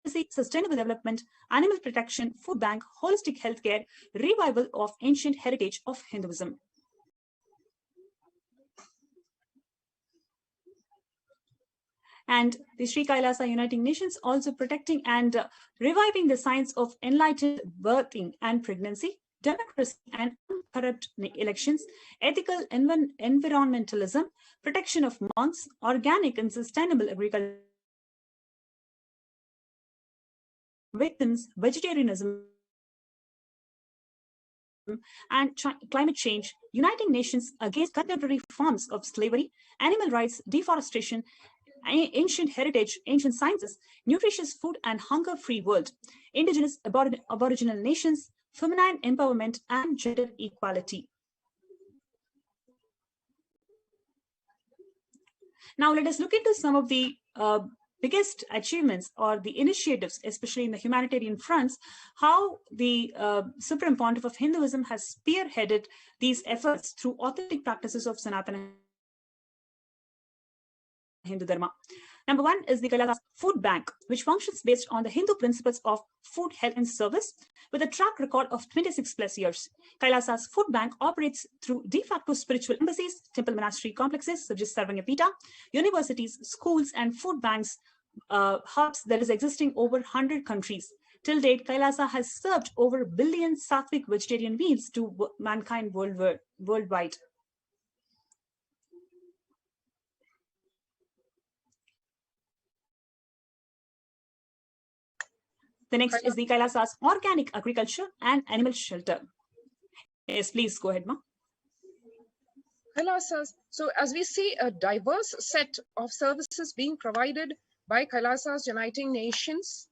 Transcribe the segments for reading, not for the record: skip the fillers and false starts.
sustainable development, animal protection, food bank, holistic healthcare, revival of ancient heritage of Hinduism. And the Sri Kailasa Uniting Nations also protecting and reviving the science of enlightened birthing and pregnancy, democracy and uncorrupt elections, ethical environmentalism, protection of monks, organic and sustainable agriculture, victims, vegetarianism, and climate change, uniting nations against contemporary forms of slavery, animal rights, deforestation, ancient heritage, ancient sciences, nutritious food and hunger-free world, indigenous aboriginal nations, feminine empowerment, and gender equality. Now let us look into some of the biggest achievements or the initiatives, especially in the humanitarian fronts, how the Supreme Pontiff of Hinduism has spearheaded these efforts through authentic practices of Sanatana Hindu Dharma. Number one is the Kailasa Food Bank, which functions based on the Hindu principles of food, health, and service, with a track record of 26 plus years. Kailasa's Food Bank operates through de facto spiritual embassies, temple monastery complexes such as Sarvanyapita, universities, schools, and food banks hubs that is existing over 100 countries. Till date, Kailasa has served over 1 billion sattvic vegetarian meals to mankind worldwide. The next is the Kailasa's organic agriculture and animal shelter. Yes, please go ahead, Ma. Kailasas. So as we see a diverse set of services being provided by Kailasa's Uniting Nations,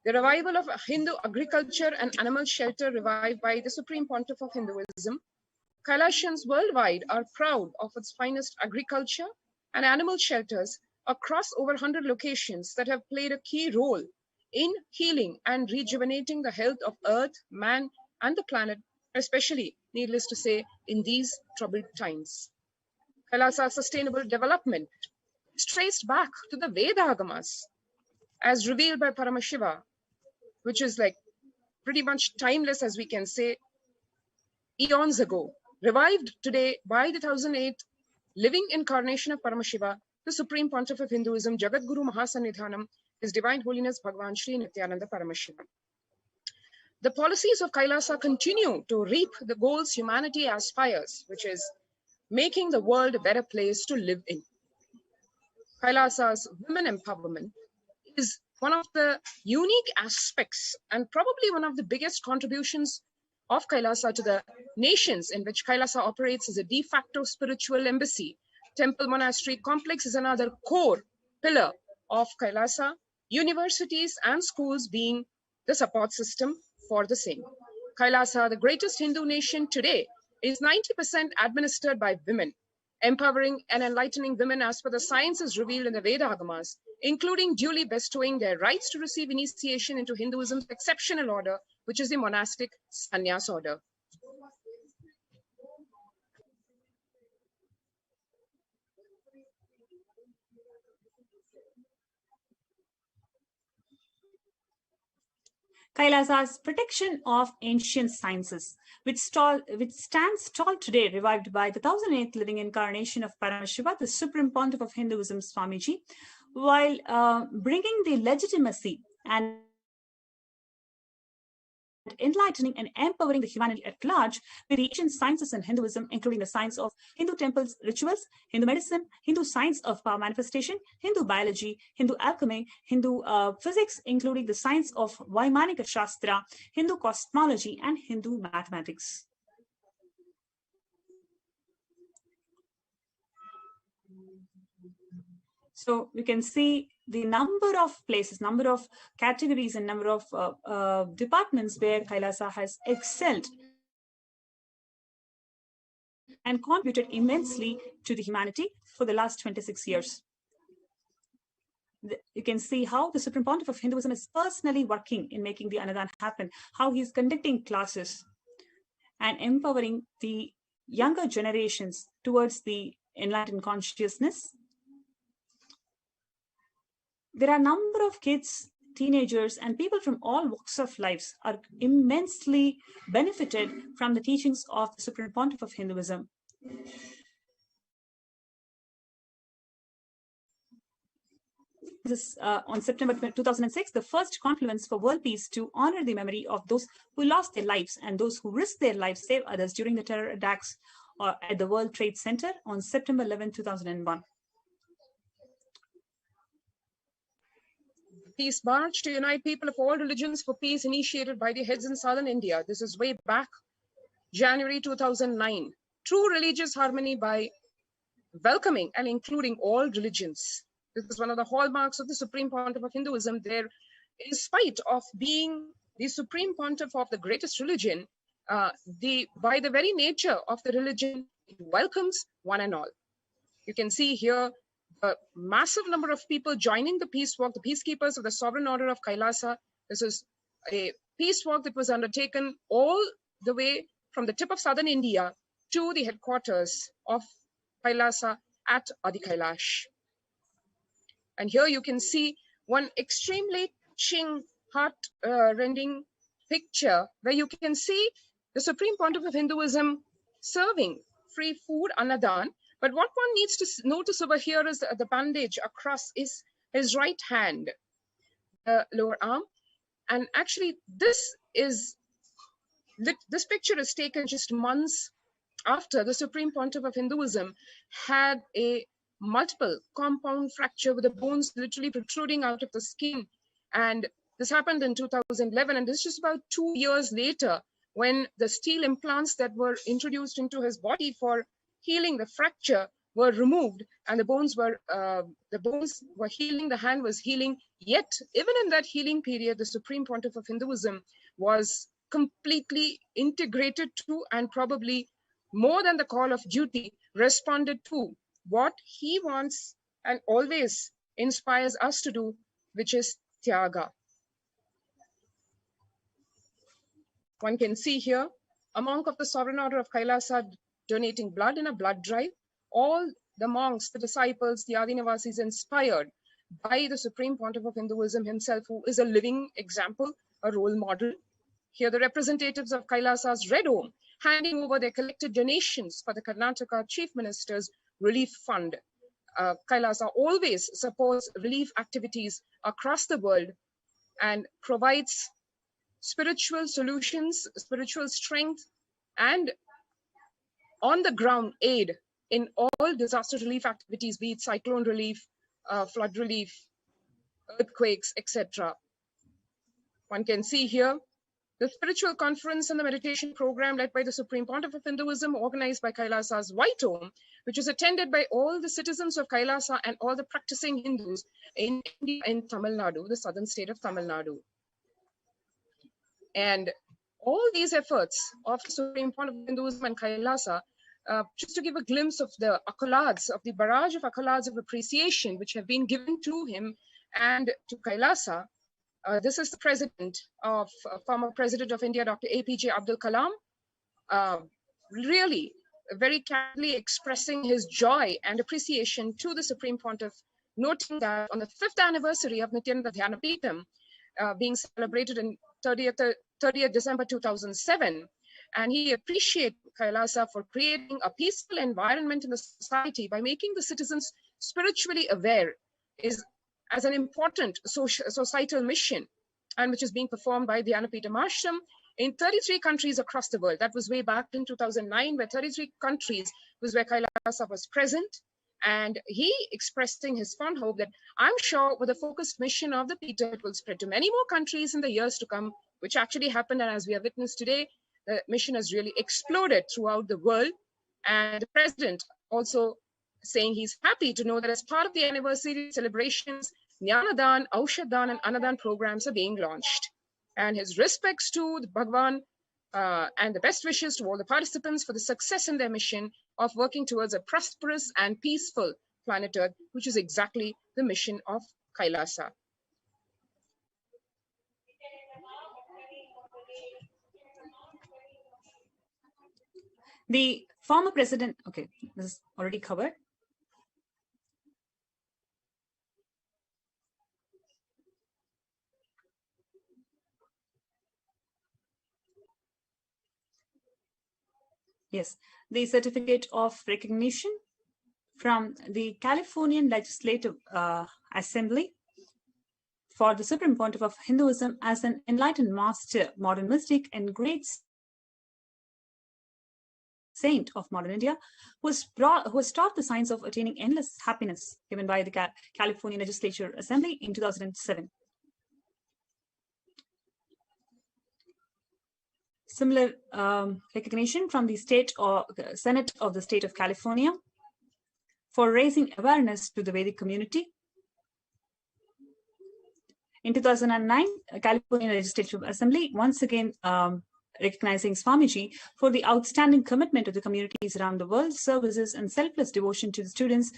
the revival of Hindu agriculture and animal shelter revived by the Supreme Pontiff of Hinduism, Kailasians worldwide are proud of its finest agriculture and animal shelters across over 100 locations that have played a key role in healing and rejuvenating the health of Earth, man, and the planet, especially, needless to say, in these troubled times. Kailasa's sustainable development is traced back to the Veda Agamas, as revealed by Paramashiva, which is like pretty much timeless, as we can say, eons ago, revived today by the 1008 living incarnation of Paramashiva, the Supreme Pontiff of Hinduism, Jagadguru Mahasannidhanam, His Divine Holiness Bhagavan Sri Nithyananda Paramashivam. The policies of Kailasa continue to reap the goals humanity aspires, which is making the world a better place to live in. Kailasa's women empowerment is one of the unique aspects and probably one of the biggest contributions of Kailasa to the nations in which Kailasa operates as a de facto spiritual embassy. Temple monastery complex is another core pillar of Kailasa, universities and schools being the support system for the same. Kailasa, the greatest Hindu nation today, is 90% administered by women, empowering and enlightening women as per the sciences revealed in the Veda Agamas, including duly bestowing their rights to receive initiation into Hinduism's exceptional order, which is the monastic sannyas order. Kailasa's protection of ancient sciences, which stands tall today, revived by the 1008th living incarnation of Paramashiva, the Supreme Pontiff of Hinduism, Swamiji, while bringing the legitimacy and enlightening and empowering the humanity at large with the ancient sciences in Hinduism, including the science of Hindu temples, rituals, Hindu medicine, Hindu science of power manifestation, Hindu biology, Hindu alchemy, Hindu physics, including the science of Vaimanika Shastra, Hindu cosmology, and Hindu mathematics. So we can see the number of places, number of categories, and number of departments where Kailasa has excelled and contributed immensely to the humanity for the last 26 years. You can see how the Supreme Pontiff of Hinduism is personally working in making the Annadan happen, how he's conducting classes and empowering the younger generations towards the enlightened consciousness. There are a number of kids teenagers, and people from all walks of lives are immensely benefited from the teachings of the Supreme Pontiff of Hinduism. This is on September 2006, the first confluence for world peace to honor the memory of those who lost their lives and those who risked their lives to save others during the terror attacks at the World Trade Center on September 11, 2001. Peace March to unite people of all religions for peace, initiated by the heads in southern India. This is way back, January 2009. True religious harmony by welcoming and including all religions. This is one of the hallmarks of the Supreme Pontiff of Hinduism. There, in spite of being the Supreme Pontiff of the greatest religion, by the very nature of the religion, it welcomes one and all. You can see here a massive number of people joining the peace walk, the peacekeepers of the Sovereign Order of Kailasa. This is a peace walk that was undertaken all the way from the tip of southern India to the headquarters of Kailasa at Adi Kailash. And here you can see one extremely touching, heart-rending picture where you can see the Supreme Pontiff of Hinduism serving free food, Annadan. But what one needs to notice over here is the bandage across his right hand, lower arm. And actually, this picture is taken just months after the Supreme Pontiff of Hinduism had a multiple compound fracture with the bones literally protruding out of the skin. And this happened in 2011. And this is just about 2 years later when the steel implants that were introduced into his body for healing the fracture were removed, and the bones were healing, the hand was healing. Yet, even in that healing period, the Supreme Pontiff of Hinduism was completely integrated to, and probably more than the call of duty, responded to what he wants and always inspires us to do, which is Tyaga. One can see here a monk of the Sovereign Order of Kailasa donating blood in a blood drive. All the monks, the disciples, the Adinavasis, inspired by the Supreme Pontiff of Hinduism himself, who is a living example, a role model. Here the representatives of Kailasa's Red Home handing over their collected donations for the Karnataka Chief Minister's Relief Fund. Kailasa always supports relief activities across the world and provides spiritual solutions, spiritual strength, and on the ground aid in all disaster relief activities, be it cyclone relief, flood relief, earthquakes, etc. One can see here the spiritual conference and the meditation program led by the Supreme Pontiff of Hinduism, organized by Kailasa's White Home, which was attended by all the citizens of Kailasa and all the practicing Hindus in India, in Tamil Nadu, the southern state of Tamil Nadu. And all these efforts of the Supreme Pontiff of Hinduism and Kailasa, just to give a glimpse of the accolades, of the barrage of accolades of appreciation which have been given to him and to Kailasa. This is the president of, former president of India, Dr. APJ Abdul Kalam, really very candidly expressing his joy and appreciation to the Supreme Pontiff, noting that on the 5th anniversary of Nithyananda Paramashivam, being celebrated in 30th December 2007, and he appreciated Kailasa for creating a peaceful environment in the society by making the citizens spiritually aware, as an important societal mission, and which is being performed by the Dhyanapeetham Ashram in 33 countries across the world. That was way back in 2009, where 33 countries was where Kailasa was present. And he expressing his fond hope that I'm sure with the focused mission of the Peter, it will spread to many more countries in the years to come, which actually happened. And as we have witnessed today, the mission has really exploded throughout the world. And the president also saying he's happy to know that as part of the anniversary celebrations, Jnanadan, Aushadan, and Annadan programs are being launched. And his respects to the Bhagwan and the best wishes to all the participants for the success in their mission of working towards a prosperous and peaceful planet Earth, which is exactly the mission of Kailasa. The former president, okay, this is already covered. Yes, the certificate of recognition from the Californian Legislative Assembly for the Supreme Pontiff of Hinduism as an enlightened master, modern mystic, and great saint of modern India, who was taught the science of attaining endless happiness, given by the California Legislature Assembly in 2007. Similar recognition from the Senate of the State of California for raising awareness to the Vedic community. In 2009, California Legislative Assembly once again recognizing Swamiji for the outstanding commitment to the communities around the world, services, and selfless devotion to the students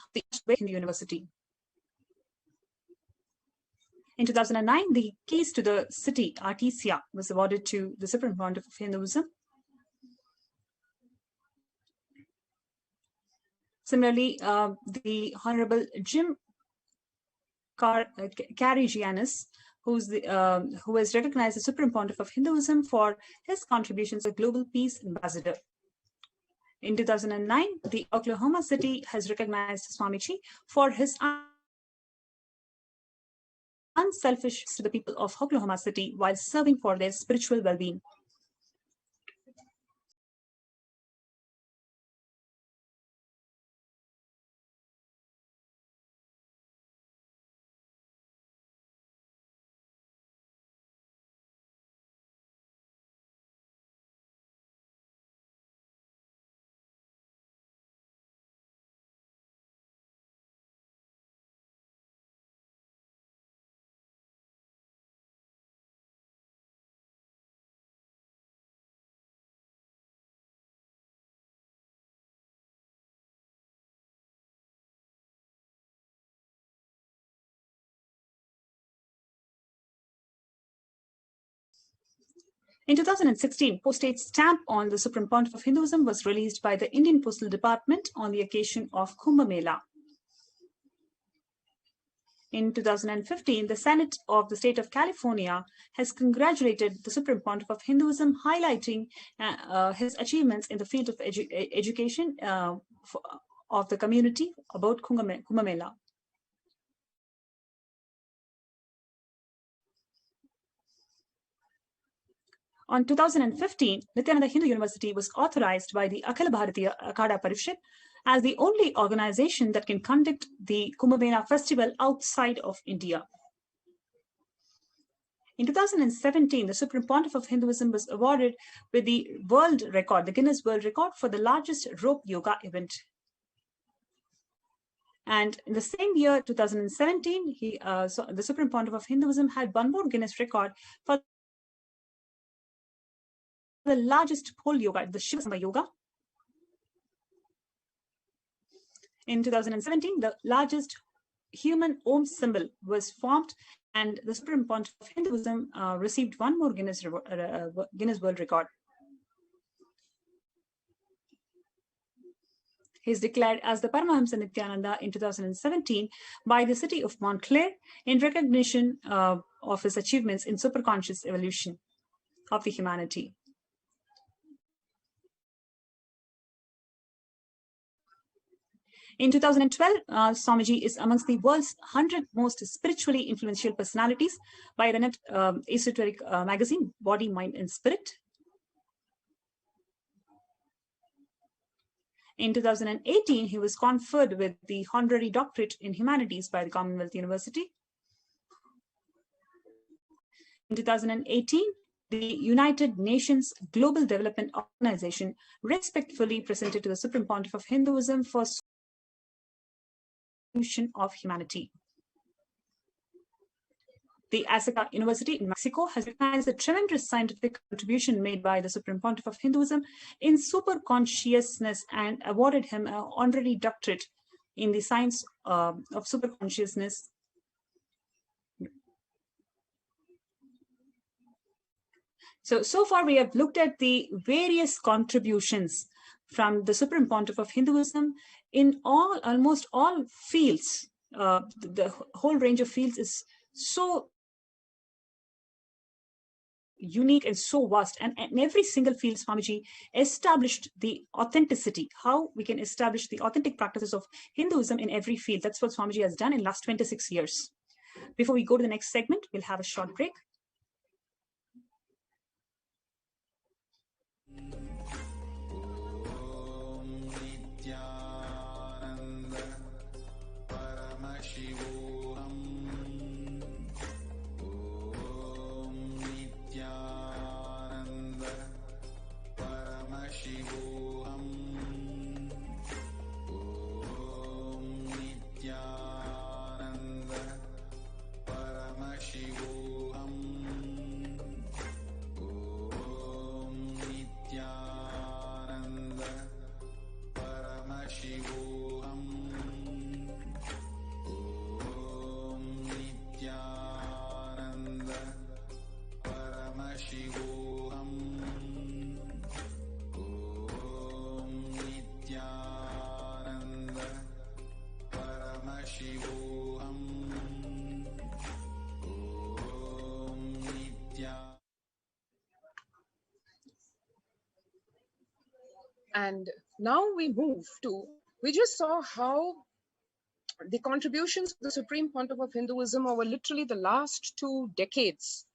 of the Hindu University. In 2009, the keys to the city, Artesia, was awarded to the Supreme Pontiff of Hinduism. Similarly, the Honorable Jim Carigiannis, who has recognized the Supreme Pontiff of Hinduism for his contributions as a global peace ambassador. In 2009, the Oklahoma City has recognized Swamiji for his unselfish to the people of Oklahoma City while serving for their spiritual well-being. In 2016, postage stamp on the Supreme Pontiff of Hinduism was released by the Indian Postal Department on the occasion of Kumbh Mela. In 2015, the Senate of the State of California has congratulated the Supreme Pontiff of Hinduism, highlighting his achievements in the field of education of the community about Kumbh Mela. On 2015, Nithyananda Hindu University was authorized by the Akhila Bharatiya Akhada Parishad as the only organization that can conduct the Kumbh Mela festival outside of India. In 2017, the Supreme Pontiff of Hinduism was awarded with the world record, the Guinness World Record for the largest rope yoga event. And in the same year, 2017, the Supreme Pontiff of Hinduism had one more Guinness record for the largest pole yoga, the Shiva Samba Yoga. In 2017, the largest human Om symbol was formed, and the Supreme Pontiff of Hinduism received one more Guinness World Record. He is declared as the Paramahamsa Nithyananda in 2017 by the city of Montclair in recognition of his achievements in superconscious evolution of the humanity. In 2012, Swamiji is amongst the world's 100 most spiritually influential personalities by the esoteric magazine, Body, Mind, and Spirit. In 2018, he was conferred with the honorary doctorate in humanities by the Commonwealth University. In 2018, the United Nations Global Development Organization respectfully presented to the Supreme Pontiff of Hinduism for solution of humanity. The Akashic University in Mexico has recognized the tremendous scientific contribution made by the Supreme Pontiff of Hinduism in superconsciousness and awarded him an honorary doctorate in the science of superconsciousness. So far we have looked at the various contributions from the Supreme Pontiff of Hinduism in almost all fields. The whole range of fields is so unique and so vast, and in every single field, Swamiji established the authenticity, how we can establish the authentic practices of Hinduism in every field. That's what Swamiji has done in last 26 years. Before we go to the next segment, we'll have a short break. And now we move to, we just saw how the contributions of the Supreme Pontiff of Hinduism over literally the last 2 decades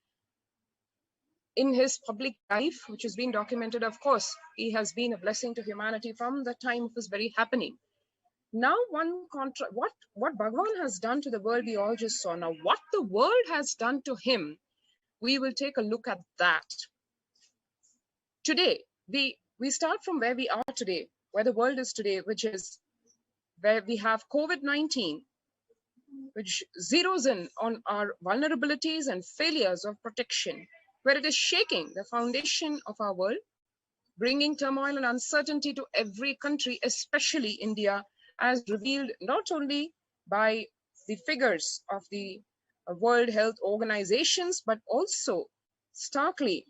in his public life, which has been documented. Of course, he has been a blessing to humanity from the time of his very happening. Now, what Bhagavan has done to the world, we all just saw. Now, what the world has done to him, we will take a look at that. Today, we start from where we are today, where the world is today, which is where we have COVID-19, which zeroes in on our vulnerabilities and failures of protection, where it is shaking the foundation of our world, bringing turmoil and uncertainty to every country, especially India, as revealed not only by the figures of the World Health Organizations, but also starkly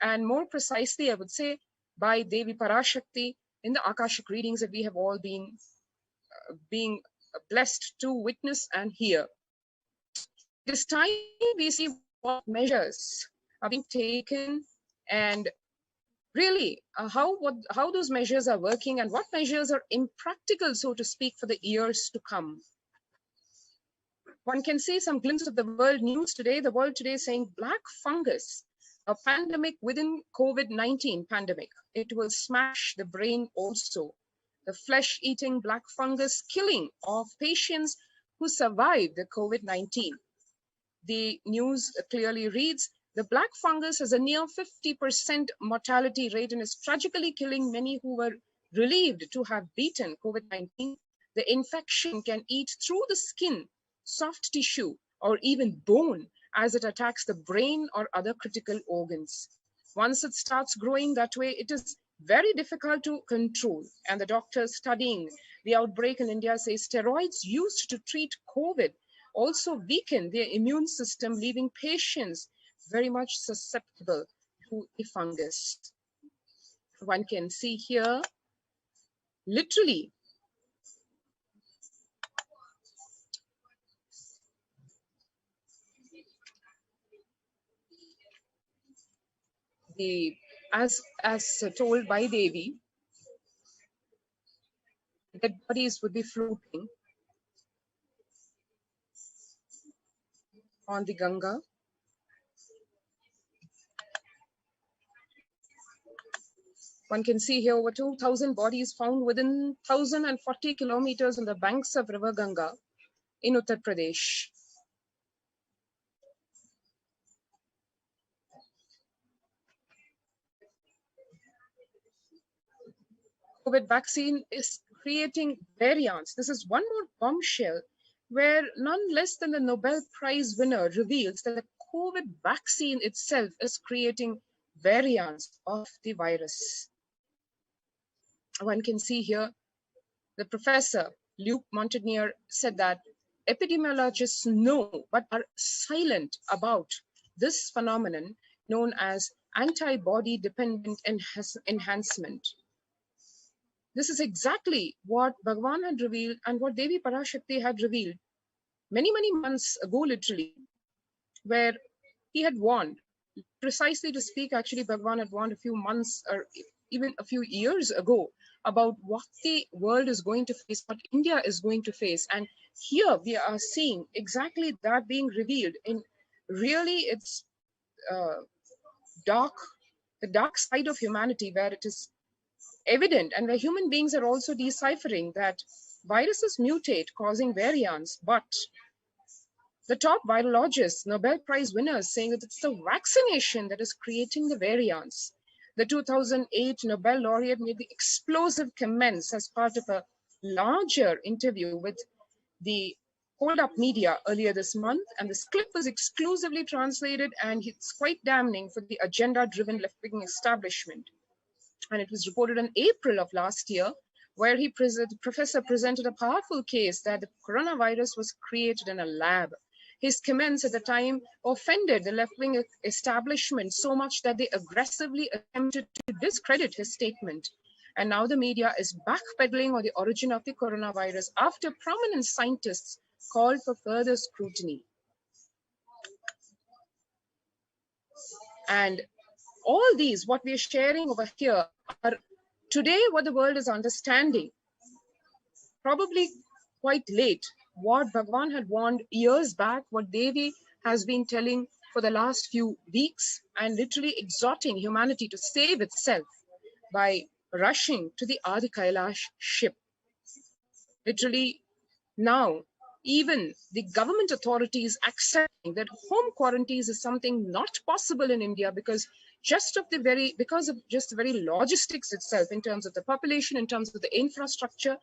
and more precisely, I would say, by Devi Parashakti in the Akashic readings that we have all been being blessed to witness and hear. This time we see what measures are being taken and really how those measures are working and what measures are impractical, so to speak, for the years to come. One can see some glimpse of the world news today, the world today saying black fungus, a pandemic within COVID-19 pandemic. It will smash the brain also. The flesh-eating black fungus killing of patients who survived the COVID-19. The news clearly reads, the black fungus has a near 50% mortality rate and is tragically killing many who were relieved to have beaten COVID-19. The infection can eat through the skin, soft tissue, or even bone as it attacks the brain or other critical organs. Once it starts growing that way, it is very difficult to control. And the doctors studying the outbreak in India say steroids used to treat COVID also weaken their immune system, leaving patients very much susceptible to the fungus. One can see here, literally, as told by Devi, dead bodies would be floating on the Ganga. One can see here over 2,000 bodies found within 1,040 kilometers on the banks of River Ganga in Uttar Pradesh. COVID vaccine is creating variants. This is one more bombshell where none less than the Nobel Prize winner reveals that the COVID vaccine itself is creating variants of the virus. One can see here, the professor, Luc Montagnier, said that epidemiologists know but are silent about this phenomenon known as antibody-dependent enhancement. This is exactly what Bhagavan had revealed and what Devi Parashakti had revealed many, many months ago, literally, where he had warned, precisely to speak, actually, Bhagwan had warned a few months or even a few years ago about what the world is going to face, what India is going to face. And here we are seeing exactly that being revealed in really its the dark side of humanity, where it is evident and where human beings are also deciphering that viruses mutate, causing variants, but the top virologists, Nobel Prize winners, saying that it's the vaccination that is creating the variants. The 2008 Nobel laureate made the explosive comments as part of a larger interview with the Hold Up Media earlier this month, and this clip was exclusively translated, and it's quite damning for the agenda-driven left-wing establishment. And it was reported in April of last year, where the professor presented a powerful case that the coronavirus was created in a lab. His comments at the time offended the left-wing establishment so much that they aggressively attempted to discredit his statement. And now the media is backpedaling on the origin of the coronavirus after prominent scientists called for further scrutiny. And all these, what we are sharing over here, are today what the world is understanding, probably quite late, what Bhagwan had warned years back, what Devi has been telling for the last few weeks, and literally exhorting humanity to save itself by rushing to the Adi Kailash ship. Literally now, even the government authorities accepting that home quarantines is something not possible in India because of just the very logistics itself, in terms of the population, in terms of the infrastructure.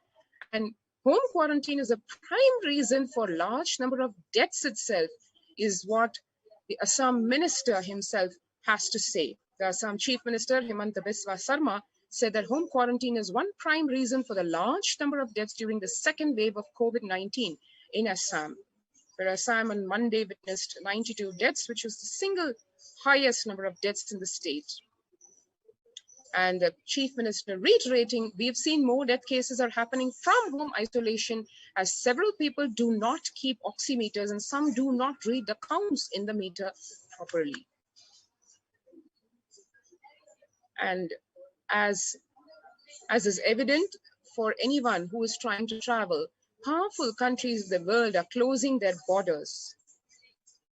And home quarantine is a prime reason for large number of deaths itself, is what the Assam minister himself has to say. The Assam Chief Minister Himanta Biswa Sarma said that home quarantine is one prime reason for the large number of deaths during the second wave of COVID-19 in Assam, where Assam on Monday witnessed 92 deaths, which was the single highest number of deaths in the state. And the Chief Minister reiterating, we've seen more death cases are happening from home isolation, as several people do not keep oximeters and some do not read the counts in the meter properly. And as is evident for anyone who is trying to travel, powerful countries of the world are closing their borders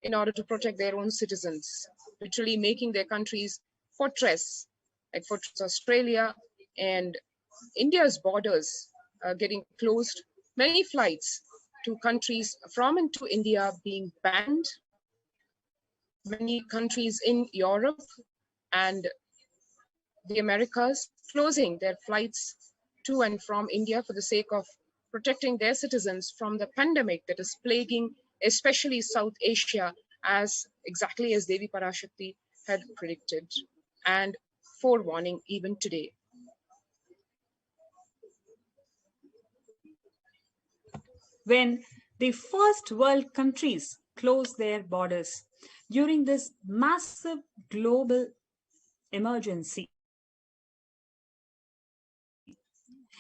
in order to protect their own citizens, literally making their countries fortress, like Fortress Australia and India's borders getting closed. Many flights to countries from and to India being banned. Many countries in Europe and the Americas closing their flights to and from India for the sake of protecting their citizens from the pandemic that is plaguing especially South Asia, as exactly as Devi Parashakti had predicted and forewarning even today. When the first world countries close their borders during this massive global emergency,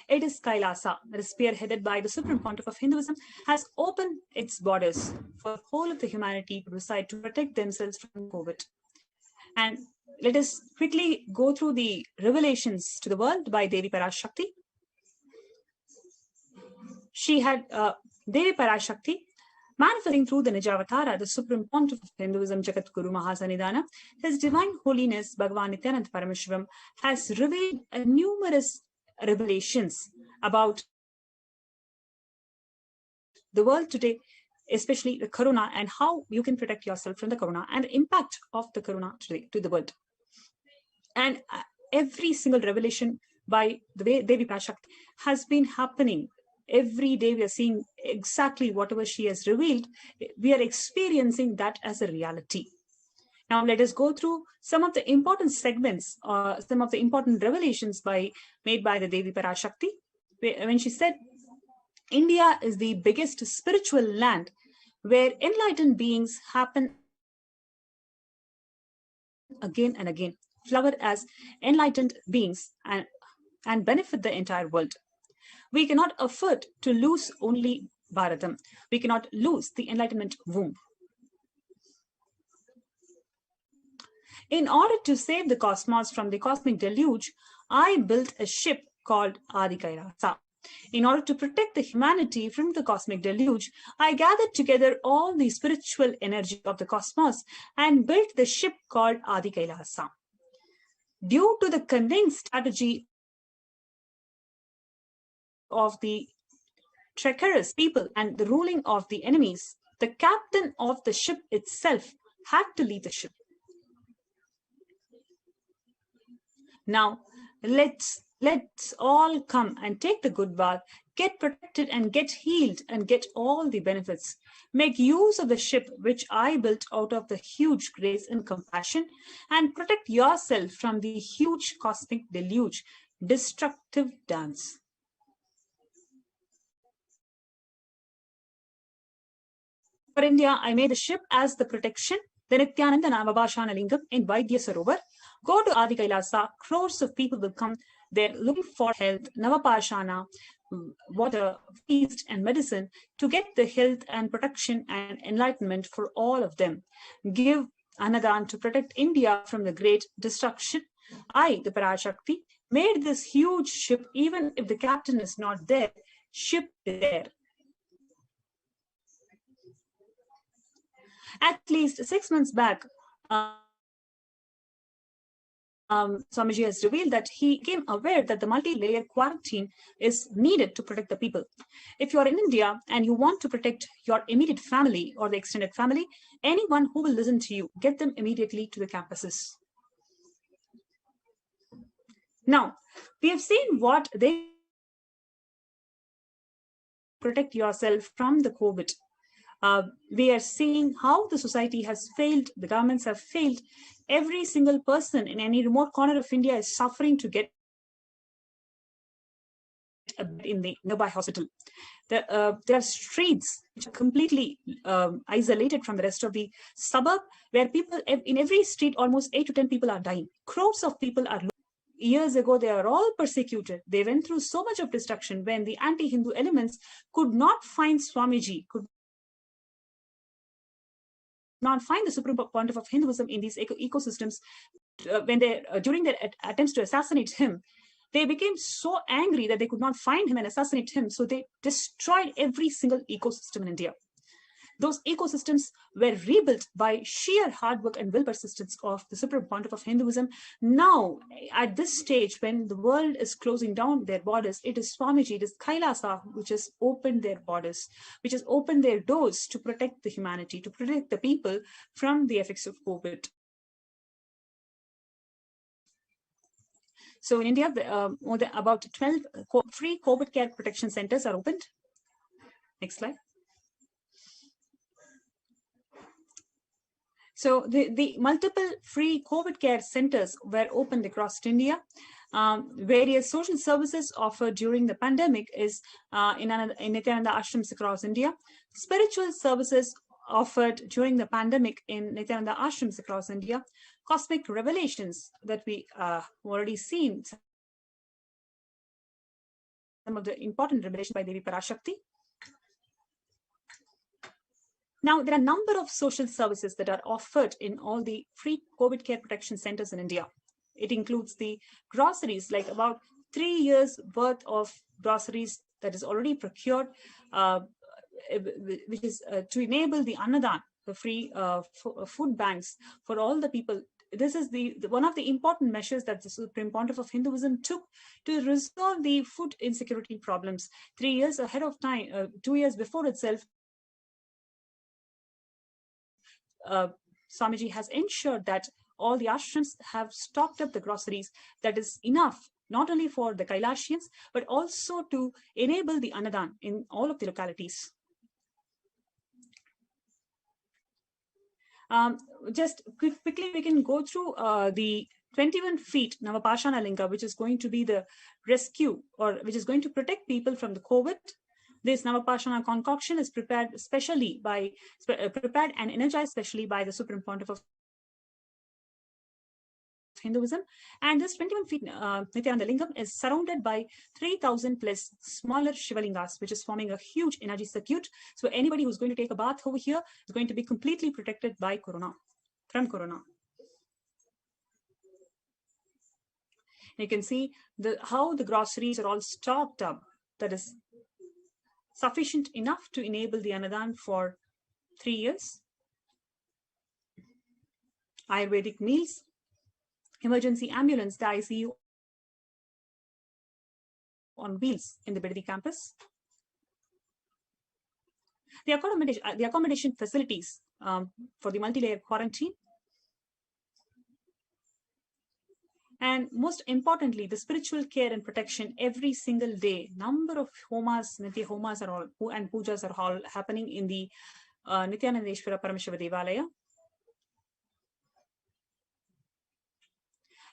it is Kailasa, that is spearheaded by the Supreme Pontiff of Hinduism, has opened its borders for the whole of the humanity to decide to protect themselves from COVID. And let us quickly go through the revelations to the world by Devi Parashakti. She had Devi Parashakti manifesting through the Nijavatara, the Supreme Pontiff of Hinduism, Jagat Guru Mahasanidhana. His Divine Holiness Bhagavan Nithyananda Paramashivam has revealed numerous revelations about the world today, especially the corona, and how you can protect yourself from the corona and the impact of the corona today to the world. And every single revelation by the way Devi Parashakti has been happening. Every day we are seeing exactly whatever she has revealed. We are experiencing that as a reality. Now let us go through some of the important segments, some of the important revelations made by the Devi Parashakti. When she said, India is the biggest spiritual land where enlightened beings happen again and again, flower as enlightened beings and benefit the entire world. We cannot afford to lose only Bharatam. We cannot lose the enlightenment womb. In order to save the cosmos from the cosmic deluge, I built a ship called Adi Kailasa. In order to protect the humanity from the cosmic deluge, I gathered together all the spiritual energy of the cosmos and built the ship called Adi Kailasa. Due to the cunning strategy of the treacherous people and the ruling of the enemies, the captain of the ship itself had to leave the ship. Now, let's all come and take the good bath, get protected and get healed and get all the benefits. Make use of the ship which I built out of the huge grace and compassion, and protect yourself from the huge cosmic deluge, destructive dance. For India, I made the ship as the protection, the Nithyananda Paramashivam Lingam in Vaidya Sarovar. Go to Adi Kailasa, crores of people will come there looking for health, Navapashana, water, feast, and medicine to get the health and protection and enlightenment for all of them. Give Anadan to protect India from the great destruction. I, the Parashakti, made this huge ship, even if the captain is not there, ship is there. At least 6 months back, Swamiji has revealed that he became aware that the multi-layer quarantine is needed to protect the people. If you are in India and you want to protect your immediate family or the extended family, anyone who will listen to you, get them immediately to the campuses. Now, we have seen what they protect yourself from the COVID. We are seeing how the society has failed, the governments have failed. Every single person in any remote corner of India is suffering to get a bed in the nearby hospital. There are streets which are completely isolated from the rest of the suburb, where people in every street, almost 8 to 10 people are dying. Crores of people are. Years ago, they are all persecuted. They went through so much of destruction when the anti-Hindu elements could not find Swamiji, could not find the supreme pontiff of Hinduism in these ecosystems. When during their attempts to assassinate him, they became so angry that they could not find him and assassinate him. So they destroyed every single ecosystem in India. Those ecosystems were rebuilt by sheer hard work and will persistence of the supreme pontiff of Hinduism. Now, at this stage, when the world is closing down their borders, it is Swamiji, it is Kailasa, which has opened their borders, which has opened their doors to protect the humanity, to protect the people from the effects of COVID. So in India, about 12 free COVID care protection centers are opened. Next slide. So the multiple free COVID care centers were opened across India. Various social services offered during the pandemic is in Nithyananda ashrams across India. Spiritual services offered during the pandemic in Nithyananda ashrams across India. Cosmic revelations that we already seen. Some of the important revelations by Devi Parashakti. Now, there are a number of social services that are offered in all the free COVID care protection centers in India. It includes the groceries, like about 3 years worth of groceries that is already procured, which is to enable the Annadan, the free food banks for all the people. This is one of the important measures that the Supreme Pontiff of Hinduism took to resolve the food insecurity problems. 3 years ahead of time, 2 years before itself, Swamiji has ensured that all the ashrams have stocked up the groceries that is enough, not only for the Kailasians, but also to enable the Annadan in all of the localities. Just quickly, we can go through the 21 feet Navapashana Linga, which is going to be the rescue, or which is going to protect people from the COVID. This Navapashana concoction is prepared and energized specially by the Supreme Pontiff of Hinduism. And this 21 feet Nithyananda Lingam is surrounded by 3,000 plus smaller Shivalingas, which is forming a huge energy circuit. So anybody who's going to take a bath over here is going to be completely protected by from Corona. You can see how the groceries are all stocked up. That is sufficient enough to enable the Annadan for 3 years. Ayurvedic meals, emergency ambulance, the ICU on wheels in the Bidadi campus. The accommodation facilities for the multi-layer quarantine. And most importantly, the spiritual care and protection every single day. Number of homas, Nithya homas and pujas are all happening in the Nithyananda Paramashiva Devalaya.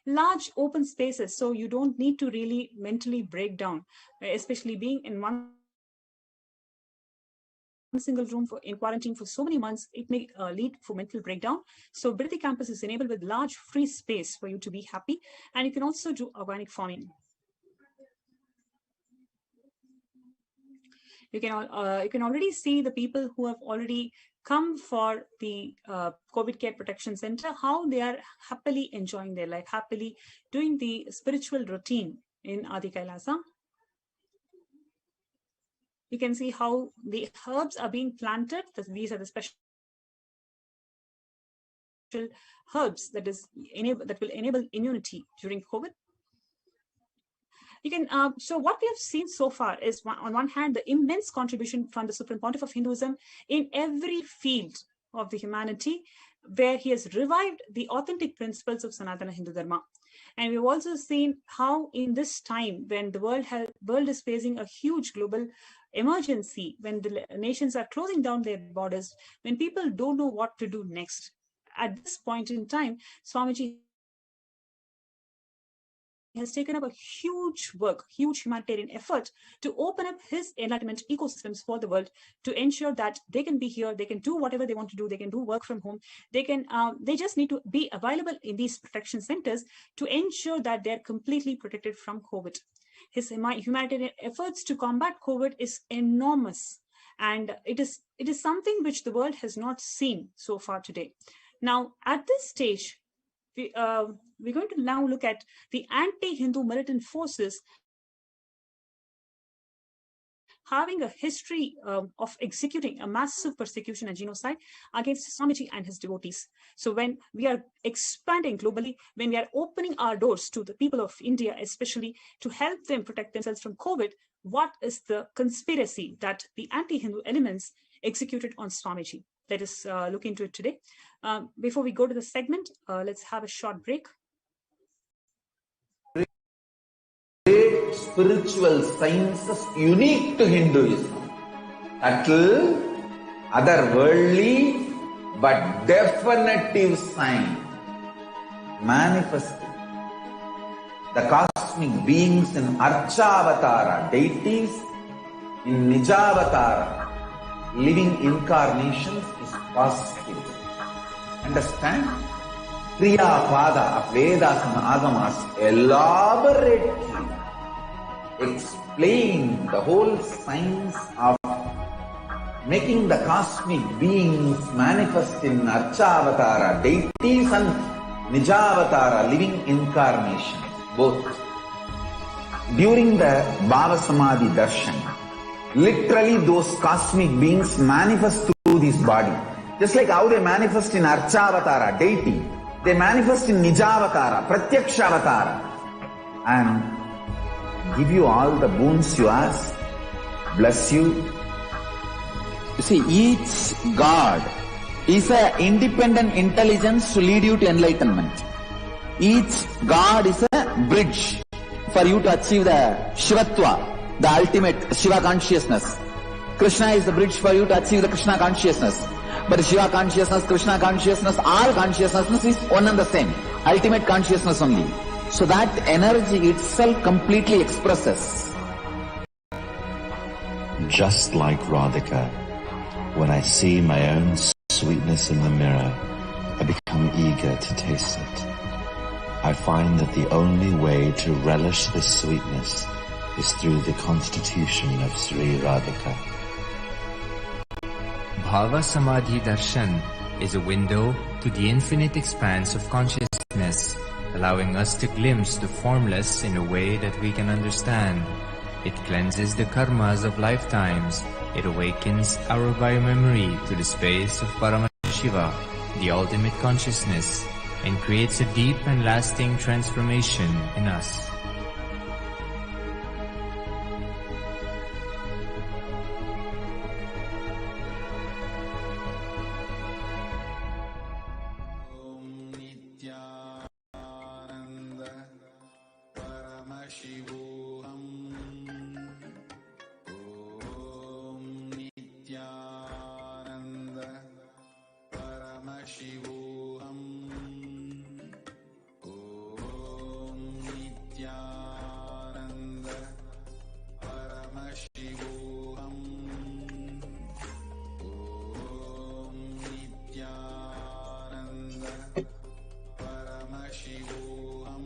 Large open spaces, so you don't need to really mentally break down, especially being in one single room in quarantine for so many months. It may lead for mental breakdown. So Bidadi campus is enabled with large free space for you to be happy, and you can also do organic farming. You can already see the people who have already come for the COVID Care Protection Center, how they are happily enjoying their life, happily doing the spiritual routine in Adi Kailasa. You can see how the herbs are being planted. These are the special herbs that will enable immunity during COVID. You can so what we have seen so far is, on one hand, the immense contribution from the Supreme Pontiff of Hinduism in every field of the humanity, where he has revived the authentic principles of Sanatana Hindu Dharma. And we've also seen how in this time, when the world is facing a huge global emergency, when the nations are closing down their borders, when people don't know what to do next, at this point in time, Swamiji has taken up a huge work, huge humanitarian effort to open up his enlightenment ecosystems for the world, to ensure that they can be here, they can do whatever they want to do, they can do work from home, they just need to be available in these protection centers to ensure that they're completely protected from COVID. His humanitarian efforts to combat COVID is enormous, and it is something which the world has not seen so far today. Now, at this stage, we're going to now look at the anti-Hindu militant forces having a history of executing a massive persecution and genocide against Swamiji and his devotees. So when we are expanding globally, when we are opening our doors to the people of India, especially to help them protect themselves from COVID, what is the conspiracy that the anti-Hindu elements executed on Swamiji? Let us look into it today. Before we go to the segment, let's have a short break. Great spiritual sciences unique to Hinduism. Subtle, otherworldly, but definitive sign. Manifesting the cosmic beings in Archavatara, deities, in Nijavatara, living incarnations is possible. Understand? Kriya Pada of Vedas and Agamas elaborately explain the whole science of making the cosmic beings manifest in Archavatara, deities, and Nijavatara, living incarnations, both. During the Bhava Samadhi Darshan, literally those cosmic beings manifest through this body. Just like how they manifest in Archavatara, deity, they manifest in Nijavatara, Pratyakshavatara, and give you all the boons you ask, bless you. You see, each God is an independent intelligence to lead you to enlightenment. Each God is a bridge for you to achieve the Shivatva, the ultimate Shiva consciousness. Krishna is the bridge for you to achieve the Krishna consciousness. But Shiva consciousness, Krishna consciousness, all consciousness is one and the same. Ultimate consciousness only. So that energy itself completely expresses. Just like Radhika, when I see my own sweetness in the mirror, I become eager to taste it. I find that the only way to relish this sweetness is through the constitution of Sri Radhika. Bhava Samadhi Darshan is a window to the infinite expanse of consciousness, allowing us to glimpse the formless in a way that we can understand. It cleanses the karmas of lifetimes. It awakens our biomemory to the space of Paramashiva, the ultimate consciousness, and creates a deep and lasting transformation in us. Nithyananda Paramashivoham. Om Nithyananda Paramashivoham. Om Nithyananda Paramashivoham. Om Nithyananda Paramashivoham.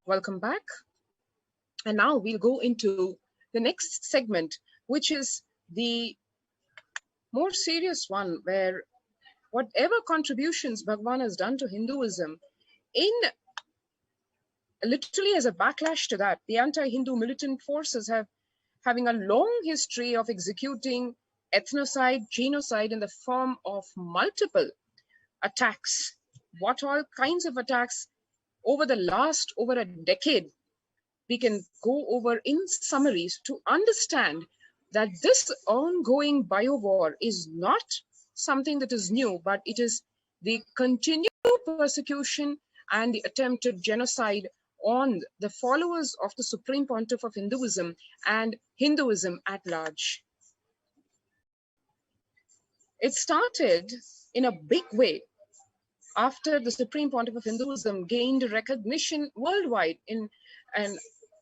Welcome back. And now we'll go into the next segment, which is the more serious one, where whatever contributions Bhagwan has done to Hinduism, in literally as a backlash to that, the anti-Hindu militant forces having a long history of executing ethnocide, genocide in the form of multiple attacks. What all kinds of attacks over a decade. We can go over in summaries to understand that this ongoing bio-war is not something that is new, but it is the continued persecution and the attempted genocide on the followers of the Supreme Pontiff of Hinduism and Hinduism at large. It started in a big way after the Supreme Pontiff of Hinduism gained recognition worldwide in an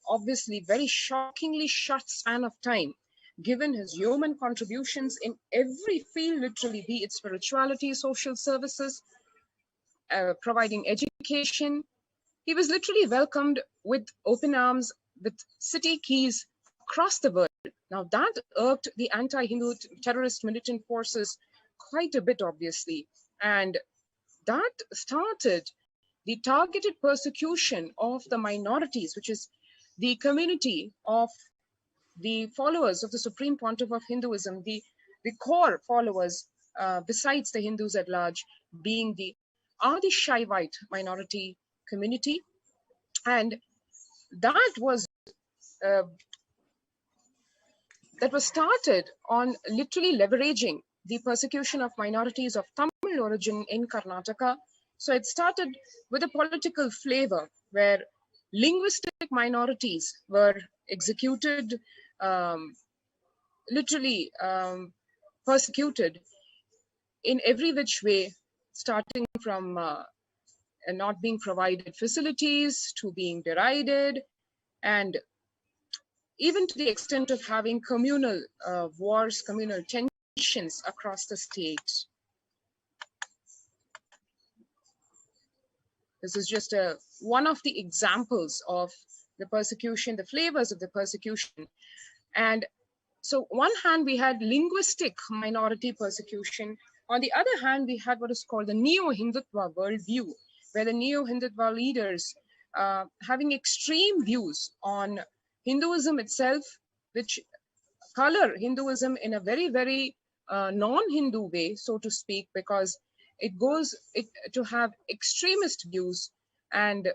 obviously very shockingly short span of time, given his human contributions in every field, literally, be it spirituality, social services, providing education. He was literally welcomed with open arms, with city keys across the world. Now that irked the anti-Hindu terrorist militant forces quite a bit, obviously. And that started the targeted persecution of the minorities, which is the community of the followers of the Supreme Pontiff of Hinduism, the core followers, besides the Hindus at large, being the Adi Shaivite minority community. And that was started on literally leveraging the persecution of minorities of Tamil origin in Karnataka. So it started with a political flavor where linguistic minorities were executed, literally persecuted in every which way, starting from not being provided facilities to being derided, and even to the extent of having communal wars, communal tensions across the state. This is just one of the examples of the persecution, the flavors of the persecution. And so one hand, we had linguistic minority persecution. On the other hand, we had what is called the Neo-Hindutva worldview, where the Neo-Hindutva leaders having extreme views on Hinduism itself, which color Hinduism in a very, very non-Hindu way, so to speak, because it goes to have extremist views and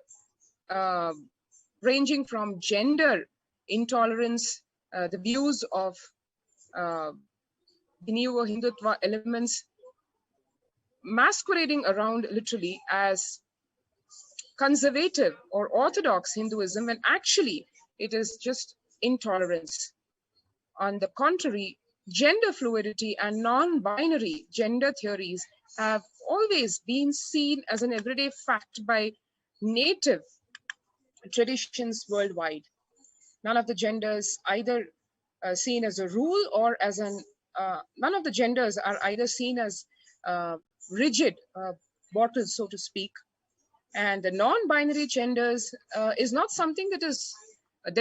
ranging from gender intolerance, the views of the Neo-Hindutva elements masquerading around literally as conservative or orthodox Hinduism, when actually it is just intolerance. On the contrary, gender fluidity and non-binary gender theories have always been seen as an everyday fact by native traditions worldwide. None of the genders either seen as a rule or as none of the genders are either seen as rigid bottles, so to speak. And the non-binary genders is not something that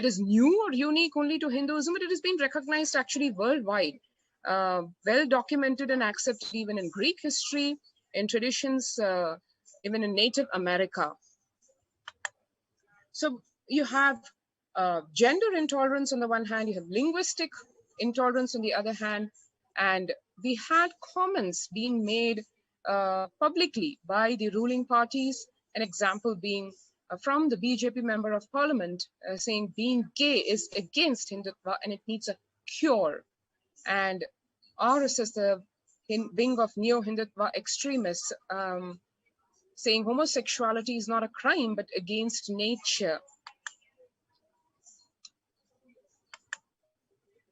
is new or unique only to Hinduism, but it has been recognized actually worldwide. well documented and accepted even in Greek history, in traditions, even in Native America. So you have gender intolerance on the one hand, you have linguistic intolerance on the other hand, and we had comments being made publicly by the ruling parties, an example being from the BJP member of parliament saying being gay is against Hindutva and it needs a cure. And RSS, the wing of neo-Hindutva extremists, saying homosexuality is not a crime but against nature.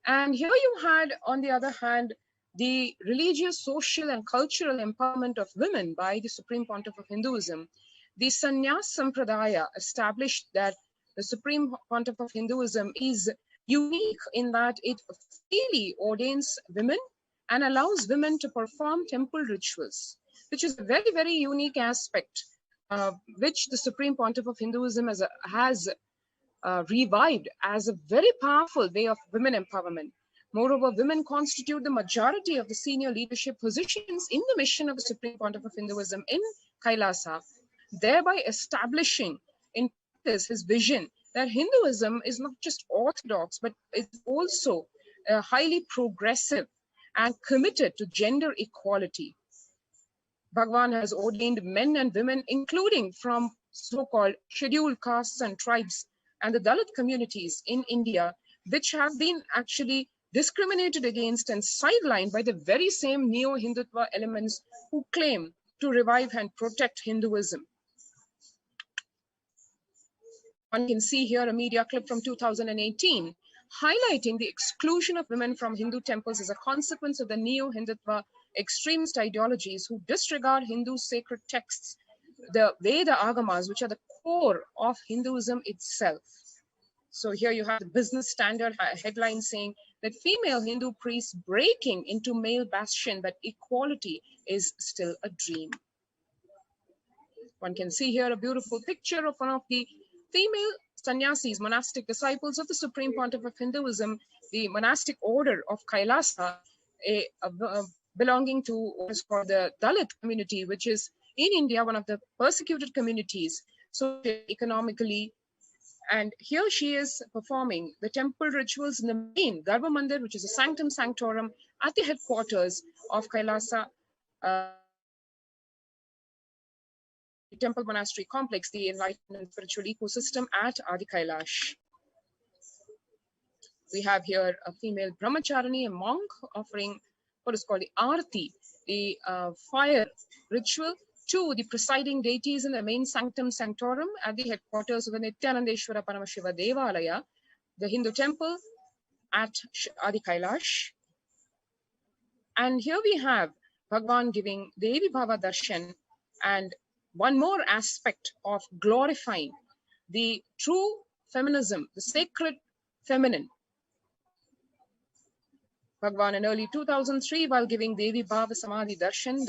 And here you had, on the other hand, the religious, social, and cultural empowerment of women by the Supreme Pontiff of Hinduism. The Sannyas Sampradaya established that the Supreme Pontiff of Hinduism is unique in that it freely ordains women and allows women to perform temple rituals, which is a very, very unique aspect, which the Supreme Pontiff of Hinduism has revived as a very powerful way of women empowerment. Moreover, women constitute the majority of the senior leadership positions in the mission of the Supreme Pontiff of Hinduism in Kailasa, thereby establishing in practice his vision that Hinduism is not just orthodox, but it's also highly progressive and committed to gender equality. Bhagwan has ordained men and women, including from so-called scheduled castes and tribes and the Dalit communities in India, which have been actually discriminated against and sidelined by the very same neo-Hindutva elements who claim to revive and protect Hinduism. One can see here a media clip from 2018 highlighting the exclusion of women from Hindu temples as a consequence of the neo-Hindutva extremist ideologies who disregard Hindu sacred texts, the Veda Agamas, which are the core of Hinduism itself. So here you have the Business Standard headline saying that female Hindu priests breaking into male bastion, but equality is still a dream. One can see here a beautiful picture of one of the female sannyasis, monastic disciples of the Supreme Pontiff of Hinduism, the monastic order of Kailasa, belonging to what is called the Dalit community, which is in India one of the persecuted communities, so economically. And here she is performing the temple rituals in the main Garbha Mandir, which is a sanctum sanctorum at the headquarters of Kailasa temple monastery complex, the enlightenment spiritual ecosystem at Adi Kailash. We have here a female brahmacharini, a monk, offering what is called the Arti, the fire ritual, to the presiding deities in the main sanctum sanctorum at the headquarters of the Nithyananda Paramashivam Devalaya, the Hindu temple at Adi Kailash. And here we have Bhagwan giving Devi Bhava Darshan, and one more aspect of glorifying the true feminism, the sacred feminine. Bhagwan in early 2003, while giving Devi Bhava Samadhi Darshan,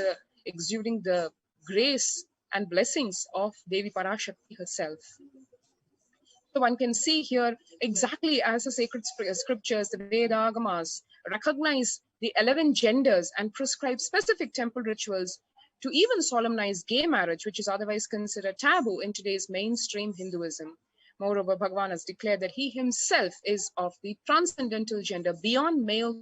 exuding the grace and blessings of Devi Parashakti herself. So one can see here exactly as the sacred scriptures, the Veda Agamas, recognize the 11 genders and prescribe specific temple rituals to even solemnize gay marriage, which is otherwise considered taboo in today's mainstream Hinduism. Moreover, Bhagwan has declared that he himself is of the transcendental gender, beyond male,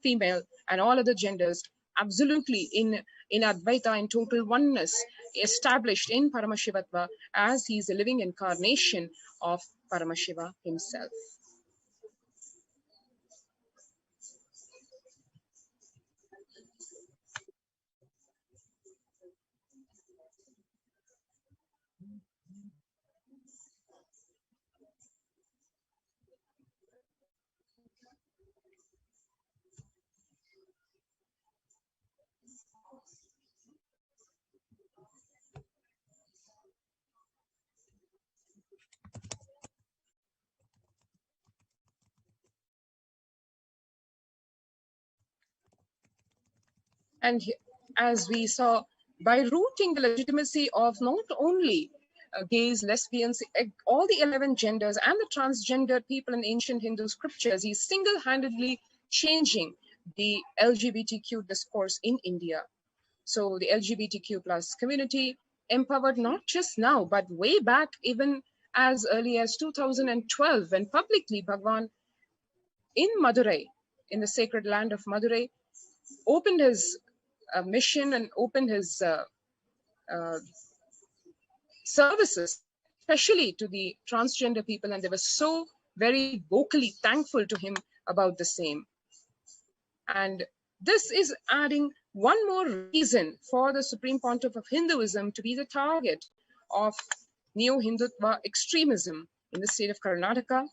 female, and all other genders, absolutely in Advaita, in total oneness, established in Paramashivatva, as he is a living incarnation of Paramashiva himself. And as we saw, by rooting the legitimacy of not only gays, lesbians, all the 11 genders and the transgendered people in ancient Hindu scriptures, he's single-handedly changing the LGBTQ discourse in India. So the LGBTQ plus community empowered not just now, but way back even as early as 2012, when publicly Bhagwan in Madurai, in the sacred land of Madurai, opened his mission and opened his services, especially to the transgender people, and they were so very vocally thankful to him about the same. And this is adding one more reason for the Supreme Pontiff of Hinduism to be the target of neo-Hindutva extremism in the state of Karnataka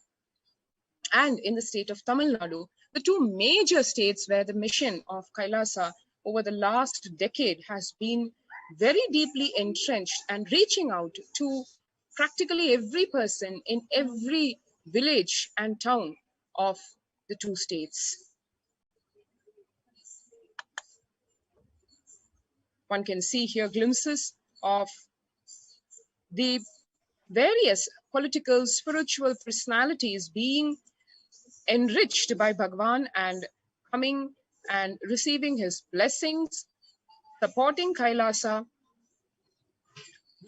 and in the state of Tamil Nadu, the two major states where the mission of Kailasa over the last decade has been very deeply entrenched and reaching out to practically every person in every village and town of the two states. One can see here glimpses of the various political, spiritual personalities being enriched by Bhagwan and coming and receiving his blessings, supporting Kailasa.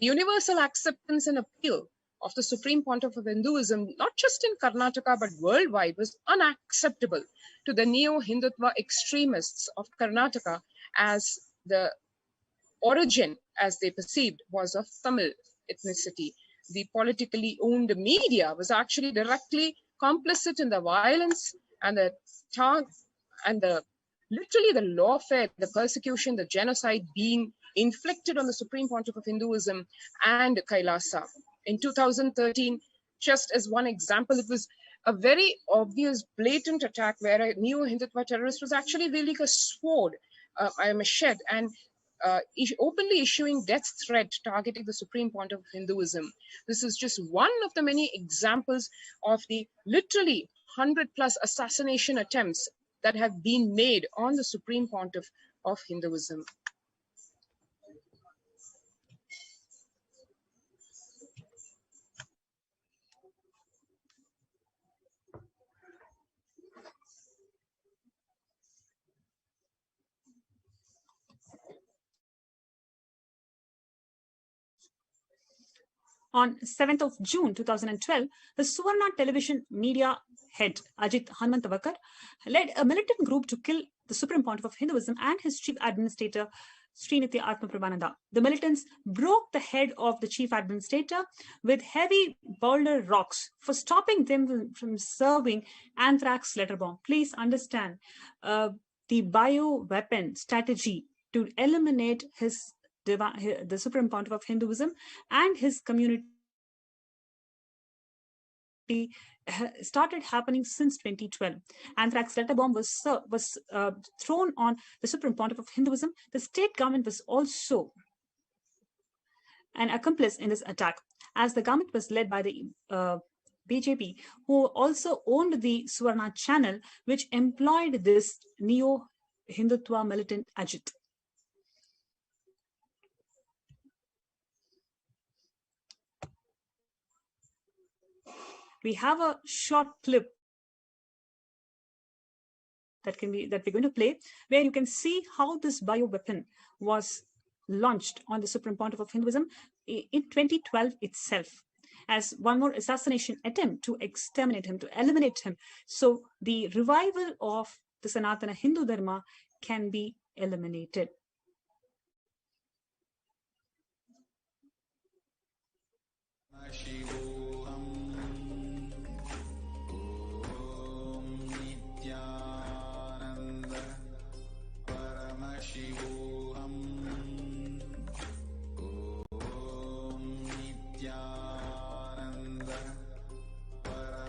The universal acceptance and appeal of the Supreme Pontiff of Hinduism, not just in Karnataka but worldwide, was unacceptable to the neo-Hindutva extremists of Karnataka, as the origin, as they perceived, was of Tamil ethnicity. The politically owned media was actually directly complicit in the violence and the literally the lawfare, the persecution, the genocide being inflicted on the Supreme Pontiff of Hinduism and Kailasa. In 2013, just as one example, it was a very obvious, blatant attack where a neo-Hindutva terrorist was actually wielding a sword, a machete, and openly issuing death threat targeting the Supreme Pontiff of Hinduism. This is just one of the many examples of the literally 100+ assassination attempts that have been made on the Supreme Pontiff of Hinduism. On 7th of June 2012, the Suvarna television media head Ajit Hanmantavakkar led a militant group to kill the Supreme Pontiff of Hinduism and his chief administrator Srinitya Atma Prabhananda. The militants broke the head of the chief administrator with heavy boulder rocks for stopping them from serving anthrax letter bomb. Please understand the bioweapon strategy to eliminate the Supreme Pontiff of Hinduism and his community started happening since 2012. Anthrax letter bomb was thrown on the Supreme Pontiff of Hinduism. The state government was also an accomplice in this attack, as the government was led by the BJP, who also owned the Suvarna channel, which employed this neo-Hindutva militant Ajit. We have a short clip that we're going to play, where you can see how this bioweapon was launched on the Supreme Pontiff of Hinduism in 2012 itself, as one more assassination attempt to exterminate him, to eliminate him, so the revival of the Sanatana Hindu Dharma can be eliminated. Parashakti.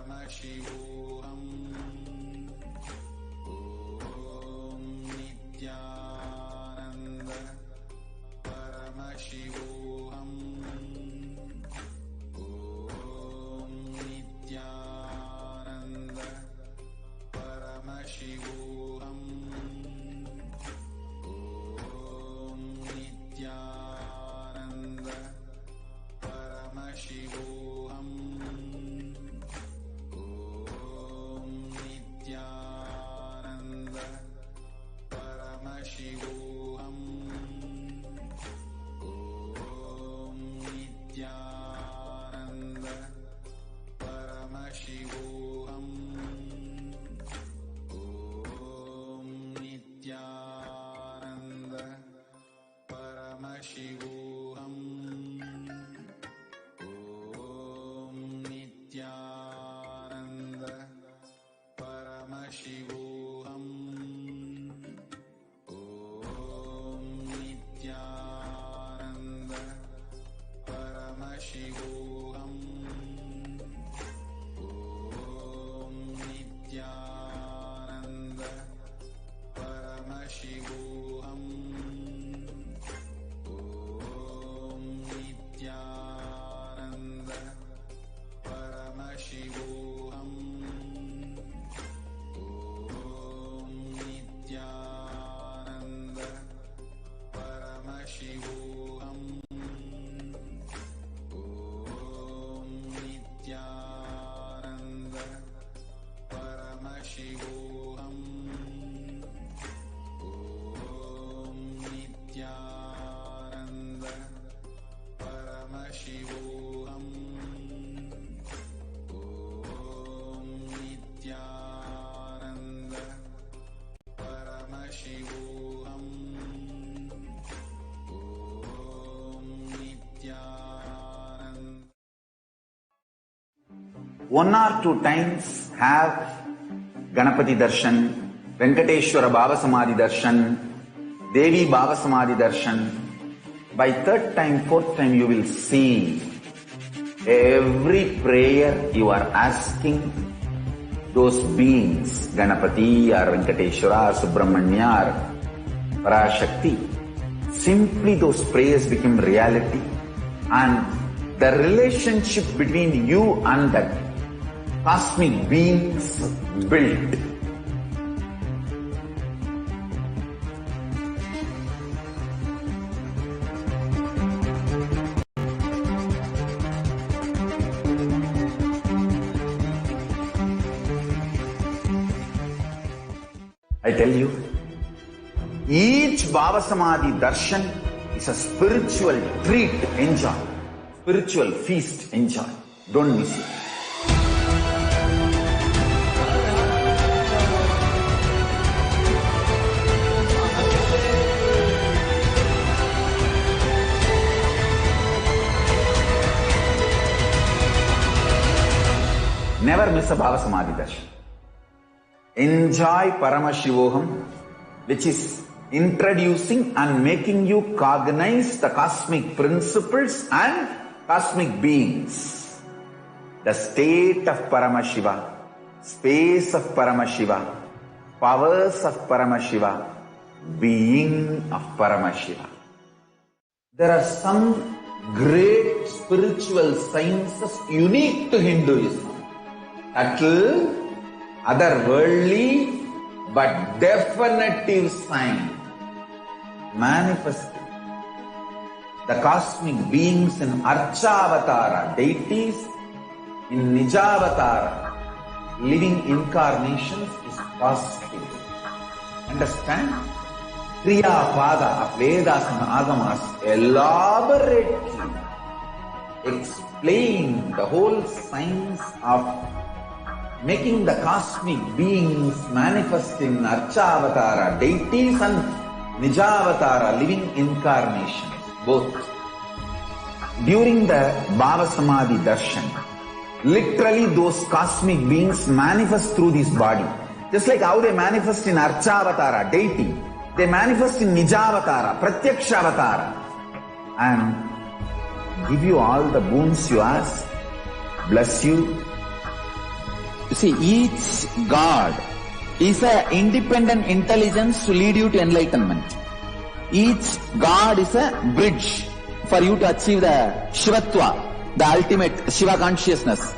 Parashakti. Parashakti. Paramashivoham. Om Nithyananda Paramashivoham. Om Nithyananda Paramashivoham. Om Nithyananda Paramashivoham. Om Nithyananda Paramashivoham. Om Nithyananda Paramashivoham. Om Nithyananda Paramashivoham. Om Nithyananda Paramashivoham. Om Nithyananda. One or two times have Ganapati Darshan, Venkateshwara Baba Samadhi Darshan, Devi Baba Samadhi Darshan. By third time, fourth time, you will see every prayer you are asking those beings, Ganapati or Venkateshwara or Subramanya or Parashakti. Simply those prayers become reality, and the relationship between you and that cosmic beings built. I tell you, each Baba Samadhi Darshan is a spiritual treat, enjoy. Spiritual feast, enjoy. Don't miss it. Never miss a Baba Samadhi Darshan. Enjoy Paramashivoham, which is introducing and making you cognize the cosmic principles and cosmic beings. The state of Paramashiva, space of Paramashiva, powers of Paramashiva, being of Paramashiva. There are some great spiritual sciences unique to Hinduism. Subtle, otherworldly, but definitive sign. Manifested. The cosmic beings in Archavatara, deities, in Nijavatara, living incarnations is positive. Understand? Kriya Pada of Vedas and Agamas elaborately explain the whole science of making the cosmic beings manifest in Archavatara, deities, and Nijavatara, living incarnations, both. During the Baba Samadhi Darshan, literally those cosmic beings manifest through this body. Just like how they manifest in Archavatara, deity, they manifest in Nijavatara, Pratyakshavatara, and give you all the boons you ask, bless you. You see, each God is an independent intelligence to lead you to enlightenment. Each God is a bridge for you to achieve the Shivatva, the ultimate Shiva consciousness.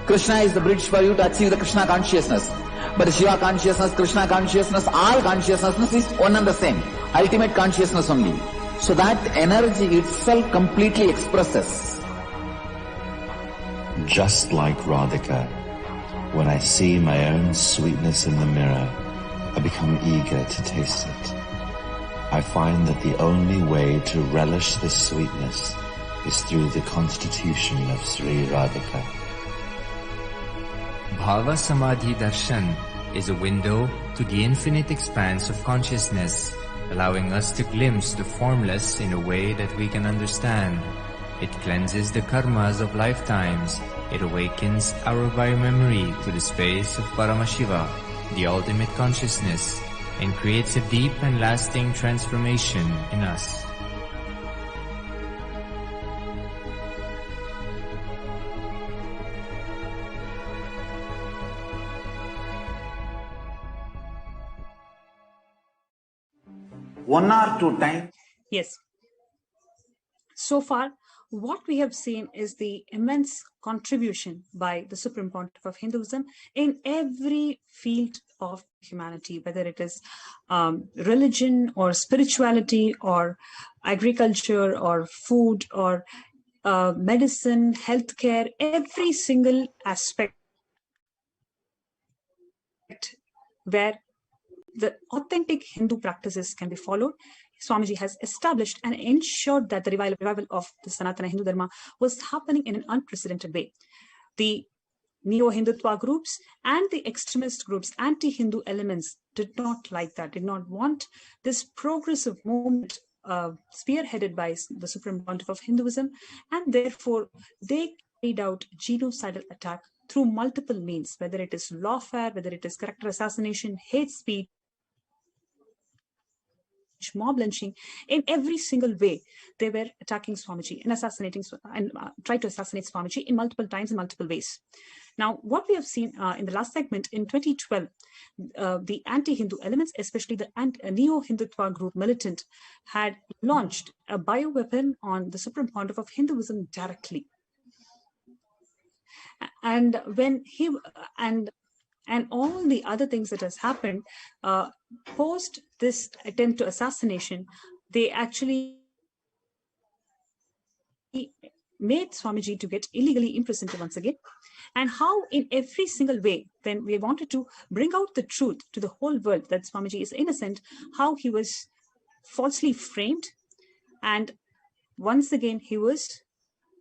Krishna is the bridge for you to achieve the Krishna consciousness. But the Shiva consciousness, Krishna consciousness, all consciousness is one and the same. Ultimate consciousness only. So that energy itself completely expresses. Just like Radhika, when I see my own sweetness in the mirror, I become eager to taste it. I find that the only way to relish this sweetness is through the constitution of Sri Radhika. Bhava Samadhi Darshan is a window to the infinite expanse of consciousness, allowing us to glimpse the formless in a way that we can understand. It cleanses the karmas of lifetimes. It awakens our biomemory to the space of Paramashiva. the ultimate consciousness, and creates a deep and lasting transformation in us. One or two times. Yes. So far, what we have seen is the immense contribution by the Supreme Pontiff of Hinduism in every field of humanity, whether it is religion or spirituality or agriculture or food or medicine, healthcare, every single aspect where the authentic Hindu practices can be followed. Swamiji has established and ensured that the revival of the Sanatana Hindu Dharma was happening in an unprecedented way. The neo-Hindutva groups and the extremist groups, anti-Hindu elements, did not like that, did not want this progressive movement spearheaded by the Supreme Pontiff of Hinduism, and therefore they carried out genocidal attack through multiple means, whether it is lawfare, whether it is character assassination, hate speech, mob lynching. In every single way, they were attacking Swamiji and assassinating and tried to assassinate Swamiji in multiple times in multiple ways. Now, what we have seen in the last segment in 2012, the anti-Hindu elements, especially the neo-Hindutva group militant, had launched a bioweapon on the Supreme Pontiff of Hinduism directly. And when he and all the other things that has happened post this attempt to assassination, they actually made Swamiji to get illegally imprisoned once again. And how in every single way, when we wanted to bring out the truth to the whole world that Swamiji is innocent, how he was falsely framed, and once again he was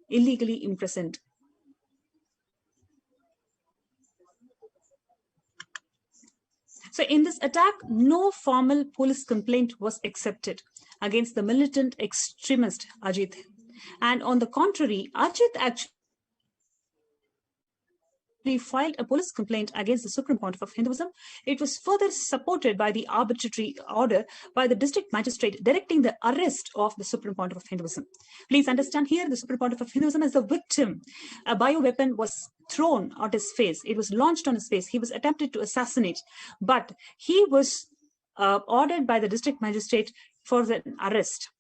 illegally imprisoned. So in this attack, no formal police complaint was accepted against the militant extremist Ajit. And on the contrary, Ajit actually filed a police complaint against the Supreme Pontiff of Hinduism. It was further supported by the arbitrary order by the district magistrate directing the arrest of the Supreme Pontiff of Hinduism. Please understand here, the Supreme Pontiff of Hinduism is the victim. A bioweapon was thrown at his face. It was launched on his face. He was attempted to assassinate, but he was ordered by the district magistrate for the arrest.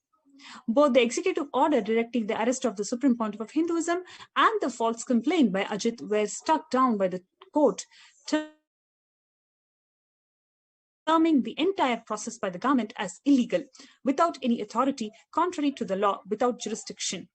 Both the executive order directing the arrest of the Supreme Pontiff of Hinduism and the false complaint by Ajit were struck down by the court, terming the entire process by the government as illegal, without any authority, contrary to the law, without jurisdiction.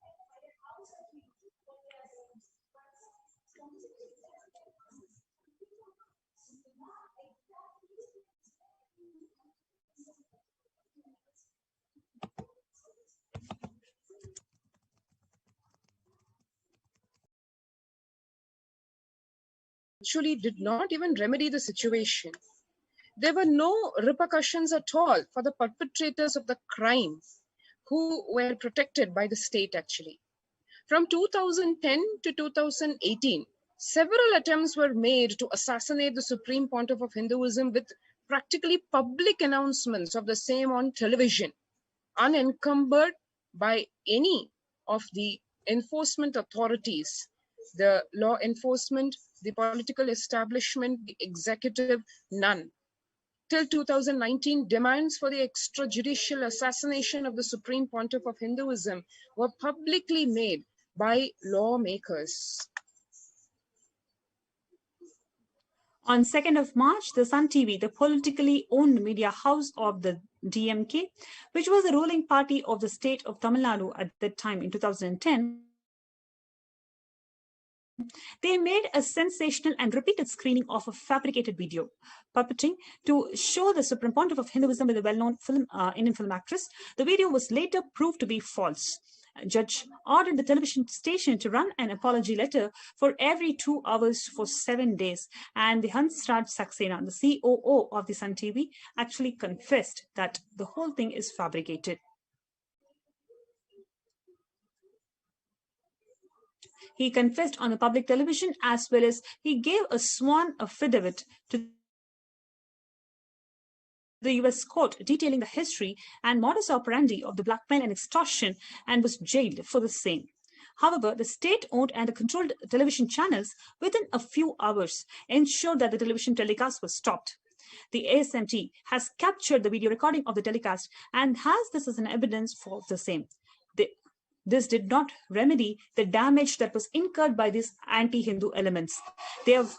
Actually did not even remedy the situation. There were no repercussions at all for the perpetrators of the crime who were protected by the state actually. From 2010 to 2018, several attempts were made to assassinate the Supreme Pontiff of Hinduism with practically public announcements of the same on television, unencumbered by any of the enforcement authorities, the law enforcement, the political establishment, the executive, none. Till 2019, demands for the extrajudicial assassination of the Supreme Pontiff of Hinduism were publicly made by lawmakers. On 2nd of March, the Sun TV, the politically owned media house of the DMK, which was the ruling party of the state of Tamil Nadu at that time in 2010, they made a sensational and repeated screening of a fabricated video purporting to show the Supreme Pontiff of Hinduism with a well-known Indian film actress. The video was later proved to be false. A judge ordered the television station to run an apology letter for every 2 hours for 7 days. And the Hansraj Saxena, the COO of the Sun TV, actually confessed that the whole thing is fabricated. He confessed on the public television, as well as he gave a sworn affidavit to the US court detailing the history and modus operandi of the blackmail and extortion and was jailed for the same. However, the state-owned and controlled television channels within a few hours ensured that the television telecast was stopped. The ASMT has captured the video recording of the telecast and has this as an evidence for the same. This did not remedy the damage that was incurred by these anti-Hindu elements. They have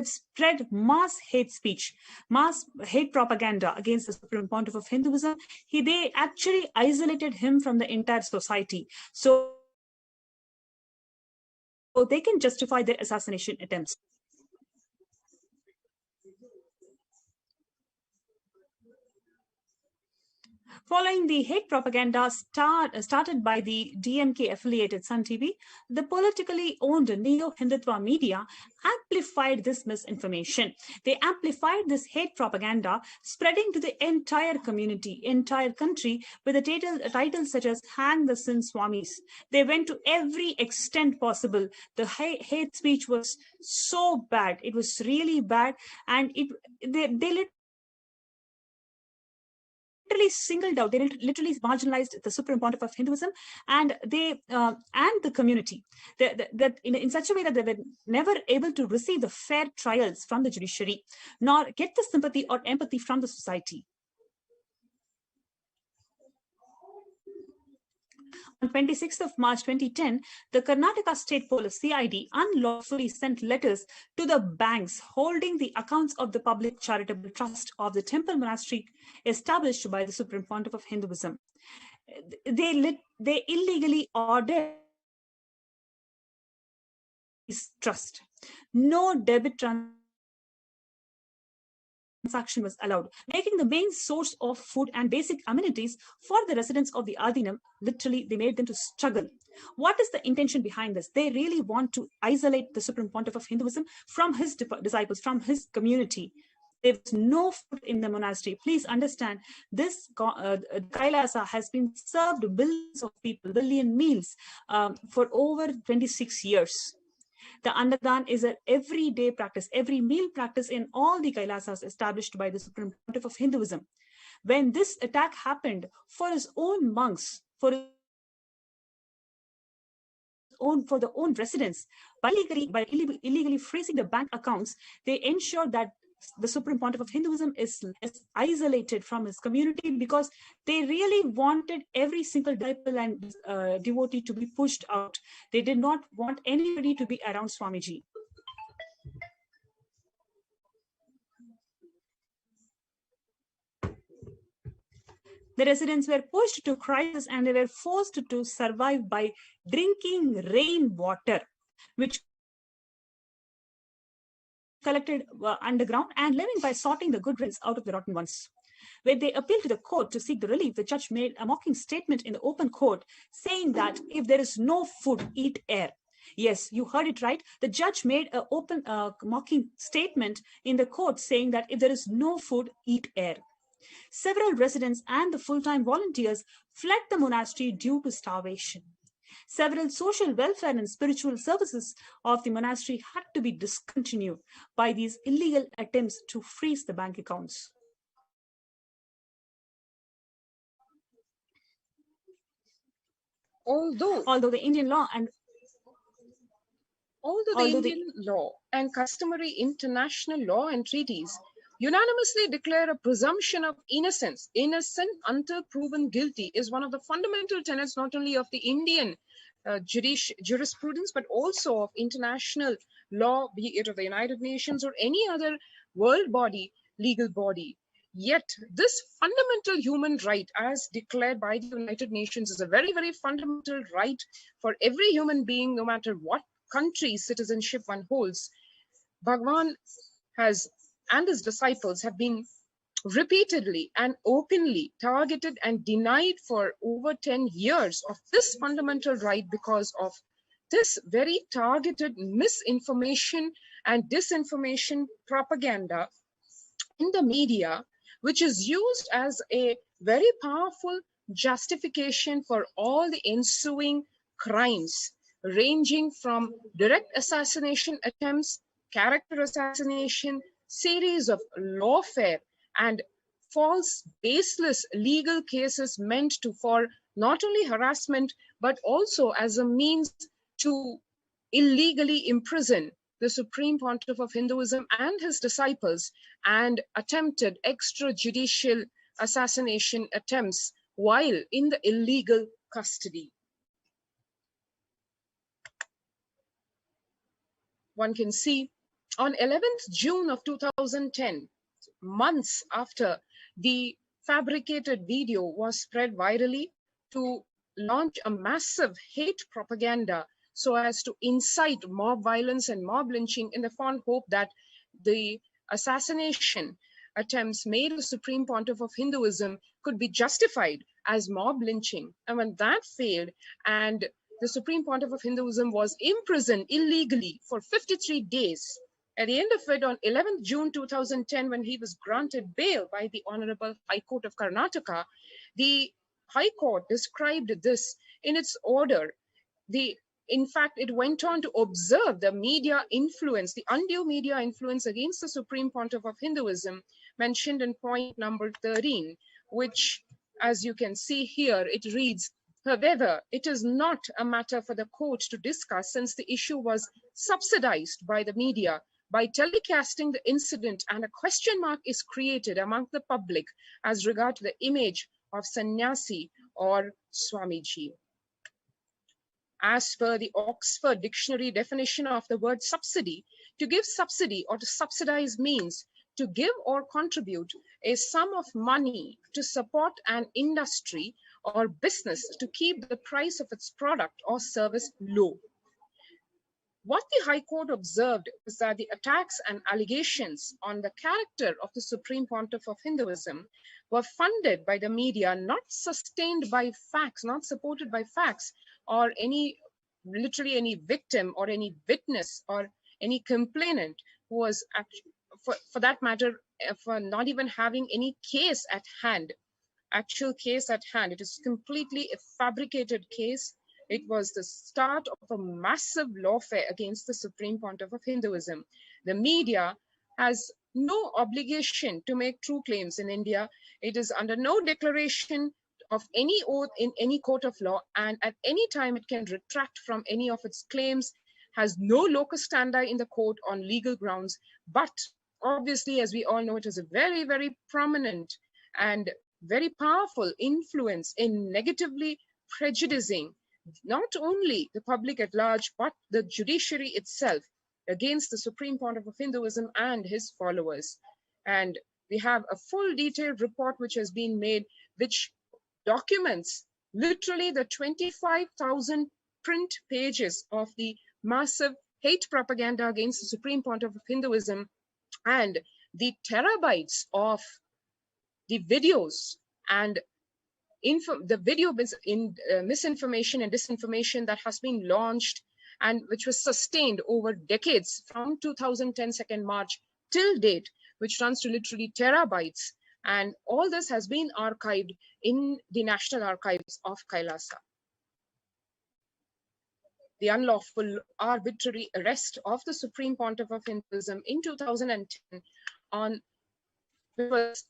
spread mass hate speech, mass hate propaganda against the Supreme Pontiff of Hinduism. They actually isolated him from the entire society. So they can justify their assassination attempts. Following the hate propaganda started by the DMK-affiliated Sun TV, the politically owned neo-Hindutva media amplified this misinformation. They amplified this hate propaganda, spreading to the entire community, entire country, with a titles such as "Hang the Sin Swamis." They went to every extent possible. The hate speech was so bad. It was really bad, and they literally singled out, they literally marginalized the Supreme Pontiff of Hinduism and the community, that in such a way that they were never able to receive the fair trials from the judiciary, nor get the sympathy or empathy from the society. On 26th of March 2010, the Karnataka State Police CID unlawfully sent letters to the banks holding the accounts of the public charitable trust of the temple monastery established by the Supreme Pontiff of Hinduism. They illegally ordered this trust. No debit transaction was allowed, making the main source of food and basic amenities for the residents of the Adinam. Literally, they made them to struggle. What is the intention behind this? They really want to isolate the Supreme Pontiff of Hinduism from his disciples, from his community. There's no food in the monastery. Please understand, this Kailasa has been served billions of people, billion meals for over 26 years. The Annadan is an everyday practice, every meal practice in all the Kailasas established by the Supreme Pontiff of Hinduism. When this attack happened, for his own monks, for the own residents, by illegally freezing the bank accounts, they ensured that the Supreme Pontiff of Hinduism is isolated from his community, because they really wanted every single disciple and devotee to be pushed out. They did not want anybody to be around Swamiji. The residents were pushed to crisis and they were forced to survive by drinking rainwater, which collected underground, and living by sorting the good rains out of the rotten ones. When they appealed to the court to seek the relief, the judge made a mocking statement in the open court saying that if there is no food, eat air. Yes, you heard it right. The judge made an open mocking statement in the court saying that if there is no food, eat air. Several residents and the full-time volunteers fled the monastery due to starvation. Several social welfare and spiritual services of the monastery had to be discontinued by these illegal attempts to freeze the bank accounts. Although the Indian law and customary international law and treaties unanimously declare a presumption of innocence. Innocent until proven guilty is one of the fundamental tenets not only of the Indian jurisprudence, but also of international law, be it of the United Nations or any other world body, legal body. Yet this fundamental human right, as declared by the United Nations, is a very, very fundamental right for every human being, no matter what country's citizenship one holds. Bhagwan and his disciples have been repeatedly and openly targeted and denied for over 10 years of this fundamental right because of this very targeted misinformation and disinformation propaganda in the media, which is used as a very powerful justification for all the ensuing crimes, ranging from direct assassination attempts, character assassination, series of lawfare, and false, baseless legal cases meant to for not only harassment, but also as a means to illegally imprison the Supreme Pontiff of Hinduism and his disciples, and attempted extrajudicial assassination attempts while in the illegal custody. One can see on 11th June of 2010, months after the fabricated video was spread virally to launch a massive hate propaganda so as to incite mob violence and mob lynching in the fond hope that the assassination attempts made the Supreme Pontiff of Hinduism could be justified as mob lynching. And when that failed and the Supreme Pontiff of Hinduism was imprisoned illegally for 53 days, at the end of it, on 11th June 2010, when he was granted bail by the Honorable High Court of Karnataka, the High Court described this in its order. In fact, it went on to observe the media influence, the undue media influence against the Supreme Pontiff of Hinduism, mentioned in point number 13, which, as you can see here, it reads, however, it is not a matter for the court to discuss since the issue was subsidized by the media by telecasting the incident, and a question mark is created among the public as regard to the image of sannyasi or Swamiji. As per the Oxford Dictionary definition of the word subsidy, to give subsidy or to subsidize means to give or contribute a sum of money to support an industry or business to keep the price of its product or service low. What the High Court observed is that the attacks and allegations on the character of the Supreme Pontiff of Hinduism were funded by the media, not sustained by facts, not supported by facts, or literally any victim or any witness or any complainant who was, for that matter, for not even having any case at hand, actual case at hand. It is completely a fabricated case. It was the start of a massive lawfare against the Supreme Pontiff of Hinduism. The media has no obligation to make true claims in India. It is under no declaration of any oath in any court of law, and at any time it can retract from any of its claims, has no locus standi in the court on legal grounds. But obviously, as we all know, it is a very, very prominent and very powerful influence in negatively prejudicing not only the public at large, but the judiciary itself against the Supreme Pontiff of Hinduism and his followers. And we have a full detailed report which has been made, which documents literally the 25,000 print pages of the massive hate propaganda against the Supreme Pontiff of Hinduism and the terabytes of the videos and the video misinformation and disinformation that has been launched and which was sustained over decades from 2010 2nd March till date, which runs to literally terabytes. And all this has been archived in the National Archives of Kailasa. The unlawful arbitrary arrest of the Supreme Pontiff of Hinduism in 2010 was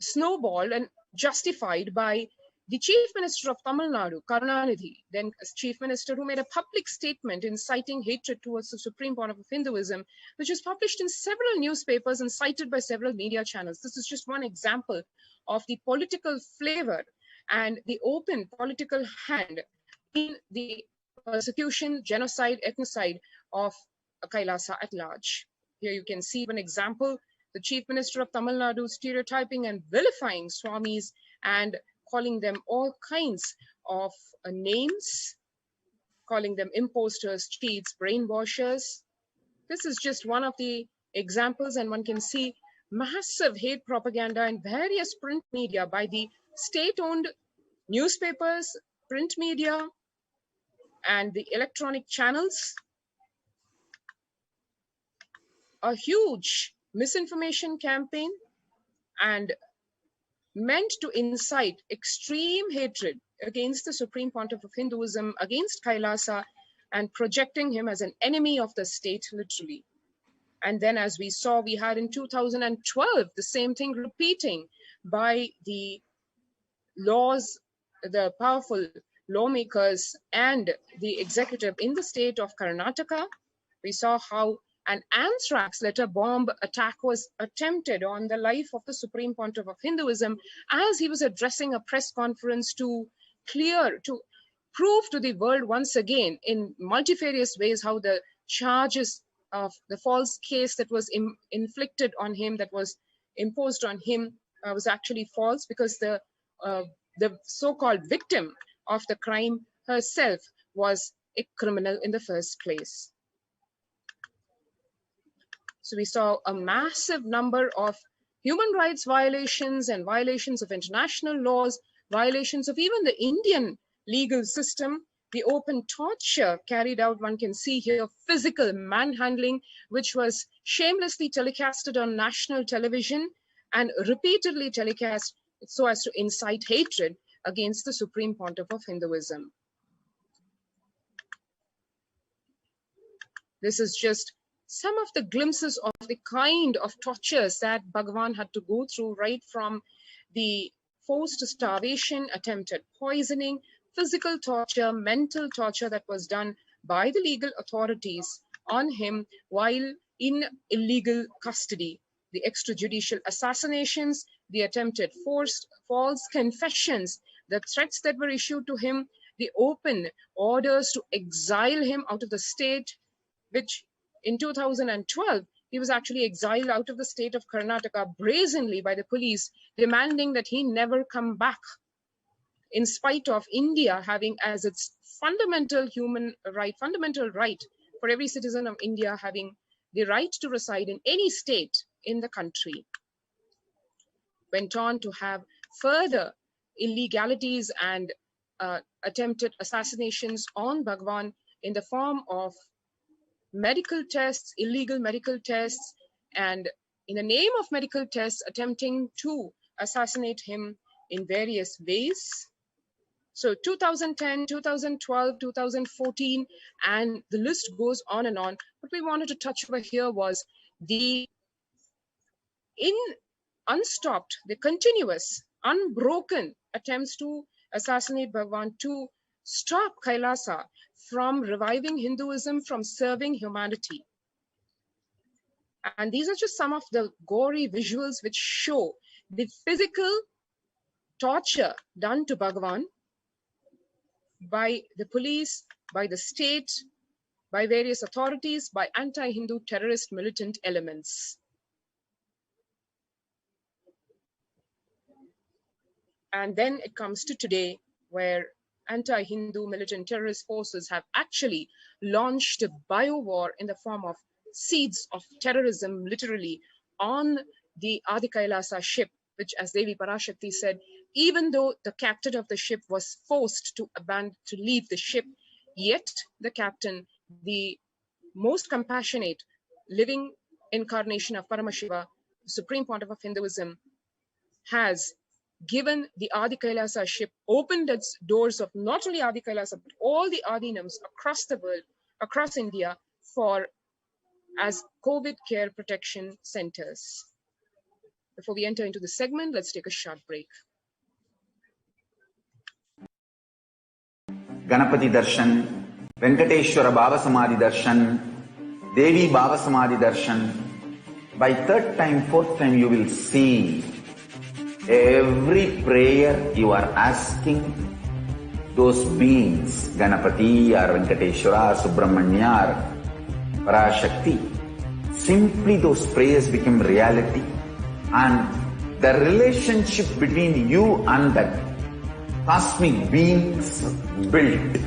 snowballed and justified by the Chief Minister of Tamil Nadu, Karunanidhi, then Chief Minister, who made a public statement inciting hatred towards the Supreme Pontiff of Hinduism, which was published in several newspapers and cited by several media channels. This is just one example of the political flavor and the open political hand in the persecution, genocide, ethnocide of Kailasa at large. Here you can see one example, the Chief Minister of Tamil Nadu stereotyping and vilifying Swamis and calling them all kinds of names, calling them imposters, cheats, brainwashers. This is just one of the examples, and one can see massive hate propaganda in various print media by the state-owned newspapers, print media, and the electronic channels. A huge misinformation campaign and meant to incite extreme hatred against the Supreme Pontiff of Hinduism, against Kailasa, and projecting him as an enemy of the state, literally. And then, as we saw, we had in 2012 the same thing repeating by the laws, the powerful lawmakers and the executive in the state of Karnataka. We saw how an anthrax letter bomb attack was attempted on the life of the Supreme Pontiff of Hinduism as he was addressing a press conference to prove to the world once again in multifarious ways how the charges of the false case that was inflicted on him, that was imposed on him, was actually false, because the so-called victim of the crime herself was a criminal in the first place. So we saw a massive number of human rights violations and violations of international laws, violations of even the Indian legal system, the open torture carried out, one can see here, physical manhandling, which was shamelessly telecasted on national television and repeatedly telecast so as to incite hatred against the Supreme Pontiff of Hinduism. This is just some of the glimpses of the kind of tortures that Bhagavan had to go through, right from the forced starvation, attempted poisoning, physical torture, mental torture that was done by the legal authorities on him while in illegal custody, the extrajudicial assassinations, the attempted false confessions, the threats that were issued to him, the open orders to exile him out of the state, which in 2012, he was actually exiled out of the state of Karnataka brazenly by the police, demanding that he never come back, in spite of India having as its fundamental right for every citizen of India having the right to reside in any state in the country. Went on to have further illegalities and attempted assassinations on Bhagavan in the form of medical tests, illegal medical tests, and in the name of medical tests, attempting to assassinate him in various ways. So 2010, 2012, 2014, and the list goes on and on. What we wanted to touch over here was the unstopped, the continuous, unbroken attempts to assassinate Bhagavan, to stop Kailasa from reviving Hinduism, from serving humanity. And these are just some of the gory visuals which show the physical torture done to Bhagavan by the police, by the state, by various authorities, by anti-Hindu terrorist militant elements. And then it comes to today, where anti-Hindu militant terrorist forces have actually launched a bio-war in the form of seeds of terrorism, literally, on the Adi Kailasa ship, which, as Devi Parashakti said, even though the captain of the ship was forced to leave the ship, yet the captain, the most compassionate living incarnation of Paramashiva, Supreme Pontiff of Hinduism, has given the Adi Kailasa ship, opened its doors of not only Adi Kailasa, but all the Adinams across the world, across India, as COVID care protection centers. Before we enter into the segment, let's take a short break. Ganapati Darshan, Venkateshwara Baba Samadhi Darshan, Devi Baba Samadhi Darshan. By third time, fourth time, you will see every prayer you are asking those beings, Ganapati or Venkateshwara or Subramanya or Parashakti, simply those prayers become reality, and the relationship between you and that cosmic beings built.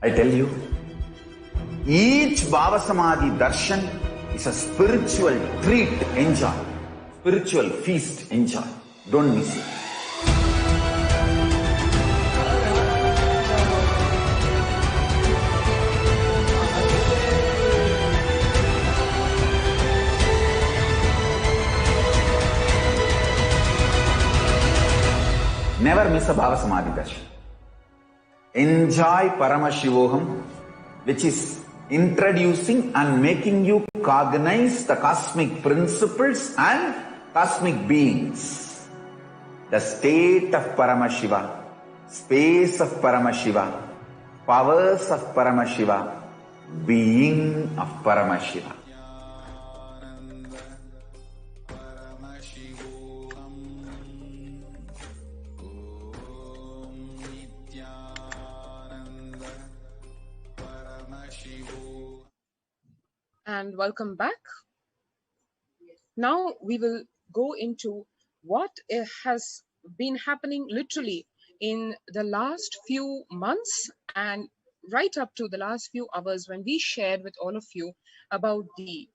I tell you, each Baba Samadhi Darshan is a spiritual treat, enjoy. Spiritual feast, enjoy. Don't miss it. Never miss a Bhava Samadhi Darshan. Enjoy Paramashivoham, which is introducing and making you cognize the cosmic principles and cosmic beings. The state of Paramashiva, space of Paramashiva, powers of Paramashiva, being of Paramashiva. Paramashivoham. Om Nithyananda Paramashivoham. And welcome back. Now we will go into what has been happening literally in the last few months and right up to the last few hours when we shared with all of you about the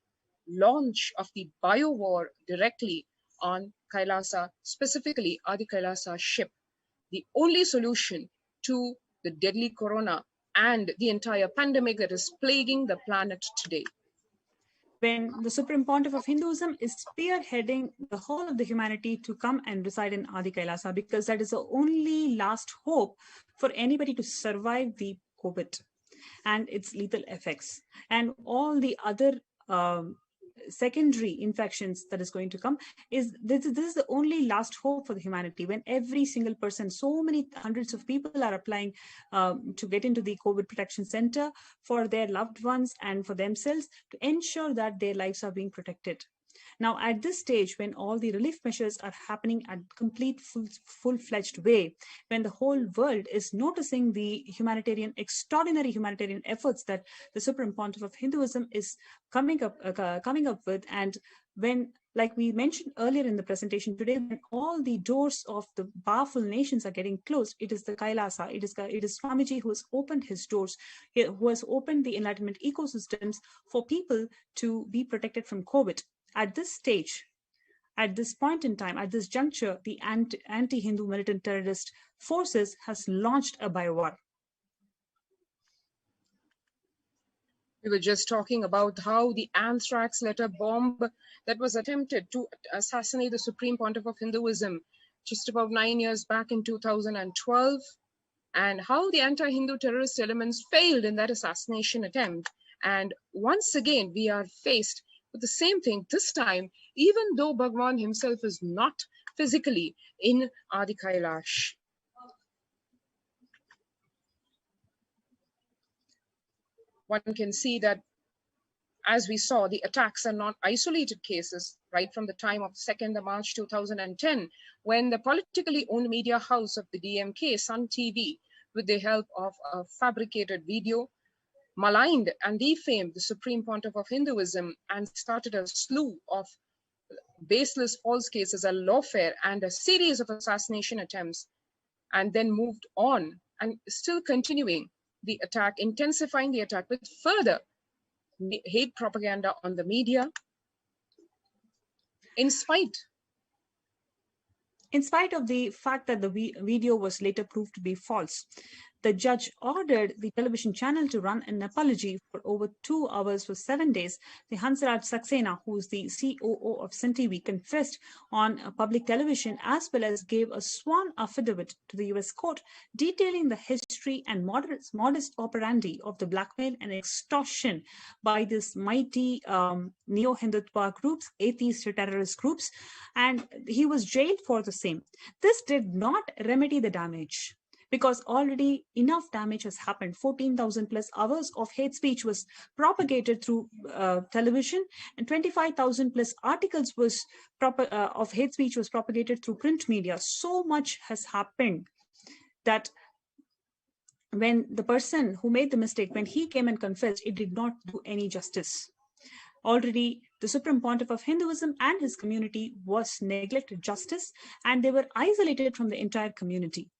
launch of the bio war directly on Kailasa, specifically Adi Kailasa ship, the only solution to the deadly corona and the entire pandemic that is plaguing the planet today. When the Supreme Pontiff of Hinduism is spearheading the whole of the humanity to come and reside in Adi Kailasa, because that is the only last hope for anybody to survive the COVID and its lethal effects and all the other secondary infections that is going to come. This is the only last hope for the humanity, when every single person, so many hundreds of people are applying to get into the COVID protection center for their loved ones and for themselves to ensure that their lives are being protected. Now, at this stage, when all the relief measures are happening at complete full-fledged way, when the whole world is noticing the extraordinary humanitarian efforts that the Supreme Pontiff of Hinduism is coming up with, and when, like we mentioned earlier in the presentation today, when all the doors of the powerful nations are getting closed, it is the Kailasa, it is Swamiji who has opened his doors, who has opened the enlightenment ecosystems for people to be protected from COVID. At this stage, at this point in time, at this juncture, the anti-Hindu militant terrorist forces has launched a bio-war. We were just talking about how the anthrax letter bomb that was attempted to assassinate the Supreme Pontiff of Hinduism just about 9 years back in 2012, and how the anti-Hindu terrorist elements failed in that assassination attempt. And once again, we are faced with the same thing, this time, even though Bhagwan himself is not physically in Adi Kailash. One can see that, as we saw, the attacks are not isolated cases right from the time of 2nd of March 2010, when the politically owned media house of the DMK, Sun TV, with the help of a fabricated video, maligned and defamed the Supreme Pontiff of Hinduism and started a slew of baseless false cases, a lawfare and a series of assassination attempts, and then moved on and still continuing the attack, intensifying the attack with further hate propaganda on the media, in spite of the fact that the video was later proved to be false. The judge ordered the television channel to run an apology for over 2 hours for 7 days. The Hansraj Saxena, who is the COO of Sun TV, confessed on public television, as well as gave a sworn affidavit to the US court detailing the history and modus operandi of the blackmail and extortion by this mighty neo-Hindutva groups, atheist terrorist groups, and he was jailed for the same. This did not remedy the damage, because already enough damage has happened. 14,000 plus hours of hate speech was propagated through television, and 25,000 plus articles of hate speech was propagated through print media. So much has happened that when the person who made the mistake, when he came and confessed, it did not do any justice. Already, the Supreme Pontiff of Hinduism and his community was neglected justice, and they were isolated from the entire community.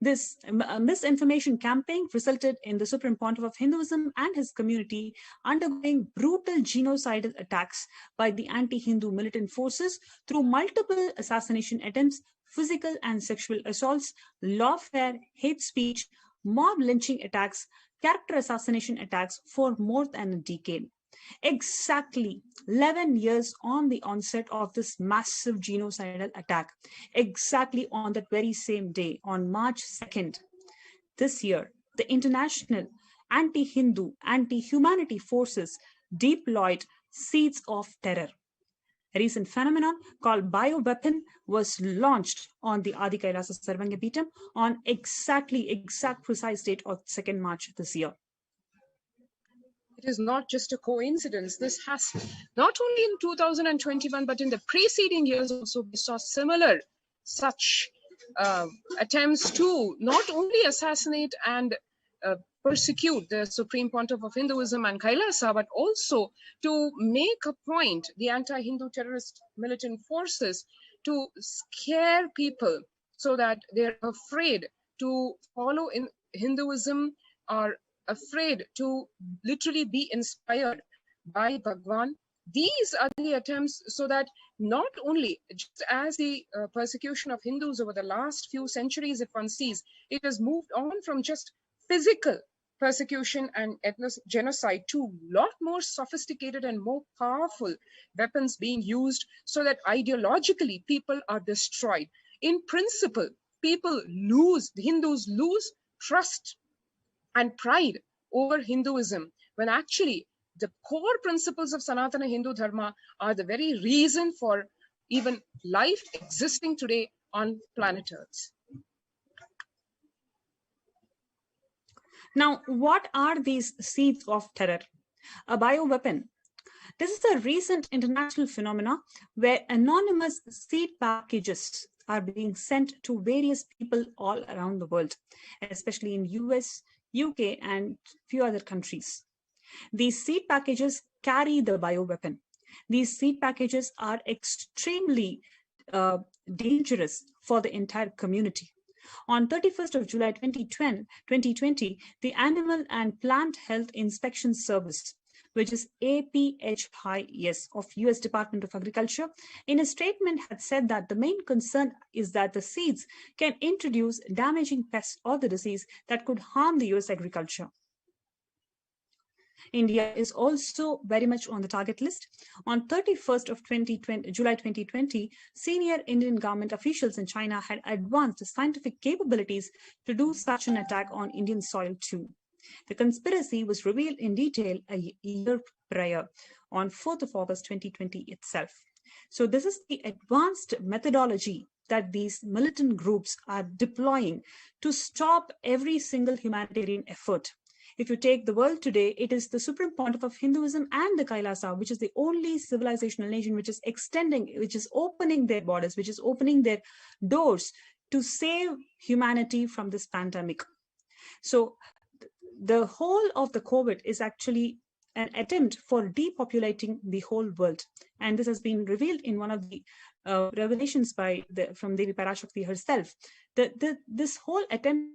This misinformation campaign resulted in the Supreme Pontiff of Hinduism and his community undergoing brutal genocidal attacks by the anti-Hindu militant forces through multiple assassination attempts, physical and sexual assaults, lawfare, hate speech, mob lynching attacks, character assassination attacks for more than a decade. Exactly 11 years on the onset of this massive genocidal attack, exactly on that very same day, on March 2nd, this year, the international anti-Hindu, anti-humanity forces deployed seeds of terror. A recent phenomenon called bioweapon was launched on the Adi Kailasa Sarvanga Peetham on exact precise date of 2nd March this year. It is not just a coincidence. This has not only in 2021, but in the preceding years also, we saw similar such attempts to not only assassinate and persecute the Supreme Pontiff of Hinduism and Kailasa, but also to make a point, the anti-Hindu terrorist militant forces, to scare people so that they're afraid to follow in Hinduism, or afraid to literally be inspired by Bhagwan. These are the attempts so that not only, just as the persecution of Hindus over the last few centuries, if one sees, it has moved on from just physical persecution and genocide to a lot more sophisticated and more powerful weapons being used so that ideologically people are destroyed. In principle, the Hindus lose trust and pride over Hinduism, when actually the core principles of Sanatana Hindu Dharma are the very reason for even life existing today on planet Earth. Now, what are these seeds of terror? A bioweapon. This is a recent international phenomenon where anonymous seed packages are being sent to various people all around the world, especially in US, UK, and few other countries. These seed packages carry the bioweapon. These seed packages are extremely dangerous for the entire community. On 31st of July 2020, the Animal and Plant Health Inspection Service, which is APHIS of US Department of Agriculture, in a statement had said that the main concern is that the seeds can introduce damaging pests or the disease that could harm the US agriculture. India is also very much on the target list. On 31st of July 2020, senior Indian government officials in China had advanced scientific capabilities to do such an attack on Indian soil too. The conspiracy was revealed in detail a year prior, on 4th of August 2020 itself. So this is the advanced methodology that these militant groups are deploying to stop every single humanitarian effort. If you take the world today, it is the Supreme Pontiff of Hinduism and the Kailasa, which is the only civilizational nation which is which is opening their borders, which is opening their doors to save humanity from this pandemic. So the whole of the COVID is actually an attempt for depopulating the whole world. And this has been revealed in one of the revelations from Devi Parashakti herself. This whole attempt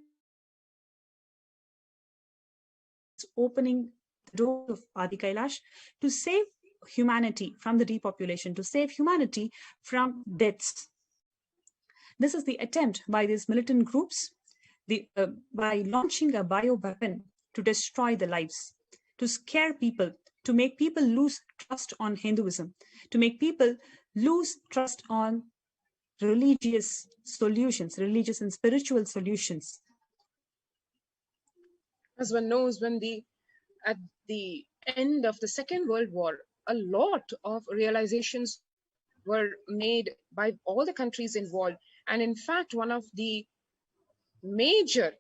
opening the door of Adi Kailash to save humanity from the depopulation, to save humanity from deaths. This is the attempt by these militant groups by launching a bioweapon to destroy the lives, to scare people, to make people lose trust on Hinduism, to make people lose trust on religious solutions, religious and spiritual solutions. As one knows, at the end of the Second World War, a lot of realizations were made by all the countries involved. And in fact, one of the major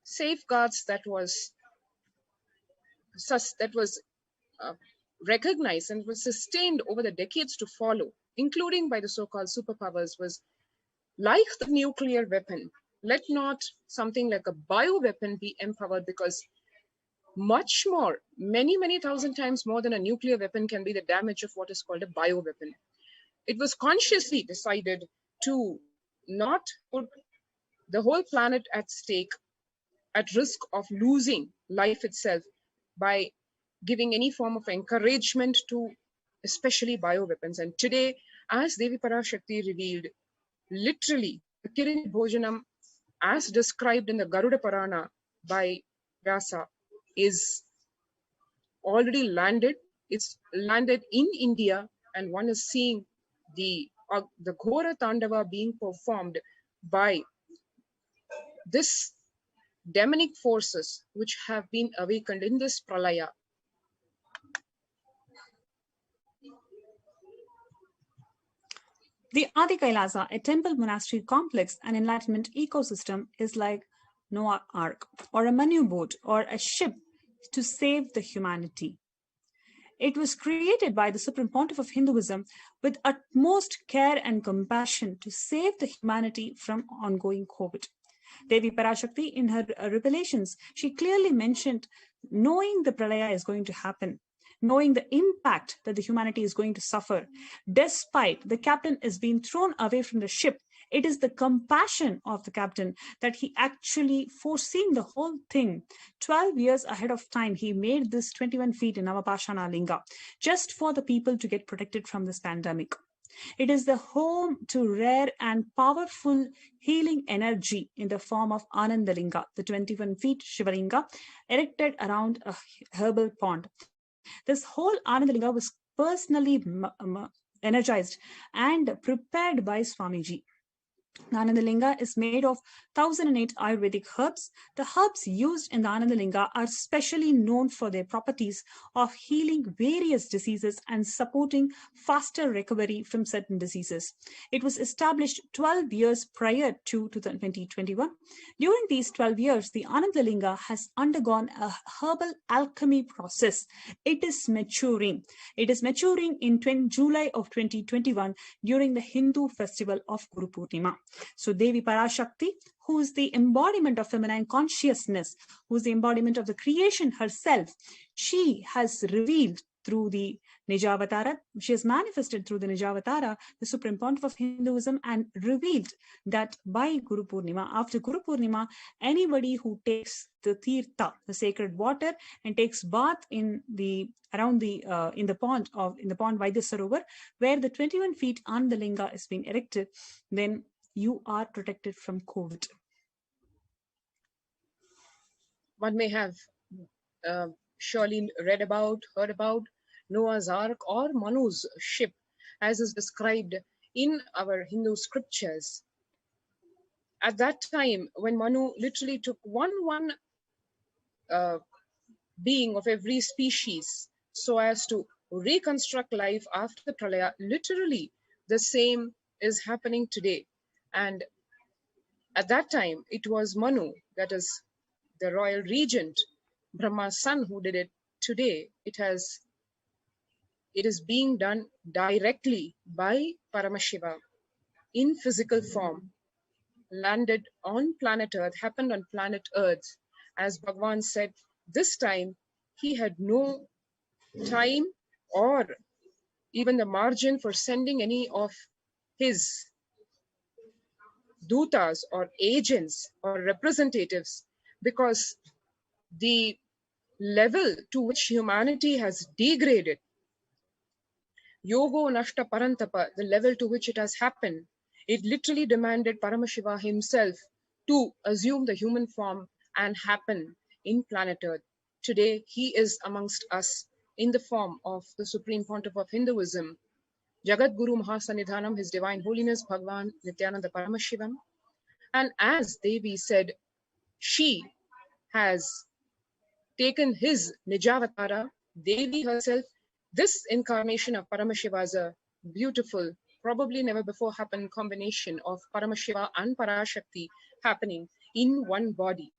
safeguards that was recognized and was sustained over the decades to follow, including by the so-called superpowers, was like the nuclear weapon. Let not something like a bioweapon be empowered, because much more, many thousand times more than a nuclear weapon can be the damage of what is called a bioweapon. It was consciously decided to not put the whole planet at stake, at risk of losing life itself, by giving any form of encouragement to especially bioweapons. And today, as Devi Parashakti revealed, literally the Kirani Bhojanam, as described in the Garuda Purana by Vyasa, is already landed. it's landed in India, and one is seeing the Ghora Tandava being performed by this demonic forces which have been awakened in this pralaya. The Adi Kailasa, a temple monastery complex and enlightenment ecosystem, is like Noah's Ark, or a Manu boat, or a ship to save the humanity. It was created by the Supreme Pontiff of Hinduism with utmost care and compassion to save the humanity from ongoing COVID. Devi Parashakti, in her revelations, she clearly mentioned knowing the pralaya is going to happen, knowing the impact that the humanity is going to suffer, despite the captain is being thrown away from the ship. It is the compassion of the captain that he actually foreseeing the whole thing. 12 years ahead of time, he made this 21 feet in Navapashana Linga just for the people to get protected from this pandemic. It is the home to rare and powerful healing energy in the form of Anandalinga, the 21 feet Shivalinga, erected around a herbal pond. This whole Anandalinga was personally energized and prepared by Swamiji. Anandalinga is made of 1008 Ayurvedic herbs. The herbs used in the Anandalinga are specially known for their properties of healing various diseases and supporting faster recovery from certain diseases. It was established 12 years prior to 2021. During these 12 years, the Anandalinga has undergone a herbal alchemy process. It is maturing. It is maturing in July of 2021 during the Hindu festival of Guru Purnima. So Devi Parashakti, who is the embodiment of feminine consciousness, who is the embodiment of the creation herself, she has revealed through the Nijavatara, she has manifested through the Nijavatara, the Supreme Pontiff of Hinduism, and revealed that by Guru Purnima, after Guru Purnima, anybody who takes the tirtha, the sacred water, and takes bath in the pond by the Sarovar, where the 21 feet Anandalinga is being erected, then you are protected from COVID. One may have surely read about, heard about Noah's Ark or Manu's ship, as is described in our Hindu scriptures. At that time, when Manu literally took one being of every species so as to reconstruct life after the pralaya, literally the same is happening today. And at that time, it was Manu, that is the royal regent, Brahma's son, who did it. Today, it is being done directly by Paramashiva in physical form, landed on planet Earth, happened on planet Earth. As Bhagavan said, this time he had no time or even the margin for sending any of his dutas or agents or representatives, because the level to which humanity has degraded, yogo nashta parantapa, the level to which it has happened, it literally demanded Paramashiva himself to assume the human form and happen in planet Earth. Today, he is amongst us in the form of the Supreme Pontiff of Hinduism, Jagat Guru Mahasanidhanam, His Divine Holiness Bhagavan Nithyananda Paramashivam. And as Devi said, she has taken his Nijavatara, Devi herself. This incarnation of Paramashiva is a beautiful, probably never before happened combination of Paramashiva and Parashakti happening in one body.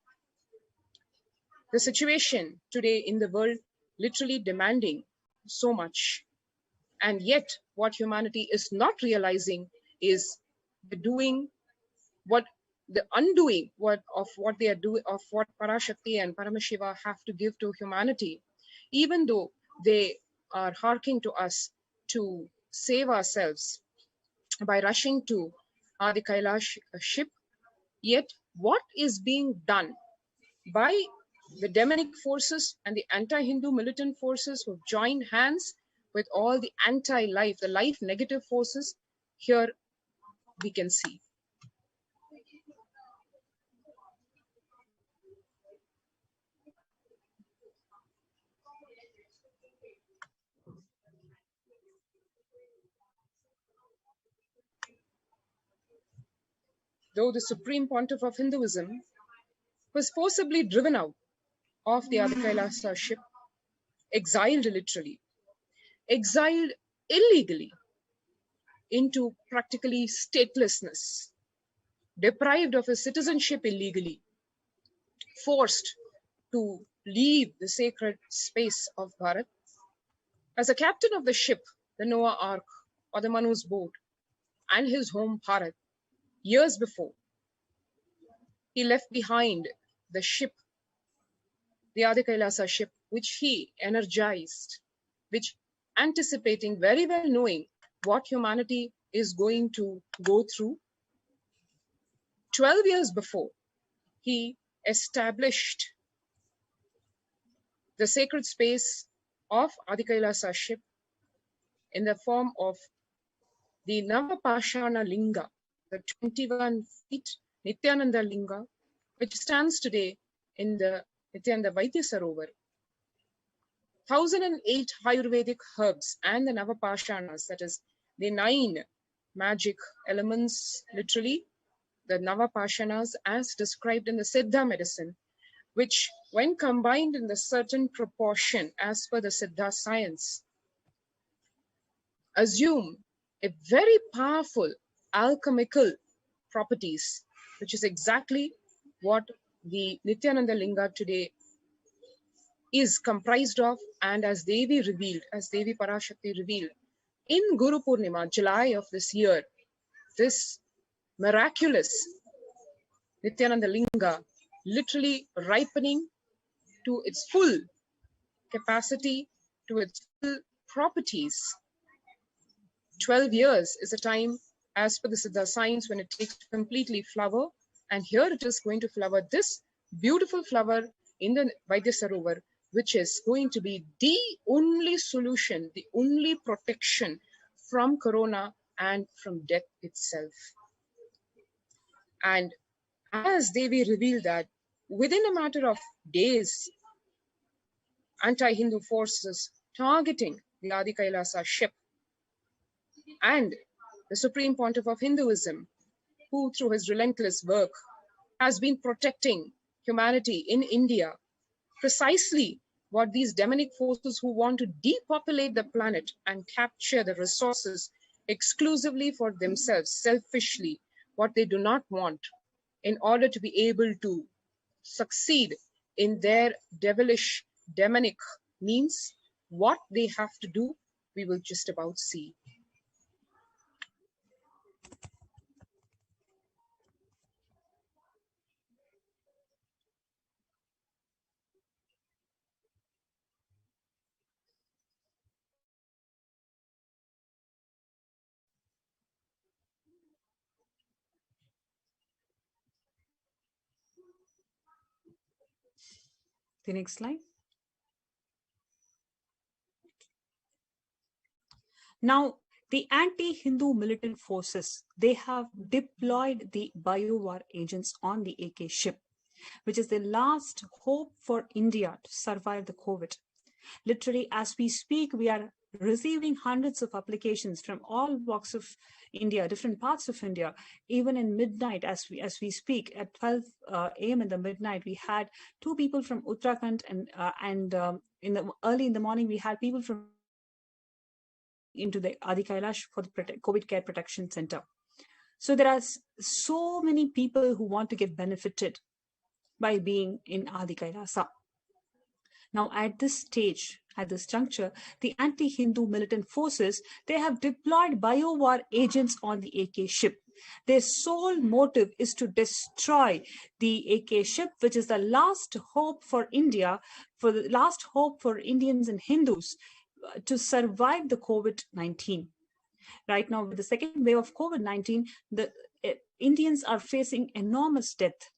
The situation today in the world literally demanding so much. And yet what humanity is not realizing is the undoing of what they are doing, of what Parashakti and Paramashiva have to give to humanity, even though they are hearkening to us to save ourselves by rushing to the Kailasa ship. Yet what is being done by the demonic forces and the anti-Hindu militant forces who have joined hands with all the anti-life, the life negative forces, here we can see. though the Supreme Pontiff of Hinduism was forcibly driven out of the Adi Kailasa ship, exiled literally, exiled illegally into practically statelessness, deprived of his citizenship illegally, forced to leave the sacred space of Bharat. As a captain of the ship, the Noah Ark or the Manu's boat, and his home Bharat, years before, he left behind the ship, the Adi Kailasa ship, which he energized, which anticipating, very well knowing what humanity is going to go through. 12 years before, he established the sacred space of Adi Kailasa ship in the form of the Navapashana Linga, the 21 feet Nithyananda Linga, which stands today in the Nithyananda Vaidya Sarovar. 1008 Ayurvedic herbs and the Navapashanas, that is the 9 magic elements, literally, the Navapashanas as described in the Siddha medicine, which when combined in the certain proportion as per the Siddha science, assume a very powerful alchemical properties, which is exactly what the Nithyananda Linga today is comprised of, and as Devi revealed, as Devi Parashakti revealed, in Guru Purnima, July of this year, this miraculous Nithyananda Linga literally ripening to its full capacity, to its full properties. 12 years is a time as per the Siddha science when it takes to completely flower, and here it is going to flower this beautiful flower in the Vaidya Sarovar, which is going to be the only solution, the only protection from corona and from death itself. And as Devi revealed that within a matter of days, anti-Hindu forces targeting the Adi Kailasa ship and the Supreme Pontiff of Hinduism, who through his relentless work has been protecting humanity in India, precisely what these demonic forces who want to depopulate the planet and capture the resources exclusively for themselves, selfishly, what they do not want, in order to be able to succeed in their devilish, demonic means, what they have to do, we will just about see. The next slide. Now, the anti-Hindu militant forces, they have deployed the biowar agents on the AK ship, which is the last hope for India to survive the COVID. Literally, as we speak, we are receiving hundreds of applications from all walks of India, different parts of India. Even in midnight, as we speak, at 12 a.m. in the midnight, we had 2 people from Uttarakhand, and early in the morning, we had people from into the Adi Kailash for the COVID Care Protection Center. So there are so many people who want to get benefited by being in Adi Kailasa. Now, at this stage, at this juncture, the anti-Hindu militant forces, they have deployed biowar agents on the AK ship. Their sole motive is to destroy the AK ship, which is the last hope for India, for the last hope for Indians and Hindus to survive the COVID-19. Right now, with the second wave of COVID-19, the Indians are facing enormous death.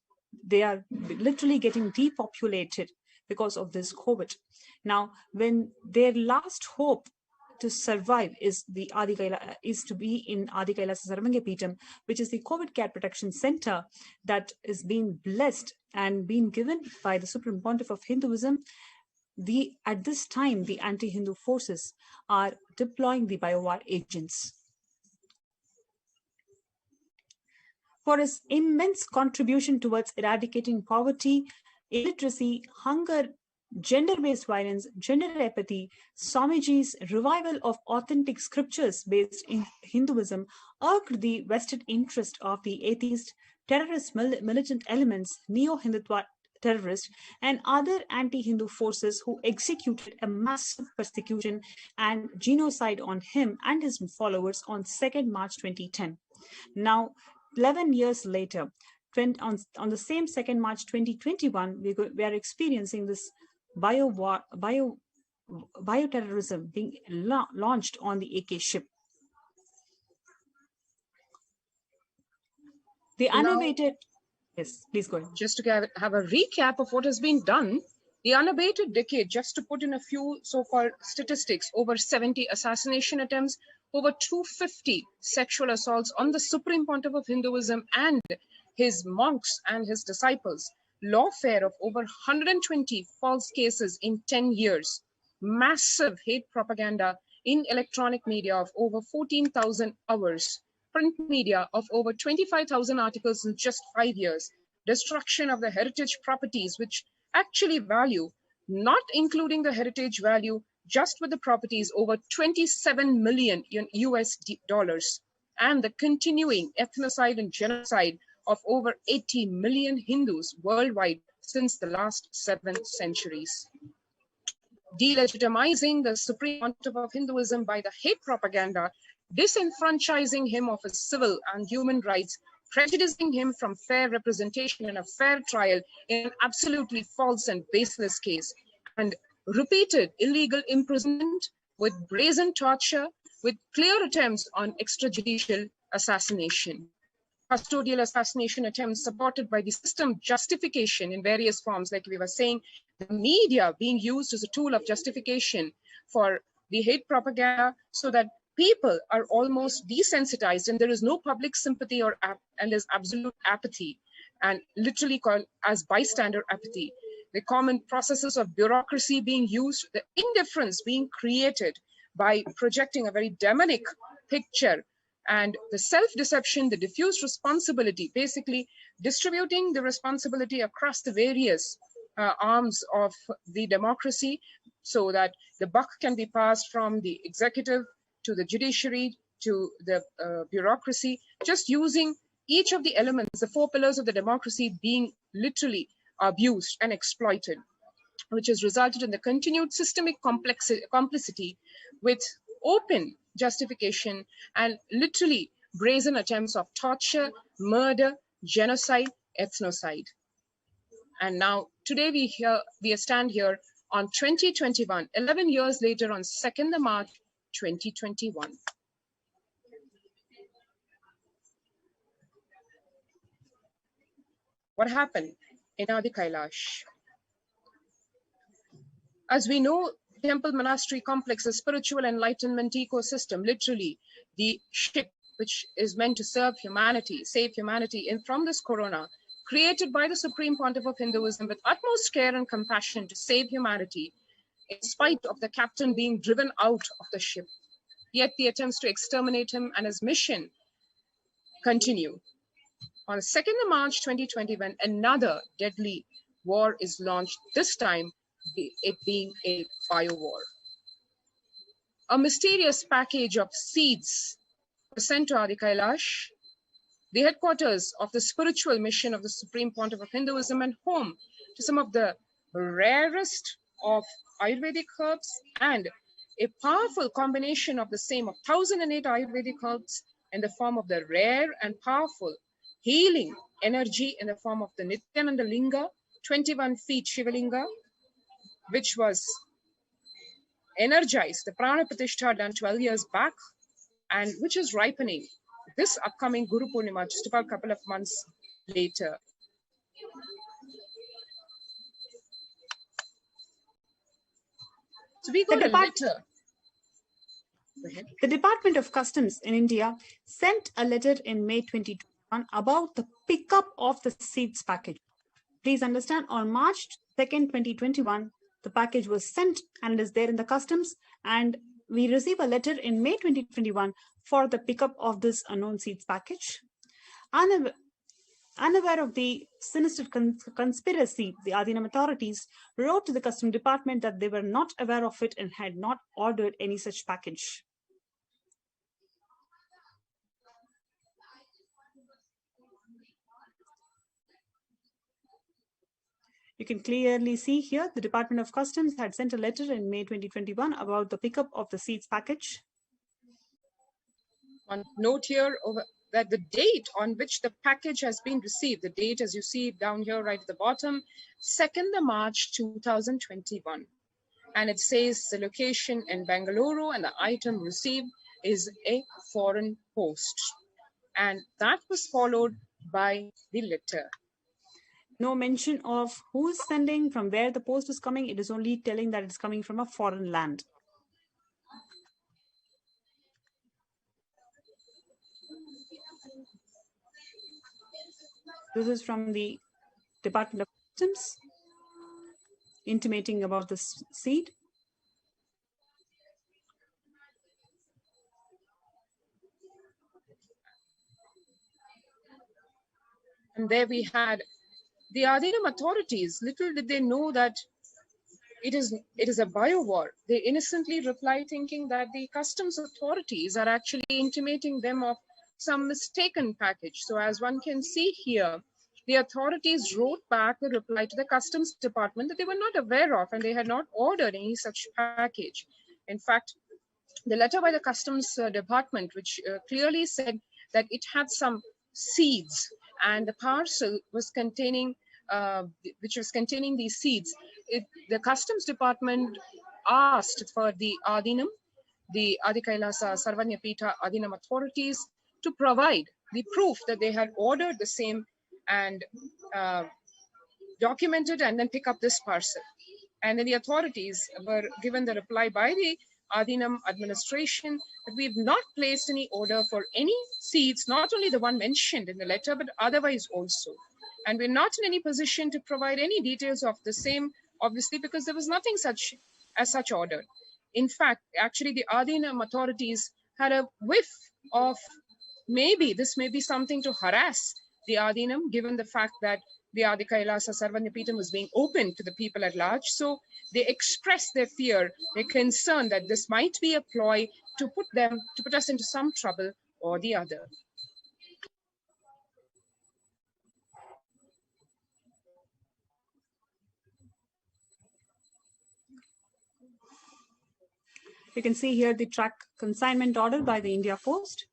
They are literally getting depopulated because of this COVID. Now, when their last hope to survive is to be in Adi Kailasa Sarvangapeetham, which is the COVID Care Protection Center that is being blessed and being given by the Supreme Pontiff of Hinduism. At this time, the anti-Hindu forces are deploying the biowar agents. for his immense contribution towards eradicating poverty, illiteracy, hunger, gender-based violence, gender apathy. Swamiji's revival of authentic scriptures based in Hinduism irked the vested interest of the atheist, terrorist militant elements, neo-Hindutva terrorists, and other anti-Hindu forces who executed a massive persecution and genocide on him and his followers on 2nd March 2010. Now, 11 years later, on the same 2nd March 2021, we are experiencing this bioterrorism being launched on the AK ship. The unabated, yes, please go ahead. Just to have a recap of what has been done, the unabated decade, just to put in a few so-called statistics, over 70 assassination attempts, over 250 sexual assaults on the Supreme Pontiff of Hinduism and his monks and his disciples, lawfare of over 120 false cases in 10 years, massive hate propaganda in electronic media of over 14,000 hours, print media of over 25,000 articles in just 5 years, destruction of the heritage properties, which actually value, not including the heritage value, just with the properties, over 27 million US dollars, and the continuing ethnocide and genocide of over 80 million Hindus worldwide since the last 7 centuries. Delegitimizing the Supreme Pontiff of Hinduism by the hate propaganda, disenfranchising him of his civil and human rights, prejudicing him from fair representation and a fair trial in an absolutely false and baseless case, and repeated illegal imprisonment with brazen torture, with clear attempts on extrajudicial assassination. Custodial assassination attempts supported by the system justification in various forms, like we were saying, the media being used as a tool of justification for the hate propaganda, so that people are almost desensitized and there is no public sympathy and there's absolute apathy, and literally called as bystander apathy. The common processes of bureaucracy being used, the indifference being created by projecting a very demonic picture, and the self-deception, the diffused responsibility, basically distributing the responsibility across the various arms of the democracy, so that the buck can be passed from the executive to the judiciary to the bureaucracy, just using each of the elements, the 4 pillars of the democracy being literally abused and exploited, which has resulted in the continued systemic complicity with open justification and literally brazen attempts of torture, murder, genocide, ethnocide. And now today we stand here on 2021, 11 years later, on 2nd March 2021. What happened in Adi Kailash? As we know, temple monastery complex, a spiritual enlightenment ecosystem, literally the ship which is meant to serve humanity, save humanity from this corona, created by the Supreme Pontiff of Hinduism with utmost care and compassion to save humanity, in spite of the captain being driven out of the ship. Yet the attempts to exterminate him and his mission continue. On 2nd March 2021, another deadly war is launched, this time it being a bio-war. A mysterious package of seeds was sent to Adi Kailash, the headquarters of the spiritual mission of the Supreme Pontiff of Hinduism, and home to some of the rarest of Ayurvedic herbs, and a powerful combination of the same of 1008 Ayurvedic herbs in the form of the rare and powerful healing energy in the form of the Nithyananda Linga, 21 feet Shivalinga, which was energized, the Prana Pratishtha done 12 years back, and which is ripening this upcoming Guru Purnima, just about a couple of months later. So we got a letter. The Department of Customs in India sent a letter in May 2021 about the pickup of the seeds package. Please understand, on March 2nd, 2021, the package was sent and it is there in the customs, and we receive a letter in May 2021 for the pickup of this unknown seeds package. Unaware of the sinister conspiracy, the Adinam authorities wrote to the Custom Department that they were not aware of it and had not ordered any such package. You can clearly see here the Department of Customs had sent a letter in May 2021 about the pickup of the seeds package. One note here that the date on which the package has been received, the date as you see down here right at the bottom, 2nd of March 2021. And it says the location in Bangalore and the item received is a foreign post. And that was followed by the letter. No mention of who's sending, from where the post is coming. It is only telling that it's coming from a foreign land. This is from the Department of Customs, intimating about this seed. And there we had the Adinam authorities. Little did they know that it is a bio-war. They innocently replied thinking that the customs authorities are actually intimating them of some mistaken package. So as one can see here, the authorities wrote back a reply to the customs department that they were not aware of and they had not ordered any such package. In fact, the letter by the customs department, which clearly said that it had some seeds and the parcel was containing these seeds. The customs department asked for the Adinam, the Adi Kailasa Sarvanyapita Adinam authorities to provide the proof that they had ordered the same and documented and then pick up this parcel. And then the authorities were given the reply by the Adinam administration that we've not placed any order for any seeds, not only the one mentioned in the letter, but otherwise also. And we're not in any position to provide any details of the same, obviously, because there was nothing such ordered. In fact, actually, the Adinam authorities had a whiff of maybe this may be something to harass the Adinam, given the fact that the Adi Kailasa Sarvanyapitam was being open to the people at large. So they expressed their fear, their concern that this might be a ploy to put us into some trouble or the other. You can see here the track consignment order by the India Post.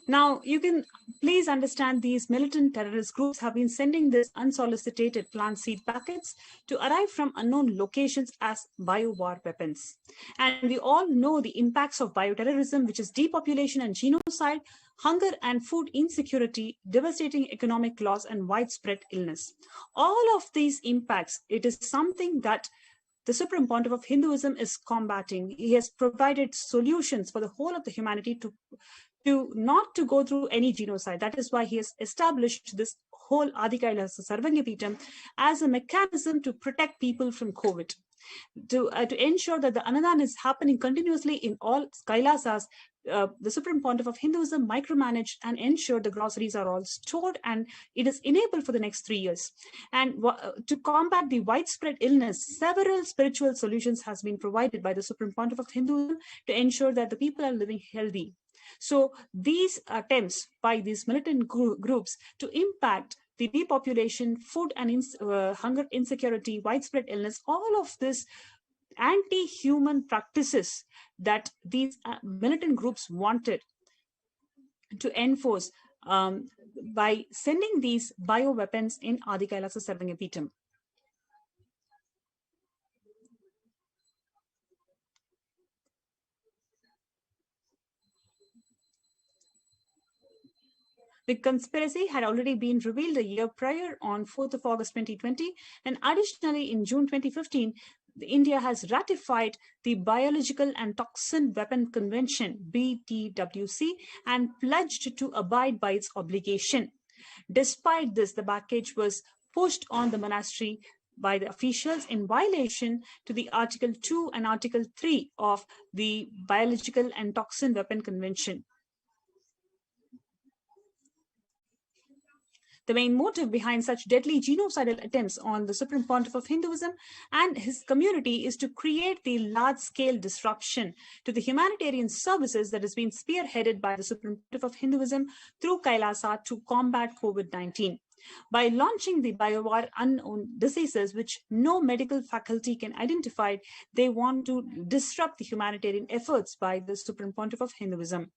Now, you can please understand these militant terrorist groups have been sending these unsolicited plant seed packets to arrive from unknown locations as bio-war weapons. And we all know the impacts of bioterrorism, which is depopulation and genocide, hunger and food insecurity, devastating economic loss, and widespread illness. All of these impacts, it is something that the Supreme Pontiff of Hinduism is combating. He has provided solutions for the whole of the humanity to not to go through any genocide. That is why he has established this whole Adi Kailasa Sarvanyapitam as a mechanism to protect people from COVID. To ensure that the Annadan is happening continuously in all Kailasas, the Supreme Pontiff of Hinduism micromanaged and ensured the groceries are all stored and it is enabled for the next 3 years. And to combat the widespread illness, several spiritual solutions has been provided by the Supreme Pontiff of Hinduism to ensure that the people are living healthy. So these attempts by these militant groups to impact the depopulation, food and hunger insecurity, widespread illness, all of this anti-human practices that these militant groups wanted to enforce by sending these bioweapons in Adi Kailasa Sarvanyapitam. The conspiracy had already been revealed a year prior on 4th of August 2020, and additionally in June 2015, India has ratified the Biological and Toxin Weapon Convention, BTWC, and pledged to abide by its obligation. Despite this, the package was pushed on the monastery by the officials in violation to the Article 2 and Article 3 of the Biological and Toxin Weapon Convention. The main motive behind such deadly genocidal attempts on the Supreme Pontiff of Hinduism and his community is to create the large-scale disruption to the humanitarian services that has been spearheaded by the Supreme Pontiff of Hinduism through Kailasa to combat COVID-19. By launching the BioWar unknown diseases which no medical faculty can identify, they want to disrupt the humanitarian efforts by the Supreme Pontiff of Hinduism.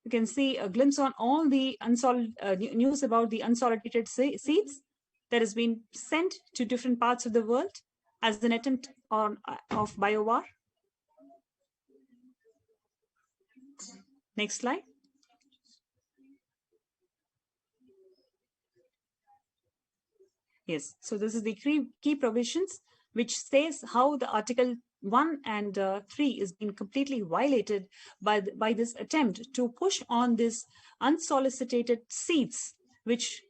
You can see a glimpse on all the news about the unsolicited seeds that has been sent to different parts of the world as an attempt of BioWar. Next slide. Yes, so this is the key provisions which says how the Article 1 and 3 is being completely violated by this attempt to push on this unsolicited seeds which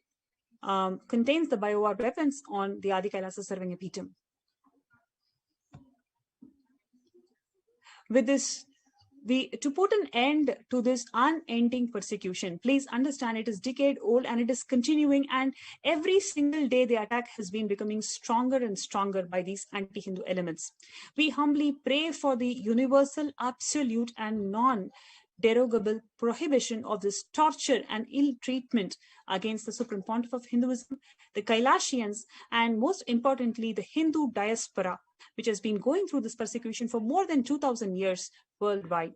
contains the BioWar weapons on the Adi Kailasa Sarvangapeetham. With this, to put an end to this unending persecution, please understand it is decade old and it is continuing, and every single day the attack has been becoming stronger and stronger by these anti-Hindu elements. We humbly pray for the universal, absolute and non-derogable prohibition of this torture and ill treatment against the Supreme Pontiff of Hinduism, the Kailasians, and most importantly, the Hindu diaspora, which has been going through this persecution for more than 2,000 years worldwide.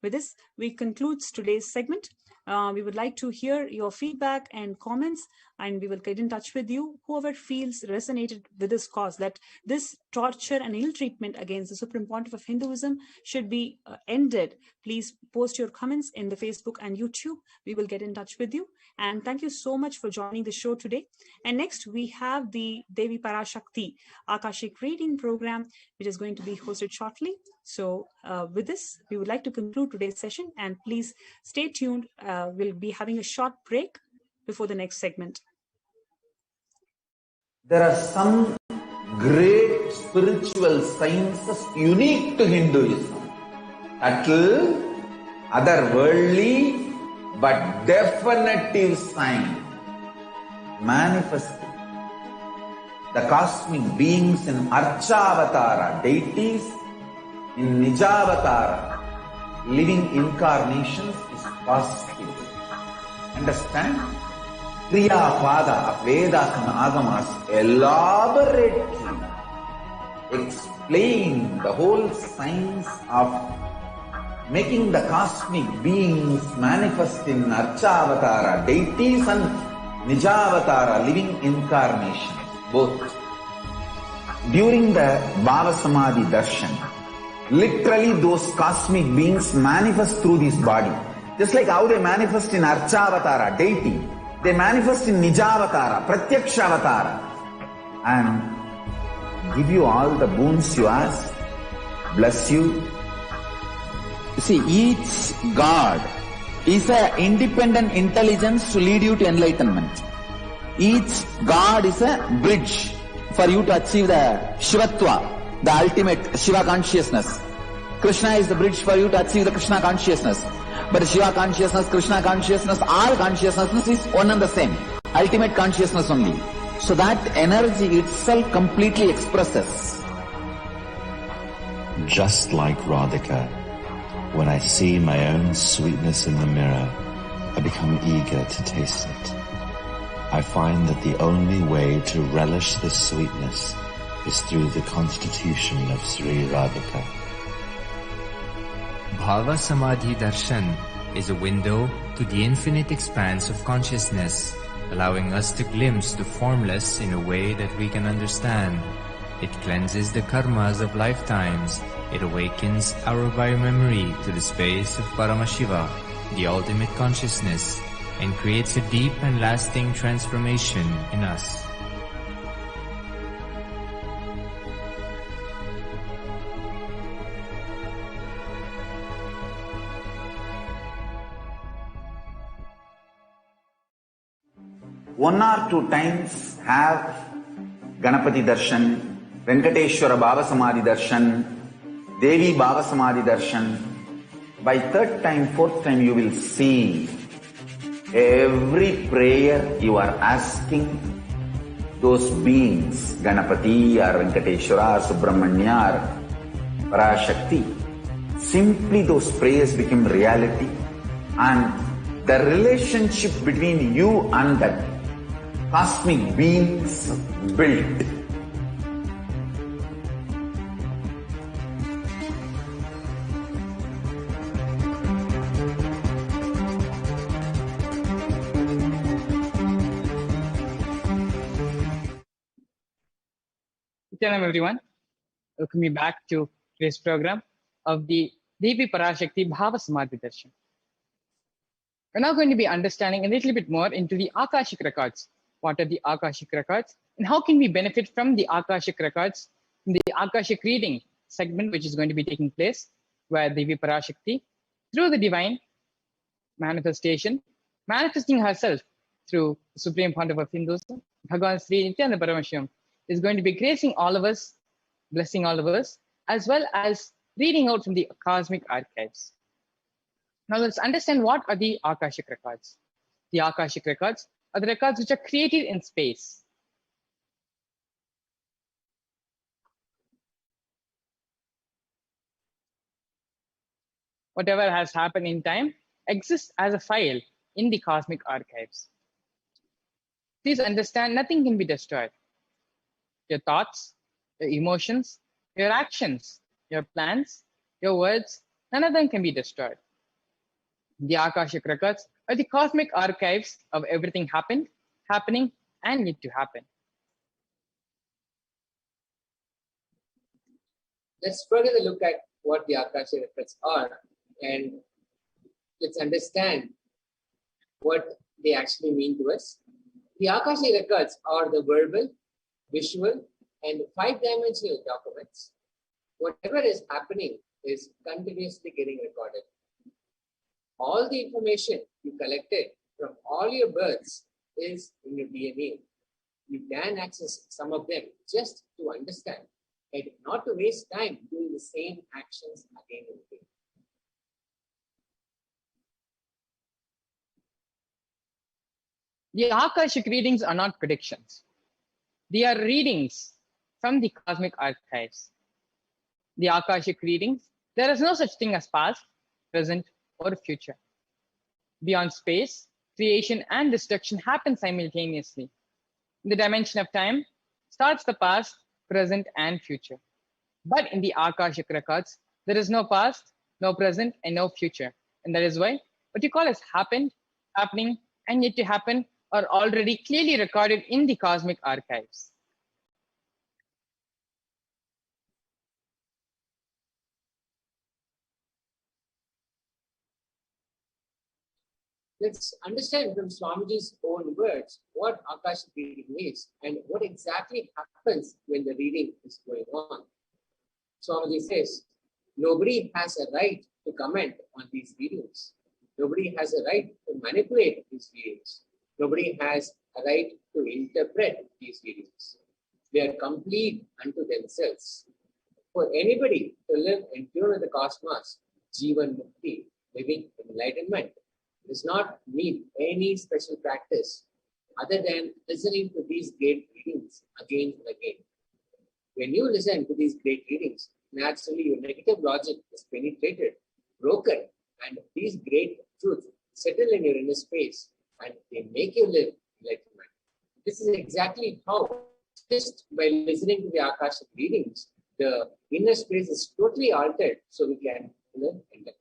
With this, we conclude today's segment. We would like to hear your feedback and comments, and we will get in touch with you. Whoever feels resonated with this cause, that this torture and ill treatment against the Supreme Pontiff of Hinduism should be ended, please post your comments in the Facebook and YouTube. We will get in touch with you. And thank you so much for joining the show today. And next, we have the Devi Parashakti Akashic reading program, which is going to be hosted shortly. So with this, we would like to conclude today's session, and please stay tuned. We'll be having a short break before the next segment. There are some great spiritual sciences unique to Hinduism. Subtle, otherworldly, but definitive sign. Manifesting the cosmic beings in Archavatara, deities, in Nijavatara, living incarnations is possible. Understand? Kriya Pada of Vedas and Agamas elaborately explain the whole science of making the cosmic beings manifest in Archavatara, deities, and Nijavatara, living incarnations, both. During the Bhava Samadhi Darshan, literally those cosmic beings manifest through this body. Just like how they manifest in Archavatara, deity, they manifest in Nijavatara, Pratyakshavatara, and give you all the boons you ask, bless you. You see, each God is an independent intelligence to lead you to enlightenment. Each God is a bridge for you to achieve the Shivatva, the ultimate Shiva consciousness. Krishna is the bridge for you to achieve the Krishna consciousness. But Shiva consciousness, Krishna consciousness, all consciousness is one and the same. Ultimate consciousness only. So that energy itself completely expresses. Just like Radhika, when I see my own sweetness in the mirror, I become eager to taste it. I find that the only way to relish this sweetness is through the constitution of Sri Radhika. Bhava Samadhi Darshan is a window to the infinite expanse of consciousness, allowing us to glimpse the formless in a way that we can understand. It cleanses the karmas of lifetimes. It awakens our biomemory to the space of Paramashiva, the ultimate consciousness, and creates a deep and lasting transformation in us. One or two times have Ganapati Darshan, Venkateshwara Baba Samadhi Darshan, Devi Baba Samadhi Darshan. By third time, fourth time, you will see every prayer you are asking those beings, Ganapati or Venkateshwara or Subramanya or Parashakti. Simply those prayers become reality, and the relationship between you and that cosmic beings built. Hello everyone, welcome me back to today's program of the Devi Parashakti Bhava Samadhi Darshan. We're now going to be understanding a little bit more into the Akashic records. What are the Akashic records and how can we benefit from the Akashic records in the Akashic reading segment, which is going to be taking place where Devi Parashakti, through the divine manifestation, manifesting herself through the Supreme Pontiff of Hinduism, Bhagavan Sri Nithyananda Paramashivam, is going to be gracing all of us, blessing all of us, as well as reading out from the cosmic archives. Now let's understand what are the Akashic records. The Akashic records are the records which are created in space. Whatever has happened in time exists as a file in the cosmic archives. Please understand, nothing can be destroyed. Your thoughts, your emotions, your actions, your plans, your words, none of them can be destroyed. The Akashic records are the cosmic archives of everything happened, happening, and yet to happen. Let's further look at what the Akashic records are, and let's understand what they actually mean to us. The Akashic records are the verbal, visual, and five-dimensional documents. Whatever is happening is continuously getting recorded. All the information you collected from all your births is in your DNA. You can access some of them just to understand and not to waste time doing the same actions again and again. The Akashic readings are not predictions. They are readings from the cosmic archives. The Akashic readings, there is no such thing as past, present, or future. Beyond space, creation and destruction happen simultaneously. In the dimension of time starts the past, present, and future. But in the Akashic records, there is no past, no present, and no future. And that is why what you call as happened, happening, and yet to happen are already clearly recorded in the cosmic archives. Let's understand from Swamiji's own words what Akashic reading is and what exactly happens when the reading is going on. Swamiji says, nobody has a right to comment on these readings. Nobody has a right to manipulate these readings. Nobody has a right to interpret these readings. They are complete unto themselves. For anybody to live in tune with the cosmos, Jivan Mukti, living enlightenment, does not need any special practice other than listening to these great readings again and again. When you listen to these great readings, naturally your negative logic is penetrated, broken, and these great truths settle in your inner space and they make you live enlightenment. This is exactly how, just by listening to the Akashic readings, the inner space is totally altered so we can live enlightenment.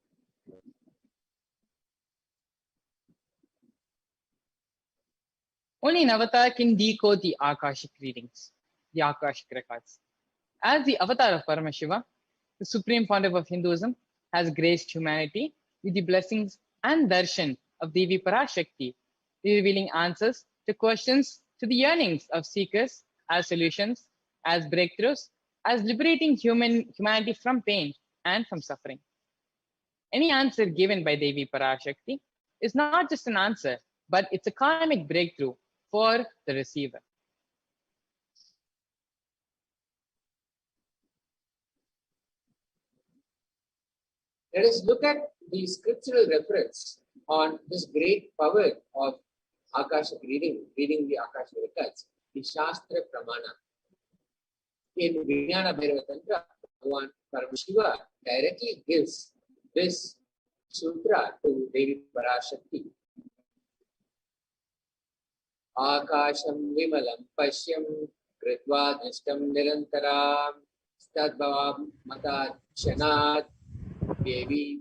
Only an avatar can decode the Akashic readings, the Akashic records. As the avatar of Paramashiva, the Supreme Pontiff of Hinduism has graced humanity with the blessings and darshan of Devi Parashakti, revealing answers to questions, to the yearnings of seekers as solutions, as breakthroughs, as liberating humanity from pain and from suffering. Any answer given by Devi Parashakti is not just an answer, but it's a karmic breakthrough for the receiver. Let us look at the scriptural reference on this great power of Akashic reading the Akashic records, the Shastra Pramana. In Vijnana Bhairava Tantra, Bhagavan Paramashiva directly gives this sutra to Devi Parashakti. Akasham vimalam pashyam kritva nishtam nirantaram stadbhavam mata kshanat Devi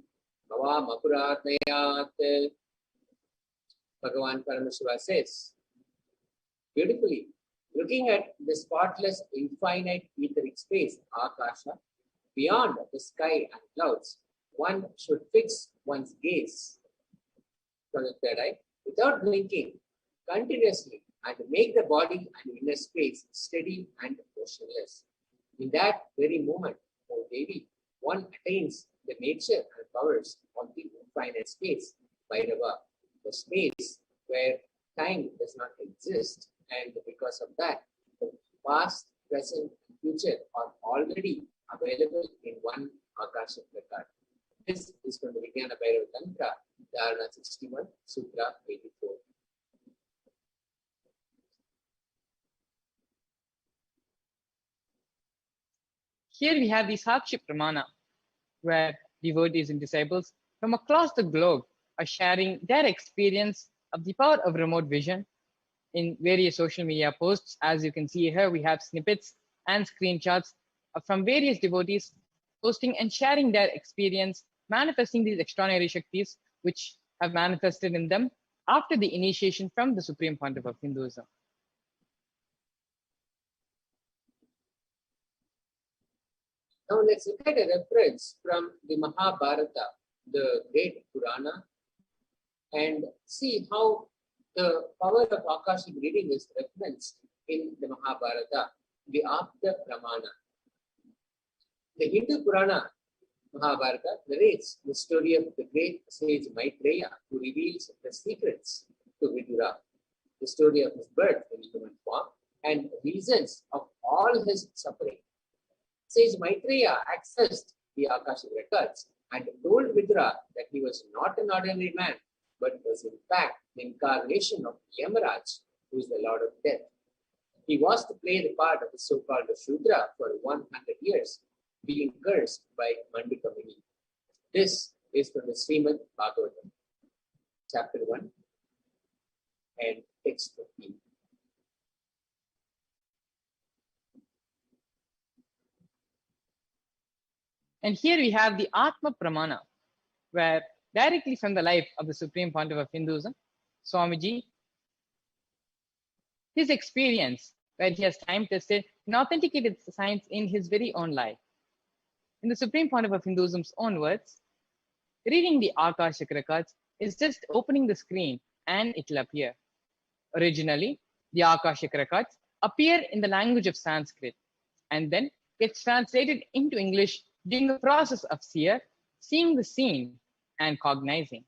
bhavam apuratnayat. Bhagavan Paramashiva says beautifully, looking at the spotless, infinite etheric space, Akasha, beyond the sky and clouds, one should fix one's gaze from the third eye without blinking continuously and make the body and inner space steady and motionless. In that very moment, O Devi, one attains the nature and powers of the infinite space, Bhairava, the space where time does not exist, and because of that, the past, present, and future are already available in one Akashic record. This is from the Vijnana Bhairava Tantra, Dharana 61, Sutra 84. Here we have the Sakshi Pramana, where devotees and disciples from across the globe are sharing their experience of the power of remote vision in various social media posts. As you can see here, we have snippets and screenshots from various devotees posting and sharing their experience, manifesting these extraordinary Shaktis which have manifested in them after the initiation from the Supreme Pontiff of Hinduism. Now let's look at a reference from the Mahabharata, the great Purana, and see how the power of Akashic reading is referenced in the Mahabharata, the Apta Pramana. The Hindu Purana Mahabharata narrates the story of the great sage Maitreya, who reveals the secrets to Vidura, the story of his birth in human form, and reasons of all his suffering. Sage Maitreya accessed the Akashic records and told Vidura that he was not an ordinary man, but was in fact the incarnation of Yamaraj, who is the Lord of Death. He was to play the part of the so-called Shudra for 100 years, being cursed by Mandika Muni. This is from the Srimad Bhagavatam, chapter 1 and text 15. And here we have the Atma Pramana, where directly from the life of the Supreme Pontiff of Hinduism, Swamiji, his experience, where he has time tested and authenticated science in his very own life. In the Supreme Pontiff of Hinduism's own words, reading the Akashic records is just opening the screen and it will appear. Originally, the Akashic records appear in the language of Sanskrit and then gets translated into English during the process of seeing the scene and cognizing.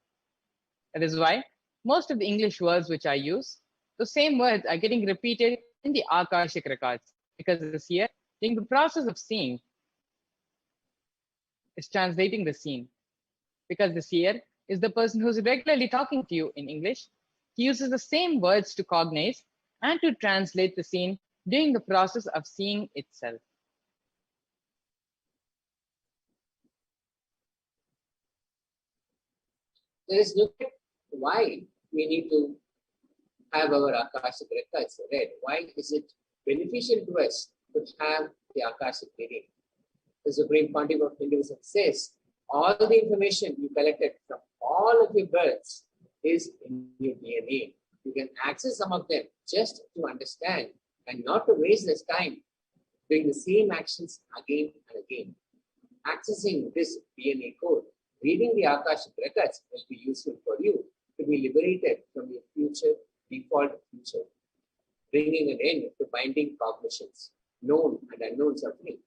That is why most of the English words which I use, the same words are getting repeated in the Akashic records, because the seer, during the process of seeing, is translating the scene. Because the seer is the person who's regularly talking to you in English, he uses the same words to cognize and to translate the scene during the process of seeing itself. Let us look at why we need to have our Akashic records read. Why is it beneficial to us to have the Akashic reading? The Supreme Pontiff of Hinduism says, all the information you collected from all of your births is in your DNA. You can access some of them just to understand and not to waste this time doing the same actions again and again. Accessing this DNA code, reading the Akashic records will be useful for you to be liberated from your default future, bringing an end to binding cognitions, known and unknown suffering,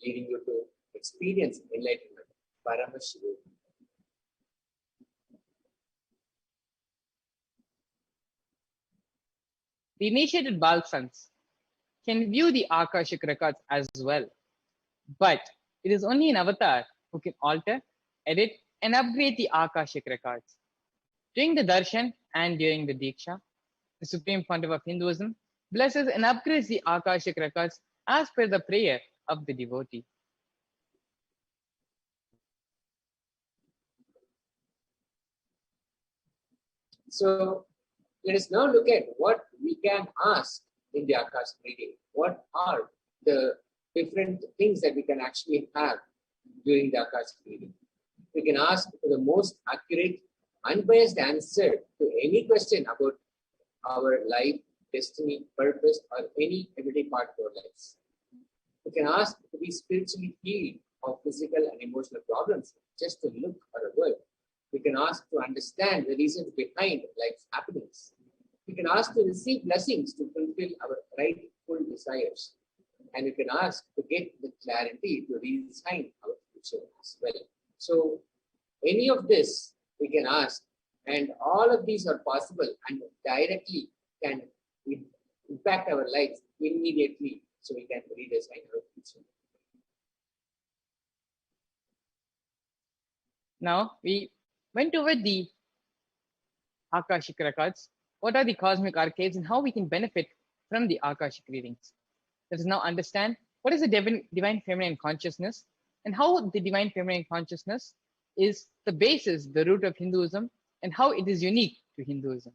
leading you to experience enlightenment, Paramashivoham. The initiated Balsans can view the Akashic records as well, but it is only an avatar who can alter, edit, and upgrade the Akashic records. During the darshan and during the diksha, the Supreme Pontiff of Hinduism blesses and upgrades the Akashic records as per the prayer of the devotee. So let us now look at what we can ask in the Akashic reading. What are the different things that we can actually have during the Akashic reading? We can ask for the most accurate, unbiased answer to any question about our life, destiny, purpose, or any everyday part of our lives. We can ask to be spiritually healed of physical and emotional problems, just to look or a word. We can ask to understand the reasons behind life's happenings. We can ask to receive blessings to fulfill our rightful desires. And we can ask to get the clarity to redesign our future as well. So any of this we can ask, and all of these are possible and directly can impact our lives immediately, so we can redesign our future. Now we went over the Akashic records, what are the cosmic arcades, and how we can benefit from the Akashic readings. Let us now understand what is the divine feminine consciousness and how the divine feminine consciousness is the basis, the root of Hinduism, and how it is unique to Hinduism.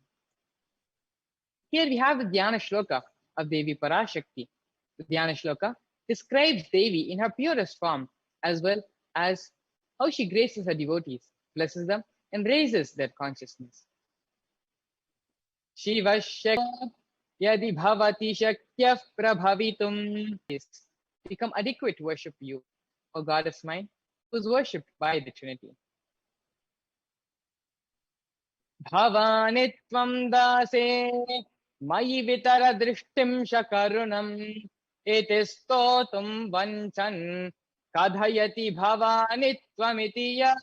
Here we have the Dhyana Shloka of Devi Parashakti. The Dhyana Shloka describes Devi in her purest form, as well as how she graces her devotees, blesses them, and raises their consciousness. Shiva Shakti Yadi Bhavati Shakyah Prabhavitum, become adequate to worship you, O goddess mine, who is worshipped by the Trinity. Bhavanitvam dase Mayi Vitara Drishtim Shakarunam Etistotum Vanchan Kadhayati Bhavanitvam Itiya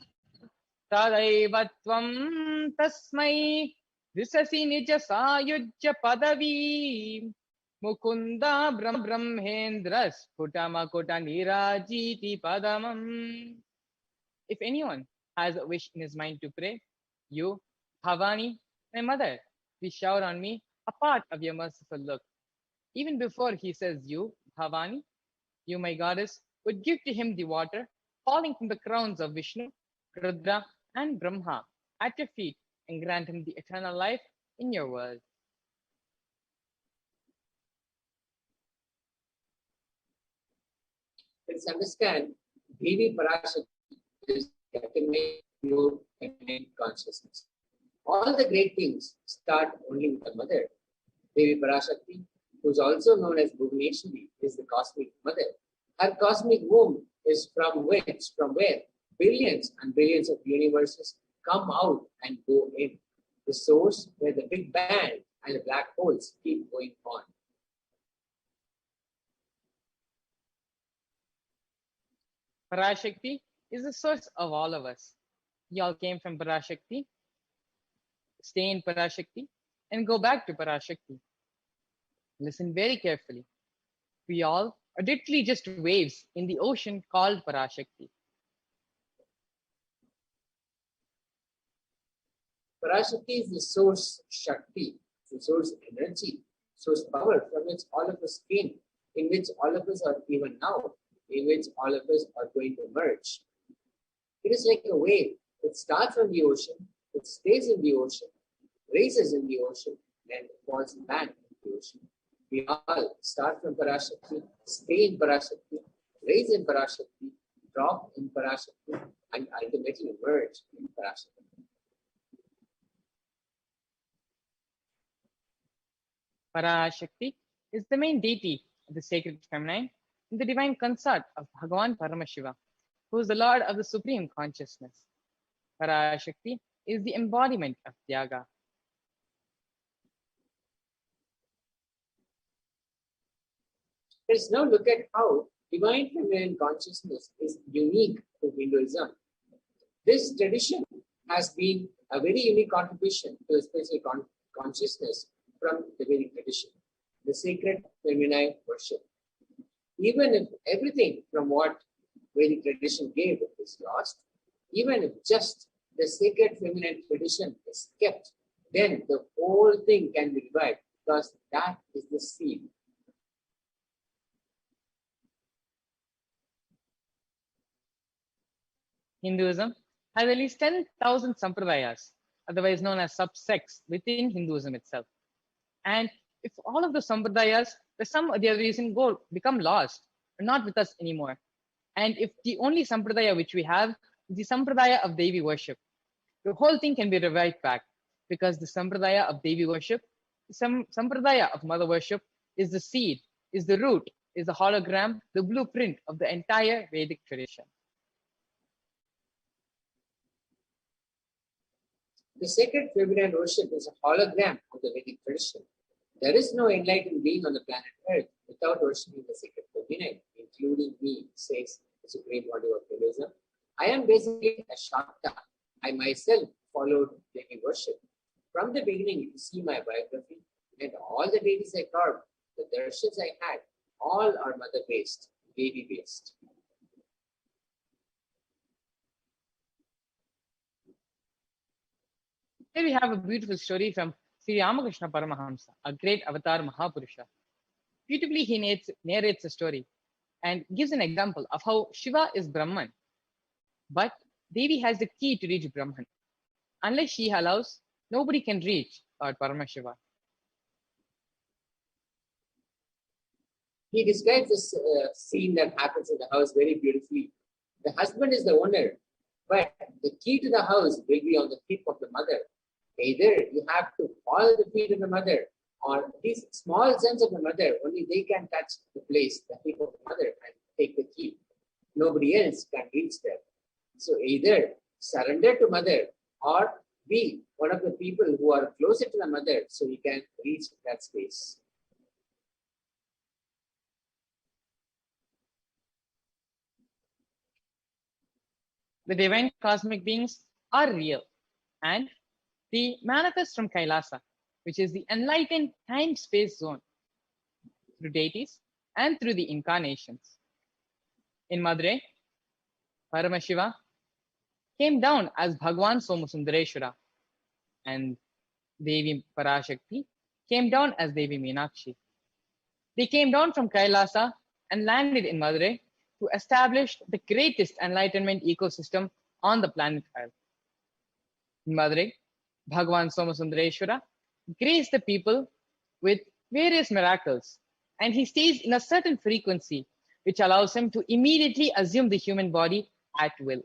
Tadaivatvam Tasmai Visasi Nija Sayujya Padavi Mukunda Brahmendras Putamakuta Nirajiti Padamam. If anyone has a wish in his mind to pray, you, Bhavani, my mother, please shower on me a part of your merciful look. Even before he says you, Bhavani, you, my goddess, would give to him the water falling from the crowns of Vishnu, Rudra, and Brahma at your feet and grant him the eternal life in your world. Let's understand Devi Parashakti is the ultimate pure feminine consciousness. All the great things start only with the mother. Devi Parashakti, who is also known as Bhuvaneshwari, is the cosmic mother. Her cosmic womb is from where billions and billions of universes come out and go in. The source where the Big Bang and the black holes keep going on. Parashakti is the source of all of us. We all came from Parashakti, stay in Parashakti, and go back to Parashakti. Listen very carefully. We all are literally just waves in the ocean called Parashakti. Parashakti is the source Shakti, the source energy, source power from which all of us came, in which all of us are even now, in which all of us are going to merge. It is like a wave. It starts from the ocean, it stays in the ocean, raises in the ocean, and falls back in the ocean. We all start from Parashakti, stay in Parashakti, raise in Parashakti, drop in Parashakti, and ultimately merge in Parashakti. Parashakti is the main deity of the sacred feminine and the divine consort of Bhagavan Paramashiva, who is the Lord of the Supreme Consciousness. Parashakti is the embodiment of Tyaga. Let's now look at how divine feminine consciousness is unique to Hinduism. This tradition has been a very unique contribution to the spiritual consciousness from the Vedic tradition, the sacred feminine worship. Even if everything from what Vedic tradition gave is lost, Even if just the sacred feminine tradition is kept, then the whole thing can be revived, because that is the seed. Hinduism has at least 10,000 sampradayas, otherwise known as subsects, within Hinduism itself. And if all of the sampradayas, for some other reason, become lost, are not with us anymore, and if the only sampradaya which we have is the sampradaya of Devi worship, the whole thing can be revived back, because the sampradaya of Devi worship, the sampradaya of mother worship, is the seed, is the root, is the hologram, the blueprint of the entire Vedic tradition. The sacred feminine worship is a hologram of the Vedic tradition. There is no enlightened being on the planet Earth without worshipping the sacred feminine, including me, says the supreme body of Kailasa. I am basically a Shakta. I myself followed Devi worship. From the beginning, you see my biography, and all the deities I carved, the darshans I had, all are mother-based, Devi-based. Here we have a beautiful story from Sri Ramakrishna Paramahamsa, a great avatar Mahapurusha. Beautifully, he narrates a story and gives an example of how Shiva is Brahman, but Devi has the key to reach Brahman. Unless she allows, nobody can reach Lord Paramashiva. He describes this scene that happens in the house very beautifully. The husband is the owner, but the key to the house will be on the feet of the mother. Either you have to follow the feet of the mother, or these small sons of the mother, only they can touch the place, the feet of the mother, and take the key. Nobody else can reach there. So either surrender to mother, or be one of the people who are closer to the mother, so you can reach that space. The divine cosmic beings are real, and they manifest from Kailasa, which is the enlightened time-space zone, through deities and through the incarnations. In Madurai, Paramashiva came down as Bhagwan Somasundareshwara, and Devi Parashakti came down as Devi Meenakshi. They came down from Kailasa and landed in Madurai to establish the greatest enlightenment ecosystem on the planet Earth. In Madurai, Bhagwan Somasundareshwara graced the people with various miracles, and he stays in a certain frequency which allows him to immediately assume the human body at will.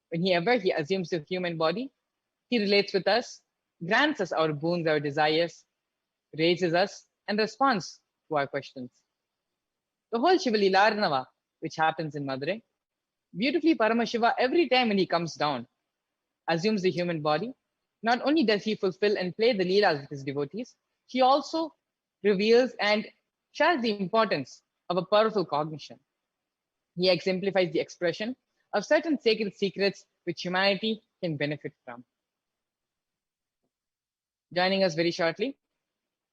Whenever he assumes the human body, he relates with us, grants us our boons, our desires, raises us, and responds to our questions. The whole Shivalilarnava, which happens in Madurai, beautifully Paramashiva, every time when he comes down, assumes the human body. Not only does he fulfill and play the Leelas with his devotees, he also reveals and shares the importance of a powerful cognition. He exemplifies the expression of certain sacred secrets which humanity can benefit from. Joining us very shortly,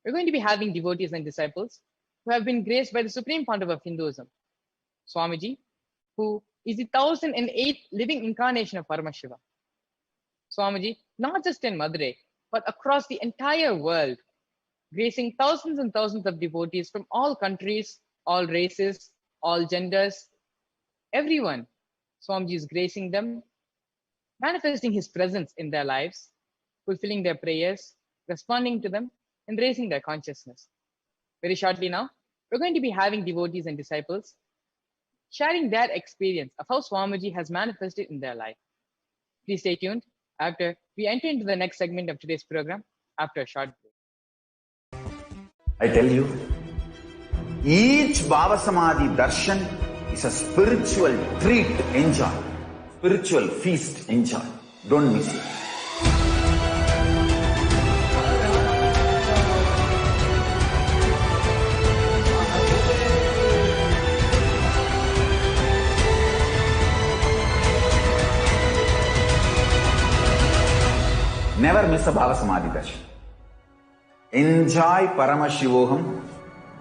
we're going to be having devotees and disciples who have been graced by the Supreme Pontiff of Hinduism, Swamiji, who is the 1008th living incarnation of Paramashiva. Swamiji, not just in Madurai, but across the entire world, gracing thousands and thousands of devotees from all countries, all races, all genders, everyone. Swamiji is gracing them, manifesting his presence in their lives, fulfilling their prayers, responding to them, and raising their consciousness. Very shortly now, we're going to be having devotees and disciples sharing their experience of how Swamiji has manifested in their life. Please stay tuned after we enter into the next segment of today's program after a short break. I tell you, each Baba Samadhi darshan is a spiritual treat, enjoy. Spiritual feast, enjoy. Don't miss it. Never miss a Bhava Samadhi darshan. Enjoy Paramashivoham,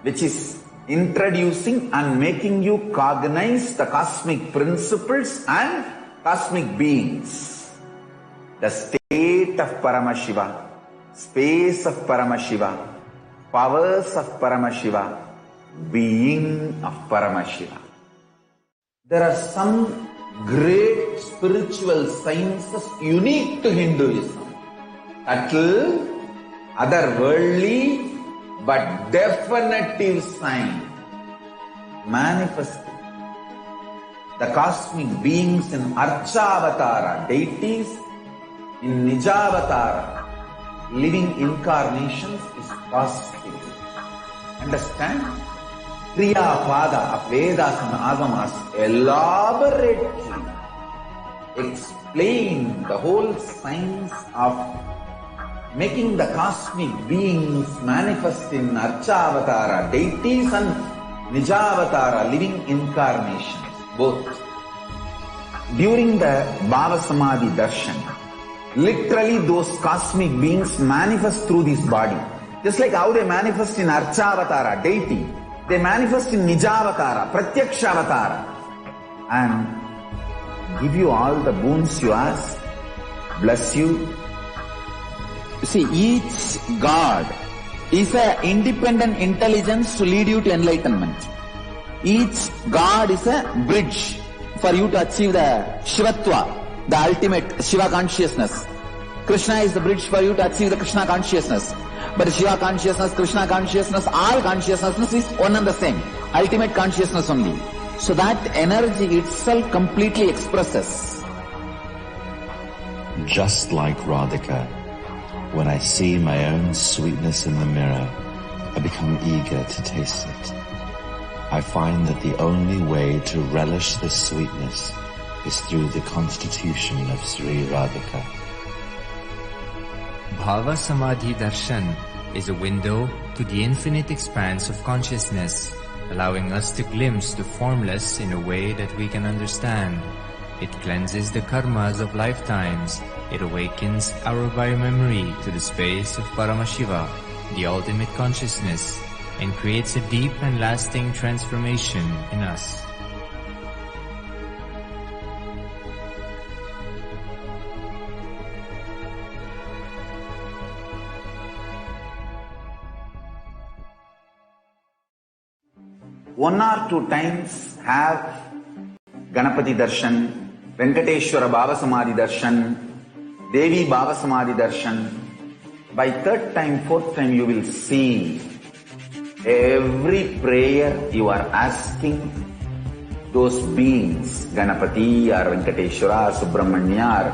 which is introducing and making you cognize the cosmic principles and cosmic beings, the state of Paramashiva, space of Paramashiva, powers of Paramashiva, being of Paramashiva. There are some great spiritual sciences unique to Hinduism, subtle, otherworldly, but definitive sign, manifesting. The cosmic beings in Archavatara, deities, in Nijavatara, living incarnations is positive. Understand? Kriya Pada of Vedas and Agamas elaborately explain the whole science of making the cosmic beings manifest in Archavatara, deities, and Nijavatara, living incarnations, both. During the Bhava Samadhi Darshan, literally those cosmic beings manifest through this body. Just like how they manifest in Archavatara, deity, they manifest in Nijavatara, Pratyakshavatara, and give you all the boons you ask, bless you. You see, each God is an independent intelligence to lead you to enlightenment. Each God is a bridge for you to achieve the Shivatva, the ultimate Shiva consciousness. Krishna is the bridge for you to achieve the Krishna consciousness. But Shiva consciousness, Krishna consciousness, all consciousness is one and the same. Ultimate consciousness only. So that energy itself completely expresses. Just like Radhika, when I see my own sweetness in the mirror, I become eager to taste it. I find that the only way to relish this sweetness is through the constitution of Sri Radhika. Bhava Samadhi Darshan is a window to the infinite expanse of consciousness, allowing us to glimpse the formless in a way that we can understand. It cleanses the karmas of lifetimes. It awakens our biomemory to the space of Paramashiva, the ultimate consciousness, and creates a deep and lasting transformation in us. One or two times have Ganapati Darshan, Venkateshwara Bhava Samadhi Darshan, Devi Bhava Samadhi Darshan. By third time, fourth time, you will see every prayer you are asking those beings, Ganapati or Venkateshwara, Subramanya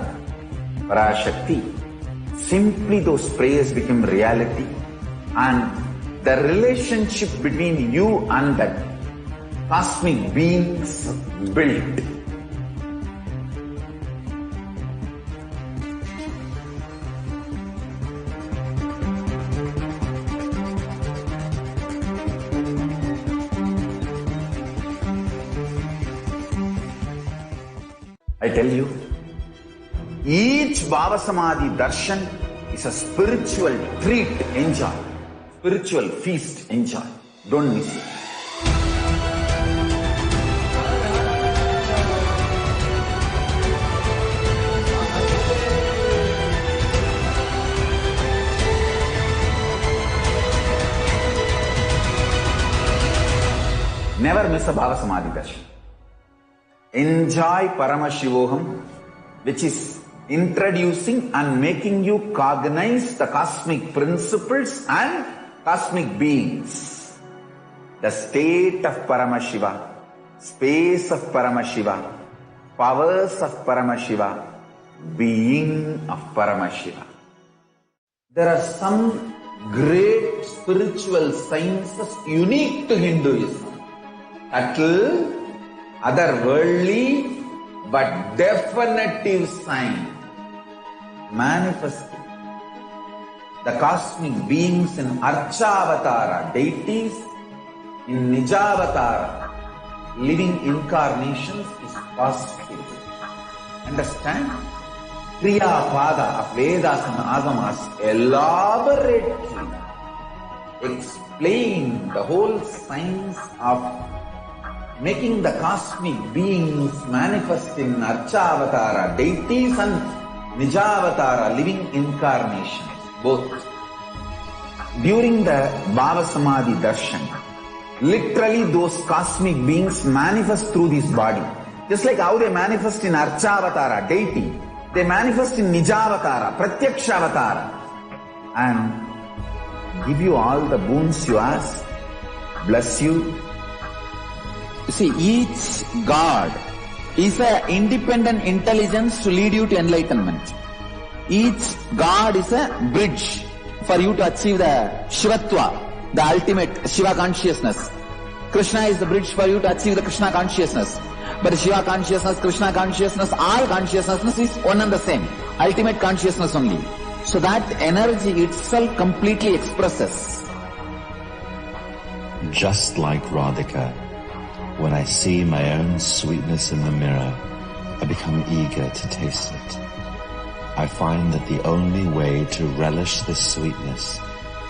or Parashakti. Simply those prayers become reality, and the relationship between you and that cosmic beings built. I tell you, each Bhava Samadhi Darshan is a spiritual treat, enjoy. Spiritual feast, enjoy. Don't miss it. Never miss a Bhava Samadhi Darshan. Enjoy Paramashivoham, which is introducing and making you cognize the cosmic principles and cosmic beings. The state of Paramashiva, space of Paramashiva, powers of Paramashiva, being of Paramashiva. There are some great spiritual sciences unique to Hinduism. Subtle, otherworldly, but definitive sign, manifesting. The cosmic beings in Archavatara, deities, in Nijavatara, living incarnations is positive. Understand? Kriya Pada of Vedas and Agamas elaborately explain the whole science of making the cosmic beings manifest in Archavatara, deities, and Nijavatara, living incarnations, both. During the Bhava Samadhi Darshan, literally those cosmic beings manifest through this body. Just like how they manifest in Archavatara, deity, they manifest in Nijavatara, Pratyakshavatara, and give you all the boons you ask, bless you. You see, each God is an independent intelligence to lead you to enlightenment. Each God is a bridge for you to achieve the Shivatva, the ultimate Shiva consciousness. Krishna is the bridge for you to achieve the Krishna consciousness. But Shiva consciousness, Krishna consciousness, all consciousness is one and the same. Ultimate consciousness only. So that energy itself completely expresses. Just like Radhika, when I see my own sweetness in the mirror, I become eager to taste it. I find that the only way to relish this sweetness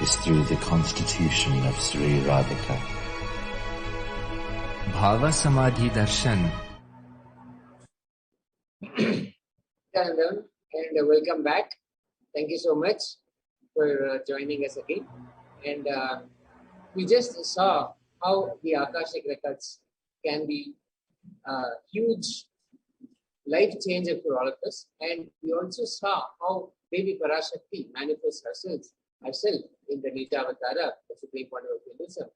is through the constitution of Sri Radhika. Bhava Samadhi Darshan. Hello and welcome back. Thank you so much for joining us again. And we just saw how the Akashic records can be a huge life changer for all of us. And we also saw how Devi Parashakti manifests herself in the Nijavatara, the Supreme Point of Hinduism,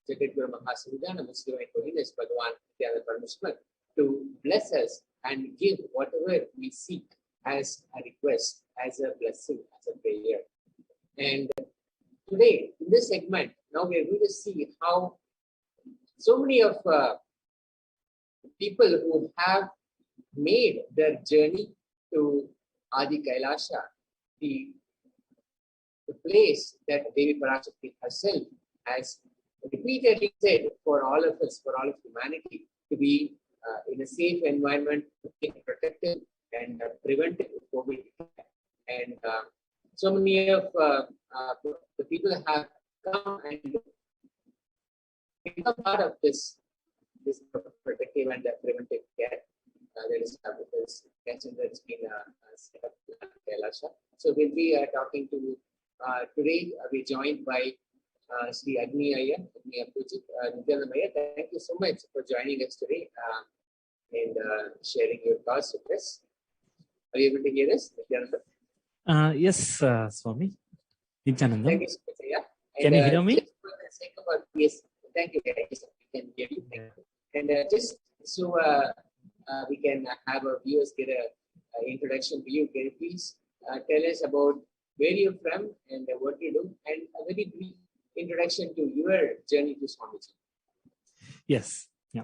Jagadguru Mahasangana, Most Divine Holiness, Bhagavan Nithyananda Paramashivam, to bless us and give whatever we seek as a request, as a blessing, as a prayer. And today, in this segment, now we are going to see how so many of people who have made their journey to Adi Kailasa, the place that Devi Parashakti herself has repeatedly said for all of us, for all of humanity, to be in a safe environment, to be protected and prevented COVID. And so many of the people have come and become part of this protective and preventive care. There is this catching that's been set up in Kailasa. So we'll be talking to today. We're joined by Sri Agni Ayya, Nithyananda Ayya. Thank you so much for joining us today and sharing your thoughts with us. Are you able to hear us, Nithyananda? Yes, Swami. Nithyananda. Thank you so much, Ayya. Can you hear me? Just for the sake of our, yes, thank you. Yes, we can hear you. Thank you. And just so we can have our viewers get an introduction to you, can you please tell us about where you're from and what you do, and a very brief introduction to your journey to Swamiji. Yes. Yeah.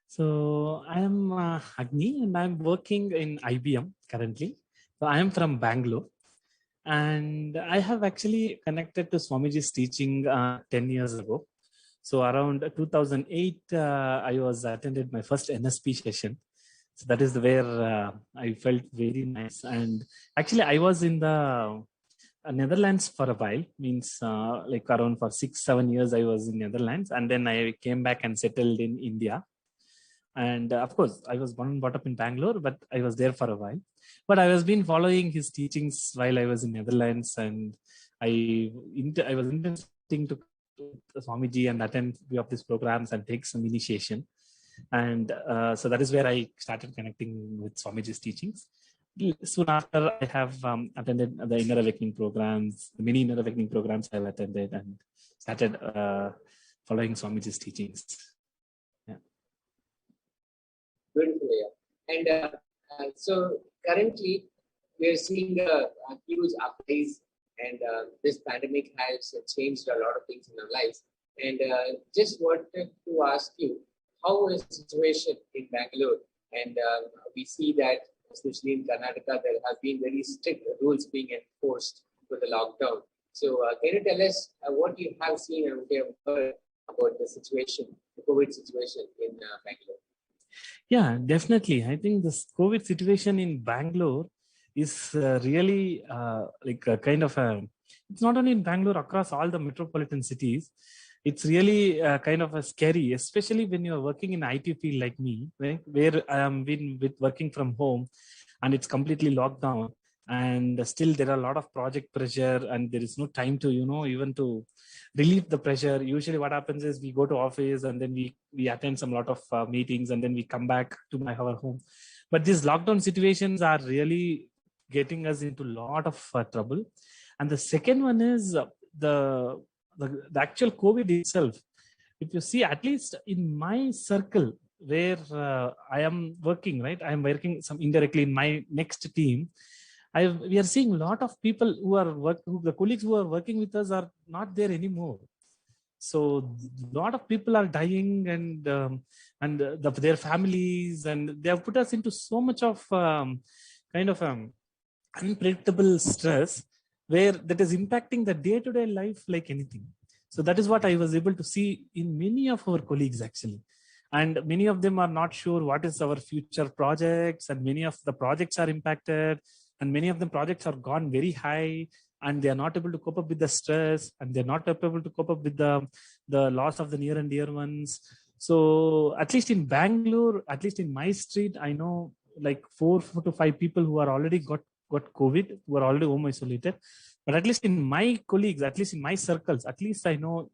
So I am Agni and I'm working in IBM currently. So I am from Bangalore and I have actually connected to Swamiji's teaching 10 years ago. So around 2008, I was attended my first NSP session. So that is where I felt very nice. And actually I was in the Netherlands for a while, means like around for 6-7 years I was in Netherlands, and then I came back and settled in India. And of course I was born and brought up in Bangalore, but I was there for a while. But I was been following his teachings while I was in Netherlands, and I was interested to Swamiji and attend a few of these programs and take some initiation. And so that is where I started connecting with Swamiji's teachings. Soon after, I have attended the Inner Awakening programs, the many Inner Awakening programs I've attended, and started following Swamiji's teachings. Yeah. Beautiful, yeah. And so currently, we are seeing a huge uprise, and this pandemic has changed a lot of things in our lives. And just wanted to ask you, how is the situation in Bangalore? And we see that, especially in Karnataka, there have been very strict rules being enforced for the lockdown. So can you tell us what you have seen and what you have heard about the situation, the COVID situation in Bangalore? Yeah, definitely. I think this COVID situation in Bangalore is really like a kind of a it's not only in Bangalore, across all the metropolitan cities. It's really kind of a scary, especially when you're working in IT field like me, right? Where I am been with working from home and it's completely locked down. And still there are a lot of project pressure and there is no time to, even to relieve the pressure. Usually what happens is we go to office and then we attend some lot of meetings and then we come back to our home. But these lockdown situations are really getting us into a lot of trouble. And the second one is the actual COVID itself. If you see, at least in my circle where I am working, right? I am working some indirectly in my next team. We are seeing a lot of people the colleagues who are working with us are not there anymore. So a lot of people are dying and their families, and they have put us into so much of unpredictable stress where that is impacting the day-to-day life like anything. So that is what I was able to see in many of our colleagues actually. And many of them are not sure what is our future projects, and many of the projects are impacted, and many of the projects are gone very high, and they are not able to cope up with the stress, and they're not able to cope up with the loss of the near and dear ones. So at least in Bangalore, at least in my street, I know like 4 to 5 people who are already got COVID, who are already home isolated. But at least in my colleagues, at least in my circles, at least I know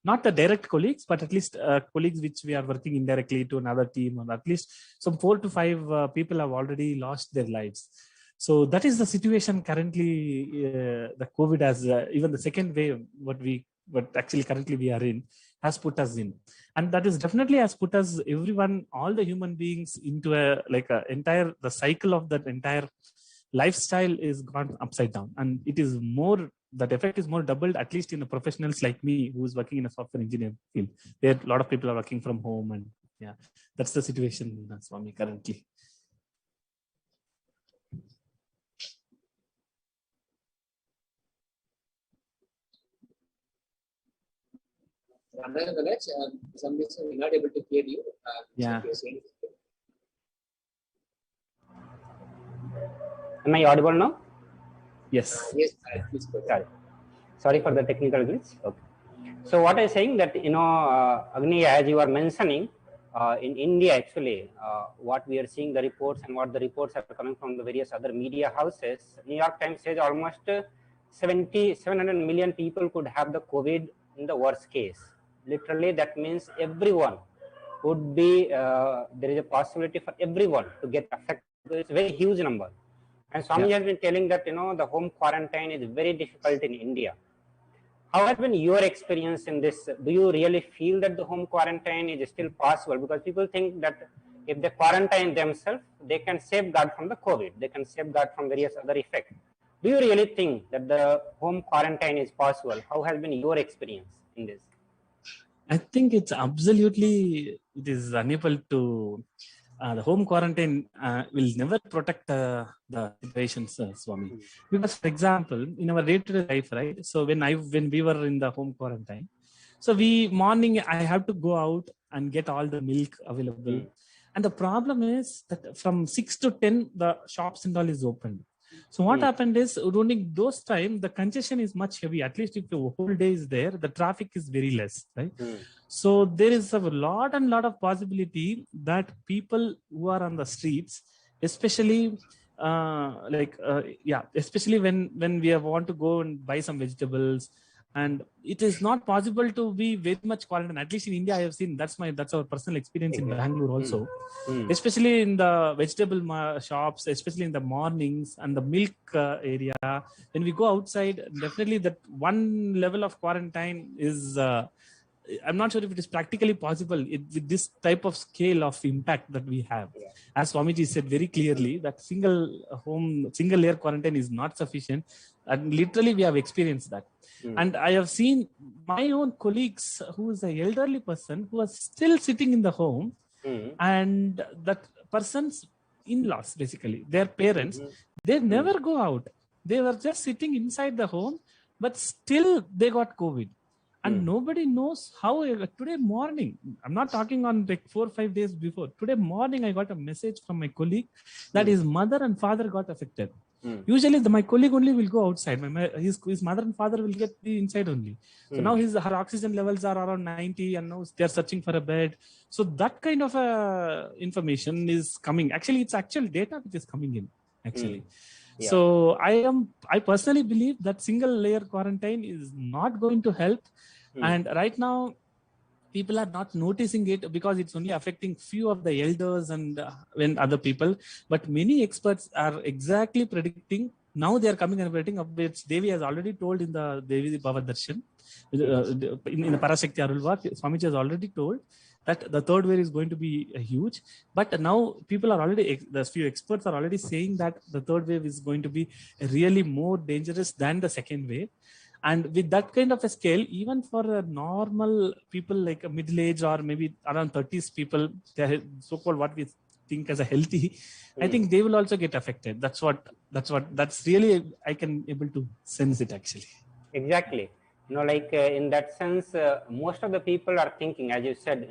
not the direct colleagues, but at least colleagues which we are working indirectly to another team, or at least some 4 to 5 people have already lost their lives. So that is the situation currently. The COVID has even the second wave, what actually currently we are in, has put us in, and that is definitely has put us everyone, all the human beings, into the cycle of that entire lifestyle is gone upside down, and it is more, that effect is more doubled, at least in the professionals like me who's working in a software engineering field, where a lot of people are working from home. And yeah, that's the situation, Swami, currently. For some reason we're not able to hear you. Yeah. Am I audible now? Yes. Yes, please go ahead. Sorry for the technical glitch. Okay. So what I'm saying that, Agni, as you are mentioning, in India actually, what we are seeing the reports and what the reports are coming from the various other media houses, New York Times says almost 700 million people could have the COVID in the worst case. Literally, that means everyone would be, there is a possibility for everyone to get affected. It's a very huge number. And Swami has been telling that, the home quarantine is very difficult in India. How has been your experience in this? Do you really feel that the home quarantine is still possible? Because people think that if they quarantine themselves, they can safeguard from the COVID. They can safeguard from various other effects. Do you really think that the home quarantine is possible? How has been your experience in this? I think it is unable to, the home quarantine will never protect the situation, Swami. Because, for example, in our day-to-day life, right? So when we were in the home quarantine, so morning I have to go out and get all the milk available. And the problem is that from 6 to 10, the shops and all is open. So what happened is, during those times, the congestion is much heavy. At least if the whole day is there, the traffic is very less, right? So there is a lot of possibility that people who are on the streets, especially especially when we want to go and buy some vegetables, and it is not possible to be very much quarantined. At least in India, I have seen, that's our personal experience in Bangalore also. Especially in the vegetable shops, especially in the mornings and the milk area. When we go outside, definitely that one level of quarantine is, I'm not sure if it is practically possible with this type of scale of impact that we have. As Swamiji said very clearly, that single layer quarantine is not sufficient. And literally we have experienced that. And I have seen my own colleagues who is an elderly person who was still sitting in the home, and that person's in-laws, basically, their parents, they never go out. They were just sitting inside the home, but still they got COVID. And nobody knows how. Today morning, I'm not talking on like 4 or 5 days before. Today morning, I got a message from my colleague that his mother and father got affected. Usually my colleague only will go outside. His mother and father will get the inside only. So now her oxygen levels are around 90 and now they're searching for a bed. So that kind of information is coming. Actually, it's actual data which is coming in actually. Yeah. So I personally believe that single layer quarantine is not going to help. And right now, people are not noticing it because it's only affecting few of the elders and other people. But many experts are exactly predicting. Now they are coming and predicting, of which Devi has already told in the Devi Bhavadarshan, in the Parashakti Arulva, Swamiji has already told that the third wave is going to be huge. But now people are already, the few experts are already saying that the third wave is going to be really more dangerous than the second wave. And with that kind of a scale, even for a normal people like a middle age or maybe around 30s people, so-called what we think as a healthy, I think they will also get affected. That's really, I can able to sense it actually. Exactly. In that sense, most of the people are thinking, as you said,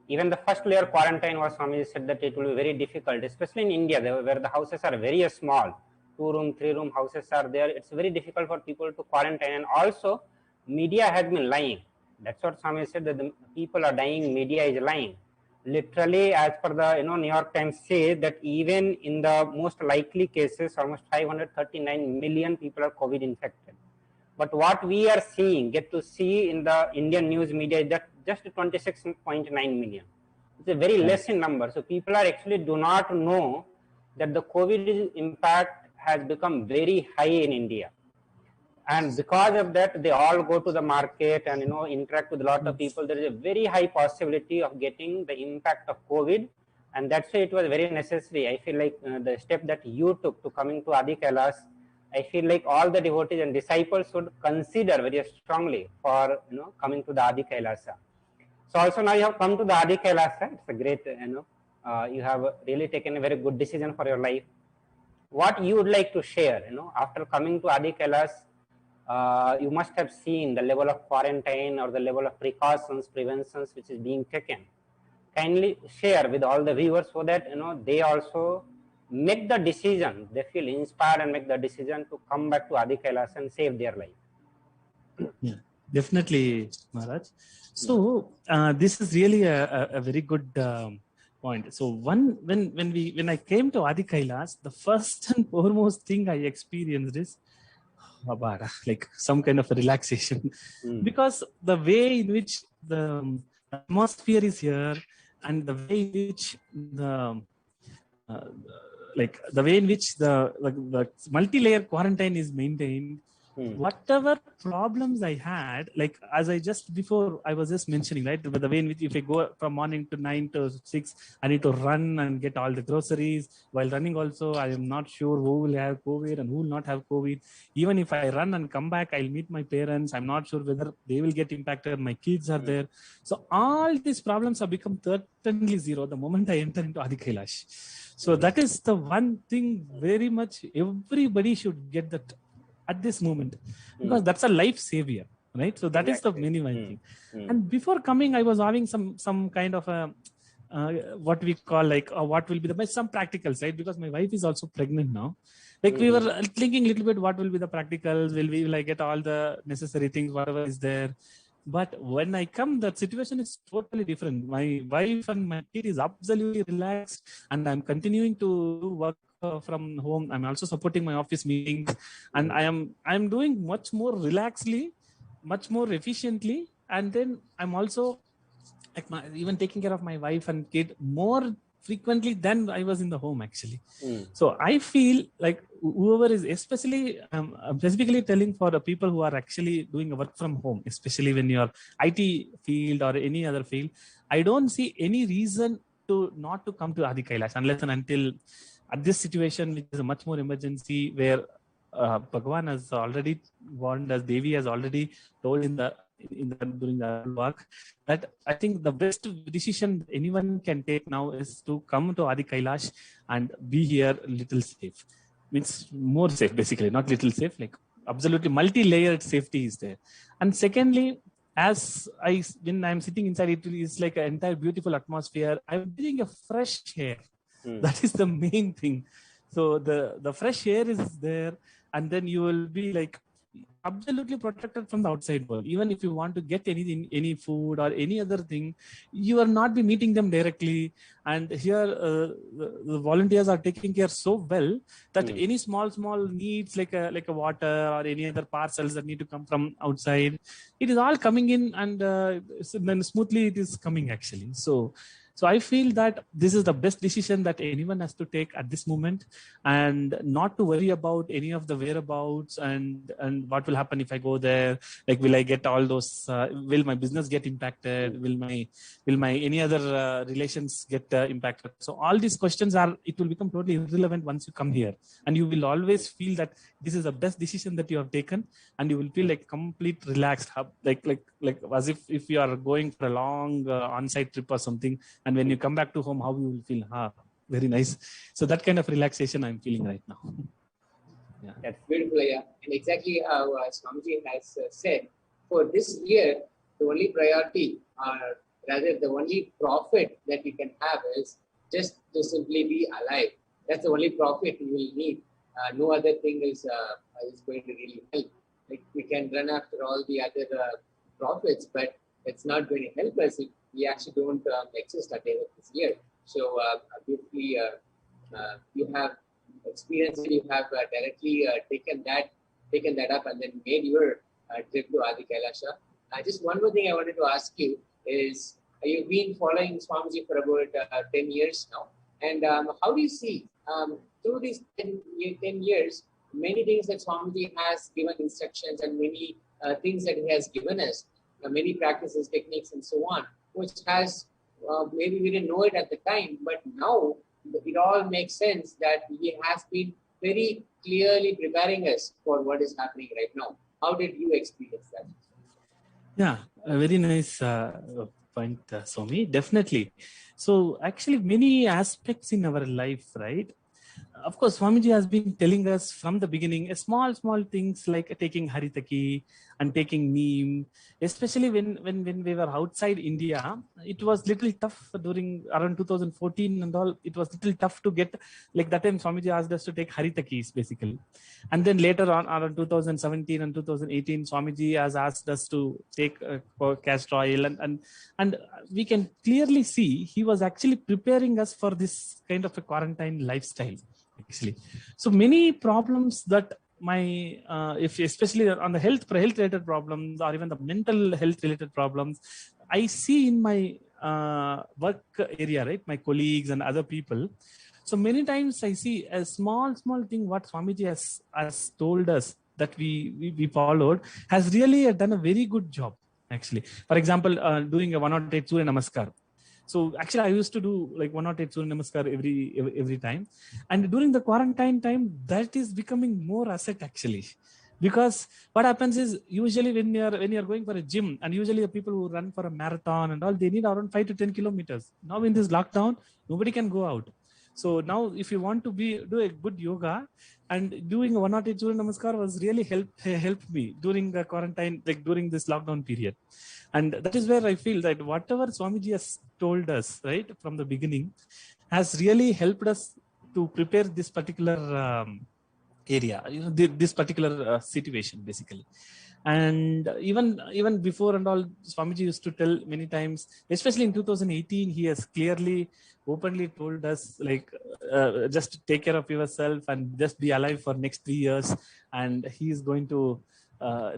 even the first layer quarantine was, Swami said that it will be very difficult, especially in India, where the houses are very small. 2-room, 3-room houses are there. It's very difficult for people to quarantine. And also, media has been lying. That's what Swami said, that the people are dying, media is lying. Literally, as per the New York Times says that even in the most likely cases, almost 539 million people are COVID infected. But what we are get to see in the Indian news media is that just 26.9 million. It's a very less in number. So people are actually do not know that the COVID impact has become very high in India. And because of that, they all go to the market and interact with a lot of people. There is a very high possibility of getting the impact of COVID. And that's why it was very necessary. I feel like the step that you took to coming to Adi Kailas, I feel like all the devotees and disciples should consider very strongly for coming to the Adi Kailasa. So also now you have come to the Adi Kailasa. It's a great, you have really taken a very good decision for your life. What you would like to share, after coming to Adi Kailas, you must have seen the level of quarantine or the level of precautions, preventions which is being taken. Kindly share with all the viewers so that they also make the decision. They feel inspired and make the decision to come back to Adi Kailas and save their life. Yeah, definitely, Maharaj. So this is really a very good point. So when I came to Adi Kailas, the first and foremost thing I experienced is like some kind of a relaxation, because the way in which the atmosphere is here and the way in which the multi-layer quarantine is maintained, whatever problems I had, like as I just before I was just mentioning, right, the way in which if I go from morning to 9 to 6, I need to run and get all the groceries. While running also, I am not sure who will have COVID and who will not have COVID. Even if I run and come back, I'll meet my parents. I'm not sure whether they will get impacted. My kids are there. So all these problems have become certainly zero the moment I enter into Adi Kailash. So that is the one thing very much everybody should get that at this moment, because that's a life savior, right? So that is the main thing. And before coming, I was having some kind of a what we call like what will be some practicals, right? Because my wife is also pregnant now. Like we were thinking a little bit, what will be the practicals? Will I get all the necessary things, whatever is there? But when I come, that situation is totally different. My wife and my kid is absolutely relaxed, and I'm continuing to do work from home. I'm also supporting my office meetings, and I'm doing much more relaxedly, much more efficiently, and then I'm also like even taking care of my wife and kid more frequently than I was in the home actually. So I feel like whoever is especially I'm specifically telling for the people who are actually doing a work from home, especially when you're IT field or any other field, I don't see any reason to not to come to Adi Kailash unless and until at this situation, which is a much more emergency, where Bhagavan has already warned us, Devi has already told during the work, that I think the best decision anyone can take now is to come to Adi Kailash and be here little safe. Means more safe, basically, not little safe, like absolutely multi-layered safety is there. And secondly, when I'm sitting inside, it is like an entire beautiful atmosphere. I'm breathing a fresh air. That is the main thing. So the fresh air is there, and then you will be like absolutely protected from the outside world. Even if you want to get anything, any food or any other thing, you will not be meeting them directly. And here the volunteers are taking care so well that any small needs like a water or any other parcels that need to come from outside, it is all coming in, and then smoothly it is coming actually. So I feel that this is the best decision that anyone has to take at this moment, and not to worry about any of the whereabouts and what will happen if I go there. Like, will I get all those? Will my business get impacted? Will my any other relations get impacted? So all these questions it will become totally irrelevant once you come here, and you will always feel that this is the best decision that you have taken, and you will feel like complete relaxed, like as if you are going for a long on-site trip or something. And when you come back to home, how you will feel? Very nice. So that kind of relaxation I'm feeling right now. Yeah. That's beautiful, yeah. And exactly how Swamiji has said, for this year, the only priority, or rather the only profit that we can have is just to simply be alive. That's the only profit you will need. No other thing is going to really help. Like, we can run after all the other profits, but it's not going to help us if we actually don't exist at the end of this year. So beautifully, you have experienced it, you have directly taken that up and then made your trip to Adi Kailasa. Just one more thing I wanted to ask you is, you've been following Swamiji for about 10 years now, and how do you see through these 10 years, many things that Swamiji has given instructions and many things that he has given us, many practices, techniques, and so on, which has maybe we didn't know it at the time, but now it all makes sense that he has been very clearly preparing us for what is happening right now. How did you experience that? Yeah, a very nice point, Swami. Definitely. So actually, many aspects in our life, right? Of course, Swamiji has been telling us from the beginning, small things like taking Haritaki and taking neem, especially when we were outside India. It was little tough during around 2014 and all. It was little tough to get, like that time Swamiji asked us to take Haritakis basically. And then later on, around 2017 and 2018, Swamiji has asked us to take castor oil, and we can clearly see he was actually preparing us for this kind of a quarantine lifestyle. Actually, so many problems that if especially on the health related problems or even the mental health related problems, I see in my work area, right, my colleagues and other people. So many times I see a small thing what Swamiji has told us that we followed has really done a very good job. Actually, for example, doing a 108 Surya Namaskar. So actually, I used to do like 108 Surya Namaskar every time, and during the quarantine time, that is becoming more asset actually, because what happens is usually when you are going for a gym, and usually the people who run for a marathon and all, they need around 5 to 10 kilometers. Now in this lockdown, nobody can go out. So now if you want to do a good yoga, and doing a 108 Surya Namaskar was really helped me during the quarantine, like during this lockdown period. And that is where I feel that whatever Swamiji has told us right from the beginning has really helped us to prepare this particular area, this particular situation basically. And even before and all, Swamiji used to tell many times, especially in 2018, he has clearly openly told us like just take care of yourself and just be alive for next 3 years, and he is going to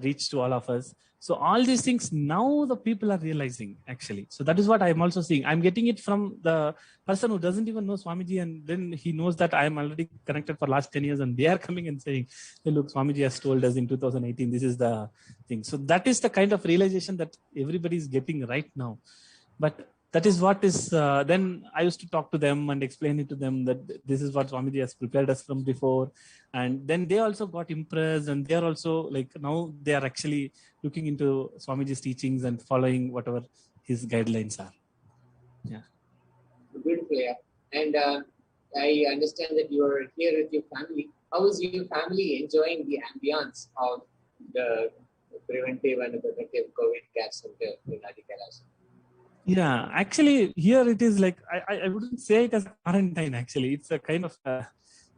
reach to all of us. So all these things now the people are realizing actually. So that is what I'm also seeing. I'm getting it from the person who doesn't even know Swamiji, and then he knows that I am already connected for last 10 years, and they are coming and saying, hey, look, Swamiji has told us in 2018, this is the thing. So that is the kind of realization that everybody is getting right now. But that is what is, then I used to talk to them and explain it to them that this is what Swamiji has prepared us from before. And then they also got impressed, and they are also like, now they are actually looking into Swamiji's teachings and following whatever his guidelines are. Yeah. Beautiful, yeah. And I understand that you are here with your family. How is your family enjoying the ambience of the preventive and protective COVID care center in Adi Kailasa? Yeah, actually here it is like, I wouldn't say it as quarantine actually. It's a kind of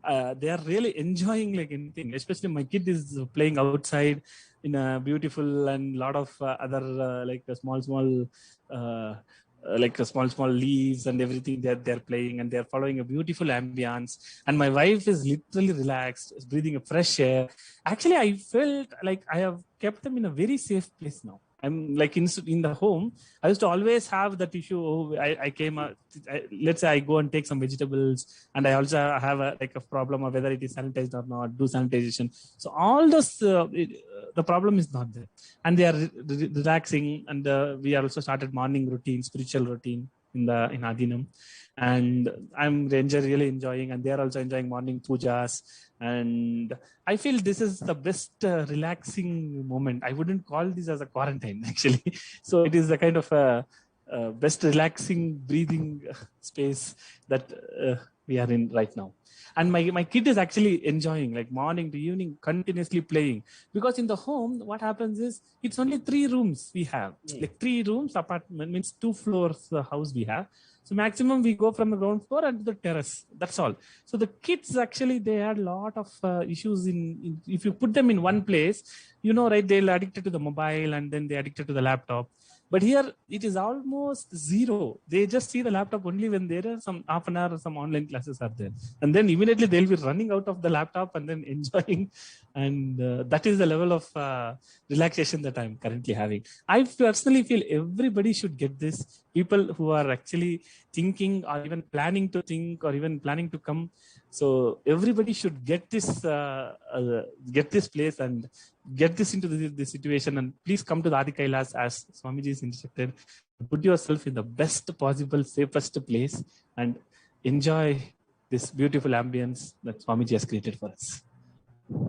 they are really enjoying like anything. Especially my kid is playing outside in a beautiful and lot of other like a small leaves and everything that they're playing, and they're following a beautiful ambience. And my wife is literally relaxed, is breathing a fresh air. Actually, I felt like I have kept them in a very safe place now. I'm like in the home, I used to always have that issue. Oh, I came out, let's say I go and take some vegetables, and I also have a problem of whether it is sanitized or not, do sanitization. So all those, the problem is not there. And they are relaxing, and we are also started morning routine, spiritual routine in Adinam. And I'm really enjoying, and they are also enjoying morning pujas. And I feel this is the best relaxing moment. I wouldn't call this as a quarantine actually. So it is a kind of a best relaxing breathing space that we are in right now. And my kid is actually enjoying, like morning to evening, continuously playing. Because in the home, what happens is it's only 3 rooms we have. Like 3 rooms, apartment means 2 floors house we have. So maximum we go from the ground floor and to the terrace. That's all. So the kids actually, they had a lot of issues in if you put them in one place, right, they'll addicted to the mobile, and then they addicted to the laptop. But here it is almost zero. They just see the laptop only when there are some half an hour, some online classes are there. And then immediately they'll be running out of the laptop and then enjoying. And that is the level of relaxation that I'm currently having. I personally feel everybody should get this. People who are actually thinking or even planning to think or even planning to come. So everybody should get this place and get this into this situation, and please come to the Adi Kailas as Swamiji is instructed. Put yourself in the best possible, safest place and enjoy this beautiful ambience that Swamiji has created for us.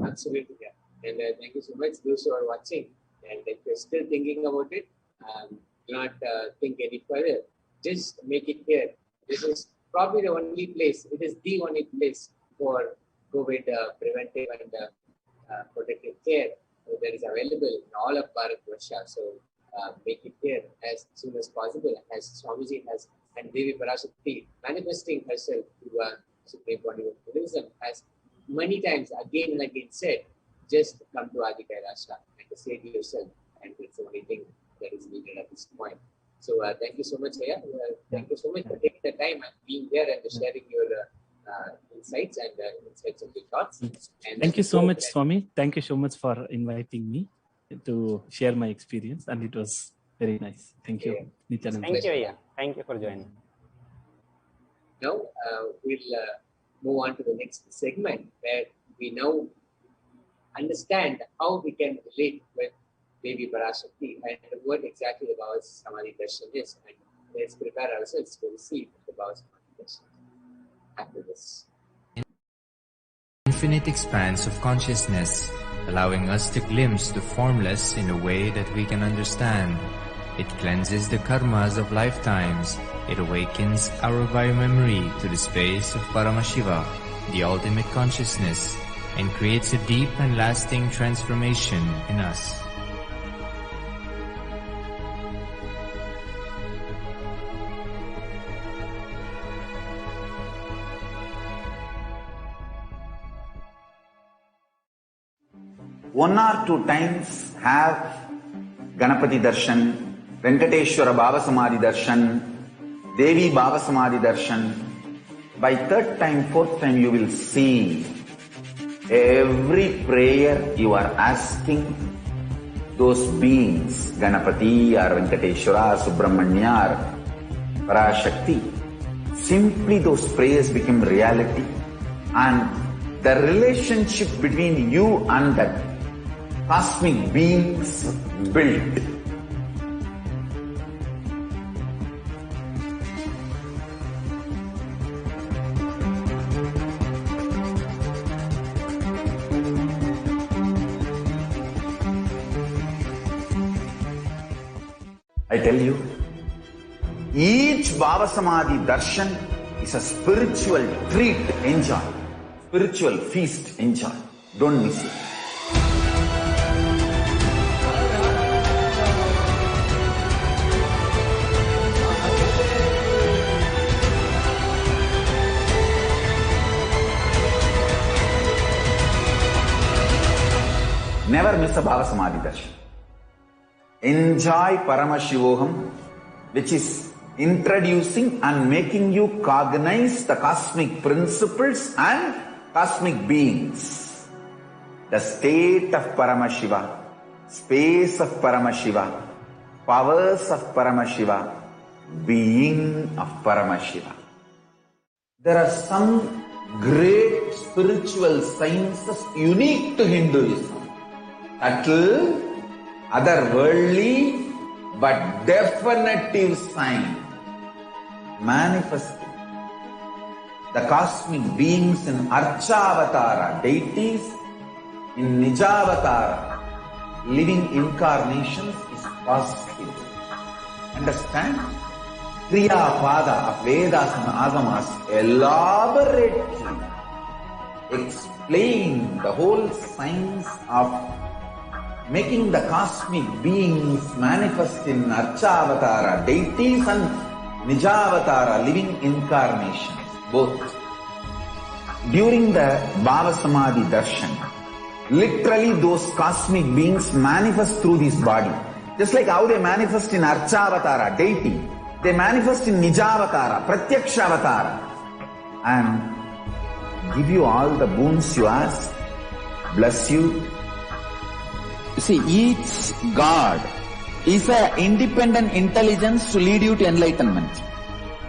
Absolutely, yeah. And thank you so much, those who are watching. And if you're still thinking about it, do not think any further. Just make it here. This is probably the only place, it is the only place for COVID preventive and protective care that is available in all of Bharatvarsha. So make it here as soon as possible, as Swamiji has, and Devi Parashakti manifesting herself to Supreme Body of Buddhism has many times again and again said, just come to Adi Kailasa and save yourself, and it's the only thing that is needed at this point. So thank you so much, Aya. Thank you so much for taking the time and being here and sharing your insights and insights of your thoughts. And thank you so much, Swami. Thank you so much for inviting me to share my experience, and it was very nice. Thank you, Nithyananda. Thank you, Aya. Thank you for joining. Now we'll move on to the next segment, where we now understand how we can relate with Devi Parashakti and what exactly the Bhava Samadhi Darshan is. And let's prepare ourselves to receive the Bhava Samadhi Darshan after this. Infinite expanse of consciousness, allowing us to glimpse the formless in a way that we can understand. It cleanses the karmas of lifetimes. It awakens our biomemory to the space of Paramashiva, the ultimate consciousness, and creates a deep and lasting transformation in us. One or two times have Ganapati Darshan, Venkateshwara Bhava Samadhi Darshan, Devi Bhava Samadhi Darshan. By 3rd time, 4th time, you will see every prayer you are asking those beings, Ganapati or Venkateshwara, Subramanya or Parashakti. Simply those prayers become reality, and the relationship between you and that cosmic beings built. I tell you, each Bhava Samadhi Darshan is a spiritual treat. Enjoy. Spiritual feast. Enjoy. Don't miss it. never miss a Bhava Samadhi Darshan. Enjoy Paramashivoham, which is introducing and making you cognize the cosmic principles and cosmic beings. The state of Paramashiva, space of Paramashiva, powers of Paramashiva, being of Paramashiva. There are some great spiritual sciences unique to Hinduism. Subtle, otherworldly, but definitive sign. Manifesting the cosmic beings in Archavatara, deities, in Nijavatara, living incarnations is possible. Understand? Kriya Pada of Vedas and Agamas elaborately explain the whole science of making the cosmic beings manifest in Archavatara, deities and Nijavatara, living incarnations, both. During the Bhava Samadhi Darshan, literally those cosmic beings manifest through this body. Just like how they manifest in Archavatara, deity, they manifest in Nijavatara, Pratyakshavatara, and give you all the boons you ask, bless you. See, each God is an independent intelligence to lead you to enlightenment.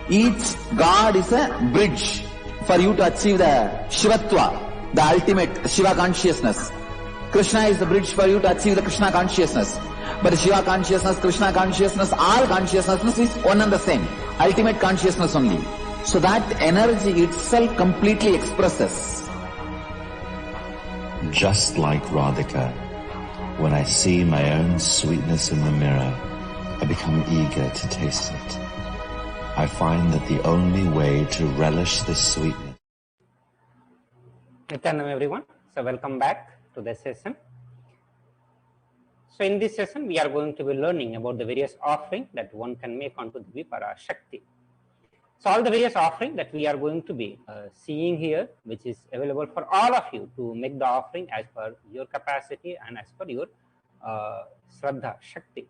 Each God is a bridge for you to achieve the Shivatva, the ultimate Shiva consciousness. Krishna is the bridge for you to achieve the Krishna consciousness. But Shiva consciousness, Krishna consciousness, all consciousness is one and the same. Ultimate consciousness only. So that energy itself completely expresses. Just like Radhika, when I see my own sweetness in the mirror, I become eager to taste it. I find that the only way to relish this sweetness. Nithyanam everyone. So welcome back to this session. So in this session, we are going to be learning about the various offerings that one can make onto the Parashakti. So all the various offerings that we are going to be seeing here, which is available for all of you to make the offering as per your capacity and as per your Shraddha Shakti.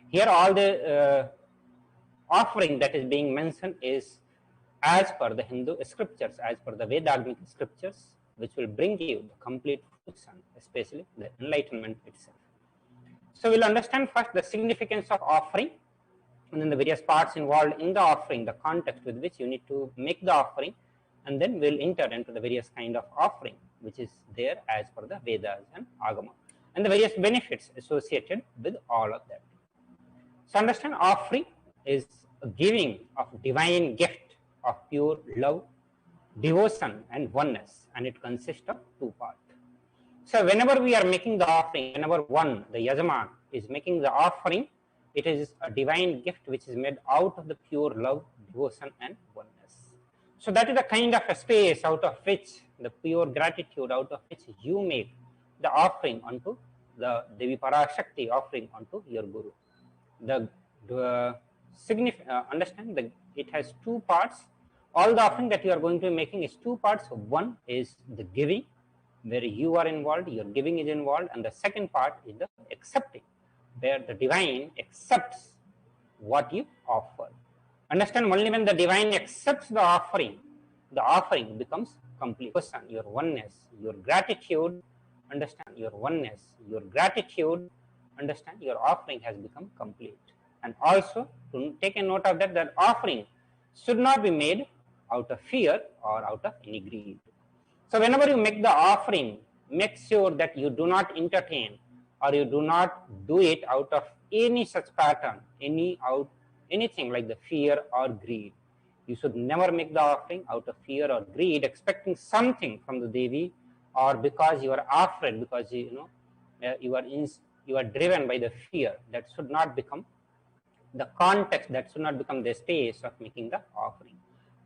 Here all the offering that is being mentioned is as per the Hindu scriptures, as per the Vedagnic scriptures, which will bring you the complete fruition, especially the enlightenment itself. So we'll understand first the significance of offering, and then the various parts involved in the offering, the context with which you need to make the offering, and then we'll enter into the various kind of offering which is there as per the Vedas and Agama, and the various benefits associated with all of that. So understand, offering is a giving of divine gift of pure love, devotion and oneness, and it consists of two parts. So whenever we are making the offering, whenever one, the Yajaman, is making the offering, it is a divine gift which is made out of the pure love, devotion and oneness. So that is the kind of a space out of which, the pure gratitude out of which you make the offering unto the Devi Parashakti, offering unto your Guru. Understand that it has two parts. All the offering that you are going to be making is two parts. One is the giving, where you are involved, your giving is involved, and the second part is the accepting, where the divine accepts what you offer. Understand, only when the divine accepts the offering becomes complete. Your oneness, your gratitude, understand, your oneness, your gratitude, understand, your offering has become complete. And also, to take a note of that, that offering should not be made out of fear or out of any greed. So whenever you make the offering, make sure that you do not entertain or you do not do it out of any such pattern, anything like the fear or greed. You should never make the offering out of fear or greed, expecting something from the Devi, or because you are afraid, because you are driven by the fear. That should not become the context, that should not become the space of making the offering.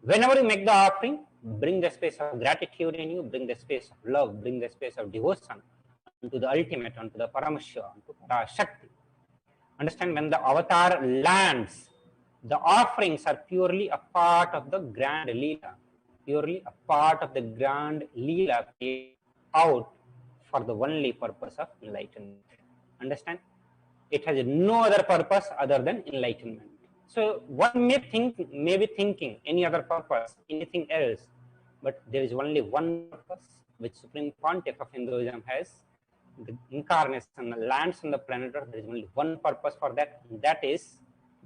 Whenever you make the offering, bring the space of gratitude in you, bring the space of love, bring the space of devotion unto the ultimate, unto the Paramashiva, unto Parashakti. Understand, when the avatar lands, the offerings are purely a part of the grand Leela, purely a part of the grand Leela out for the only purpose of enlightenment. Understand? It has no other purpose other than enlightenment. So one may be thinking any other purpose, anything else, but there is only one purpose which Supreme Pontiff of Hinduism has. The incarnation lands on the planet Earth. There is only one purpose for that, and that is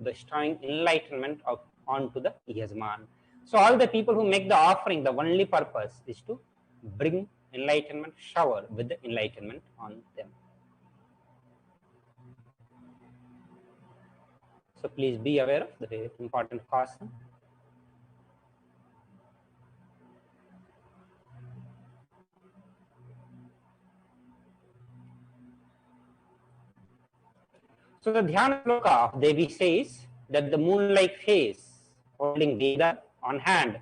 bestowing enlightenment onto the Yajman. So all the people who make the offering, the only purpose is to bring enlightenment, shower with the enlightenment on them. So please be aware of the very important caution. So the Dhyana Sloka of Devi says that the moon-like face, holding Veda on hand,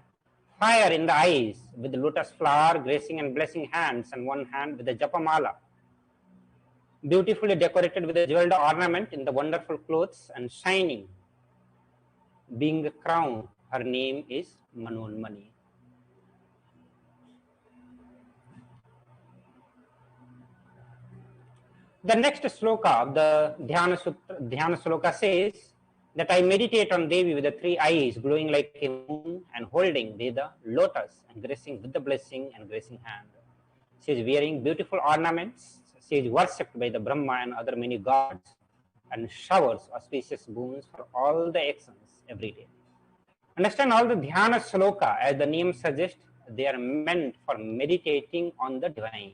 fire in the eyes, with the lotus flower gracing and blessing hands, and one hand with the Japamala, beautifully decorated with a jeweled ornament in the wonderful clothes and shining, being a crown, her name is Manonmani. The next sloka of the Dhyana Sloka says that I meditate on Devi with the three eyes glowing like a moon and holding Veda, lotus, and gracing with the blessing and gracing hand. She is wearing beautiful ornaments. She is worshipped by the Brahma and other many gods and showers auspicious boons for all the actions every day. Understand, all the Dhyana Sloka, as the name suggests, they are meant for meditating on the divine.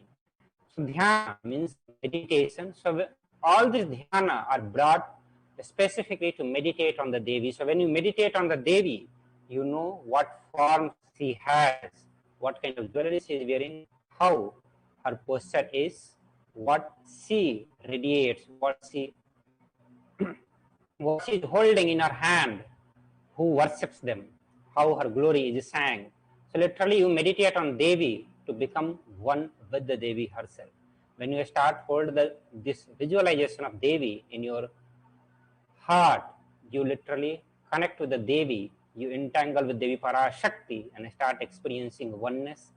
So dhyana means meditation. So all these dhyana are brought specifically to meditate on the Devi. So when you meditate on the Devi, you know what form she has, what kind of jewelry she is wearing, how her posture is, what she radiates, what she is holding in her hand, who worships them, how her glory is sang. So literally you meditate on Devi to become one with the Devi herself. When you start hold this visualization of Devi in your heart, you literally connect with the Devi, you entangle with Devi Parashakti and start experiencing oneness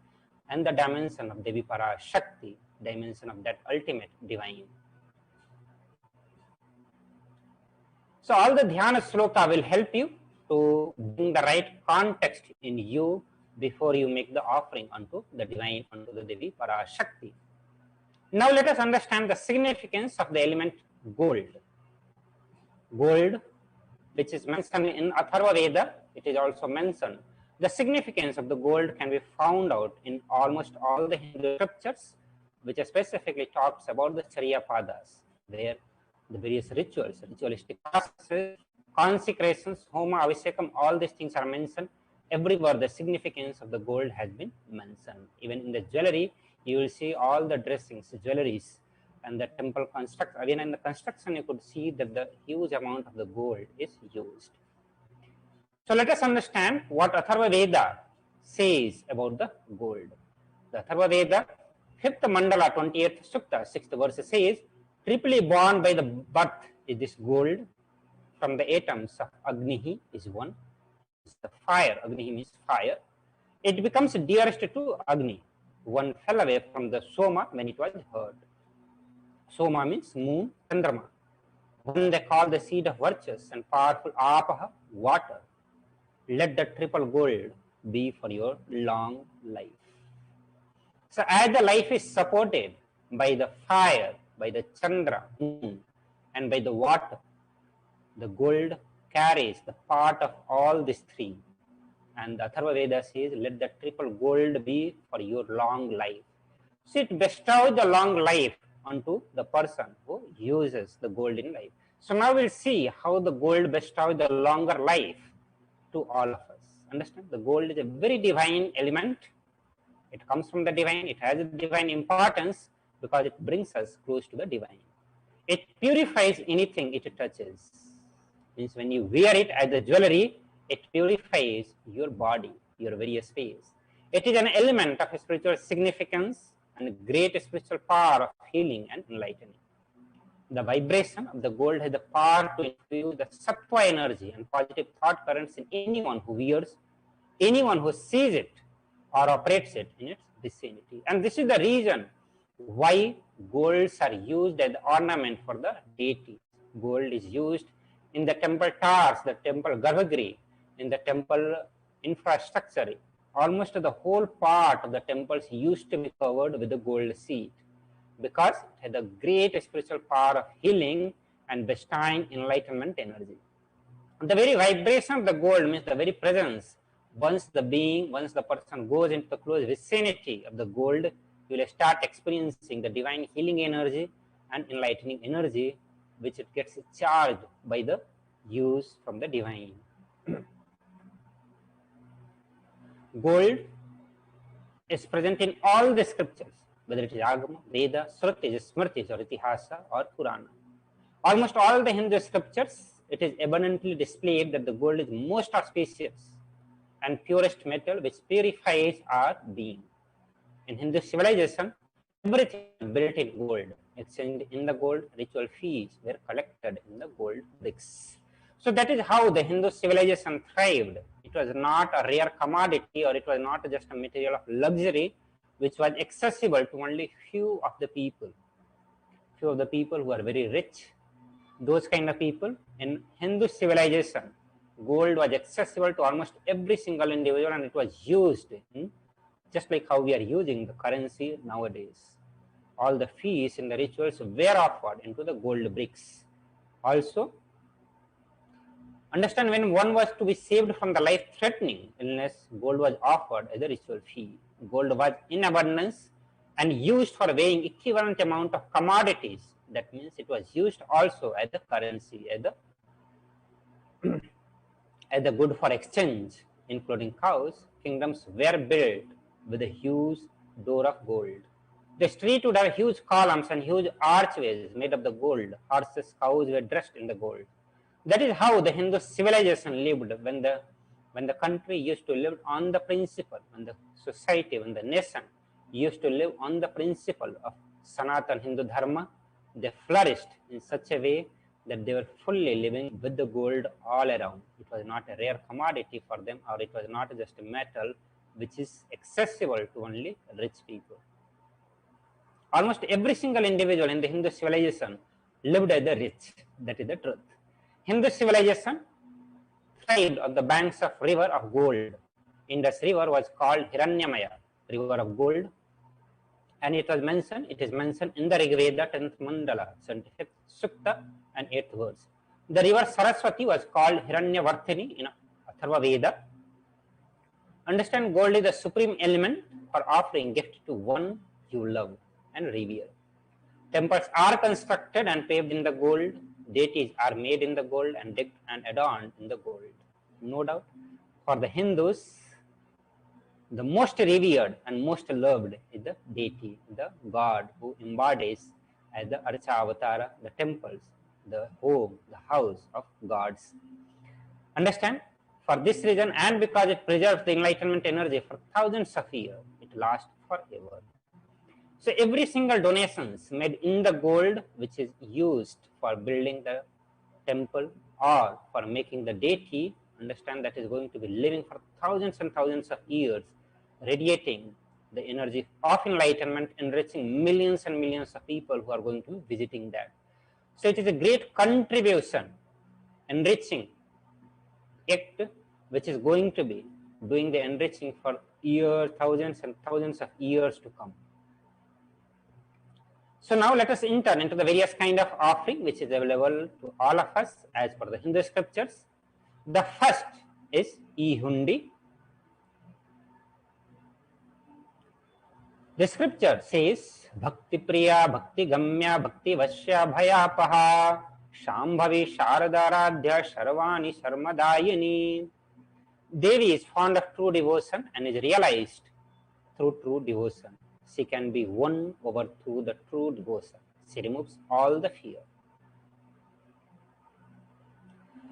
and the dimension of Devi Parashakti, dimension of that ultimate divine. So all the Dhyana Sloka will help you to bring the right context in you before you make the offering unto the divine, unto the Devi Parashakti. Now let us understand the significance of the element gold. Gold, which is mentioned in Atharva Veda, it is also mentioned. The significance of the gold can be found out in almost all the Hindu scriptures, which specifically talks about the Charya Padas, where the various rituals, ritualistic processes, consecrations, Homa, Abhishekam, all these things are mentioned. Everywhere the significance of the gold has been mentioned. Even in the jewelry, you will see all the dressings, jewelries, and the temple construct. Again, in the construction, you could see that the huge amount of the gold is used. So let us understand what Atharva Veda says about the gold. The Atharva Veda, 5th Mandala, 28th Sukta, 6th verse says, triply born by the birth is this gold. From the atoms of Agni is one. It's the fire. Agni means fire. It becomes dearest to Agni. One fell away from the Soma when it was heard. Soma means moon, Chandrama. One they call the seed of virtues and powerful Apaha, water. Let the triple gold be for your long life. So as the life is supported by the fire, by the Chandra, moon, and by the water, the gold carries the part of all these three. And the Atharva Veda says, let the triple gold be for your long life. So it bestows the long life onto the person who uses the gold in life. So now we'll see how the gold bestows the longer life to all of us. Understand? The gold is a very divine element. It comes from the divine. It has a divine importance because it brings us close to the divine. It purifies anything it touches. Means when you wear it as a jewelry, it purifies your body, your various phase. It is an element of spiritual significance and great spiritual power of healing and enlightening. The vibration of the gold has the power to infuse the sattva energy and positive thought currents in anyone who wears, anyone who sees it or operates it in its vicinity. And this is the reason why golds are used as ornament for the deity. Gold is used in the temple towers, the temple garbhagriha, in the temple infrastructure. Almost the whole part of the temples used to be covered with the gold seed because it had the great spiritual power of healing and bestowing enlightenment energy. The very vibration of the gold means the very presence. Once the person goes into the close vicinity of the gold, you will start experiencing the divine healing energy and enlightening energy, which it gets charged by the use from the divine. Gold is present in all the scriptures, whether it is Agama, Veda, Srutis, Smritis, or Itihasa, or Purana. Almost all the Hindu scriptures, it is abundantly displayed that the gold is most auspicious and purest metal which purifies our being. In Hindu civilization, everything is built in gold, exchanged in the gold, ritual fees were collected in the gold bricks. So that is how the Hindu civilization thrived. It was not a rare commodity, or it was not just a material of luxury which was accessible to only few of the people. Few of the people who are very rich, those kind of people. In Hindu civilization, gold was accessible to almost every single individual, and it was used in, just like how we are using the currency nowadays. All the fees in the rituals were offered into the gold bricks. Also, understand, when one was to be saved from the life-threatening illness, gold was offered as a ritual fee. Gold was in abundance and used for weighing equivalent amount of commodities. That means it was used also as a currency, as a good for exchange, including cows. Kingdoms were built with a huge door of gold. The street would have huge columns and huge archways made of the gold. Horses, cows were dressed in the gold. That is how the Hindu civilization lived when the country used to live on the principle, when the society, when the nation used to live on the principle of Sanatan Hindu Dharma. They flourished in such a way that they were fully living with the gold all around. It was not a rare commodity for them, or it was not just a metal which is accessible to only rich people. Almost every single individual in the Hindu civilization lived as the rich. That is the truth. Hindu civilization thrived on the banks of river of gold. Indus river was called Hiranyamaya, river of gold. And it is mentioned in the Rig Veda 10th Mandala, 75th Sukta and 8th verse. The river Saraswati was called Hiranyavarthini in Atharva Veda. Understand, gold is the supreme element for offering gift to one you love and revere. Temples are constructed and paved in the gold. Deities are made in the gold and decked and adorned in the gold. No doubt, for the Hindus, the most revered and most loved is the deity, the god who embodies as the Archa Avatara, the temples, the home, the house of gods. Understand? For this reason, and because it preserves the enlightenment energy for thousands of years, it lasts forever. So every single donations made in the gold, which is used for building the temple or for making the deity, understand that is going to be living for thousands and thousands of years, radiating the energy of enlightenment, enriching millions and millions of people who are going to be visiting that. So it is a great contribution, enriching act, which is going to be doing the enriching for years, thousands and thousands of years to come. So now let us enter into the various kind of offering which is available to all of us as per the Hindu scriptures. The first is E-Hundi. The scripture says, Bhakti Priya, Bhakti Gamya, Bhakti Vasya, Bhayapaha, Shambhavi, Sharadaradhya, Sharvani, Sharmadayini. Devi is fond of true devotion and is realized through true devotion. She can be won over through the true devotion. She removes all the fear.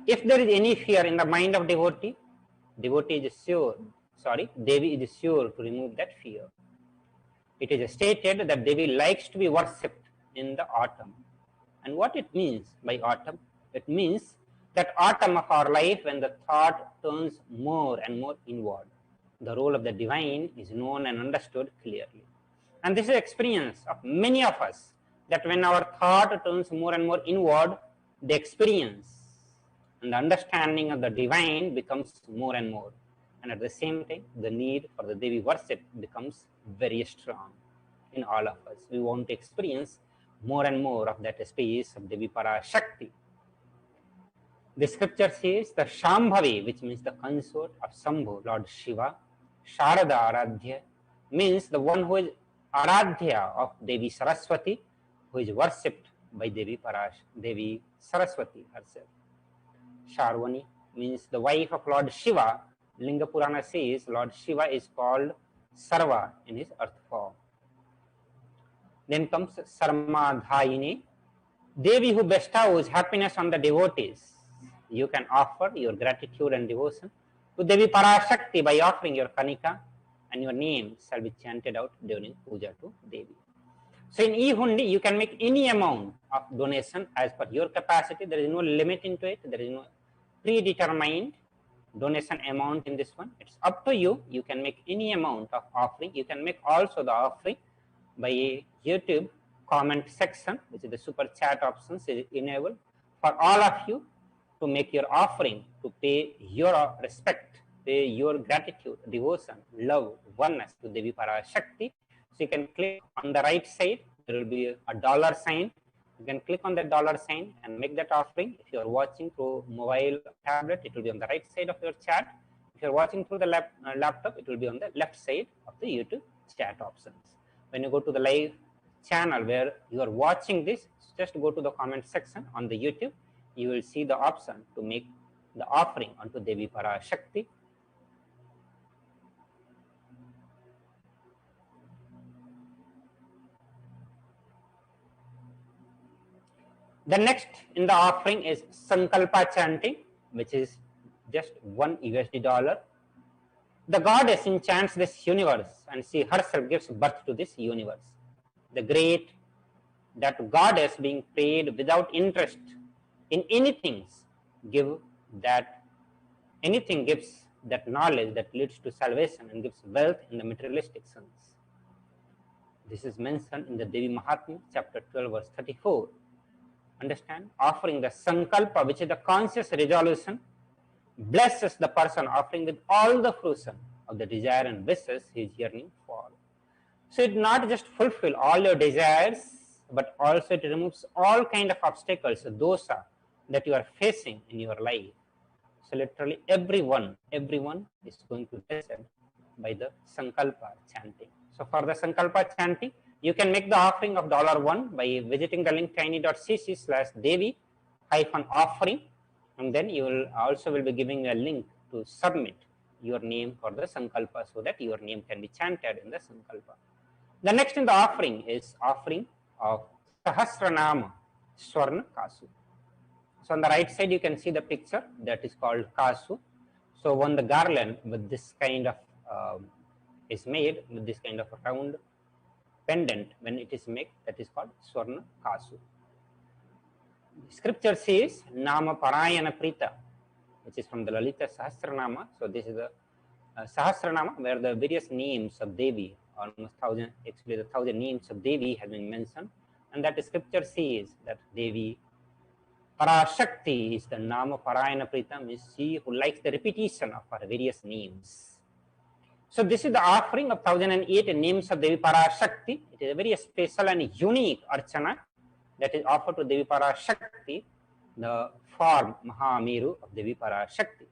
If there is any fear in the mind of devotee, Devi is sure to remove that fear. It is stated that Devi likes to be worshipped in the autumn. And what it means by autumn? It means that autumn of our life when the thought turns more and more inward. The role of the divine is known and understood clearly. And this is experience of many of us, that when our thought turns more and more inward, the experience and the understanding of the divine becomes more and more. And at the same time, the need for the Devi worship becomes very strong in all of us. We want to experience more and more of that space of Devi Parashakti. The scripture says the Shambhavi, which means the consort of Shambhu, Lord Shiva, Sharada Aradhya, means the one who is Aradhya of Devi Saraswati, who is worshipped by Devi Saraswati herself. Sharvani means the wife of Lord Shiva. Linga Purana says Lord Shiva is called Sarva in his earth form. Then comes Sarmadhayini, Devi who bestows happiness on the devotees. You can offer your gratitude and devotion to Devi Parashakti by offering your kanika, and your name shall be chanted out during puja to Devi. So in e-hundi, you can make any amount of donation as per your capacity. There is no limit into it. There is no predetermined donation amount in this one. It's up to you. You can make any amount of offering. You can make also the offering by YouTube comment section, which is the super chat options is enabled for all of you to make your offering, to pay your respect, pay your gratitude, devotion, love, oneness to Devi Parashakti. So you can click on the right side, there will be a dollar sign. You can click on that dollar sign and make that offering. If you are watching through mobile tablet, it will be on the right side of your chat. If you are watching through the laptop, it will be on the left side of the YouTube chat options. When you go to the live channel where you are watching this, just go to the comment section on the YouTube. You will see the option to make the offering onto Devi Parashakti. The next in the offering is Sankalpa chanting, which is just $1. The goddess enchants this universe and she herself gives birth to this universe. The great that goddess being prayed without interest in anything gives that knowledge that leads to salvation and gives wealth in the materialistic sense. This is mentioned in the Devi Mahatmya, chapter 12, verse 34. Understand? Offering the Sankalpa, which is the conscious resolution, blesses the person offering with all the fruition of the desire and wishes he is yearning for. So it not just fulfill all your desires, but also it removes all kind of obstacles, dosa, that you are facing in your life. So literally everyone is going to be blessed by the Sankalpa chanting. So for the Sankalpa chanting, you can make the offering of $1 by visiting the link tiny.cc/Devi-offering, and then you will also be giving a link to submit your name for the Sankalpa so that your name can be chanted in the Sankalpa. The next in the offering is offering of Sahasranama Swarna Kasu. So on the right side you can see the picture that is called Kasu. So when the garland with this kind of is made with this kind of a round pendant, when it is made, that is called Swarna Kasu. Scripture says Nama Parayana Prita, which is from the Lalita Sahasranama. So this is the Sahasranama where the various names of Devi, almost 1,000, actually the 1,000 names of Devi have been mentioned, and that scripture says that Devi Parashakti is the Nama Parayana Prita, means she who likes the repetition of her various names. So this is the offering of 1,008 names of Devi Parashakti. It is a very special and unique archana that is offered to Devi Parashakti, the form Mahameru of Devi Parashakti.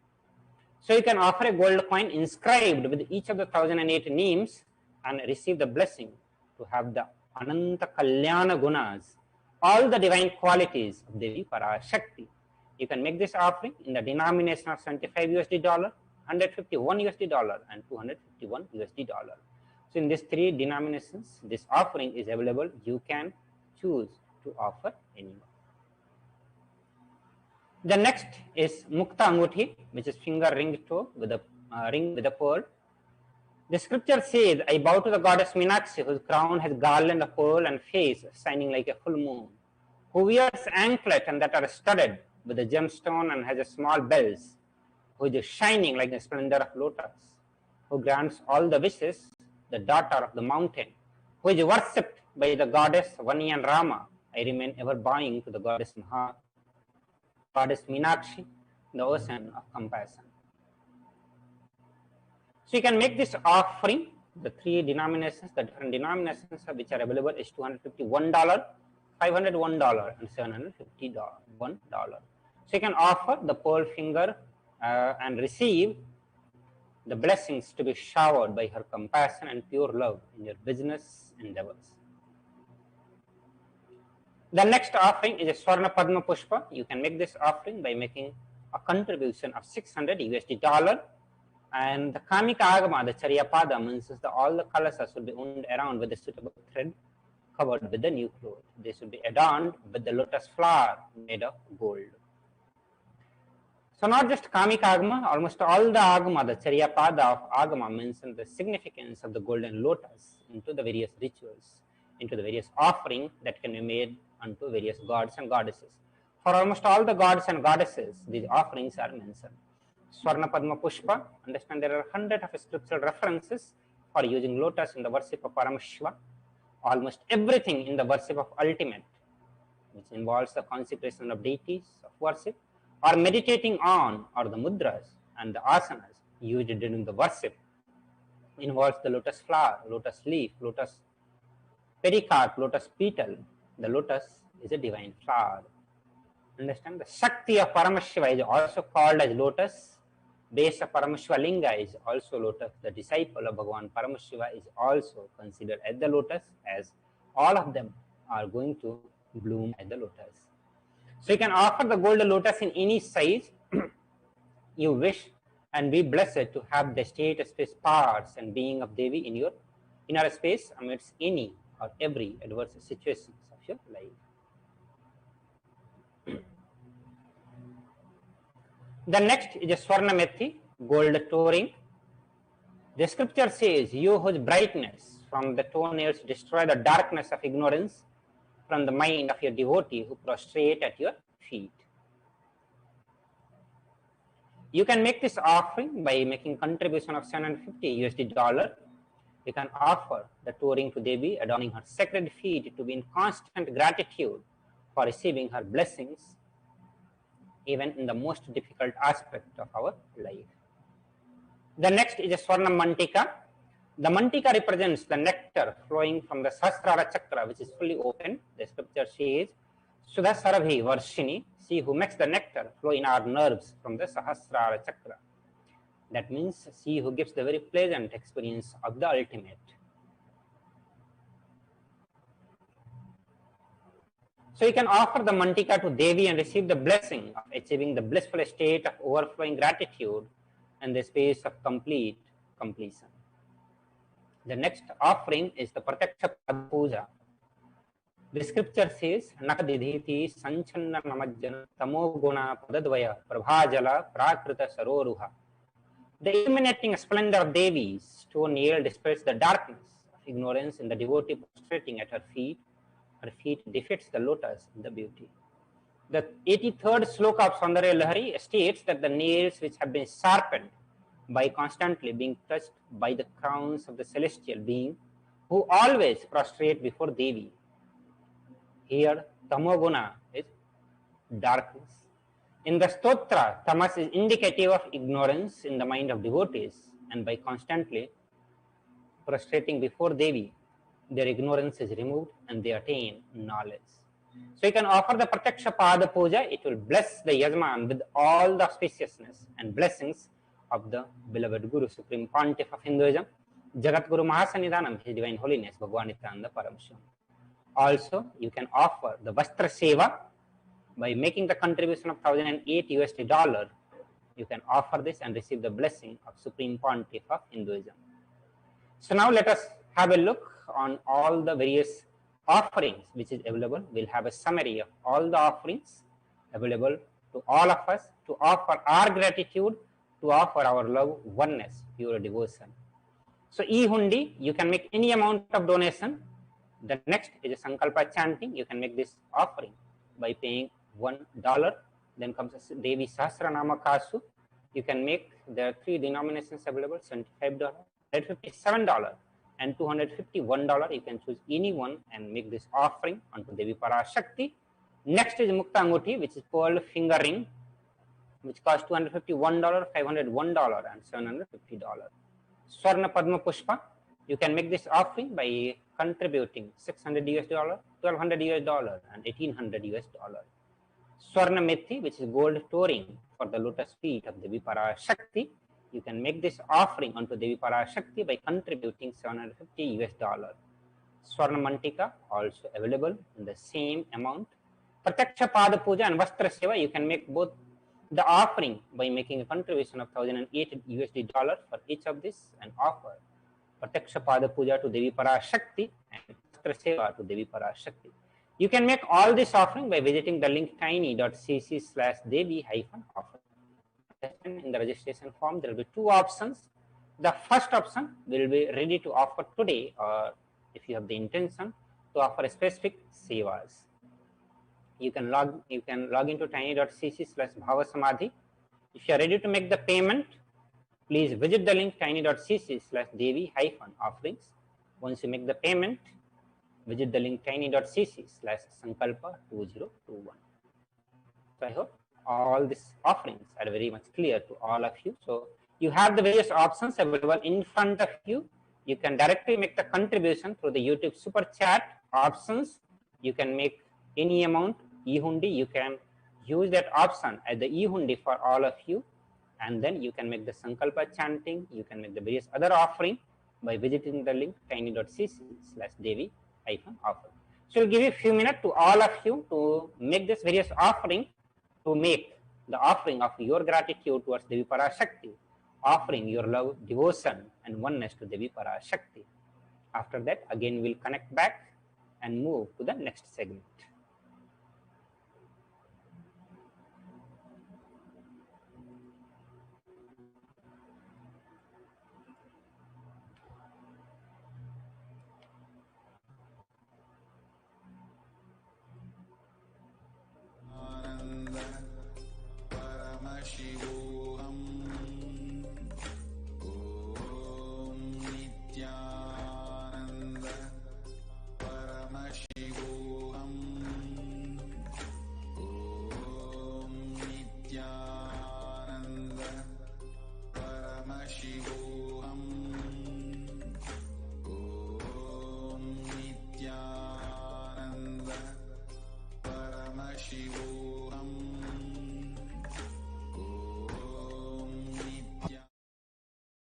So you can offer a gold coin inscribed with each of the 1,008 names and receive the blessing to have the Ananta Kalyana Gunas, all the divine qualities of Devi Parashakti. You can make this offering in the denomination of $75, $151 and $251. So in these three denominations, this offering is available. You can choose to offer anyone. The next is Mukta Anguthi, which is finger ring toe with a ring with a pearl. The scripture says, I bow to the goddess Meenakshi, whose crown has garland of pearl and face shining like a full moon, who wears anklet and that are studded with a gemstone and has a small bells, who is shining like the splendor of lotus, who grants all the wishes, the daughter of the mountain, who is worshipped by the goddess Vani and Rama. I remain ever bowing to the goddess Maha, goddess Meenakshi, the ocean of compassion. So you can make this offering. The three denominations, the different denominations which are available is $251, $501, and $751. So you can offer the pearl finger and receive the blessings to be showered by her compassion and pure love in your business endeavors. The next offering is a Swarna Padma Pushpa. You can make this offering by making a contribution of $600. And the Kamika Agama, the Charyapada, means that all the kalasas should be wound around with a suitable thread covered with the new cloth. They should be adorned with the lotus flower made of gold. So not just Kamika Agama, almost all the Agama, the Charyapada of Agama mention the significance of the golden lotus into the various rituals, into the various offerings that can be made unto various gods and goddesses. For almost all the gods and goddesses, these offerings are mentioned. Swarna Padma Pushpa, understand there are hundreds of scriptural references for using lotus in the worship of Paramashiva. Almost everything in the worship of ultimate, which involves the consecration of deities of worship, or meditating on, or the mudras and the asanas used during the worship, involves the lotus flower, lotus leaf, lotus pericarp, lotus petal. The lotus is a divine flower. Understand the Shakti of Paramashiva is also called as lotus. Base of Paramashiva Linga is also lotus. The disciple of Bhagavan Paramashiva is also considered as the lotus, as all of them are going to bloom as the lotus. So you can offer the golden lotus in any size you wish and be blessed to have the state, space, powers and being of Devi in your inner space amidst any or every adverse situations of your life. The next is a Swarna Methi, gold touring. The scripture says, you whose brightness from the toenails destroy the darkness of ignorance from the mind of your devotee who prostrate at your feet. You can make this offering by making contribution of $750. You can offer the touring to Devi, adorning her sacred feet to be in constant gratitude for receiving her blessings even in the most difficult aspect of our life. The next is a Swarna Mantika. The Mantika represents the nectar flowing from the Sahasrara Chakra, which is fully open. The scripture says, Sudha Sarabhi Varshini, she who makes the nectar flow in our nerves from the Sahasrara Chakra. That means she who gives the very pleasant experience of the ultimate. So you can offer the Mantika to Devi and receive the blessing of achieving the blissful state of overflowing gratitude and the space of complete completion. The next offering is the Pratyaksha Puja. The scripture says, Nakadidhiti Sanchanna Namajjana Tamo Guna Padadvaya Prabhajala Prakrita Saroruha. The illuminating splendor of Devi's stone nail dispels the darkness of ignorance in the devotee prostrating at her feet. Her feet defeats the lotus in the beauty. The 83rd sloka of Saundarya Lahari states that the nails which have been sharpened by constantly being touched by the crowns of the celestial being who always prostrate before Devi. Here, Tamoguna is darkness. In the Stotra, Tamas is indicative of ignorance in the mind of devotees, and by constantly prostrating before Devi, their ignorance is removed and they attain knowledge. So you can offer the Pratyaksha Pada Puja. It will bless the Yajman with all the auspiciousness and blessings of the beloved Guru, Supreme Pontiff of Hinduism, Jagat Guru Mahasannidhanam, His Divine Holiness, Bhagavan Nithyananda Paramashivam. Also, you can offer the Vastra Seva by making the contribution of $1,008. You can offer this and receive the blessing of Supreme Pontiff of Hinduism. So now let us have a look on all the various offerings which is available. We'll have a summary of all the offerings available to all of us to offer our gratitude, to offer our love, oneness, pure devotion. So e-hundi, you can make any amount of donation. The next is a Sankalpa chanting. You can make this offering by paying $1. Then comes Devi Sahasranama Kasu. You can make, there are three denominations available, $75, $157. and $251. You can choose any one and make this offering unto Devi Parashakti. Next is Mukta Anguti, which is called finger ring, which costs $251, $501, and $750. Swarna Padma Pushpa, you can make this offering by contributing $600 US, $1,200 US, and $1,800 US. Swarna Methi, which is gold touring for the lotus feet of Devi Parashakti, you can make this offering unto Devi Parashakti by contributing $750 US. Swarna Mantika, also available in the same amount. Pratyaksha Pada Puja and Vastra Seva, you can make both the offering by making a contribution of $1,008 US for each of this and offer Pratyaksha Pada Puja to Devi Parashakti and Vastra Seva to Devi Parashakti. You can make all this offering by visiting the link tiny.cc/Devi-offer. In the registration form, there will be two options. The first option will be ready to offer today, or if you have the intention to offer specific sevas. You can log into tiny.cc/Bhavasamadhi. If you are ready to make the payment, please visit the link tiny.cc/Devi-offerings. Once you make the payment, visit the link tiny.cc/Sankalpa2021. So I hope all these offerings are very much clear to all of you. So you have the various options available in front of you. You can directly make the contribution through the YouTube super chat options. You can make any amount e-hundi. You can use that option as the e-hundi for all of you, and then you can make the Sankalpa chanting. You can make the various other offering by visiting the link tiny.cc/Devi-offer. So we'll give you a few minutes to all of you to make this various offering, to make the offering of your gratitude towards Devi Parashakti, offering your love, devotion, and oneness to Devi Parashakti. After that, again we'll connect back and move to the next segment. Paramashivoham. Om Nithyananda Paramashivoham. Om Nithyananda Paramashivoham. Om Nithyananda Paramashivoham.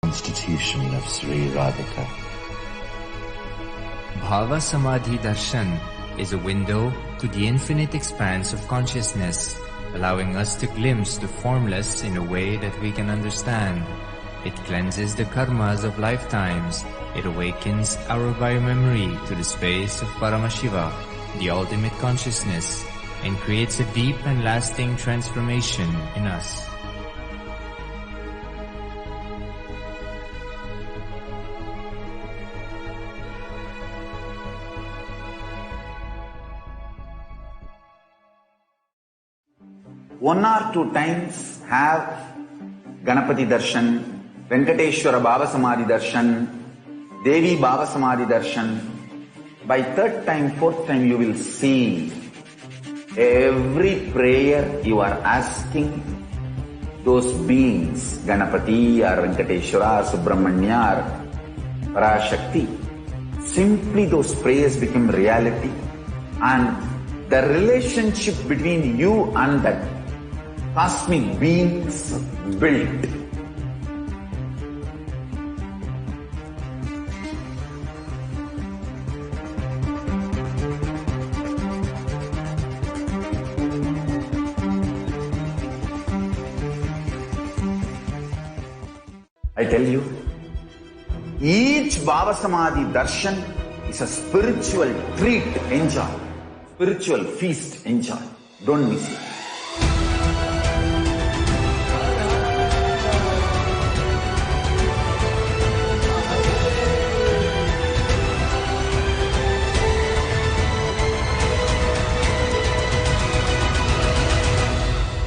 Constitution of Sri Radhika. Bhava Samadhi Darshan is a window to the infinite expanse of consciousness, allowing us to glimpse the formless in a way that we can understand. It cleanses the karmas of lifetimes. It awakens our biomemory to the space of Paramashiva, the ultimate consciousness, and creates a deep and lasting transformation in us. One or two times have Ganapati Darshan, Venkateshwara Bhava Samadhi Darshan, Devi Bhava Samadhi Darshan. By third time, fourth time, you will see every prayer you are asking those beings, Ganapati or Venkateshwara or Subramanya or Parashakti. Simply those prayers become reality, and the relationship between you and that cosmic beings built. I tell you, each Bhava Samadhi Darshan is a spiritual treat, enjoy. Spiritual feast, enjoy. Don't miss it.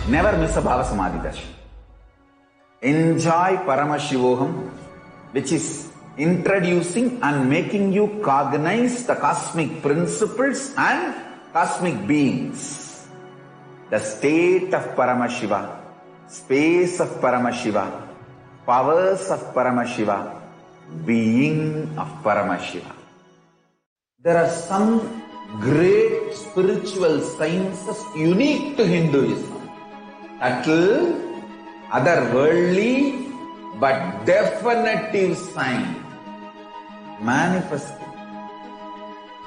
Never miss a Bhava Samadhi Darshan. Enjoy Paramashivoham, which is introducing and making you cognize the cosmic principles and cosmic beings. The state of Paramashiva, space of Paramashiva, powers of Paramashiva, being of Paramashiva. There are some great spiritual sciences unique to Hinduism, subtle, otherworldly, but definitive sign, manifesting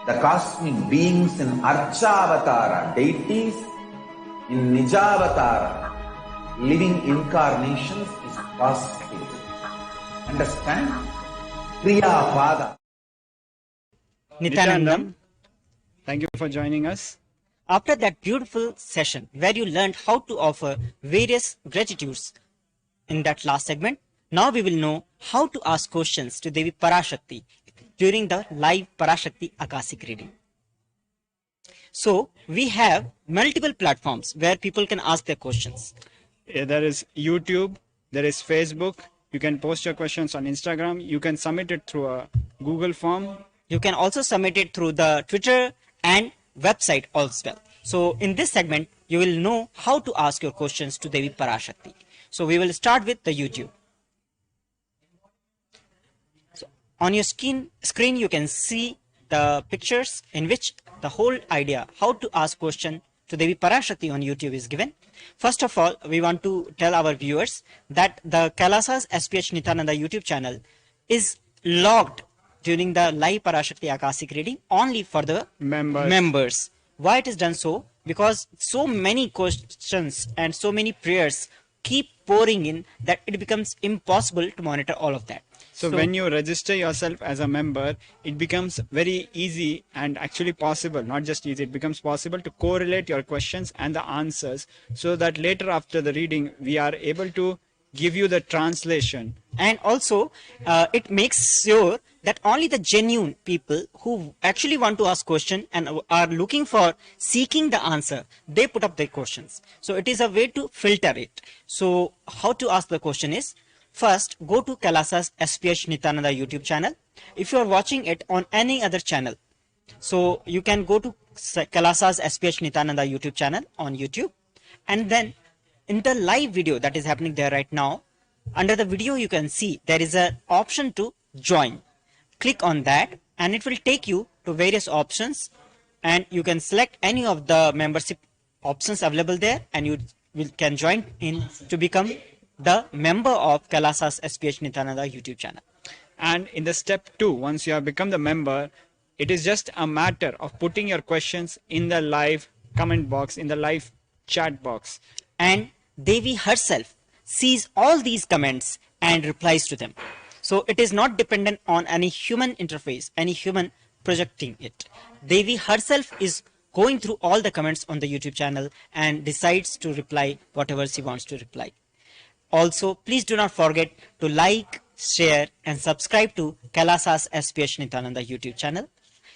the cosmic beings in Archavatara, deities, in Nijavatara, living incarnations is possible. Understand? Kriya Pada. Nithyanandam, thank you for joining us. After that beautiful session where you learned how to offer various gratitudes in that last segment, now we will know how to ask questions to Devi Parashakti during the live Parashakti Akashic reading. So we have multiple platforms where people can ask their questions. There is YouTube, there is Facebook. You can post your questions on Instagram. You can submit it through a Google form. You can also submit it through the Twitter and website also. So in this segment, you will know how to ask your questions to Devi Parashakti. So we will start with the YouTube. So on your screen, you can see the pictures in which the whole idea how to ask question to Devi Parashakti on YouTube is given. First of all, we want to tell our viewers that the Kailasa's HDH Nithyananda YouTube channel is logged during the live Parashakti Akashic reading only for the members. Why it is done so? Because so many questions and so many prayers keep pouring in that it becomes impossible to monitor all of that. So when you register yourself as a member, it becomes very easy and actually possible, not just easy, it becomes possible to correlate your questions and the answers so that later after the reading, we are able to give you the translation. And also, it makes sure that only the genuine people who actually want to ask question and are looking for seeking the answer, they put up their questions. So it is a way to filter it. So how to ask the question is, first go to Kailasa's HDH Nithyananda YouTube channel. If you are watching it on any other channel, so you can go to Kailasa's HDH Nithyananda YouTube channel on YouTube, and then in the live video that is happening there right now, under the video you can see there is an option to join. Click on that and it will take you to various options, and you can select any of the membership options available there, and you can join in to become the member of Kailasa's HDH Nithyananda YouTube channel. And in the step 2, once you have become the member, it is just a matter of putting your questions in the live comment box, in the live chat box. And Devi herself sees all these comments and replies to them. So it is not dependent on any human interface, any human projecting it. Devi herself is going through all the comments on the YouTube channel and decides to reply whatever she wants to reply. Also, please do not forget to like, share and subscribe to Kailasa's HDH Nithyananda YouTube channel,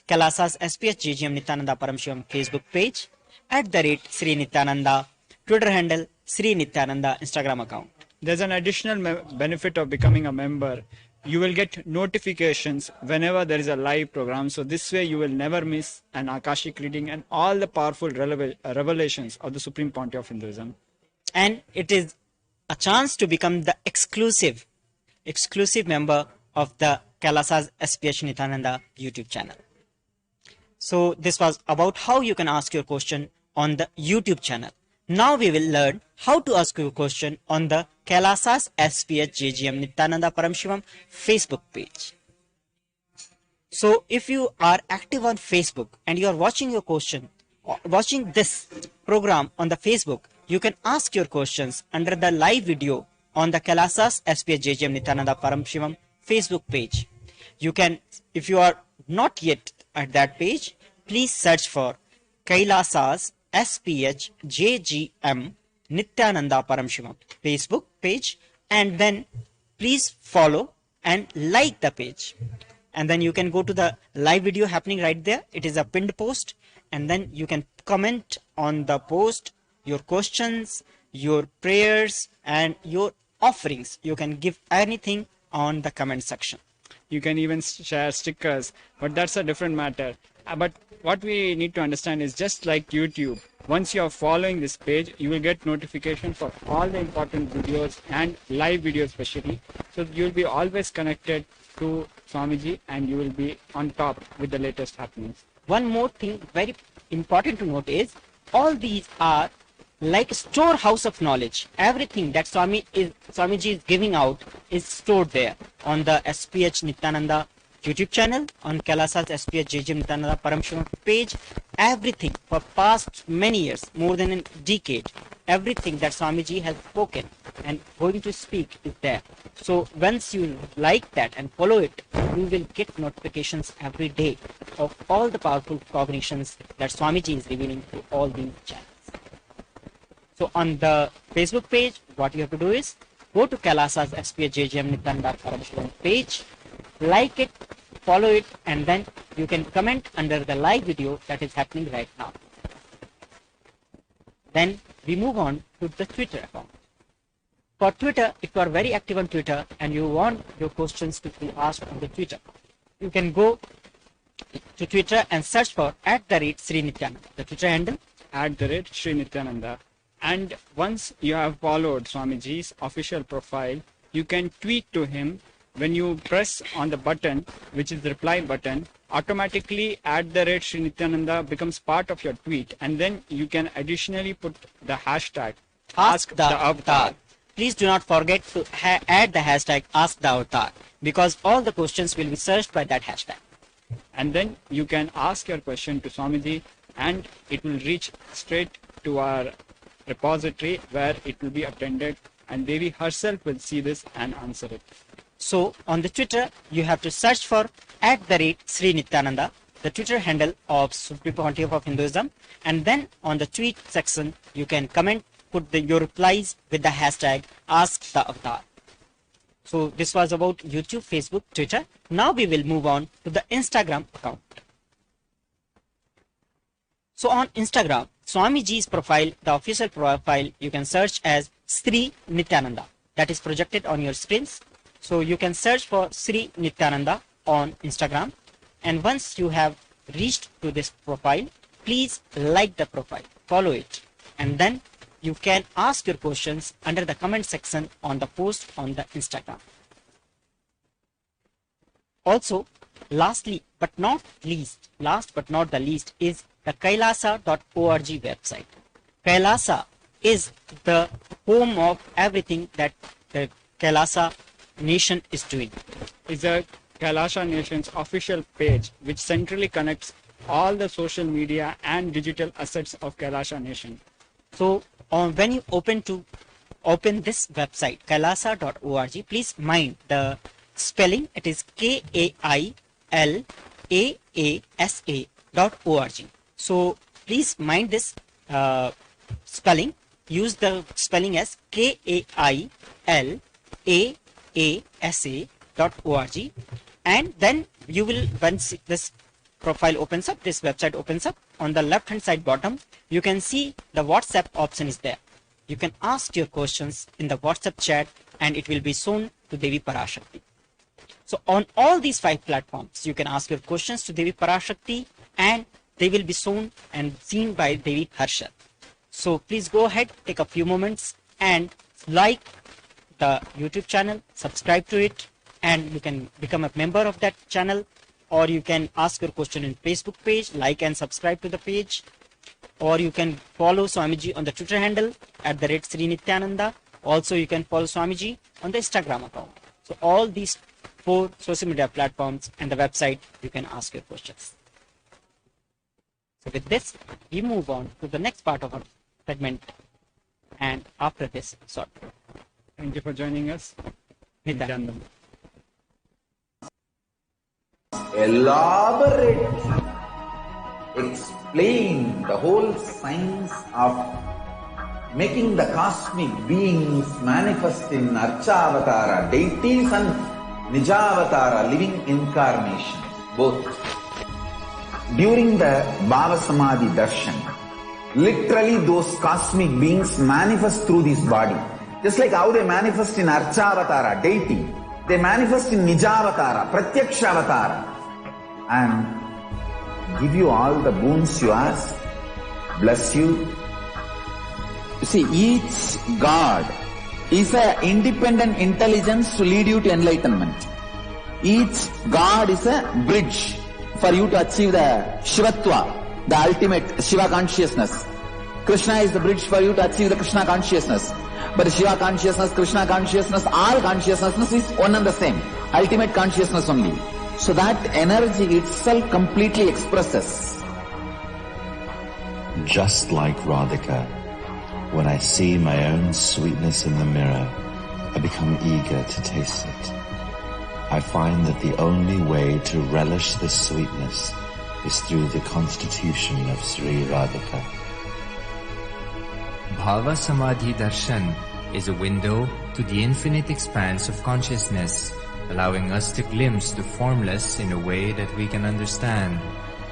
Kailasa's HDH JGM Nithyananda Paramashivam Facebook page, @Sri Nithyananda, Twitter handle Sri Nithyananda, Instagram account. There's an additional benefit of becoming a member. You will get notifications whenever there is a live program. So this way you will never miss an Akashic reading and all the powerful revelations of the Supreme Pontiff of Hinduism. And it is a chance to become the exclusive member of the Kailasa's HDH Nithyananda YouTube channel. So this was about how you can ask your question on the YouTube channel. Now we will learn how to ask your question on the Kailasa's HDH JGM Nithyananda Paramashivam Facebook page. So if you are active on Facebook and you are watching your question, watching this program on the Facebook, you can ask your questions under the live video on the Kailasa's HDH JGM Nithyananda Paramashivam Facebook page. You can, if you are not yet at that page, please search for Kailasa's HDH JGM Nithyananda Paramashivam Facebook page, and then please follow and like the page. And then you can go to the live video happening right there. It is a pinned post, and then you can comment on the post your questions, your prayers and your offerings. You can give anything on the comment section. You can even share stickers, but that's a different matter. But what we need to understand is, just like YouTube, once you are following this page, you will get notification for all the important videos and live videos especially. So you will be always connected to Swamiji and you will be on top with the latest happenings. One more thing very important to note is, all these are like a storehouse of knowledge. Everything that Swamiji is giving out is stored there on the HDH Nithyananda YouTube channel, on Kailasa's HDH Nithyananda Paramashivam page. Everything for past many years, more than a decade, everything that Swamiji has spoken and going to speak is there. So once you like that and follow it, you will get notifications every day of all the powerful cognitions that Swamiji is revealing to all these channels. So on the Facebook page, what you have to do is go to Kailasa's HDH Nithyananda Paramashivam page, like it, follow it, and then you can comment under the live video that is happening right now. Then we move on to the Twitter account. For Twitter, if you are very active on Twitter and you want your questions to be asked on the Twitter, you can go to Twitter and search for @Sri Nithyananda, the Twitter handle @Sri Nithyananda. And once you have followed Swamiji's official profile, you can tweet to him. When you press on the button, which is the reply button, automatically @Sri Nithyananda becomes part of your tweet, and then you can additionally put the hashtag Ask the Avatar. Please do not forget to add the hashtag Ask the Avatar, because all the questions will be searched by that hashtag. And then you can ask your question to Swamiji, and it will reach straight to our repository where it will be attended, and Devi herself will see this and answer it. So on the Twitter, you have to search for @Sri Nithyananda, the Twitter handle of Supreme Pontiff of Hinduism, and then on the tweet section, you can comment, put your replies with the hashtag Ask the Avatar. So this was about YouTube, Facebook, Twitter. Now we will move on to the Instagram account. So on Instagram, Swamiji's profile, the official profile, you can search as Sri Nithyananda. That is projected on your screens. So you can search for Sri Nithyananda on Instagram. And once you have reached to this profile, please like the profile, follow it. And then you can ask your questions under the comment section on the post on the Instagram. Also, last but not the least is the Kailasa.org website. Kailasa is the home of everything that the Kailasa nation is doing. Is a Kailasa nation's official page which centrally connects all the social media and digital assets of Kailasa nation. So when you open this website, Kailasa.org, please mind the spelling. It is KAILAASA.org. So please mind this spelling. Use the spelling as KAILAASA.org, and then you will, once this profile opens up, this website opens up, on the left hand side bottom, you can see the WhatsApp option is there. You can ask your questions in the WhatsApp chat and it will be shown to Devi Parashakti. So on all these 5 platforms, you can ask your questions to Devi Parashakti and they will be shown and seen by Devi Harsha. So please go ahead, take a few moments and like the YouTube channel, subscribe to it, and you can become a member of that channel, or you can ask your question in Facebook page, like and subscribe to the page, or you can follow Swamiji on the Twitter handle @Sri Nithyananda. Also, you can follow Swamiji on the Instagram account. So all these 4 social media platforms and the website, you can ask your questions. So with this, we move on to the next part of our segment, and after this short. Thank you for joining us. Nithyananda. Elaborately explain the whole science of making the cosmic beings manifest in Archavatara deities and Nijavatara living incarnations, both. During the Bhava Samadhi Darshan, literally those cosmic beings manifest through this body. Just like how they manifest in Archavatara deity, They manifest in Nijavatara, Pratyakshavatara, and give you all the boons you ask, bless you. You see, each God is an independent intelligence to lead you to enlightenment. Each God is a bridge for you to achieve the Shivatva, the ultimate Shiva consciousness. Krishna is the bridge for you to achieve the Krishna consciousness. But Shiva consciousness, Krishna consciousness, all consciousness is one and the same. Ultimate consciousness only. So that energy itself completely expresses. Just like Radhika, when I see my own sweetness in the mirror, I become eager to taste it. I find that the only way to relish this sweetness is through the constitution of Sri Radhika. Bhava Samadhi Darshan is a window to the infinite expanse of consciousness, allowing us to glimpse the formless in a way that we can understand.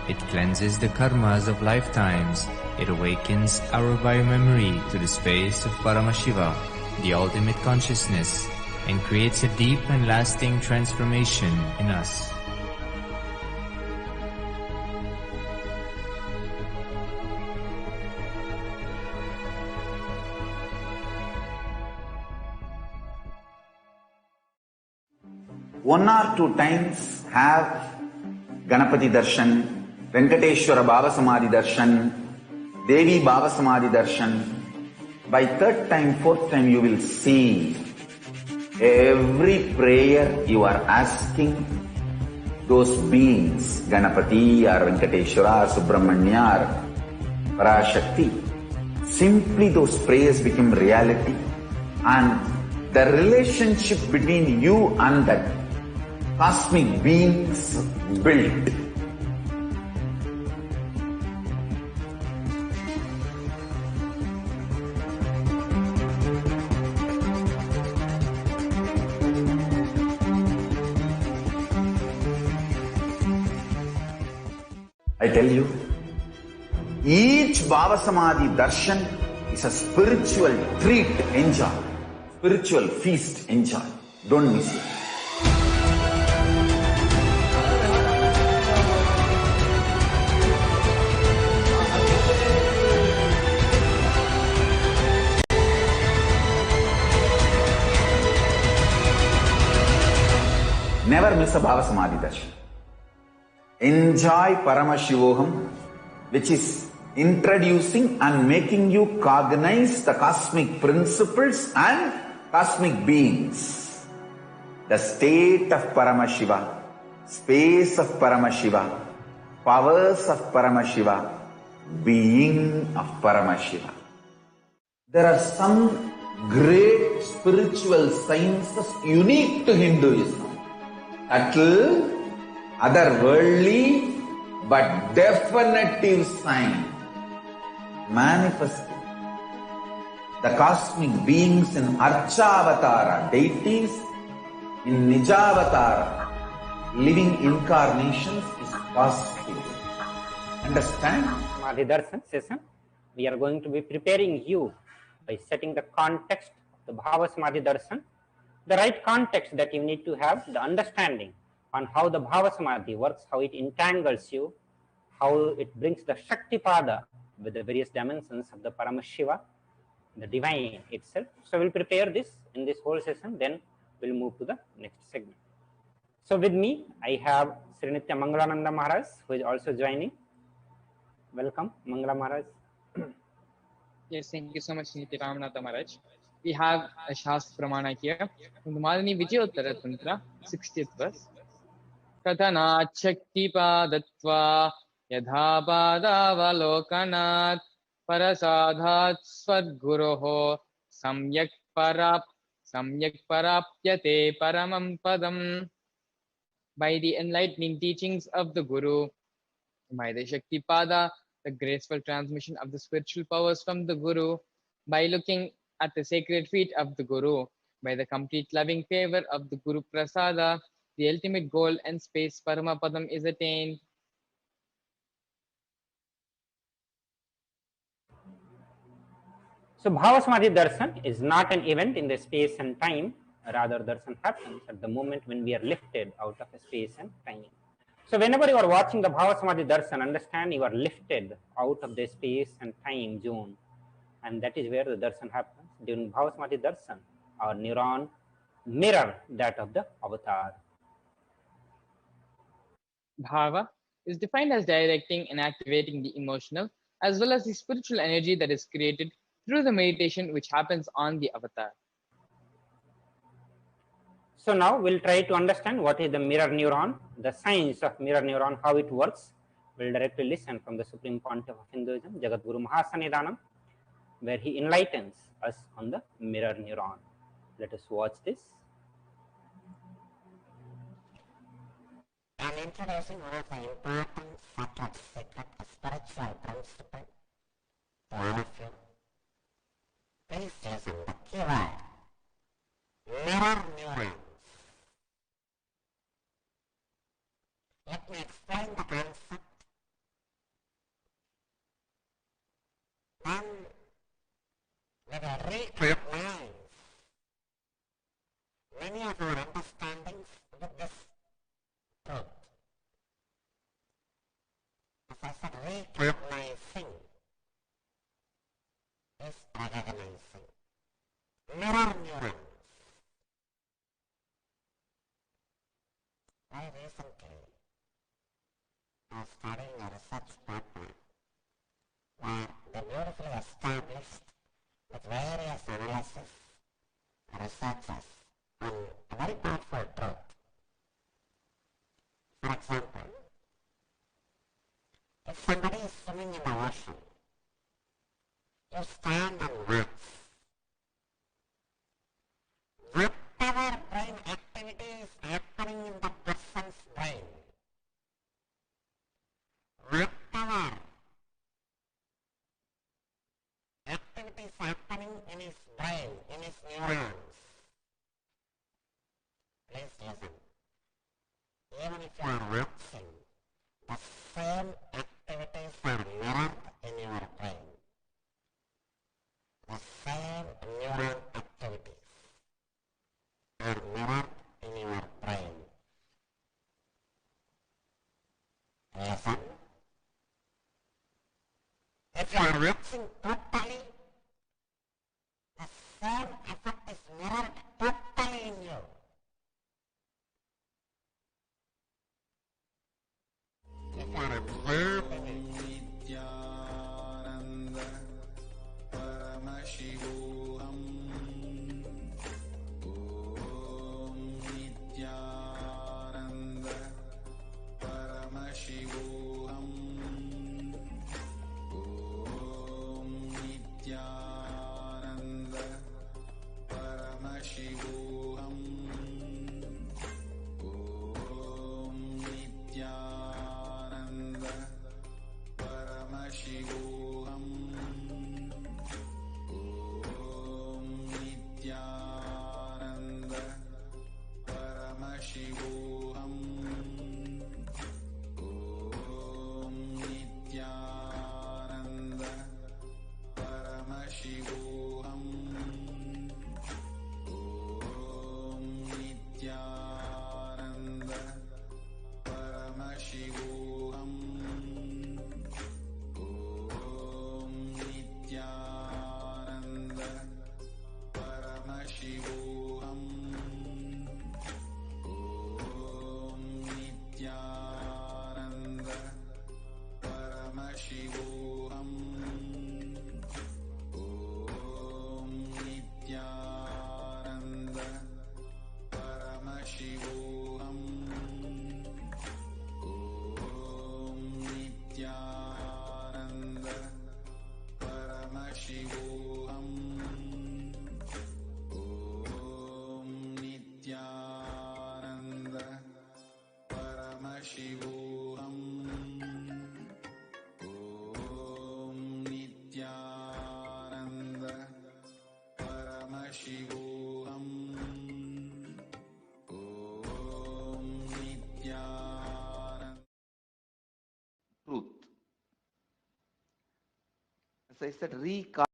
It cleanses the karmas of lifetimes. It awakens our biomemory to the space of Paramashiva, the ultimate consciousness, and creates a deep and lasting transformation in us. One or two times have Ganapati Darshan, Venkateshwara Bhava Samadhi Darshan, Devi Bhava Samadhi Darshan. By third time, fourth time, you will see every prayer you are asking those beings, Ganapati or Venkateshwara or Subramanya or Parashakti. Simply those prayers become reality, and the relationship between you and that cosmic beings built. I tell you, each Bhava Samadhi Darshan is a spiritual treat, enjoy. Spiritual feast, enjoy. Don't miss it. Never miss a Bhava Samadhi Darshan. Enjoy Paramashivoham, which is introducing and making you cognize the cosmic principles and cosmic beings. The state of Paramashiva, space of Paramashiva, powers of Paramashiva, being of Paramashiva. There are some great spiritual sciences unique to Hinduism. Subtle, otherworldly, but definitive sign. Manifesting the cosmic beings in Archavatara, deities, in Nijavatara, living incarnations is possible. Understand? Samadhi Darshan session, we are going to be preparing you by setting the context of the Bhava Samadhi Darshan, the right context that you need to have, the understanding on how the Bhava Samadhi works, how it entangles you, how it brings the Shakti Pada with the various dimensions of the Paramashiva, the divine itself. So we'll prepare this in this whole session, then we'll move to the next segment. So with me, I have Sri Nitya Mangalananda Maharaj, who is also joining. Welcome, Mangala Maharaj. Yes, thank you so much, Nitya Ramanatha Maharaj. We have a Shastra Pramana here from the Malini Vijayottara Tantra, 60th verse. Kathanat Shakti Padatva Yadha Padavalokanat Parasadhat Swadguroho Samyak Parapyate Paramam Padam. By the enlightening teachings of the Guru, by the Shakti Pada, the graceful transmission of the spiritual powers from the Guru, by looking at the sacred feet of the Guru, by the complete loving favor of the Guru Prasada, the ultimate goal and space Paramapadam is attained. So Bhava Samadhi Darshan is not an event in the space and time, Rather, darshan happens at the moment when we are lifted out of space and time. So whenever you are watching the Bhava Samadhi darshan, understand you are lifted out of the space and time zone, and that is where the darshan happens. During Bhava Samadhi darshan, our neuron mirror that of the avatar. Bhava is defined as directing and activating the emotional as well as the spiritual energy that is created through the meditation which happens on the avatar. So now we'll try to understand what is the mirror neuron, the science of mirror neuron, how it works. We'll directly listen from the Supreme Pontiff of Hinduism, Jagadguru Mahasanidanam, where he enlightens us on the mirror neuron. Let us watch this. I'm introducing one of the important secret spiritual principle to all of you. Please listen the keyword. Mirror neurons. Let me explain the concept. Then we will recognize many of our understandings with this truth. As I said, recognizing is recognizing. Mirror neurons. Very recently, I was studying a research paper where they beautifully established with various analysis researches on a very powerful truth. For example, if somebody is swimming in the ocean, you stand and watch. Whatever brain activity is happening in the person's brain, whatever activity is happening in his brain, in his neurons, please listen. Even if you are watching, the same activities are mirrored in your brain. The same neuron activities are mirrored in your brain. Listen. If you are watching totally, the same effect is mirrored totally in you. If you are observing it, Nithyananda Paramashivoham. Om Nithyananda Paramashivoham. Om Nithyananda Paramashivoham. Om Nithyananda Paramashivoham. Om Nithyananda Paramashivoham. Om Nithyananda Paramashivoham. Om Nithyananda Paramashivoham. Om Nithyananda Paramashivoham. Om Nithyananda Paramashivoham. Om Nithyananda Paramashivoham. Om Nithyananda Paramashivoham. Om Nithyananda Paramashivoham. Om Nithyananda Paramashivoham. Om Nithyananda. Truth. As I said, recall.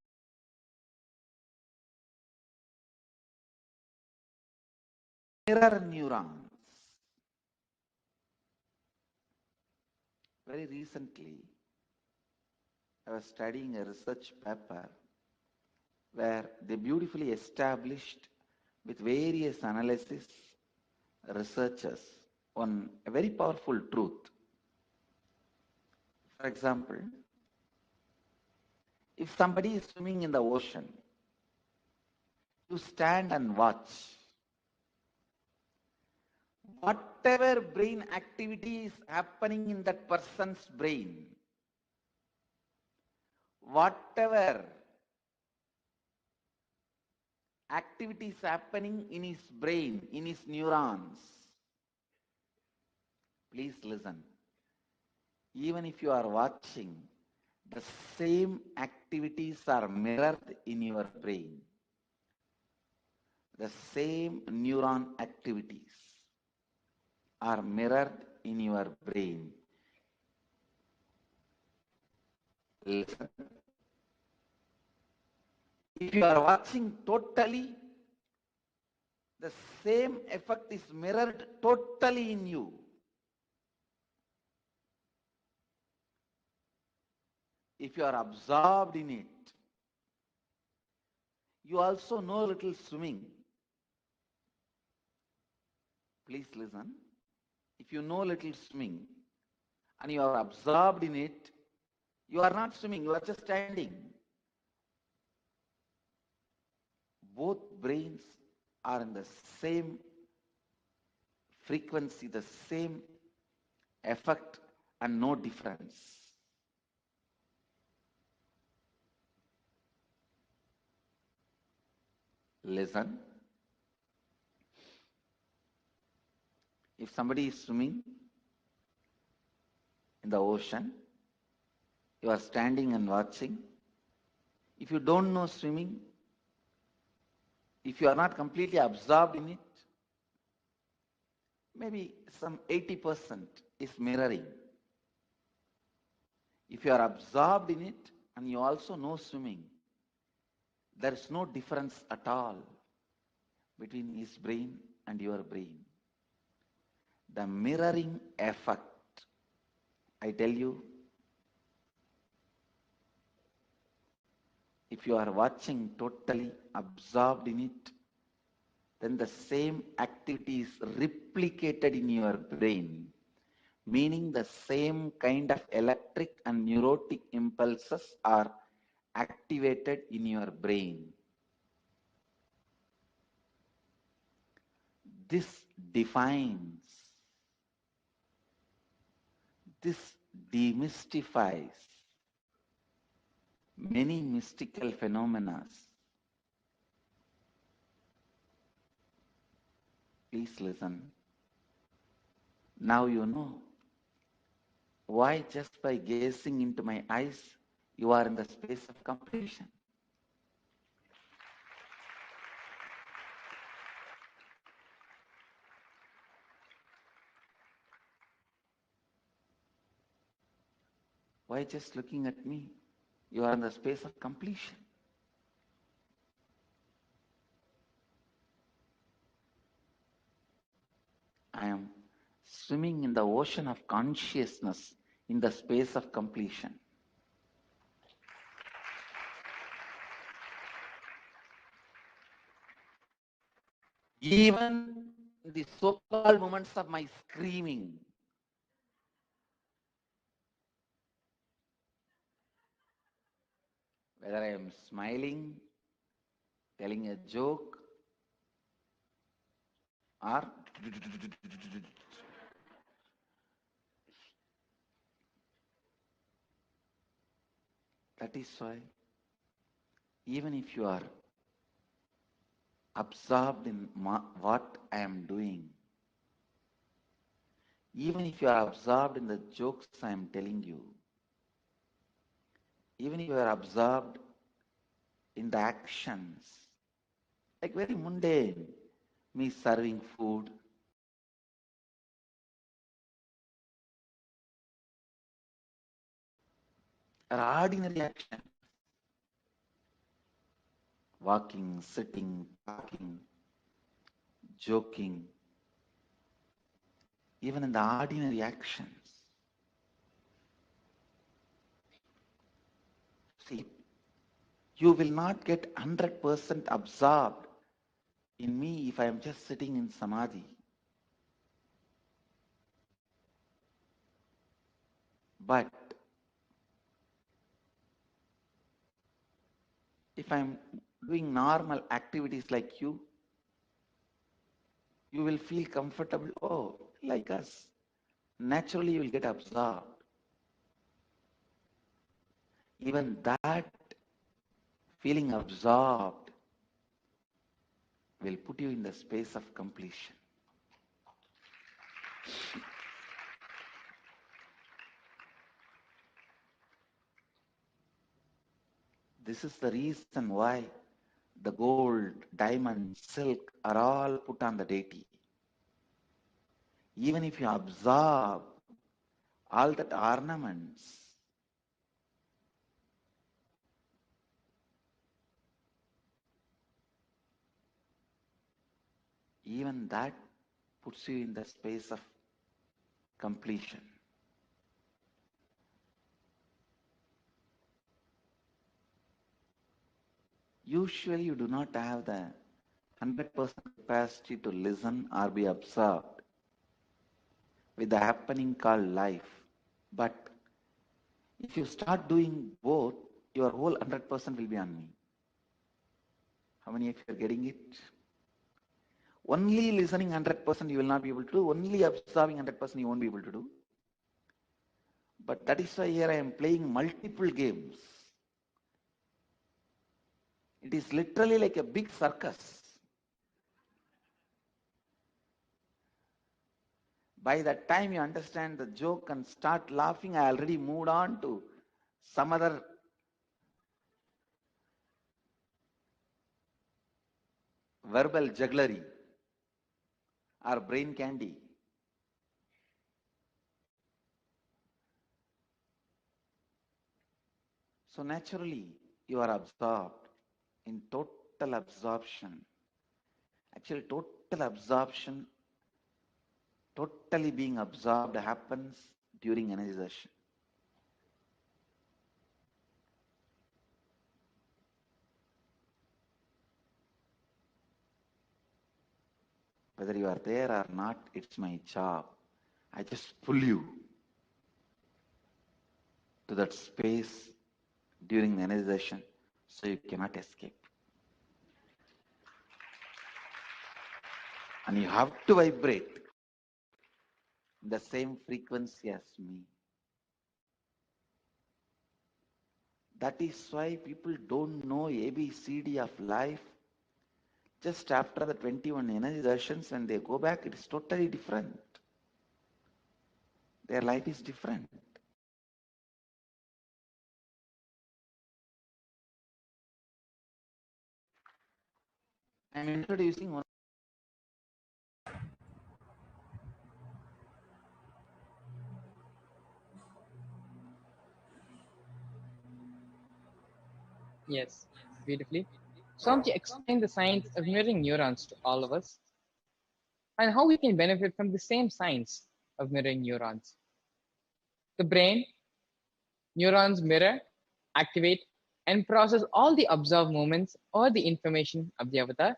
mirror neurons. Very recently, I was studying a research paper where they beautifully established with various analysis researchers on a very powerful truth. For example, if somebody is swimming in the ocean, you stand and watch. Whatever brain activity is happening in that person's brain, whatever activity is happening in his brain, in his neurons, please listen. Even if you are watching, the same activities are mirrored in your brain. The same neuron activities are mirrored in your brain. Listen. If you are watching totally, the same effect is mirrored totally in you. If you are absorbed in it, you also know a little swimming. Please listen. If you know a little swimming and you are absorbed in it, you are not swimming, you are just standing. Both brains are in the same frequency, the same effect, and no difference. Listen. If somebody is swimming in the ocean, you are standing and watching. If you don't know swimming, if you are not completely absorbed in it, maybe some 80% is mirroring. If you are absorbed in it and you also know swimming, there is no difference at all between his brain and your brain. The mirroring effect, I tell you, if you are watching totally absorbed in it, then the same activity is replicated in your brain, meaning the same kind of electric and neurotic impulses are activated in your brain. This defines, this demystifies many mystical phenomena. Please listen. Now you know why just by gazing into my eyes, you are in the space of completion. Why just looking at me, you are in the space of completion. I am swimming in the ocean of consciousness in the space of completion. Even the so-called moments of my screaming, whether I am smiling, telling a joke, or that is why even if you are absorbed in what I am doing, even if you are absorbed in the jokes I am telling you, even if you are absorbed in the actions, like very mundane, me serving food, or ordinary action, walking, sitting, talking, joking, even in the ordinary actions. See, you will not get 100% absorbed in me if I am just sitting in samadhi. But if I am doing normal activities like you will feel comfortable. Oh, like us. Naturally, you will get absorbed. Even that feeling absorbed will put you in the space of completion. This is the reason why the gold, diamond, silk are all put on the deity. Even if you absorb all that ornaments, even that puts you in the space of completion. Usually you do not have the 100% capacity to listen or be absorbed with the happening called life. But if you start doing both, your whole 100% will be on me. How many of you are getting it? Only listening 100% you will not be able to do. Only absorbing 100% you won't be able to do. But that is why here I am playing multiple games. It is literally like a big circus. By that time you understand the joke and start laughing, I already moved on to some other verbal jugglery or brain candy. So naturally you are absorbed in total absorption. Actually total absorption, totally being absorbed happens during energization. Whether you are there or not, it's my job. I just pull you to that space during the energization so you cannot escape. And you have to vibrate the same frequency as me. That is why people don't know ABCD of life. Just after the 21 energizations, when they go back, it is totally different. Their life is different. I am introducing one. Yes, beautifully. Swamiji explained the science of mirroring neurons to all of us and how we can benefit from the same science of mirroring neurons. The brain, neurons mirror, activate, and process all the observed movements or the information of the avatar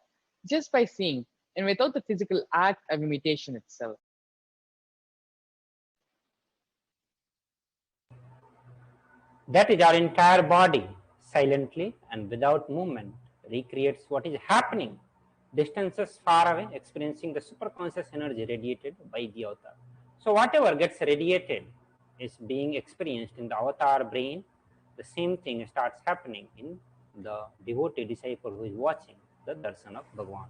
just by seeing and without the physical act of imitation itself. That is, our entire body, silently and without movement, recreates what is happening distances far away, experiencing the superconscious energy radiated by the avatar. So whatever gets radiated is being experienced in the avatar brain. The same thing starts happening in the devotee disciple who is watching the darshan of Bhagavan.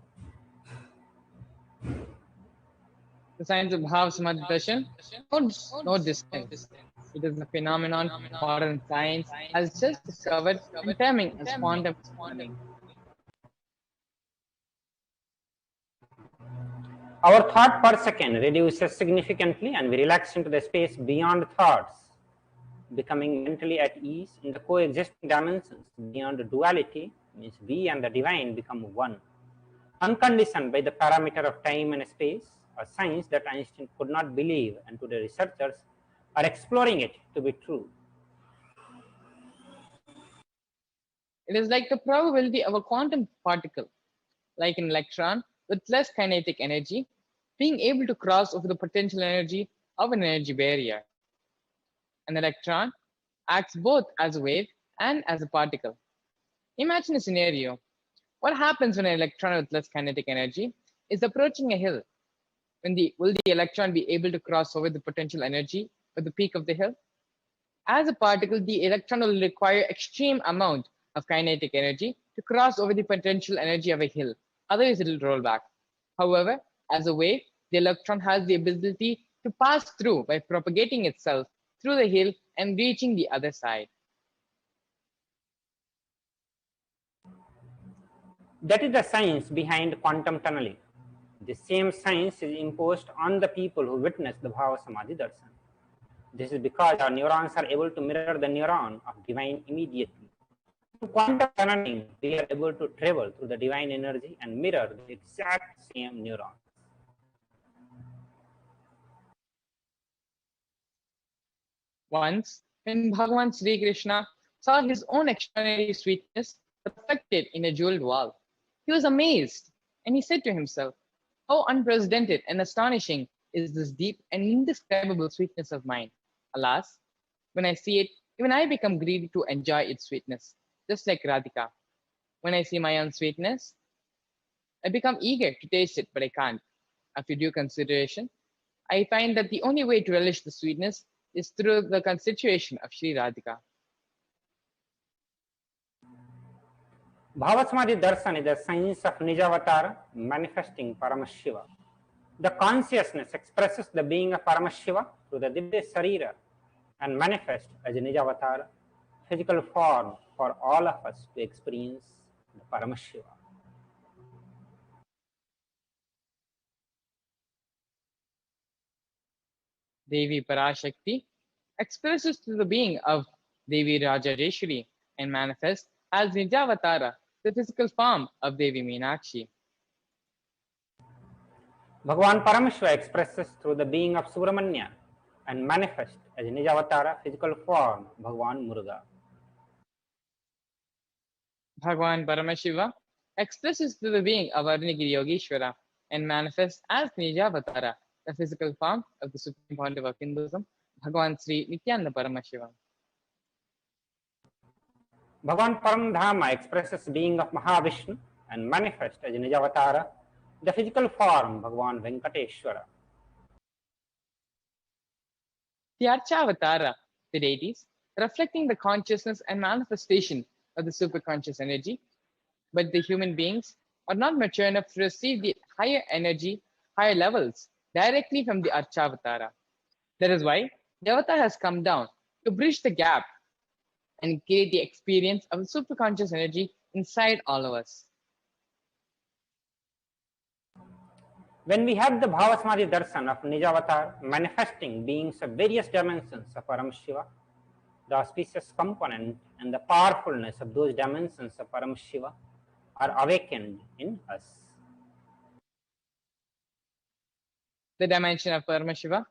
The science of Bhav Samadhi Darshan knows no distance. It is a phenomenon modern science has just discovered and terming as quantum computing. Our thought per second reduces significantly and we relax into the space beyond thoughts, becoming mentally at ease in the coexisting dimensions beyond duality. Means we and the divine become one, unconditioned by the parameter of time and space. a science that Einstein could not believe, and today researchers are exploring it to be true. It is like the probability of a quantum particle, like an electron with less kinetic energy, being able to cross over the potential energy of an energy barrier. An electron acts both as a wave and as a particle. Imagine a scenario. What happens when an electron with less kinetic energy is approaching a hill? Will the electron be able to cross over the potential energy of the peak of the hill? As a particle, the electron will require extreme amount of kinetic energy to cross over the potential energy of a hill. Otherwise, it will roll back. However, as a wave, the electron has the ability to pass through by propagating itself through the hill and reaching the other side. That is the science behind quantum tunneling. The same science is imposed on the people who witness the Bhava Samadhi Darshan. This is because our neurons are able to mirror the neuron of divine immediately. Through quantum tunneling, we are able to travel through the divine energy and mirror the exact same neuron. Once, when Bhagavan Sri Krishna saw his own extraordinary sweetness reflected in a jeweled wall, he was amazed, and he said to himself, "How unprecedented and astonishing is this deep and indescribable sweetness of mine! Alas, when I see it, even I become greedy to enjoy its sweetness, just like Radhika. When I see my own sweetness, I become eager to taste it, but I can't. After due consideration, I find that the only way to relish the sweetness is through the constitution of Sri Radhika." Bhava Samadhi Darshan is the science of Nijavatara manifesting Paramashiva. The consciousness expresses the being of Paramashiva through the Divya Sarira and manifests as a Nijavatara, physical form for all of us to experience the Paramashiva. Devi Parashakti expresses through the being of Devi Rajajeshwari and manifests as Nijavatara, the physical form of Devi Meenakshi. Bhagavan Paramashiva expresses through the being of Subramanya and manifests as a Nijavatara, physical form, Bhagavan Muruga. Bhagavan Paramashiva expresses through the being of Arunagiri Yogeshwara and manifests as Nijavatara, the physical form of the Supreme Pontiff of Hinduism, Bhagavan Sri Nithyananda Paramashivam. Bhagavan Paramdhama expresses being of Mahavishnu and manifests as a Nijavatara, the physical form, Bhagavan Venkateshwara. The Archavatara, the deities, reflecting the consciousness and manifestation of the superconscious energy, but the human beings are not mature enough to receive the higher energy, higher levels directly from the Archavatara. That is why the avatar has come down to bridge the gap and create the experience of the superconscious energy inside all of us. When we have the Bhava Samadhi Darshan of Nijavatar manifesting beings of various dimensions of Paramashiva, the auspicious component and the powerfulness of those dimensions of Paramashiva are awakened in us. The dimension of Paramashiva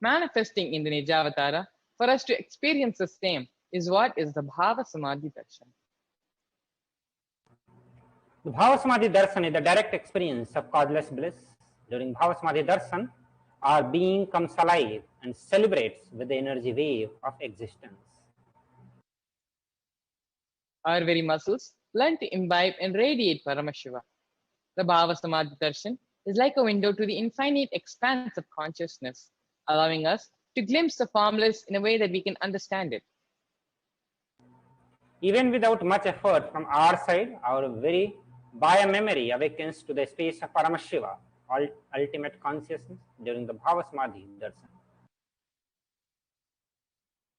manifesting in the Nijavatara for us to experience the same is what is the Bhava Samadhi Darshan. The Bhava Samadhi Darshan is the direct experience of causeless bliss. During Bhava Samadhi Darshan, our being comes alive and celebrates with the energy wave of existence. Our very muscles learn to imbibe and radiate Paramashiva. The Bhava Samadhi Darshan is like a window to the infinite expanse of consciousness, allowing us to glimpse the formless in a way that we can understand it. Even without much effort from our side, our very biomemory awakens to the space of Paramashiva, ultimate consciousness, during the Bhava Samadhi Darshan.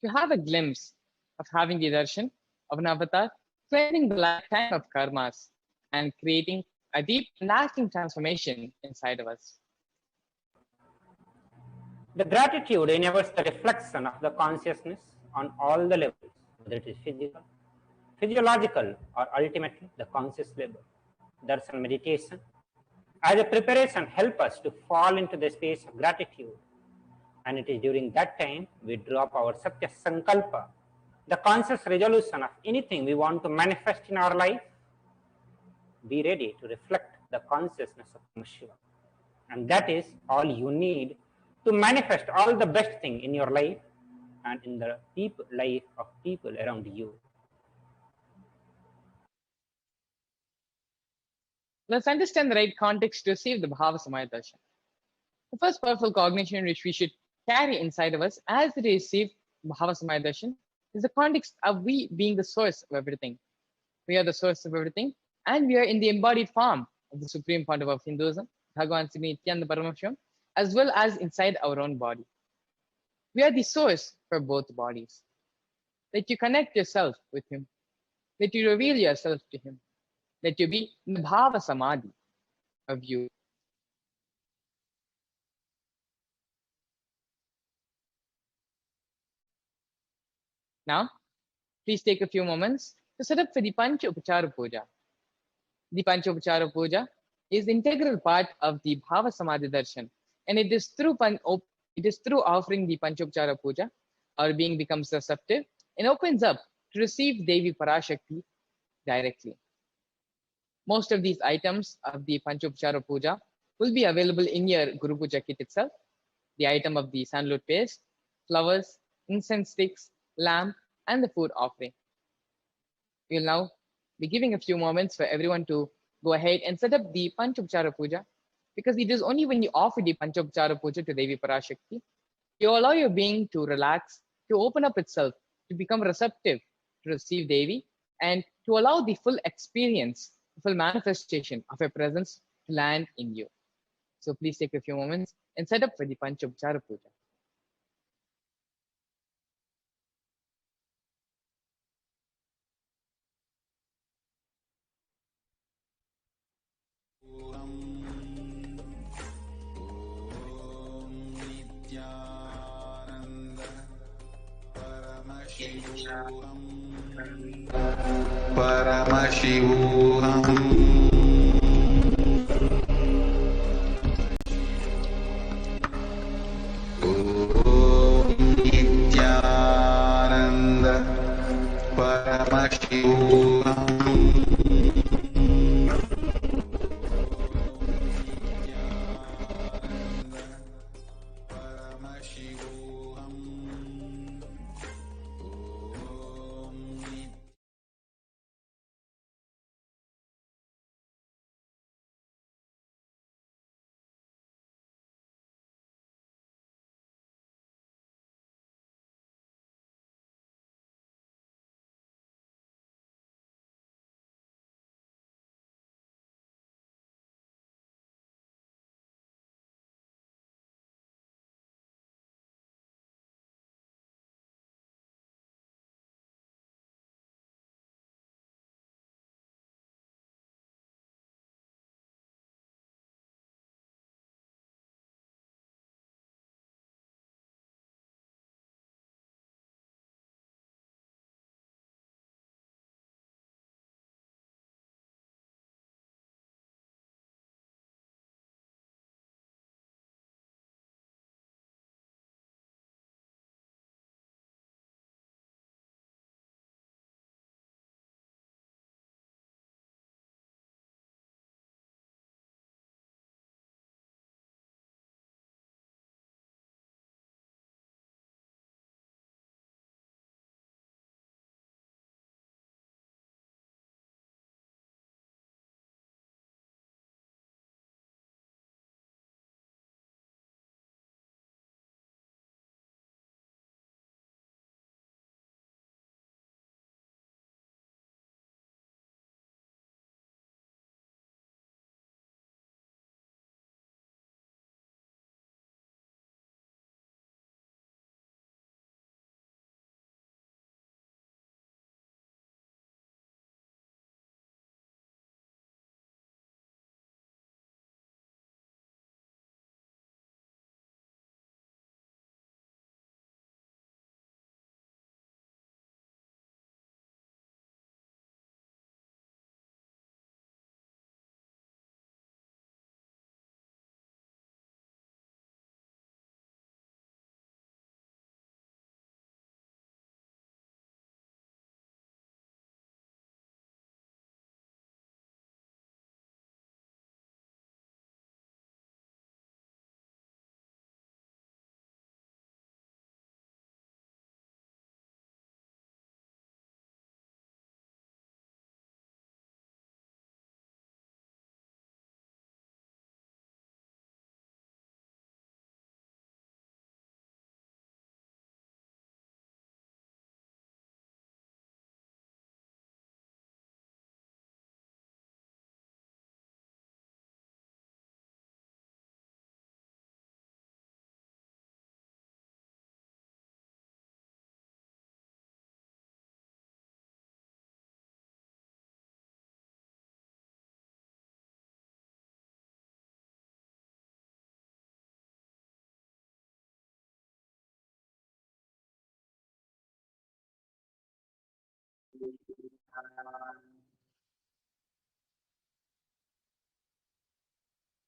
To have a glimpse of having the darshan of an avatar, clearing the lifetime of karmas and creating a deep, lasting transformation inside of us. The gratitude enables the reflection of the consciousness on all the levels, whether it is physical, physiological, or ultimately the conscious level. Darshan meditation as a preparation help us to fall into the space of gratitude. And it is during that time we drop our Satya Sankalpa, the conscious resolution of anything we want to manifest in our life. Be ready to reflect the consciousness of Shiva. And that is all you need to manifest all the best thing in your life and in the life of people around you. Let's understand the right context to receive the Bhava Samaya Darshan. The first powerful cognition which we should carry inside of us as we receive Bhava Samaya Darshan is the context of we being the source of everything. We are the source of everything, and we are in the embodied form of the supreme part of Hinduism, Bhagavan Sri Nithyananda Paramashivam, as well as inside our own body. We are the source for both bodies. Let you connect yourself with Him. Let you reveal yourself to Him. Let you be in the Bhava Samadhi of you. Now, please take a few moments to set up for the Pancha Upachara Puja. The Pancha Upachara Puja is the integral part of the Bhava Samadhi Darshan, and it is through offering the Pancha Upachara Puja our being becomes receptive and opens up to receive Devi Parashakti directly. Most of these items of the Pancha Upachara Puja will be available in your Guru Puja kit itself. The item of the sandalwood paste, flowers, incense sticks, lamp, and the food offering. We'll now be giving a few moments for everyone to go ahead and set up the Panchopachara Puja, because it is only when you offer the Panchopachara Puja to Devi Parashakti, you allow your being to relax, to open up itself, to become receptive to receive Devi, and to allow the full experience, the full manifestation of her presence to land in you. So please take a few moments and set up for the Panchopachara Puja. Paramashivoham. Om Nithyananda Paramashivoham.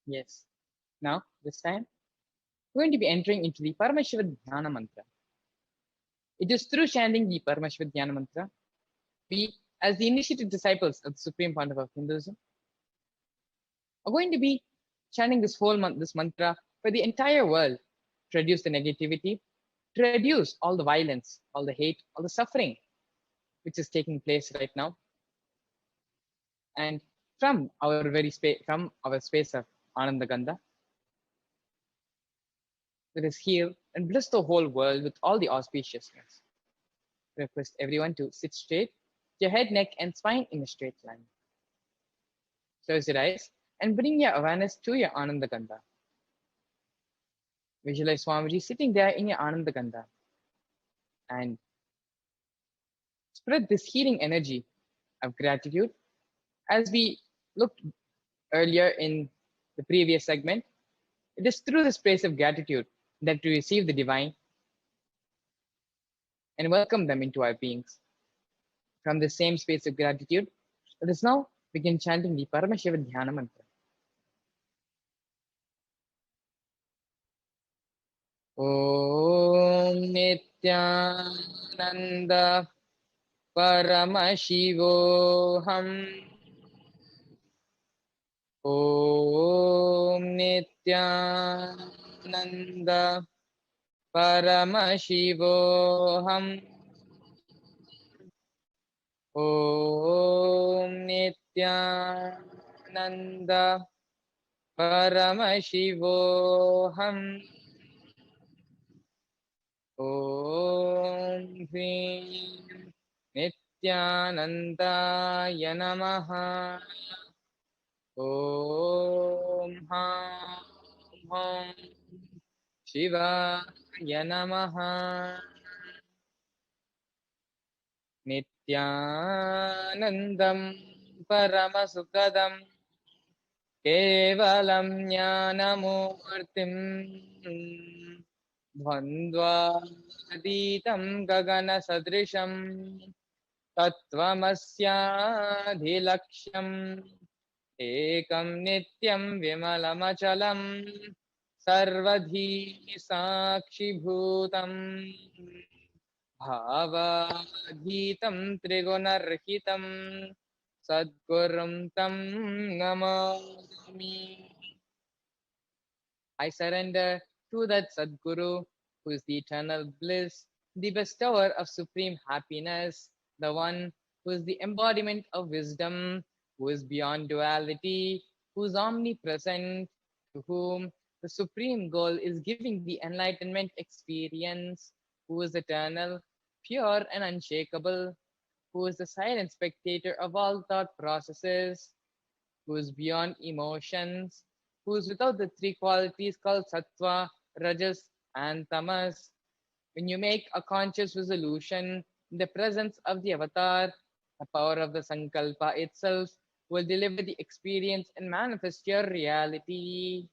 Yes. Now, this time, we're going to be entering into the Paramashiva Dhyana Mantra. It is through chanting the Paramashiva Dhyana Mantra, we, as the initiated disciples of the Supreme Pandava of Hinduism, are going to be chanting this whole this mantra for the entire world to reduce the negativity, to reduce all the violence, all the hate, all the suffering which is taking place right now. And from our space of Ananda Gandha, let us heal and bless the whole world with all the auspiciousness. Request everyone to sit straight, your head, neck, and spine in a straight line. Close your eyes and bring your awareness to your Ananda Gandha. Visualize Swamiji sitting there in your Ananda Gandha and spread this healing energy of gratitude. As we looked earlier in the previous segment, it is through this place of gratitude that we receive the divine and welcome them into our beings. From the same space of gratitude, let us now begin chanting the Paramashiva Dhyana Mantra. Om Nithyananda Paramashivoham. Om Nithyananda Paramashivoham. Om Nithyananda Paramashivoham. Om Hrim Nithyanandaya Namaha. Om Ham Shivaya Namaha. Nithyanandam Paramasukadam Kevalam Jnanamurtim Dvandvaditam Gagana Sadrisham Tattvamasya-dhilaksham Ekam Nityam Vimalamachalam Sarvadhi Sakshibhutam Bhavadhitam Trigunarhitam Sadgurum Tam Namami. I surrender to that Sadguru who is the eternal bliss, the bestower of supreme happiness, the one who is the embodiment of wisdom, who is beyond duality, who is omnipresent, to whom the supreme goal is giving the enlightenment experience, who is eternal, pure and unshakable, who is the silent spectator of all thought processes, who is beyond emotions, who is without the three qualities called sattva, rajas, and tamas. When you make a conscious resolution in the presence of the avatar, the power of the sankalpa itself will deliver the experience and manifest your reality.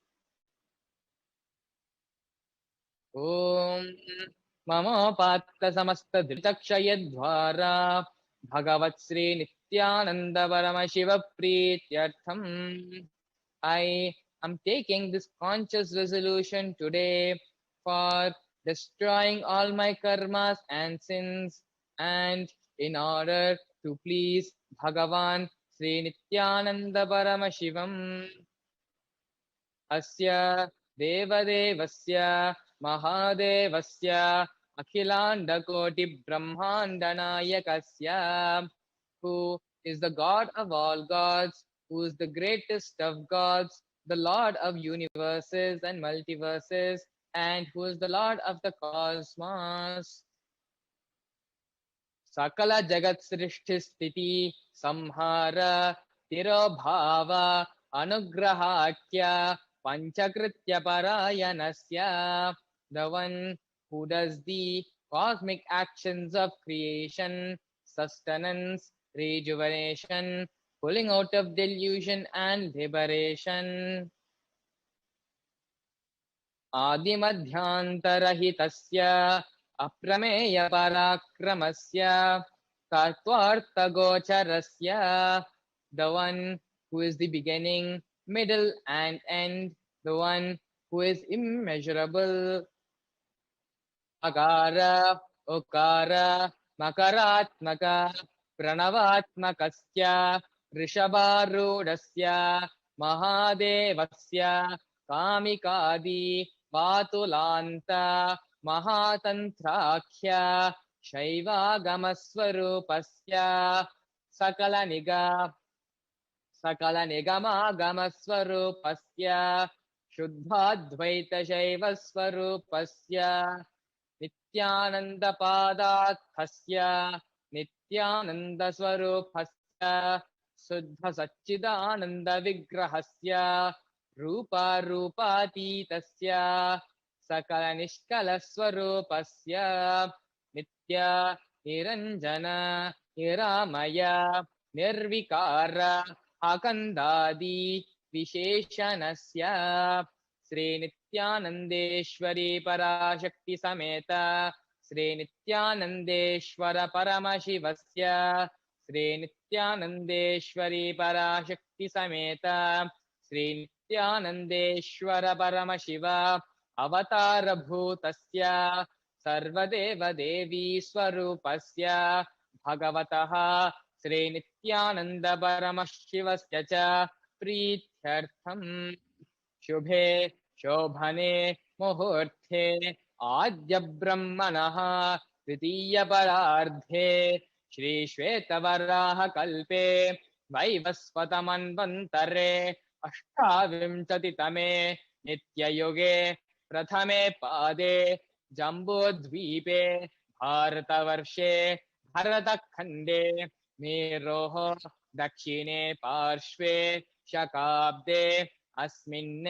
Om Mama Patta Samasta Dhritakshayadvara Bhagavat Sri Nithyananda Paramashiva Prityartham. I am taking this conscious resolution today for destroying all my karmas and sins, and in order to please Bhagavan Sri Nithyananda Paramashivam. Asya Devadevasya Mahadevasya Akhilanda Koti Brahmandanayakasya, who is the God of all gods, who is the greatest of gods, the Lord of universes and multiverses, and who is the Lord of the cosmos. Sakala Jagat Srishti Sthiti Samhara Tirobhava Anugrahatya Panchakritya Parayanasya, the one who does the cosmic actions of creation, sustenance, rejuvenation, pulling out of delusion and liberation. Adimadhyantarahitasya aprameya parakramasya tatvartha gocharasya, the one who is the beginning, middle and end, the one who is immeasurable. Akara, Okara, Makaratmaka, Pranavatmakasya, Rishabharudasya, Mahadevasya, Kamikadi, Vatulanta, Mahatantrakhya, Shaivagamaswarupasya, Sakalaniga, Sakalanigamagaswarupasya, Shuddhadvaitashaiva Nityananda Nityanandaswarupasya Suddha Satchidananda Vigrahasya Rupa Rupatitasya Sakala Nishkalaswarupasya Nitya Niranjana Niramaya Nirvikara Akandadi Visheshanasya Sri Nithyanandeshwari Parashakti Sameta Sri Nithyanandeshwara Paramashivasya Sri Nithyanandeshwari Parashakti Sameta Sri Nithyanandeshwara Paramashiva Avatara Bhutasya Sarvadeva Devi Swarupasya Bhagavataha Sri Nithyananda Paramashivasya cha Prithyatham Shubhe Shobhane Muhurthe Adya Brahmanaha Tritiya Parardhe Shri Shvetavaraha Kalpe Vaivasvatamanvantare Ashtavimchatitame Nitya Yoge Prathame Pade Jambudvipe Bharatavarshe Bharatakhande Meroho Dakshine Parshve Shakabde अस्मिन्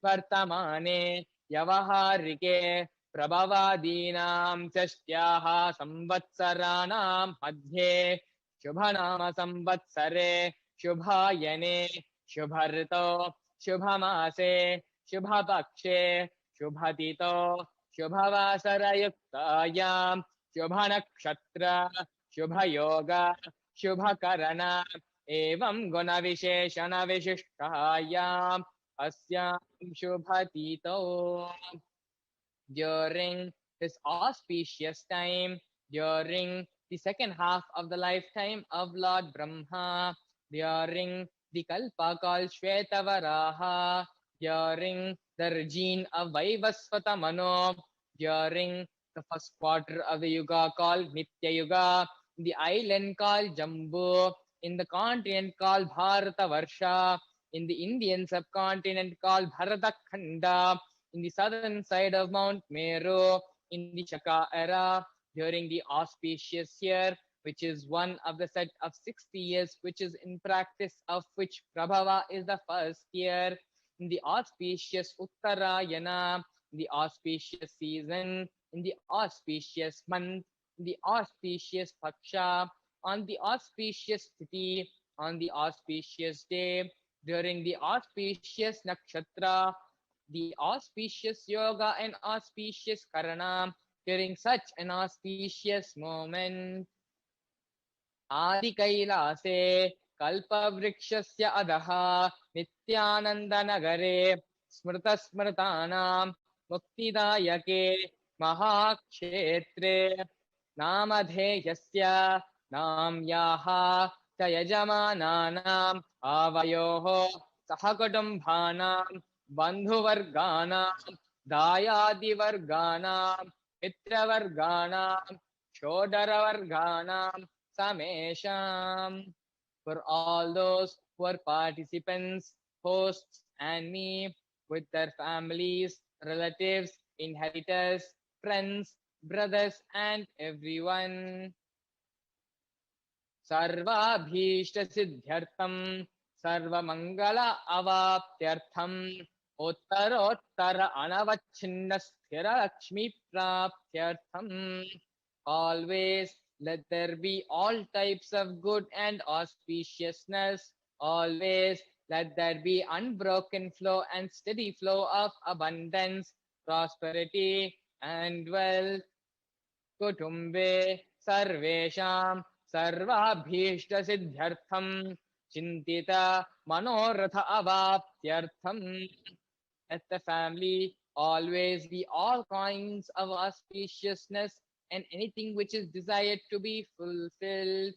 वर्तमाने व्यवहारिके प्रभवादीनां षष्ट्याः संवत्सराणां मध्ये शुभनाम संवत्सरे शुभायने शुभऋतो शुभमासे शुभपक्षे शुभतिथो शुभवासरयुक्तायां शुभनक्षत्र शुभयोग शुभकरण एवं गुणविशेषण विशिष्टायाम् अस्यां शुभतिथौ. During this auspicious time, during the second half of the lifetime of Lord Brahma, during the Kalpa called Shvetavaraha, during the regime of Vaivasvata Mano, during the first quarter of the Yuga called Nitya Yuga, the island called Jambu, in the continent called Bharatavarsha, in the Indian subcontinent called Bharatakhanda, in the southern side of Mount Meru, in the Shaka era, during the auspicious year, which is one of the set of 60 years, which is in practice of which Prabhava is the first year, in the auspicious Uttarayana, in the auspicious season, in the auspicious month, in the auspicious Paksha, on the auspicious Tithi, on the auspicious day, during the auspicious Nakshatra, the auspicious yoga and auspicious karana, during such an auspicious moment. Adi Kailase Kalpavrikshasya Adaha Nityananda Nagare Smrta Smrtanam Muktidayake Mahakshetre Namadheyasya Namyaha Tayajamananam Avayoho Sahakutumbhanam Bandhuvarganam Dayadivarganam Mitravarganam Shodaravarganam Samesham. For all those who are participants, hosts, and me, with their families, relatives, inheritors, friends, brothers, and everyone. Sarvabhishta siddhyartham, sarvamangala avaptyartham, uttarottara anavachinna sthira lakshmi praptyartham. Always let there be all types of good and auspiciousness. Always let there be unbroken flow and steady flow of abundance, prosperity, and wealth. Kutumbe sarvesham sarvabhishta siddhyartham Chintita Manoratha Avaptyartham. Let the family always be all kinds of auspiciousness and anything which is desired to be fulfilled.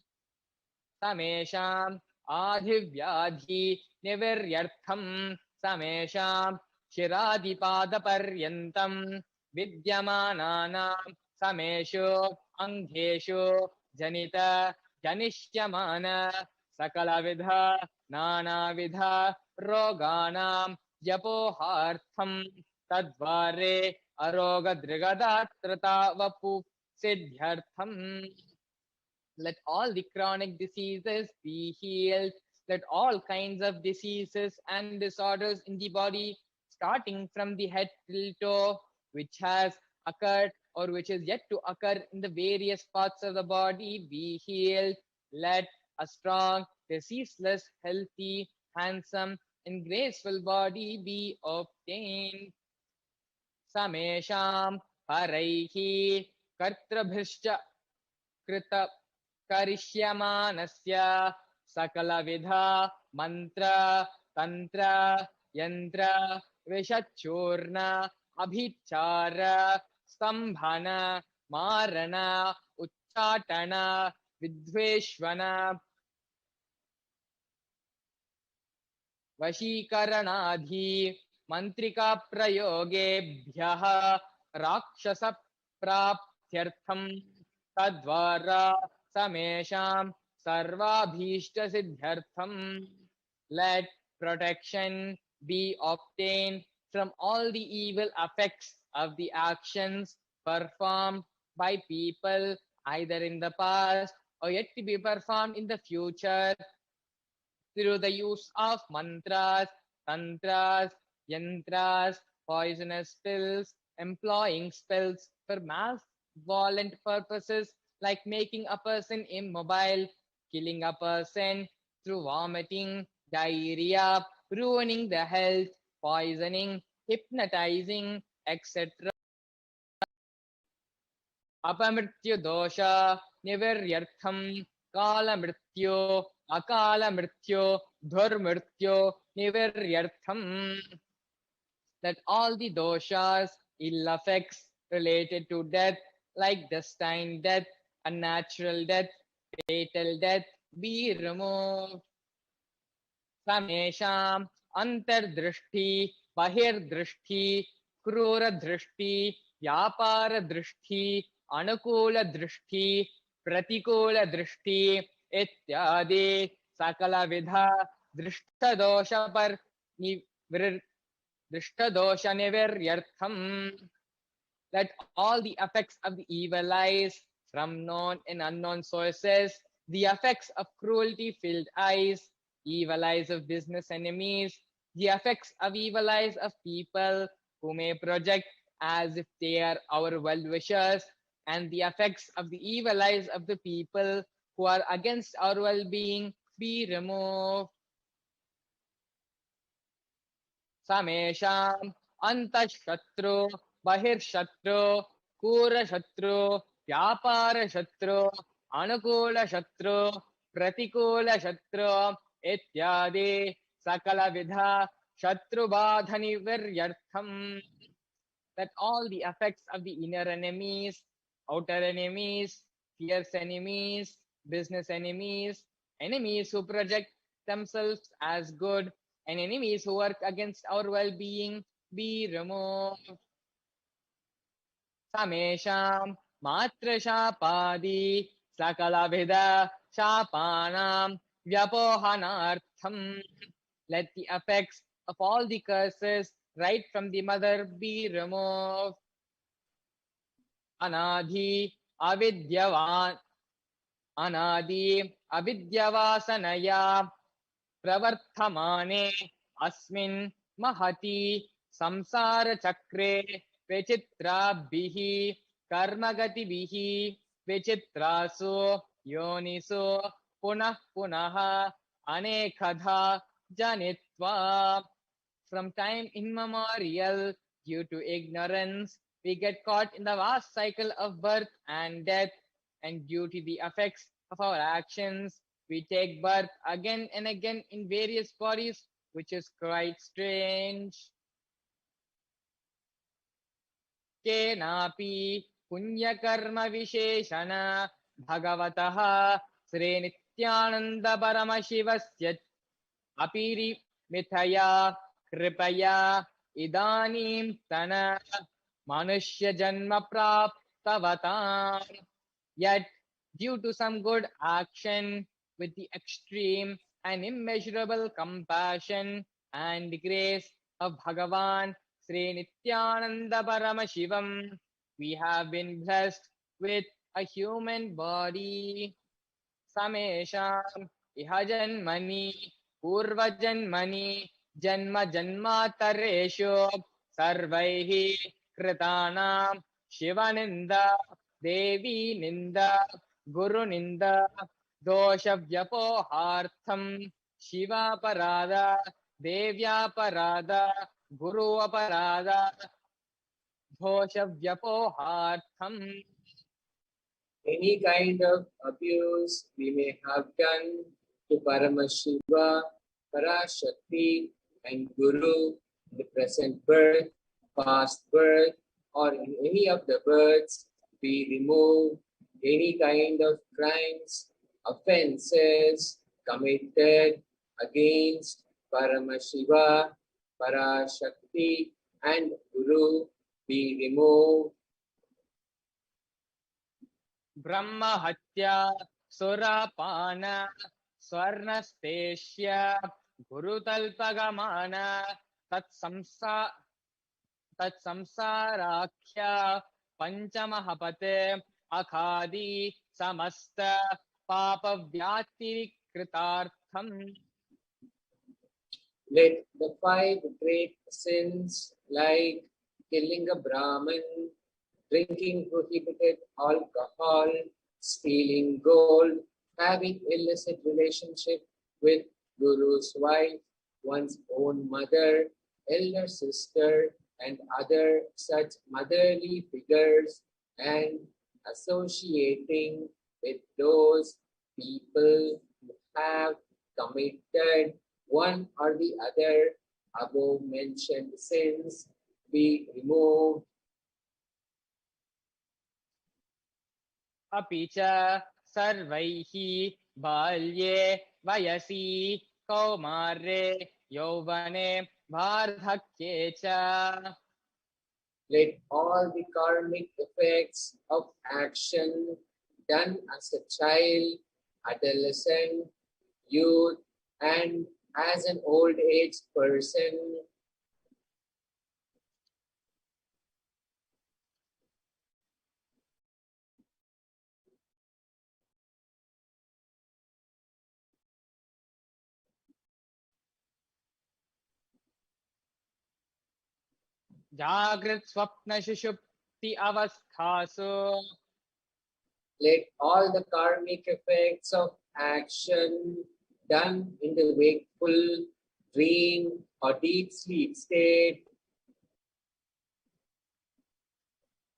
Samesham Adhivyadhi Niviryartham Samesham Shiradipada Vidyamananam Sameshu Angeshu Janita Janishyamana Sakalavidha Nanavidha Roganam Yapohartham Tadvare Aroga Drigadatrata Vapu Siddhyartham. Let all the chronic diseases be healed. Let all kinds of diseases and disorders in the body, starting from the head till toe, which has occurred or which is yet to occur in the various parts of the body, be healed. Let a strong, diseaseless, healthy, handsome, and graceful body be obtained. Samesham Paraihi Kartrabhishcha Krita Karishyamanasya Sakalavidha Mantra Tantra Yantra Vishachurna Abhichara Stambhana Marana Uchatana Vidveshvana Vashikaranadhi Mantrika Prayogebhyaha Rakshasa Praptyartham Tadvara Samesham Sarvabhishta Siddhyartham. Let protection be obtained from all the evil effects of the actions performed by people either in the past or yet to be performed in the future through the use of mantras, tantras, yantras, poisonous pills, employing spells for violent purposes like making a person immobile, killing a person through vomiting, diarrhea, ruining the health, poisoning, hypnotizing, etc. Apamrityu dosha niviryartham kala mrityu akala mrityu dhurmrityu niviryartham. That all the doshas, ill effects related to death like destined death, unnatural death, fatal death be removed. Samesham antardrishti bahirdrishti krura drishti vyapara drishti anukula drishti pratikula drishti ityadi sakala vidha drishta dosha par drishta dosha niviryartham. Let all the effects of the evil eyes from known and unknown sources, the effects of cruelty-filled eyes, evil eyes of business enemies, the effects of evil eyes of people who may project as if they are our well-wishers, and the effects of the evil eyes of the people who are against our well-being be removed. Samesham Antashatru Bahirshatru Kura Shatru Vyapara Shatru Anukula Shatru Pratikula Shatru Ityadi Sakala Vidha Shatru Badhani Viryartham. That all the effects of the inner enemies, outer enemies, fierce enemies, business enemies, enemies who project themselves as good, and enemies who work against our well-being be removed. Samesham Matra Shapadi Sakalabhida Shapanam Vyapohanartham. Let the effects of all the curses right from the mother be removed. Anadi Avidyavasanaya Pravarthamane Asmin Mahati Samsara Chakre Vichitrabhihi Karmagatibihi Vichitrasu Yonisu Punah Punaha Anekadha Janitva. From time immemorial, due to ignorance, we get caught in the vast cycle of birth and death, and due to the effects of our actions, We take birth again and again in various bodies, which is quite strange. Kenapi punyakarma visheshana bhagavataha Sri Nithyananda Paramashivasya apiri mithaya kripaya idanim tana manushya janma praptavatam. Yet, due to some good action, with the extreme and immeasurable compassion and grace of Bhagavan Sri Nithyananda Paramashivam, we have been blessed with a human body. Samesham iha janmani purva janmani janma janmatareshu sarvaihi kritanam shivaninda devi ninda guru ninda dosha vyapohartham shiva parada devya parada guru aparada dosha vyapohartham. Any kind of abuse we may have done to Paramashiva, Parashakti, and Guru in the present birth, past birth, or in any of the births, we remove any kind of crimes, offenses committed against Paramashiva, Parashakti, and Guru, be removed. Brahma Hatya Surapana Swarnasteshya Gurutalpagamana Tatsamsarakhya Panchamahapate Akhadi Samasta Papa Vyatirikritartham. Let the 5 great sins like killing a Brahmin, drinking prohibited alcohol, stealing gold, having illicit relationship with Guru's wife, one's own mother, elder sister, and other such motherly figures, and associating with those people who have committed one or the other above mentioned sins be removed. Apicha sarvaihi balye vayasi kaumare yovane vardhakye cha. Let all the karmic effects of action done as a child, adolescent, youth, and as an old age person Jagrat swapna shushupti avasthasu. let all the karmic effects of action done in the wakeful, dream, or deep sleep state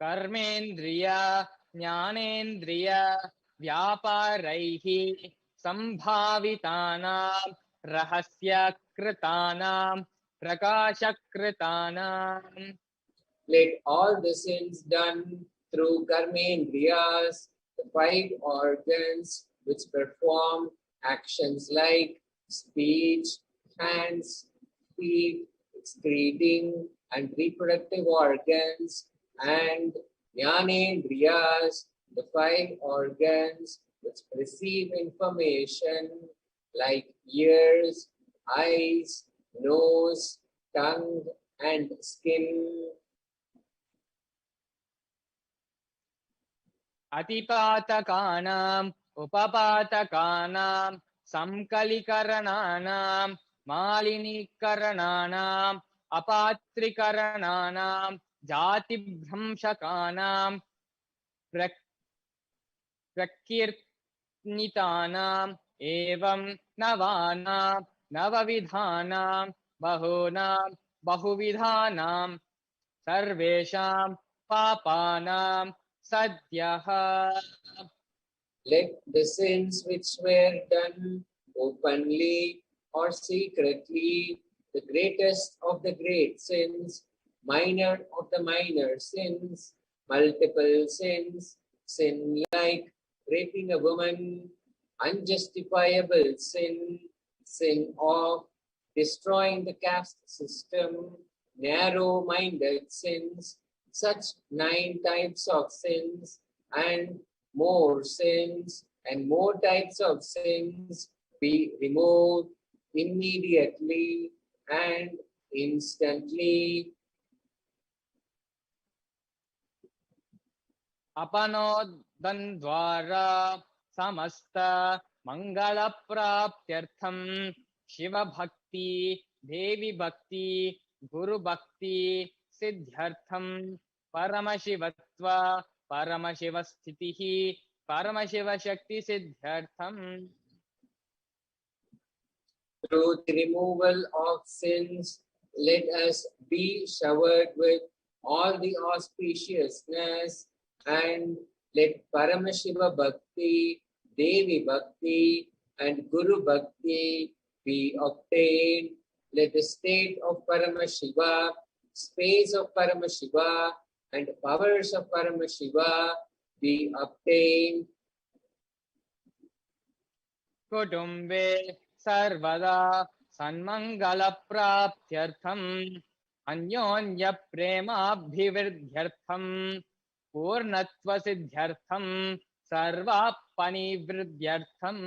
Karmendriya Jnanendriya Vyaparaihi Sambhavitanam Rahasya Kritanam Prakashakritanam. let all the sins done through karmendriyas, the 5 organs which perform actions like speech, hands, feet, excreting, and reproductive organs, and jnanendriyas, the 5 organs which receive information like ears, eyes, nose, tongue, and skin. Atipatakanam Upapatakanam Samkalikarananam Malinikarananam Apatrikarananam Jatibhramshakanam Prakirtnitanam Evam Navanam Navavidhanam Bahunam Bahuvidhanam Sarvesham Papanam Sadhyaha. Let the sins which were done openly or secretly, the greatest of the great sins, minor of the minor sins, multiple sins, sin like raping a woman, unjustifiable sin, sin of destroying the caste system, narrow-minded sins, such 9 types of sins, and more sins and more types of sins be removed immediately and instantly. अपनोद्वन्द्वारा समस्त मङ्गलप्राप्त्यर्थं शिवभक्ति देवी भक्ति गुरुभक्ति सिद्ध्यर्थं परमशिवत्व परमशिवस्थितिः परमशिवशक्ति सिद्ध्यर्थं. Through the removal of sins, let us be showered with all the auspiciousness, and let Paramashiva Bhakti, Devi Bhakti, and Guru Bhakti be obtained. Let the state of Paramashiva, space of Paramashiva, and powers of Paramashiva be obtained. कुटुम्बे सर्वदा सन्मङ्गलप्राप्त्यर्थम् अन्योन्यप्रेमाभिवृद्ध्यर्थम् पूर्णत्वसिद्ध्यर्थम् सर्वापनिवृद्ध्यर्थम्.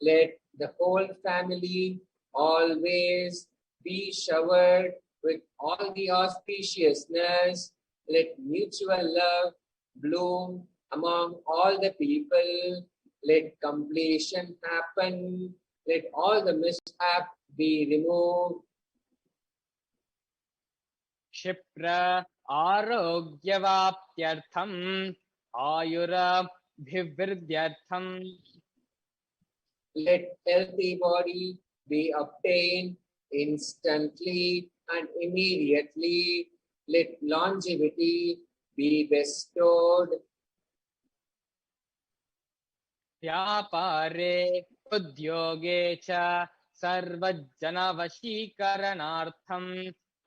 Let the whole family always be showered with all the auspiciousness. Let mutual love bloom among all the people. Let completion happen. Let all the mishap be removed. क्षिप्र आरोग्यवाप्त्यर्थम् आयुराभिवृद्ध्यर्थम्. Let healthy body be obtained instantly and immediately. Let longevity be bestowed. व्यापारे उद्योगे च सर्वजनवशीकरणार्थं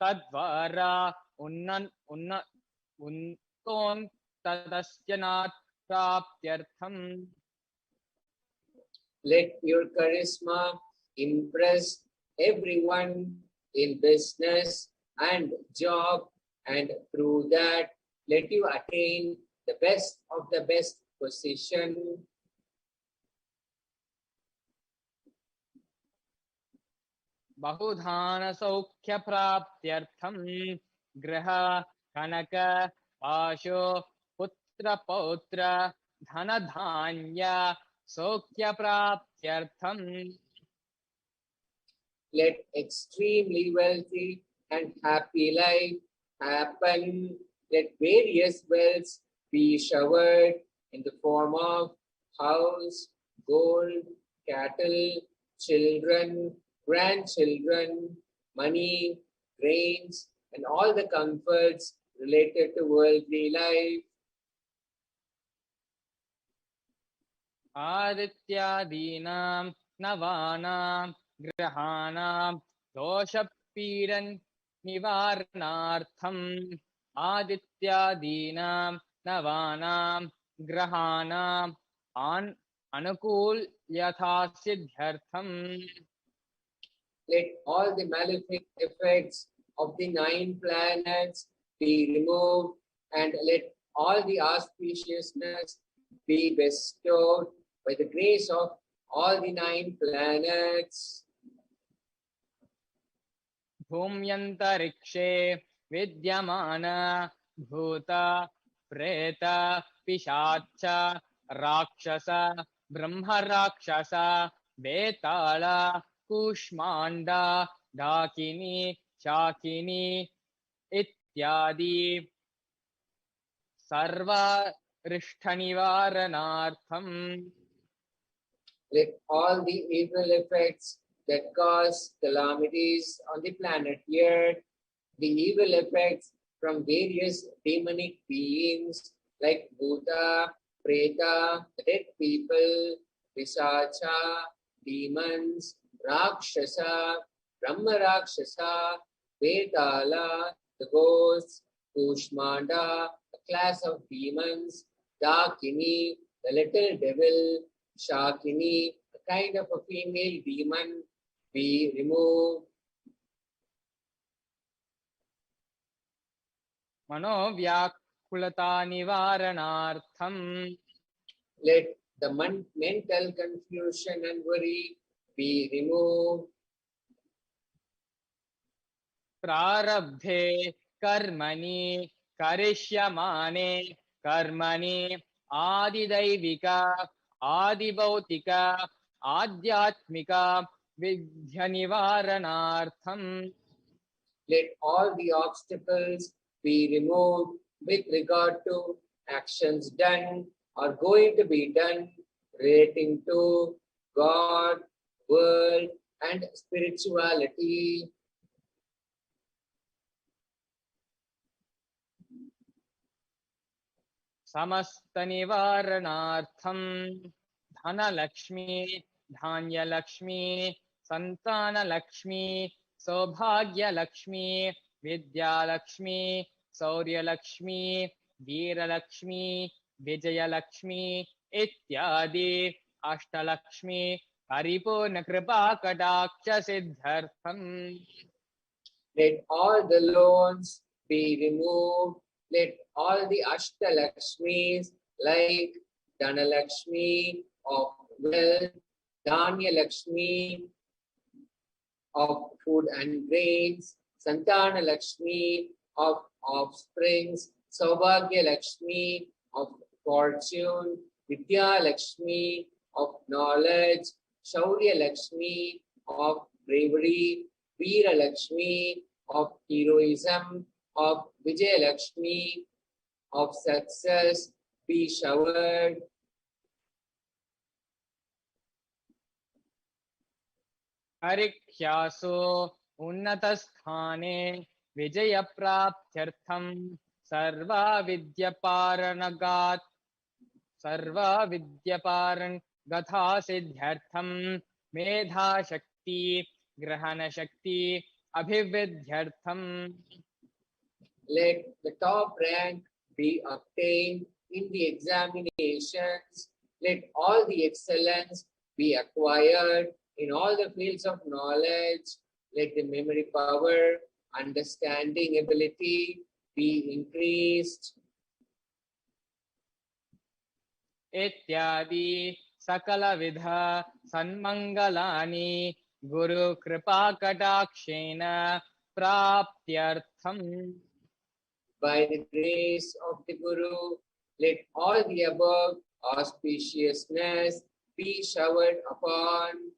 तद्वारा उन्नतोन्नतस्यनात् Let your charisma impress everyone in business and job, and through that let you attain the best of the best position. बहुधान सौख्य प्राप्त्यर्थं गृह कनक पाशो पुत्र पौत्र धन धान्य सौख्य प्राप्त्यर्थं. Let extremely wealthy and happy life happen. Let various wealths be showered in the form of house, gold, cattle, children, grandchildren, money, grains, and all the comforts related to worldly life. आदित्यादीनां नवानां ग्रहाणां दोषपीडन निवारणार्थम् आदित्यादीनां नवानां ग्रहाणां अनुकूल यथासिद्ध्यर्थम्. Let all the malefic effects of the 9 planets be removed, and let all the auspiciousness be bestowed by the grace of all the 9 planets. भूम्यन्तरिक्षे विद्यमान भूत प्रेत पिशाच राक्षस ब्रह्म राक्षस बेताल कूष्मांड डाकिनी शाकिनी इत्यादि सर्वरिष्ठनिवारणार्थम्. Let all the evil effects that cause calamities on the planet Earth, the evil effects from various demonic beings like Bhuta, Preta, the dead people, Pisacha, demons, Rakshasa, Brahma Rakshasa, Vedala, the ghosts, Kushmanda, a class of demons, Dakini, the little devil, Shakini, a kind of a female demon, be removed. मनोव्याकुलता निवारणार्थम Let the mental confusion and worry be removed. प्रारब्धे कर्मणि करिष्यमाणे कर्मणि आदिदैविक आदिभौतिक आध्यात्मिक विद्य निवारणार्थम Let all the obstacles be removed with regard to actions done or going to be done relating to God, world, and spirituality. समस्त निवारणार्थम धनलक्ष्मी धान्यलक्ष्मी संतानलक्ष्मी सौभाग्यलक्ष्मी विद्यालक्ष्मी शौर्यलक्ष्मी वीरलक्ष्मी विजयलक्ष्मी इत्यादि अष्टलक्ष्मी परिपूर्ण कृपा कटाक्ष सिद्ध्यर्थम. Let all the loans be removed. Let all the Ashtalakshmis like Dhanalakshmi of wealth, Dhanya Lakshmi of food and grains, Santana Lakshmi of offsprings, Saubhagya Lakshmi of fortune, Vidya Lakshmi of knowledge, Shaurya Lakshmi of bravery, Veera Lakshmi of heroism, of Vijay Lakshmi of success be showered. हरिख्यासो उन्नतस्थाने विजयप्राप्त्यर्थं सर्वविद्यपारणगता सिद्ध्यर्थं मेधाशक्ति ग्रहणशक्ति अभिवृद्ध्यर्थं. Let the top rank be obtained in the examinations. Let all the excellence be acquired in all the fields of knowledge. Let the memory power, understanding ability be increased. इत्यादि सकलविध सन्मंगलानि गुरु कृपा कटाक्षेन प्राप्त्यर्थम्. By the grace of the Guru, let all the above auspiciousness be showered upon.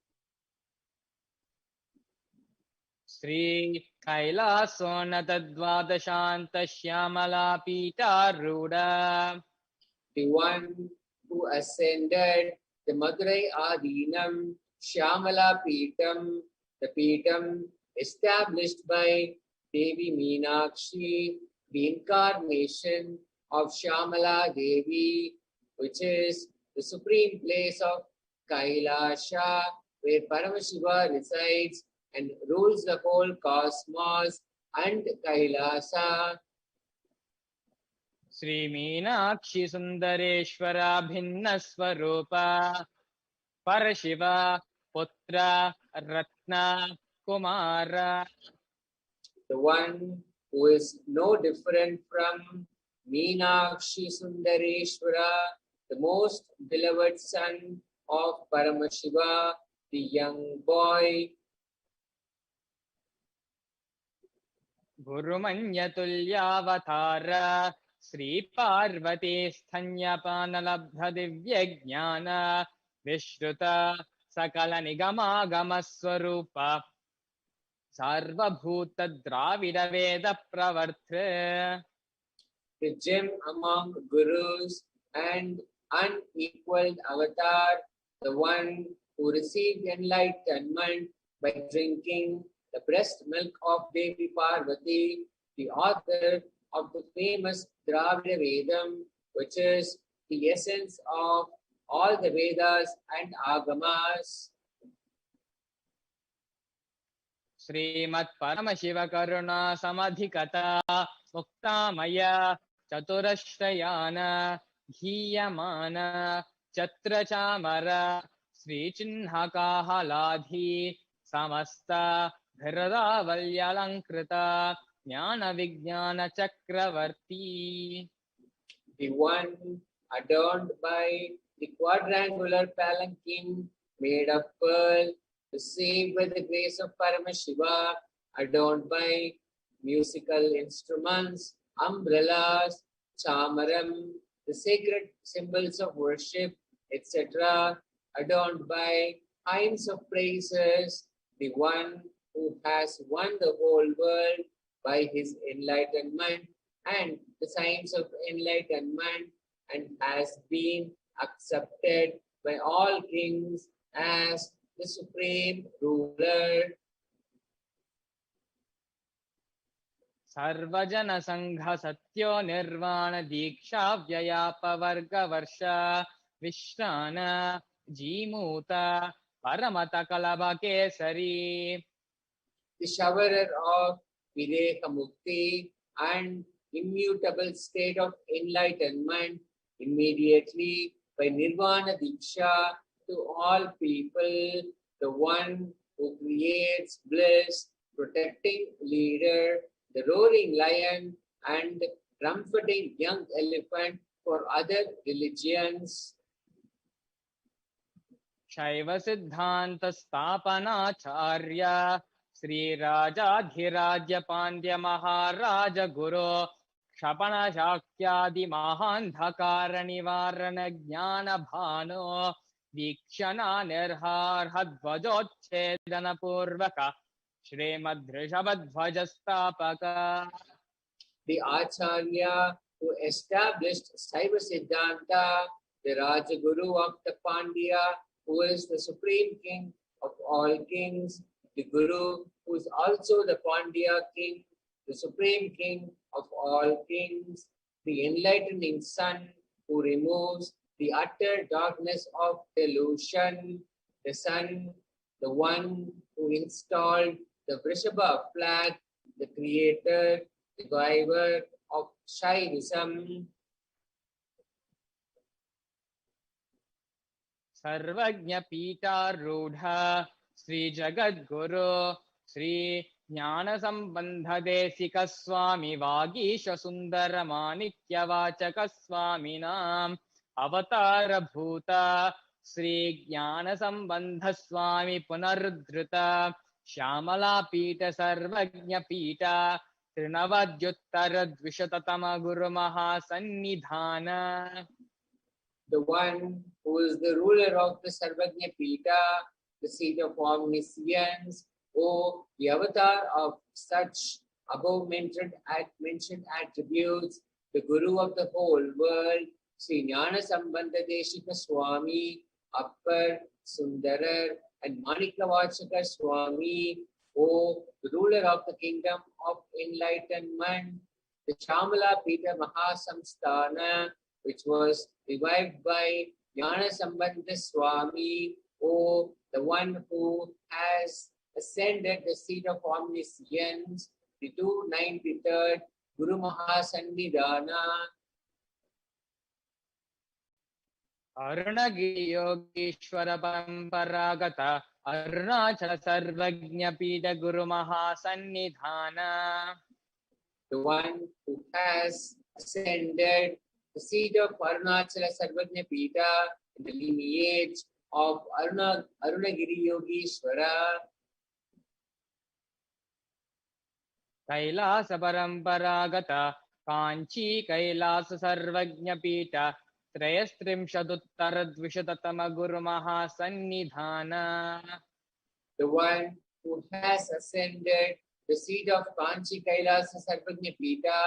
Shri कैलासोन्नत द्वादशान्त Shyamala पीठारूढ़. The one who ascended the Madurai Adinam Shyamala Peetam, the Peetam established by Devi Meenakshi, the incarnation of Shyamala Devi, which is the supreme place of Kailasa, where Paramashiva resides and rules the whole cosmos, and Kailasa. Shri Meenakshi सुंदरेश्वरा भिन्न स्वरूपा परशिव पुत्र रत्न Kumar. The one who is no different from Meenakshi Sundareshwara, the most beloved son of Paramashiva, the young boy. गुरुमन्यतुल्यावतार Shri Parvati स्तन्यपान लब्ध दिव्य ज्ञान विश्रुत सकल निगमागम स्वरूप सर्वभूत द्राविड वेद प्रवर्त. The gem among gurus and unequaled avatar, the one who received enlightenment by drinking the breast milk of Devi Parvati, the author of the famous Dravida Vedam, which is the essence of all the Vedas and Agamas. Srimad Paramashiva Karuna Samadhikata Muktamaya Chaturashrayana Ghiyamana Chatrachamara Sri Chinhaka Haladhi Samasta Bhiradavalyalankrita Jnana Vijnana Chakravarti. The one adorned by the quadrangular palanquin made of pearl, received by the grace of Paramashiva, adorned by musical instruments, umbrellas, chamaram, the sacred symbols of worship, etc., adorned by hymns of praises, the one who has won the whole world by his enlightenment and the signs of enlightenment, and has been accepted by all kings as the supreme ruler. Sarvajana Sangha Satyo Nirvana Diksha Vyayapa Varga Varsha Vishrana Jimuta Paramata Kalaba Kesari. The showerer of Videha Mukti and immutable state of enlightenment, immediately by Nirvana Diksha to all people, the one who creates bliss, protecting leader, the roaring lion, and trumpeting young elephant for other religions. Shaiva Siddhanta Stapanacharya Sri Rajadhirajya Pandya Maharaja Guru Shapana Shakyadi Mahandhakara Nivarana Jnana Bhano Vikshana Nirhar Hadvajochedana Purvaka Srimad Rishabhadvajastapaka. The Acharya who established Saiva Siddhanta, the Rajaguru of the Pandya, who is the supreme king of all kings, the Guru who is also the Pandya king, the supreme king of all kings, the enlightening sun who removes the utter darkness of delusion, the sun, the one who installed the Vrishabha flag, the creator, the driver of Shaivism. Sarvajna Pita Rudha Sri Jagadguru Sri Jnana Sambandha Desika Swami Vagisha Sundara Manikya Vachaka Swaminam Avatara Bhuta Sri Jnana Sambandha Swami Punardhrita Shyamala Pita Sarvajna Pita Trinavadyuttara Dvishatatama Guru Mahasannidhana. The one who is the ruler of the Sarvajna Pita, the seat of omniscience, O the avatar of such above mentioned attributes, the Guru of the whole world, Sri Jnana Sambandha Deshika Swami, Appar, Sundarar, and Manikavachaka Swami, O the ruler of the kingdom of enlightenment, the Shamala Pita Mahasamsthana, which was revived by Jnana Sambandha Swami, O the one who has ascended the seat of omniscience, the 293rd Guru Mahasannidhana. Arunagiri Yogeshwara Paramparagata Arunachala Sarvajna Pita Guru Mahasannidhana. The one who has ascended the seat of Arunachala Sarvajna Pita in the lineage of Arunagiri Yogeshwara. Kailasa Paramparagata Kanchi Kailasa Sarvajna Pita Trayastrimshaduttara Dvishatatama Guru Mahasannidhana. The one who has ascended the seat of Kanchi Kailasa Sarvajna Pita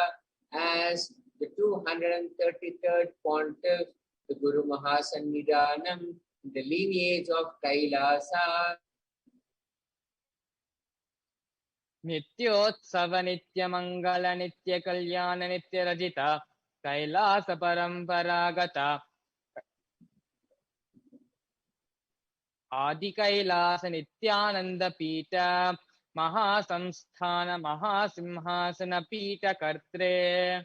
as the 233rd pontiff, the Guru Mahasannidhanam, in the lineage of Kailasa. Nityotsava Nitya Mangala Nitya Kalyana Nitya Rajita Kailasa Paramparagata Adi Kailasa Nithyananda Pita Mahasamsthana Mahasimhasana Pita Kartre.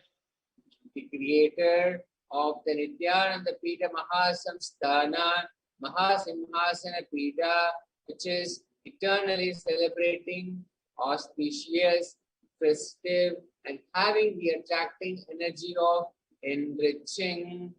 The creator of the Nithyananda Pita Mahasamsthana Mahasimhasana Pita, which is eternally celebrating, auspicious, festive, and having the attracting energy of enriching.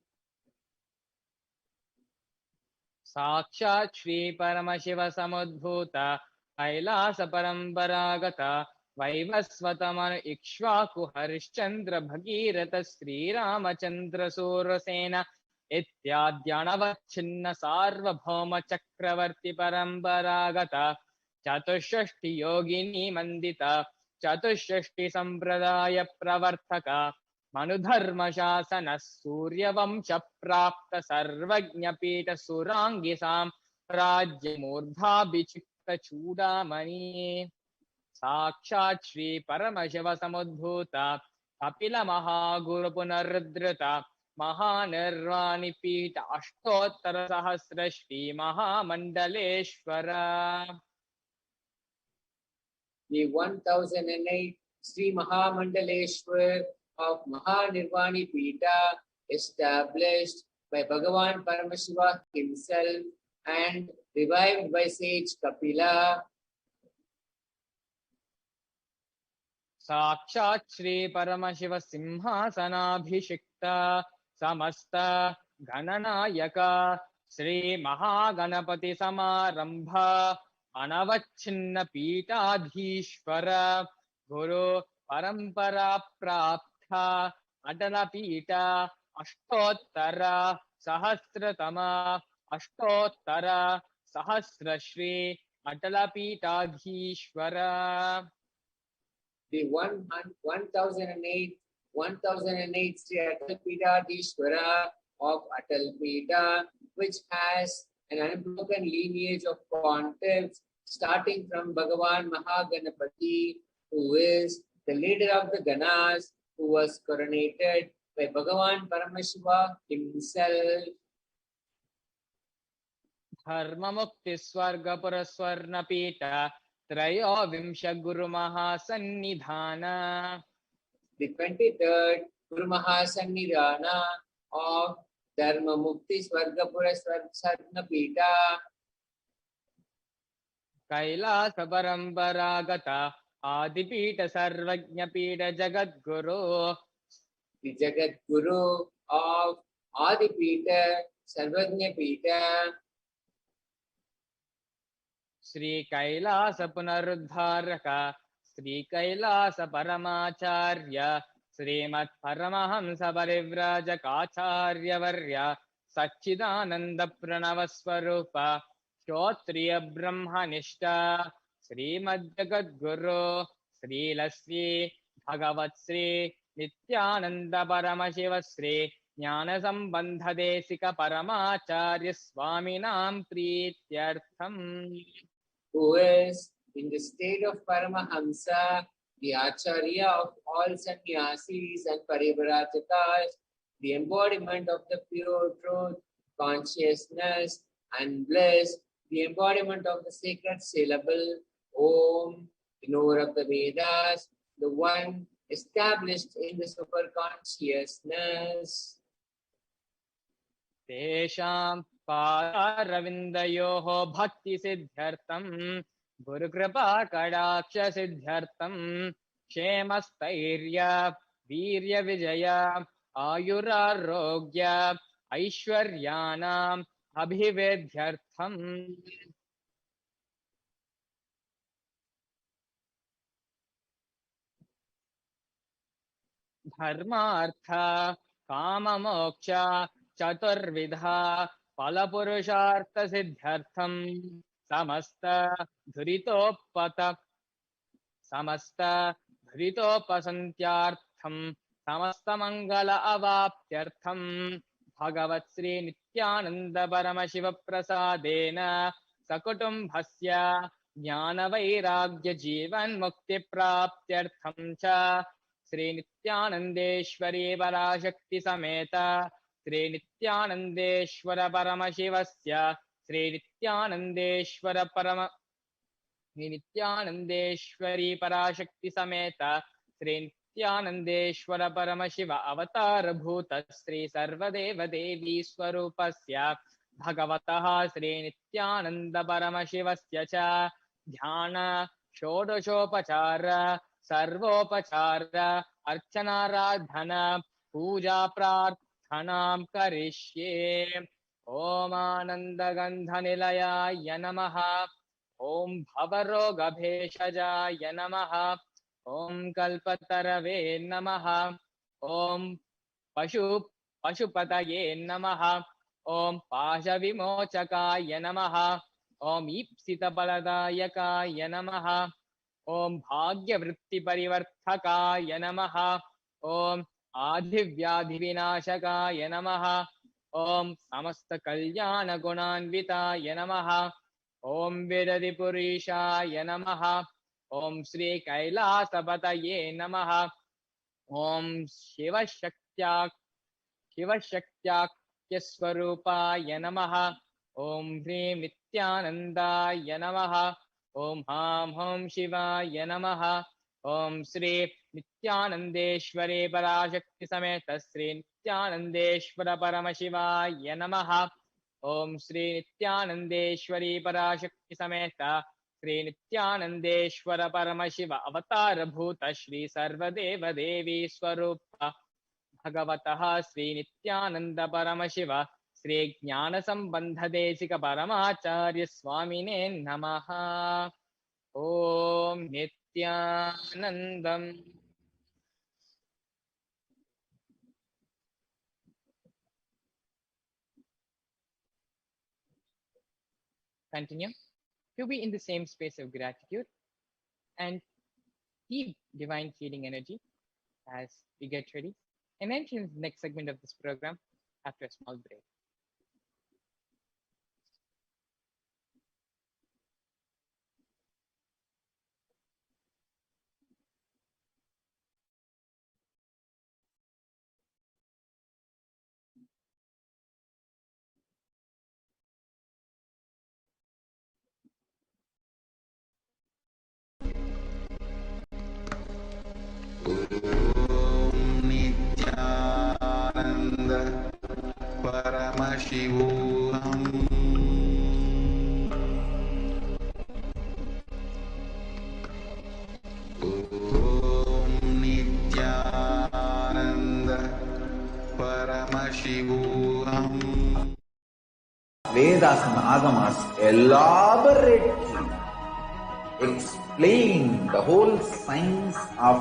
Sakshat Shri Paramashiva Samudbhuta Kailasa Paramparagata Vaivasvatamanu Ikshvaku Harishchandra Bhagirata Sri Ramachandra Surasena Ityadyanavachinna Sarvabhauma Chakravarti Paramparagata Chatushashti Yogini Mandita Chatushashti Sampradaya Pravartaka Manudharma Shasana Surya Vamsha Prapta Sarvajñapita Surangi Sam Rajya Murdha Bichikta Chudamani Sakshat Shri Paramashiva Samudbhuta Kapila Mahaguru Punardrita Mahanirvani Pita Ashtottara Sahasra Shri Mahamandaleshwara. The 1008 Sri Mahamandaleshwar of Mahanirvani Pita, established by Bhagavan Paramashiva himself and revived by sage Kapila. Sakshat Shri Paramashiva Simhasanabhishikta Samasta Gananayaka Shri Mahaganapati Samarambha Anavachinna Pitadhishvara Guru Parampara Praptha Adana Pita Ashtottara Sahasratama Ashtottara Sahasra Shri Atala Pitadhishvara. The 1008 Sri Atal Pitadhishvara of Atal Pita, which has an unbroken lineage of pontiffs starting from Bhagavan Mahaganapati, who is the leader of the Ganas, who was coronated by Bhagavan Paramashiva himself. Dharma Mukti Swarga Puraswarna Pita Trayo Vimsha Guru Mahasannidhana. The 23rd Guru Mahasannidhana of Dharma Mukti Swargapura Swarna Pita. Kailasa Paramparagata Adipita Sarvajñapita Jagadguru. The Jagat Guru of Adipita Sarvajñapita. Sri Kailasa Punaruddharaka Sri Kailasa Paramacharya Srimat Paramahamsa Parivrajakacharya Varya Satchidananda Pranavaswarupa Shotriya Brahmanishta Srimad Jagadguru Sri Lasri Bhagavat Sri Nithyananda Paramashiva Sri Jnana Sambandha Desika Paramacharya Swaminam Prityartham. Who is in the state of Paramahamsa, the Acharya of all sannyasis and parivratakas, the embodiment of the pure truth, consciousness and bliss, the embodiment of the sacred syllable, Om, the knower of the Vedas, the one established in the superconsciousness. Tesham Paravindayoho Bhakti Siddhartam Guru Kripa Kadaksha Siddhartam Ksemastairya Virya Vijaya Ayurarogya Aishwaryanam Abhivedhyartham. Dharmartha Kama Moksha Chaturvidha Palapurushartha Siddhartham Samasta Dhuritopata Samasta Dhuritopasantyartham Samasta Mangala Avaptyartham Bhagavat Sri Nithyananda Paramashiva Prasadena Sakutumbhasya Jnana Vairagya Jivan Mukti Praptyartham Cha Sri Nithyanandeshwari Parashakti Sameta Sri Nithyanandeshwara Paramashivasya Sri Nithyanandeshwara Nithyanandeshwari Parashakti Sameta Sri Nithyanandeshwara Paramashiva Avatara Bhuta Sri Sarvadeva Devi Swarupasya Bhagavataha Sri Nithyananda Paramashivasya Cha Dhyana Shodashopachara Sarvopachara Archanaradhana Puja Prarthanam Karishye Om Anandagandhanilaya Namaha Om Bhavarogabheshajaya Namaha Om Kalpatarave Namaha Om Pashupataye Namaha Om Pashavimochakaya Namaha Om Ipsitabaladayakaya Namaha Om Bhagyavritti Parivarthakaya Namaha Om Adhivyadhivinashakaya Namaha Om Samasta Kalyana Gunanvitaya Namaha Om Vidadipurishaya Namaha Om Sri Kailasa Bataye Namaha Om Shivashaktyakya Namaha Om Hrim Nithyanandaya Namaha Om Ham Hum Shivaya Namaha Om Sri Nithyanandeshwari Parashakti Sameta Sri Nithyanandeshwara Paramashivaya Namaha Om Sri Nithyanandeshwari Parashakti Sameta Sri Nithyanandeshwara Paramashiva Avatara Bhuta Shri Sarvadeva Devi Swarupa Bhagavataha Sri Nithyananda Paramashiva Sri Jnana Sambandha Desika Paramacharya Swamine Namaha Om Nithyanandam. Continue to be in the same space of gratitude and deep divine healing energy as we get ready and enter into the next segment of this program after a small break. Nithyananda Paramashivoham. Om Nithyananda Paramashivoham. Vedas and Agamas elaborately explain the whole science of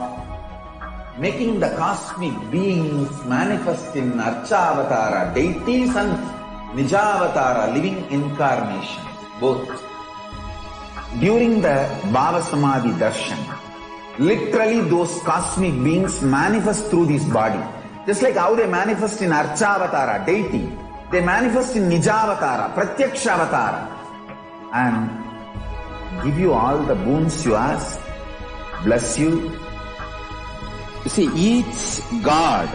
making the cosmic beings manifest in Archavatara, deities, and Nijavatara, living incarnations, both. During the Bhava Samadhi Darshan, literally those cosmic beings manifest through this body. Just like how they manifest in Archavatara, deity, they manifest in Nijavatara, Pratyakshavatara, and give you all the boons you ask, bless you. You see, each God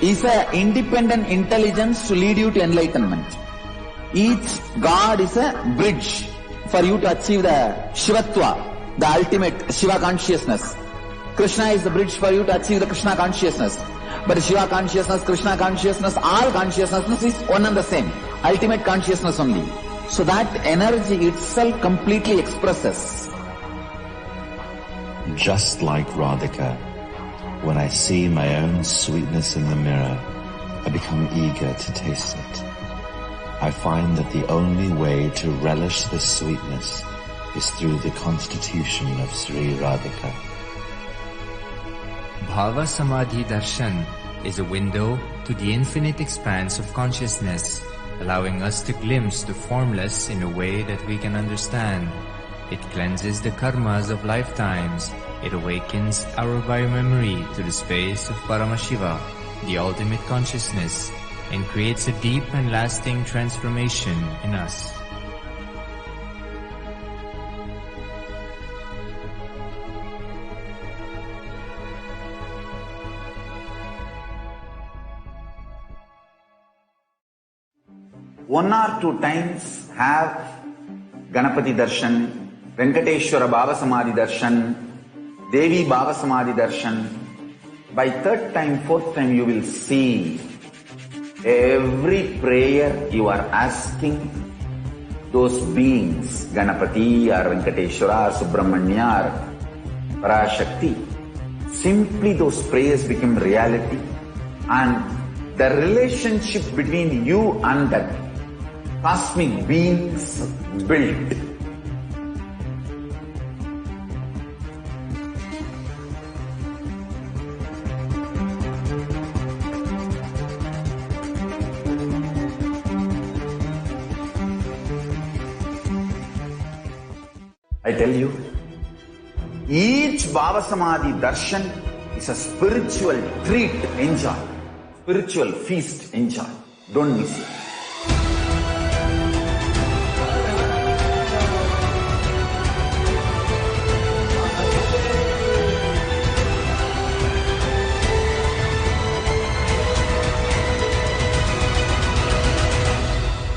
is an independent intelligence to lead you to enlightenment. Each God is a bridge for you to achieve the Shivatva, the ultimate Shiva consciousness. Krishna is the bridge for you to achieve the Krishna consciousness. But Shiva consciousness, Krishna consciousness, all consciousness is one and the same. Ultimate consciousness only. So that energy itself completely expresses. Just like Radhika, when I see my own sweetness in the mirror, I become eager to taste it. I find that the only way to relish this sweetness is through the constitution of Sri Radhika. Bhava Samadhi Darshan is a window to the infinite expanse of consciousness, allowing us to glimpse the formless in a way that we can understand. It cleanses the karmas of lifetimes. It awakens our biomemory to the space of Paramashiva, the ultimate consciousness, and creates a deep and lasting transformation in us. 1 or 2 times have Ganapati Darshan, Venkateshwara Baba Samadhi Darshan, Devi Baba Samadhi Darshan. By 3rd time, 4th time you will see every prayer you are asking those beings, Ganapati or Venkateshwara or Subramanya or Parashakti. Simply those prayers become reality, and the relationship between you and that cosmic beings built. I tell you, each Baba Samadhi Darshan is a spiritual treat, enjoy. Spiritual feast, enjoy. Don't miss it.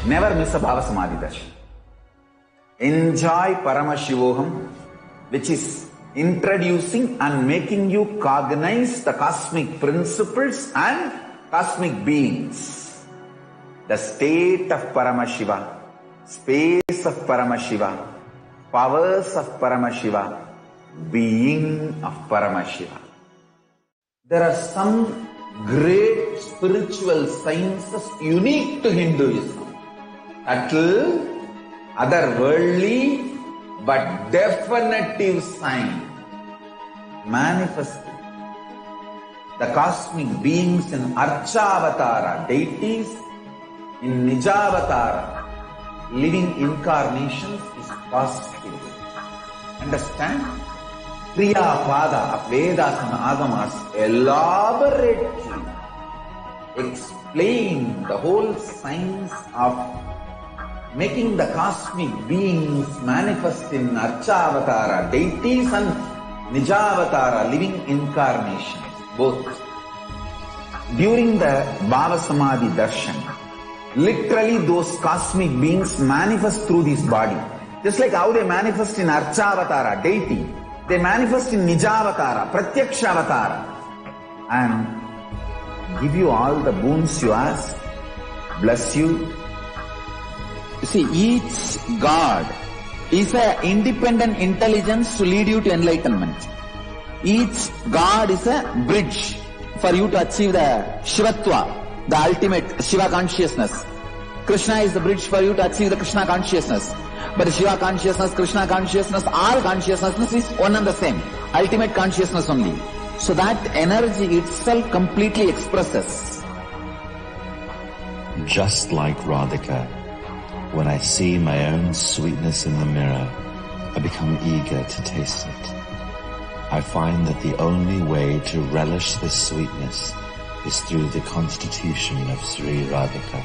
Never miss a Baba Samadhi Darshan. Enjoy Paramashivoham, which is introducing and making you cognize the cosmic principles and cosmic beings. The state of Paramashiva, space of Paramashiva, powers of Paramashiva, being of Paramashiva. There are some great spiritual sciences unique to Hinduism. Subtle, otherworldly, but definitive sign. Manifesting the cosmic beings in Archavatara, deities, in Nijavatara, living incarnations is possible. Understand? Kriyapada of Vedas and Agamas elaborately explain the whole science of making the cosmic beings manifest in Archavatara, deities, and Nijavatara, living incarnations, both. During the Baba Samadhi Darshan, literally those cosmic beings manifest through this body. Just like how they manifest in Archavatara, deity, they manifest in Nijavatara, Pratyakshavatara, and give you all the boons you ask, bless you. You see, each God is an independent intelligence to lead you to enlightenment. Each God is a bridge for you to achieve the Shivatva, the ultimate Shiva consciousness. Krishna is the bridge for you to achieve the Krishna consciousness. But Shiva consciousness, Krishna consciousness, all consciousness is one and the same. Ultimate consciousness only. So that energy itself completely expresses. Just like Radhika, when I see my own sweetness in the mirror, I become eager to taste it. I find that the only way to relish this sweetness is through the constitution of Sri Radhika.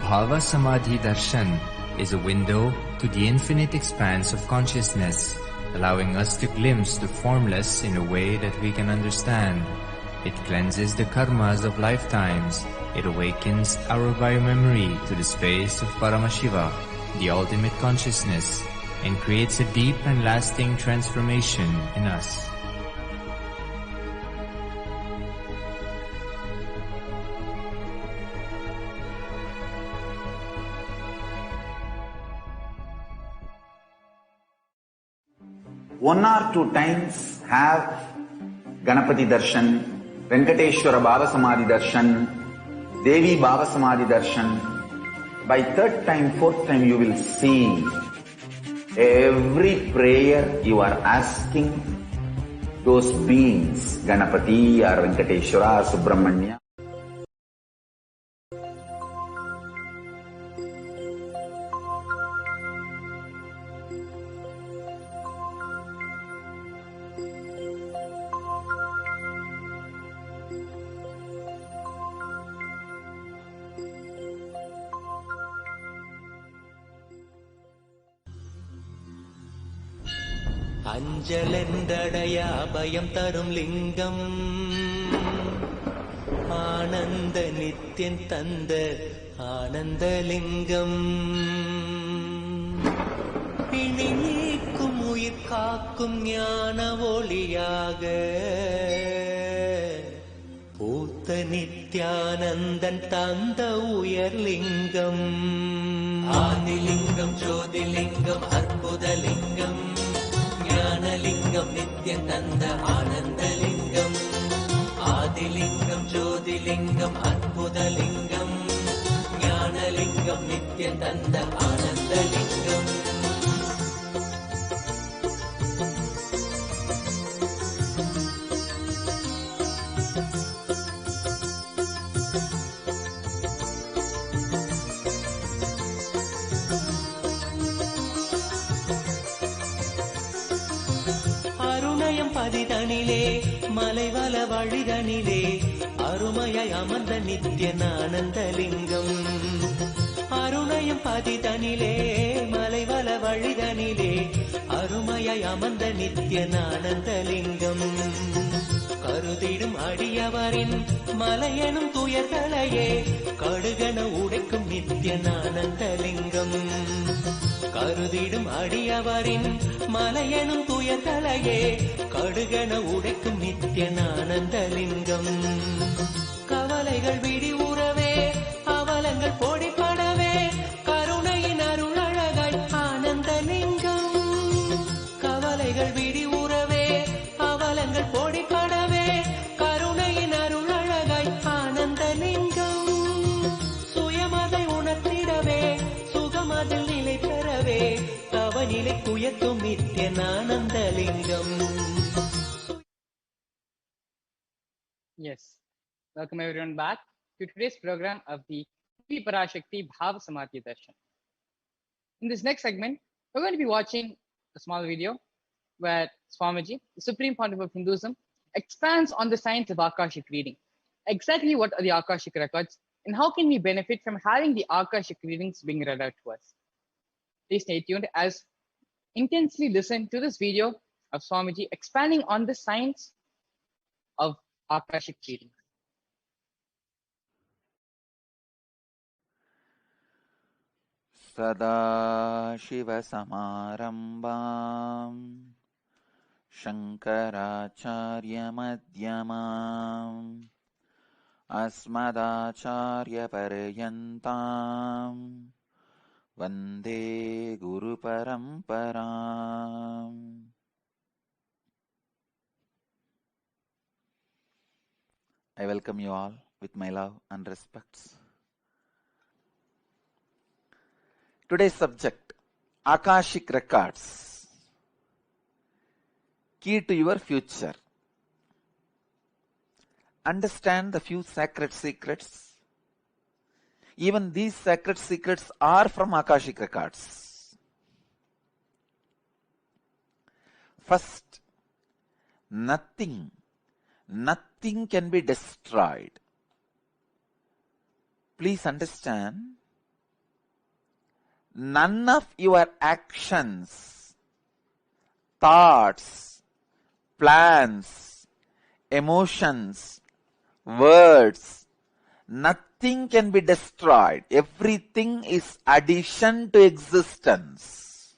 Bhava Samadhi Darshan is a window to the infinite expanse of consciousness, allowing us to glimpse the formless in a way that we can understand. It cleanses the karmas of lifetimes. It awakens our biomemory to the space of Paramashiva, the ultimate consciousness, and creates a deep and lasting transformation in us. One or two times have Ganapati Darshan, Venkateshwara Baba Samadhi Darshan, Devi Baba Samadhi Darshan. By 3rd time, 4th time you will see every prayer you are asking those beings, Ganapati or Venkateshwara or Subramanya. அஞ்சலென்றடையா பயம் தரும் லிங்கம் ஆனந்த அந்த நித்தியன் தந்த ஆனந்தலிங்கம். பிணி நீக்கும் உயிர் காக்கும் ஞான ஒளியாக பூத்த நித்யானந்தன் தந்த உயர்லிங்கம். ஆதிலிங்கம் ஜோதிலிங்கம் அற்புதலிங்கம் ஞானலிங்கம் நித்யன் தந்த ஆனந்தலிங்கம். ஆதிலிங்கம் ஜோதிலிங்கம் அற்புதலிங்கம் ஞானலிங்கம் நித்யன் தந்த ஆனந்தலிங்கம். பதிதனிலே மலைவல வழிதனிலே அருமையாய் அமர்ந்த நித்யன் ஆனந்தலிங்கம். அருணையும் பதிதனிலே மலைவல வழிதனிலே அருமையாய் அமர்ந்த நித்யன் ஆனந்தலிங்கம். கருதிடும் அடியவரின் மலையெனும் துயர்களையே கடுகன உடைக்கும் நித்யன் ஆனந்தலிங்கம். கருதிடும் அடியவரின் மலையெனும் துயர்களையே கடுகன உடைக்கும் நித்யன் ஆனந்தலிங்கம். கவலைகள் விடி உறவே அவலங்கள் பொடிப்படவே கருணையின் அருளழகாய் ஆனந்தலிங்கம். கவலைகள் விடி உறவே அவலங்கள் பொடிப்படவே கருணையின் அருளழகாய் ஆனந்தலிங்கம். சுயமதை உணர்த்திடவே சுகமதில் நிலை பெறவே தவநிலை குயக்கும் Nithyan Ananthalingam. Yes. Welcome everyone back to today's program of the Parashakti Bhava Samadhi Darshan. In this next segment, we're going to be watching a small video where Swamiji, the Supreme Pontiff of Hinduism, expands on the science of Akashic reading. Exactly what are the Akashic records and how can we benefit from having the Akashic readings being read out to us? Please stay tuned as intensely listen to this video of Swamiji expanding on the science of Akashic reading. सदाशिवसमारम्भां शङ्कराचार्यमध्यमाम् अस्मदाचार्यपर्यन्तां वन्दे गुरुपरम्पराम्. I welcome you all with my love and respects. Today's subject, Akashic records, key to your future. Understand the few sacred secrets. Even these sacred secrets are from Akashic records. First, nothing can be destroyed. Please understand, none of your actions, thoughts, plans, emotions, words, nothing can be destroyed. Everything is addition to existence.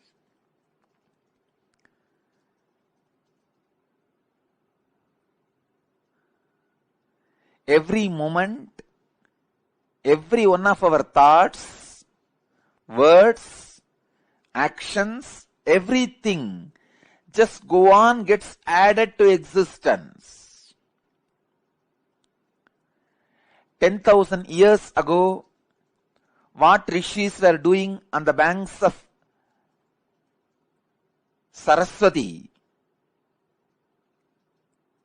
Every moment, every one of our thoughts, words, actions, everything just go on, gets added to existence. 10,000 years ago, what rishis were doing on the banks of Saraswati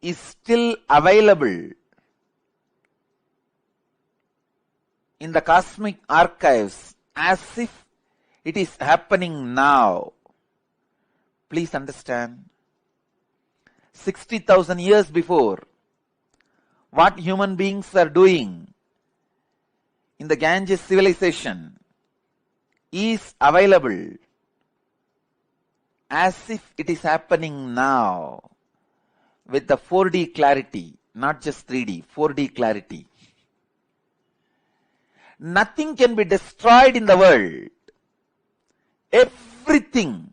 is still available in the cosmic archives as if it is happening now. Please understand, 60,000 years before, what human beings are doing in the Ganges civilization is available as if it is happening now with the 4D clarity, not just 3D, 4D clarity. Nothing can be destroyed in the world. Everything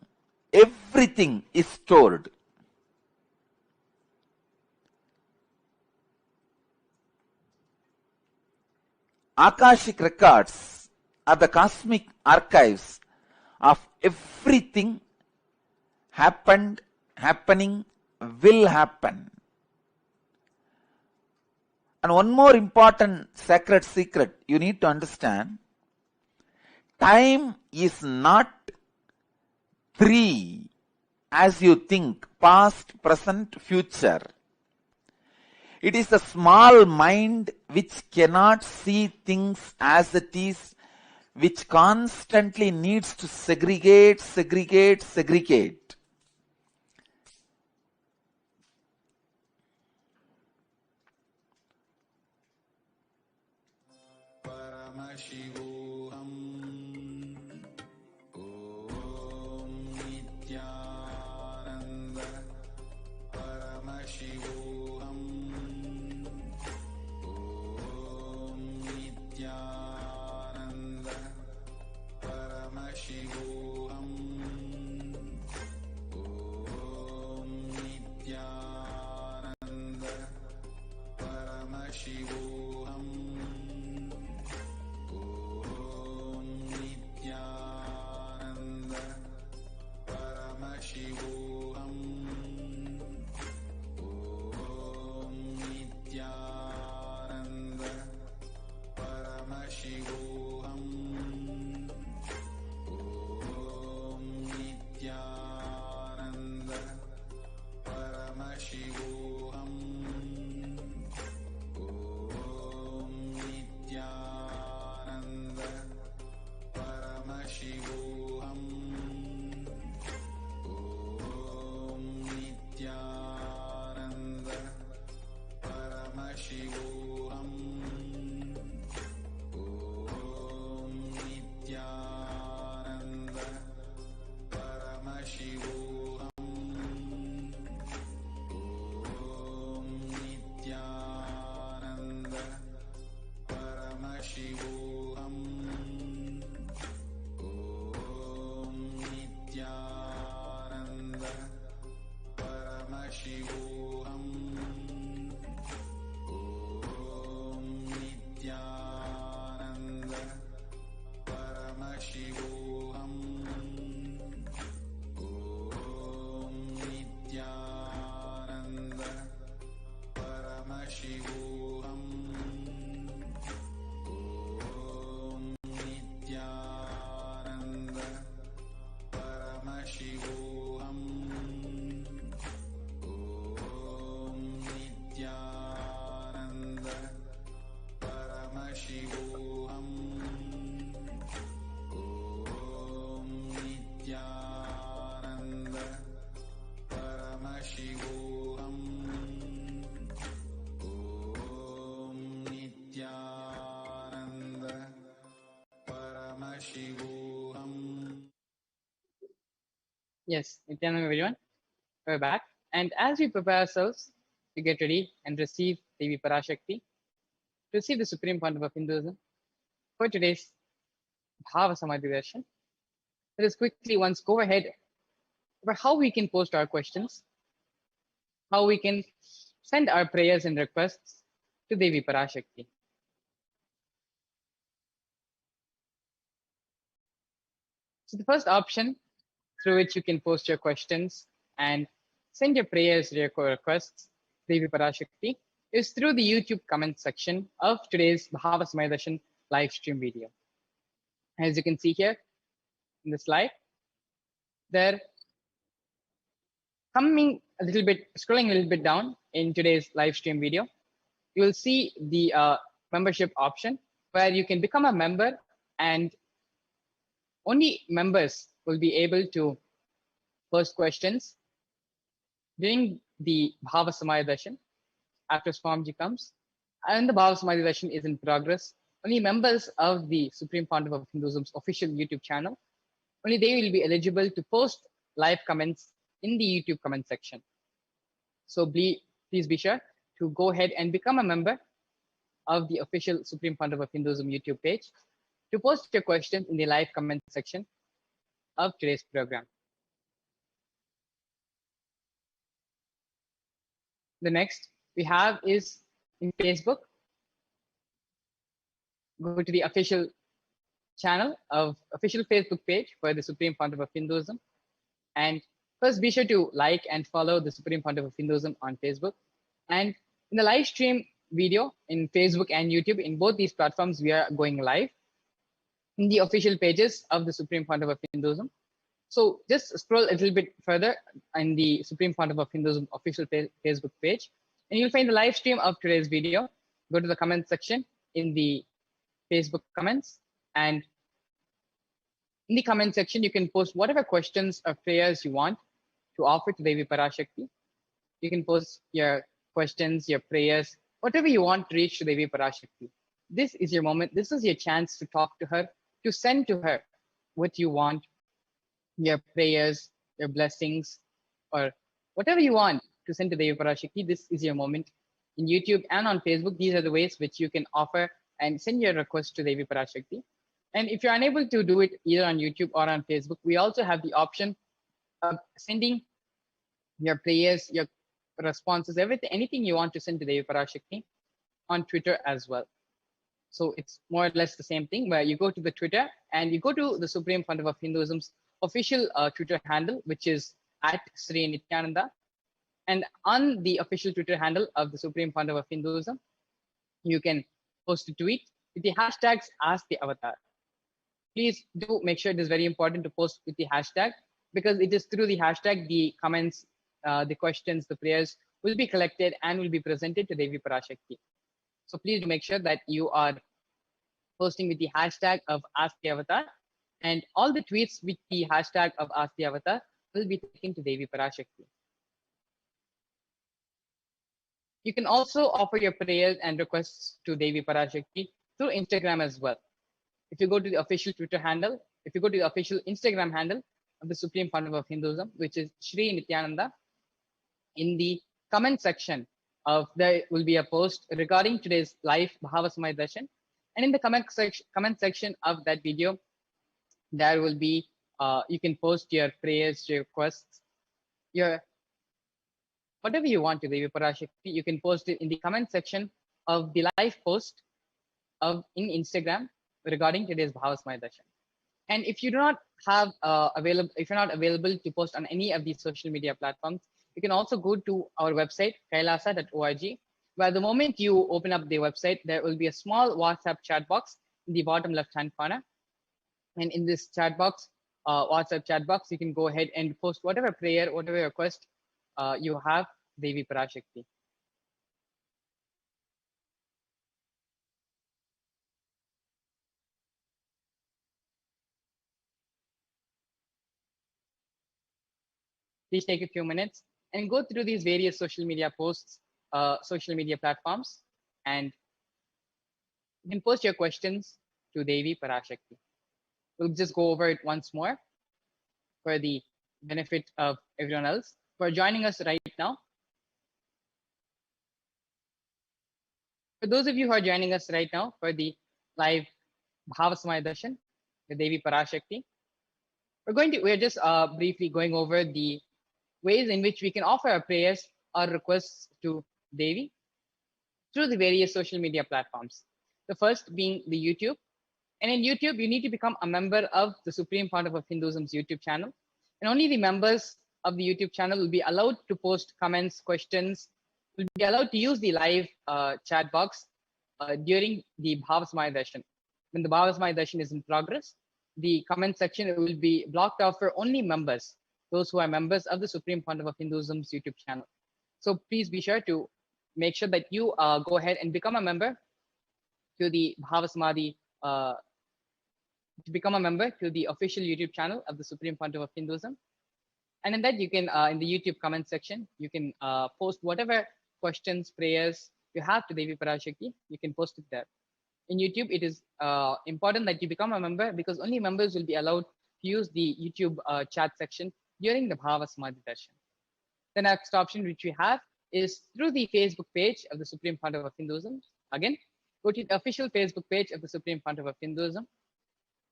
is stored. Akashic records are the cosmic archives of everything happened, happening, will happen. And one more important sacred secret you need to understand: time is not 3 as you think, past, present, future. It is the small mind which cannot see things as it is, which constantly needs to segregate. Paramashivoham. Om Nithyananda Paramashivoham. Om Nithyananda Paramashivoham. Om Nithyananda Paramashivoham. Om Nithyananda Paramashivoham. Om Nithyananda Paramashivoham. Om Nithyananda Paramashivoham. Om Nithyananda Paramashivoham. Om Nithyananda Paramashivoham. Om Nithyananda Paramashivoham. Om Nithyananda Paramashivoham. Om Nithyananda Paramashivoham. Om Nithyananda Paramashivoham. Om Nithyananda Paramashivoham. Om Nithyananda Paramashivoham. Om Nithyananda Paramashivoham. Om Nithyananda Paramashivoham. Om Nithyananda Paramashivoham. Yes, Nithyananda everyone. We're back. And as we prepare ourselves to get ready and receive Devi Parashakti, to receive the Supreme Founder of Hinduism, for today's Bhava Samadhi Darshan, let us quickly once go ahead over how we can post our questions, how we can send our prayers and requests to Devi Parashakti. So the first option through which you can post your questions and send your prayers, your requests, Devi Parashakti, is through the YouTube comment section of today's Bhava Samadhi Darshan live stream video. As you can see here in the slide, they're coming a little bit, scrolling a little bit down in today's live stream video. You will see the membership option where you can become a member, and only members will be able to post questions during the Bhava Samadhi Darshan after Swamiji comes, and the Bhava Samadhi Darshan is in progress. Only members of the Supreme Founder of Hinduism's official YouTube channel, only they will be eligible to post live comments in the YouTube comment section. So please be sure to go ahead and become a member of the official Supreme Fund of Hinduism YouTube page to post your questions in the live comment section of today's program. The next we have is in Facebook. Go to the official channel of official Facebook page for the Supreme Fund of Hinduism. And first be sure to like and follow the Supreme Fund of Hinduism on Facebook. And in the live stream video in Facebook and YouTube, in both these platforms, we are going live in the official pages of the Supreme Fund of Hinduism. So just scroll a little bit further in the Supreme Fund of Hinduism official Facebook page, and you'll find the live stream of today's video. Go to the comment section in the Facebook comments, and in the comment section, you can post whatever questions or prayers you want to offer to Devi Parashakti. You can post your questions, your prayers, whatever you want to reach to Devi Parashakti. This is your moment. This is your chance to talk to her, to send to her what you want, your prayers, your blessings, or whatever you want to send to Devi Parashakti. This is your moment. In YouTube and on Facebook, these are the ways which you can offer and send your request to Devi Parashakti. And if you're unable to do it either on YouTube or on Facebook, we also have the option of sending your prayers, your responses, everything, anything you want to send to Devi Parashakti on Twitter as well. So it's more or less the same thing, where you go to the Twitter and you go to the Supreme Fund of Hinduism's official Twitter handle, which is @Sri Nithyananda. And on the official Twitter handle of the Supreme Fund of Hinduism, you can post a tweet with the hashtags Ask the Avatar. Please do make sure it is very important to post with the hashtag, because it is through the hashtag the comments, the questions, the prayers will be collected and will be presented to Devi Parashakti. So please do make sure that you are posting with the hashtag of Ask the Avatar, and all the tweets with the hashtag of Ask the Avatar will be taken to Devi Parashakti. You can also offer your prayers and requests to Devi Parashakti through Instagram as well. If you go to the official Twitter handle, if you go to the official Instagram handle of the Supreme Fund of Hinduism, which is Sri Nithyananda, in the comment section of there will be a post regarding today's live Bhavasamaya Darshan. And in the comment section of that video, there will be, you can post your prayers, your requests, your whatever you want to Devi Parashakti. You can post it in the comment section of the live post in Instagram regarding today's Bhavasamaya Darshan. And if you do not have if you're not available to post on any of these social media platforms, you can also go to our website, kailasa.org, where the moment you open up the website, there will be a small WhatsApp chat box in the bottom left-hand corner. And in this chat box, WhatsApp chat box, you can go ahead and post whatever prayer, whatever request you have, Devi Parashakti. Please take a few minutes and go through these various social media posts, social media platforms, and you can post your questions to Devi Parashakti. We'll just go over it once more for the benefit of everyone else for joining us right now. For those of you who are joining us right now for the live Bhavasamaya Darshan with Devi Parashakti, we're just briefly going over the ways in which we can offer our prayers or requests to Devi through the various social media platforms. The first being the YouTube. And in YouTube, you need to become a member of the Supreme Fund of Hinduism's YouTube channel. And only the members of the YouTube channel will be allowed to post comments, questions, will be allowed to use the live chat box during the Bhavasamaya Darshan. When the Bhavasamaya Darshan is in progress, the comment section will be blocked off for only members, those who are members of the Supreme Fund of Hinduism's YouTube channel. So please be sure to make sure that you go ahead and become a member to the Bhavasamadhi, to become a member to the official YouTube channel of the Supreme Fund of Hinduism. And in that, you can, in the YouTube comment section, you can post whatever questions, prayers you have to Devi Parashakti, you can post it there. In YouTube, it is important that you become a member, because only members will be allowed to use the YouTube chat section during the Bhavasamaya Darshan. The next option which we have is through the Facebook page of the Supreme Fund of Hinduism. Again, go to the official Facebook page of the Supreme Pontiff of Hinduism.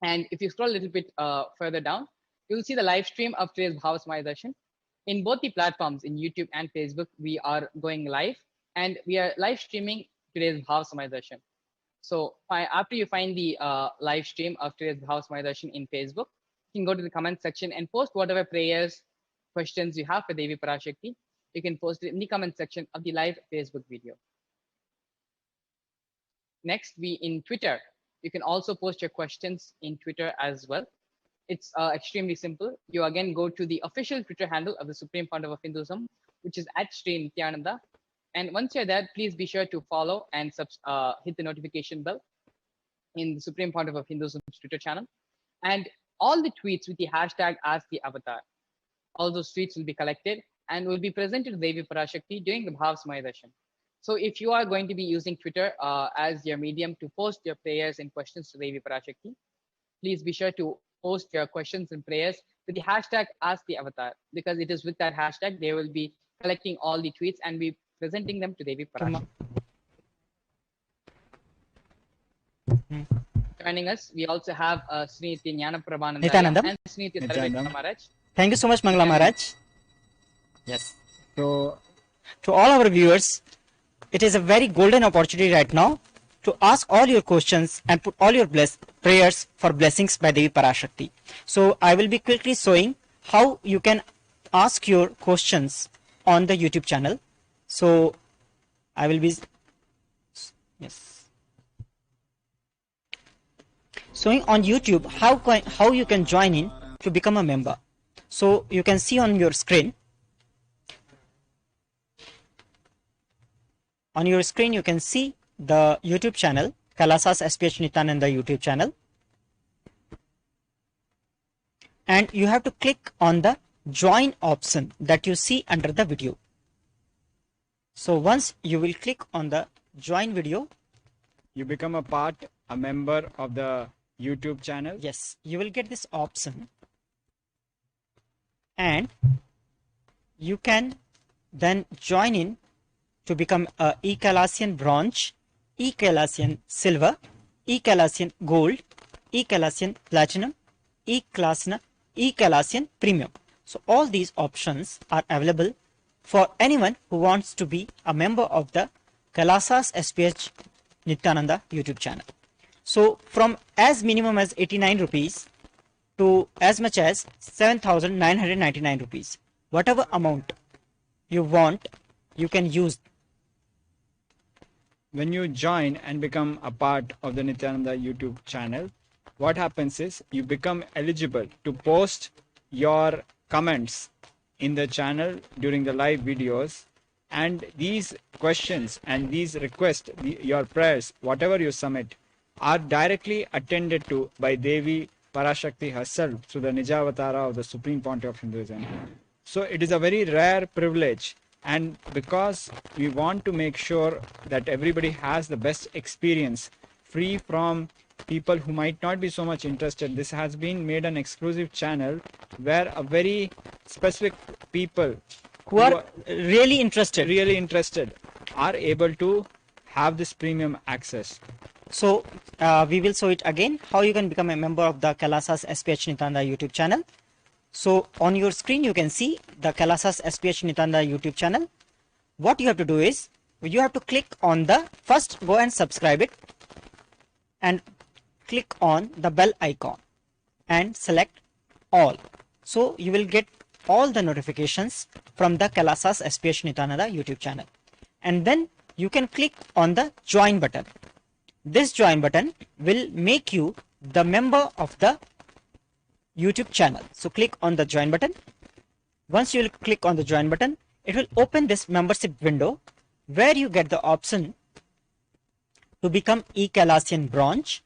And if you scroll a little bit further down, you'll see the live stream of today's Bhavasmaya Darshan. In both the platforms, in YouTube and Facebook, we are going live, and we are live streaming today's Bhavasmaya Darshan. So after you find the live stream of today's Bhavasmaya Darshan in Facebook, you can go to the comment section and post whatever prayers, questions you have for Devi Parashakti. You can post it in the comment section of the live Facebook video. Next, in Twitter, you can also post your questions in Twitter as well. It's extremely simple. You again go to the official Twitter handle of the Supreme Pontiff of Hinduism, which is @Sri Nithyananda. And once you're there, please be sure to follow and hit the notification bell in the Supreme Pontiff of Hinduism's Twitter channel. And all the tweets with the hashtag #AskTheAvatar, all those tweets will be collected and will be presented to Devi Parashakti during the Bhavasmaya Darshan. So if you are going to be using Twitter as your medium to post your prayers and questions to Devi Parashakti, please be sure to post your questions and prayers with the hashtag #AskTheAvatar, because it is with that hashtag they will be collecting all the tweets and be presenting them to Devi Parashakti. Joining us, we also have Sri Nithyananda Paramashivam and Sri Nithyananda Maharaj. Thank you so much, Mangala Maharaj. Yes. So, to all our viewers, it is a very golden opportunity right now to ask all your questions and put all your prayers for blessings by Devi Parashakti. So, I will be quickly showing how you can ask your questions on the YouTube channel. So, I will be showing on YouTube how you can join in to become a member. So you can see on your screen. On your screen, you can see the YouTube channel, Kailasa's HDH Nithyananda YouTube channel. And you have to click on the join option that you see under the video. So once you will click on the join video, you become a member of the YouTube channel. Yes, you will get this option, and you can then join in to become a E-Kailasian Bronze, E-Kailasian Silver, E-Kailasian Gold, E-Kailasian Platinum, E-Kailasian Premium. So all these options are available for anyone who wants to be a member of the Kailasa's HDH Nithyananda YouTube channel. So from as minimum as 89 rupees to as much as 7,999 rupees, whatever amount you want, you can use. When you join and become a part of the Nithyananda YouTube channel, what happens is you become eligible to post your comments in the channel during the live videos, and these questions and these requests, your prayers, whatever you submit, are directly attended to by Devi Parashakti herself through the Nijavatara of the Supreme Pontiff of Hinduism. So it is a very rare privilege, and because we want to make sure that everybody has the best experience, free from people who might not be so much interested, this has been made an exclusive channel where a very specific people who are really interested are able to have this premium access. So we will show it again how you can become a member of the Kailasa's HDH Nithyananda YouTube channel. So on your screen you can see the Kailasa's HDH Nithyananda YouTube channel. What you have to do is you have to click on the first, go and subscribe it, and click on the bell icon and select all. So you will get all the notifications from the Kailasa's HDH Nithyananda YouTube channel, and then you can click on the join button. This join button will make you the member of the YouTube channel. So click on the join button. Once you will click on the join button, it will open this membership window where you get the option to become E-Kailasian Bronze,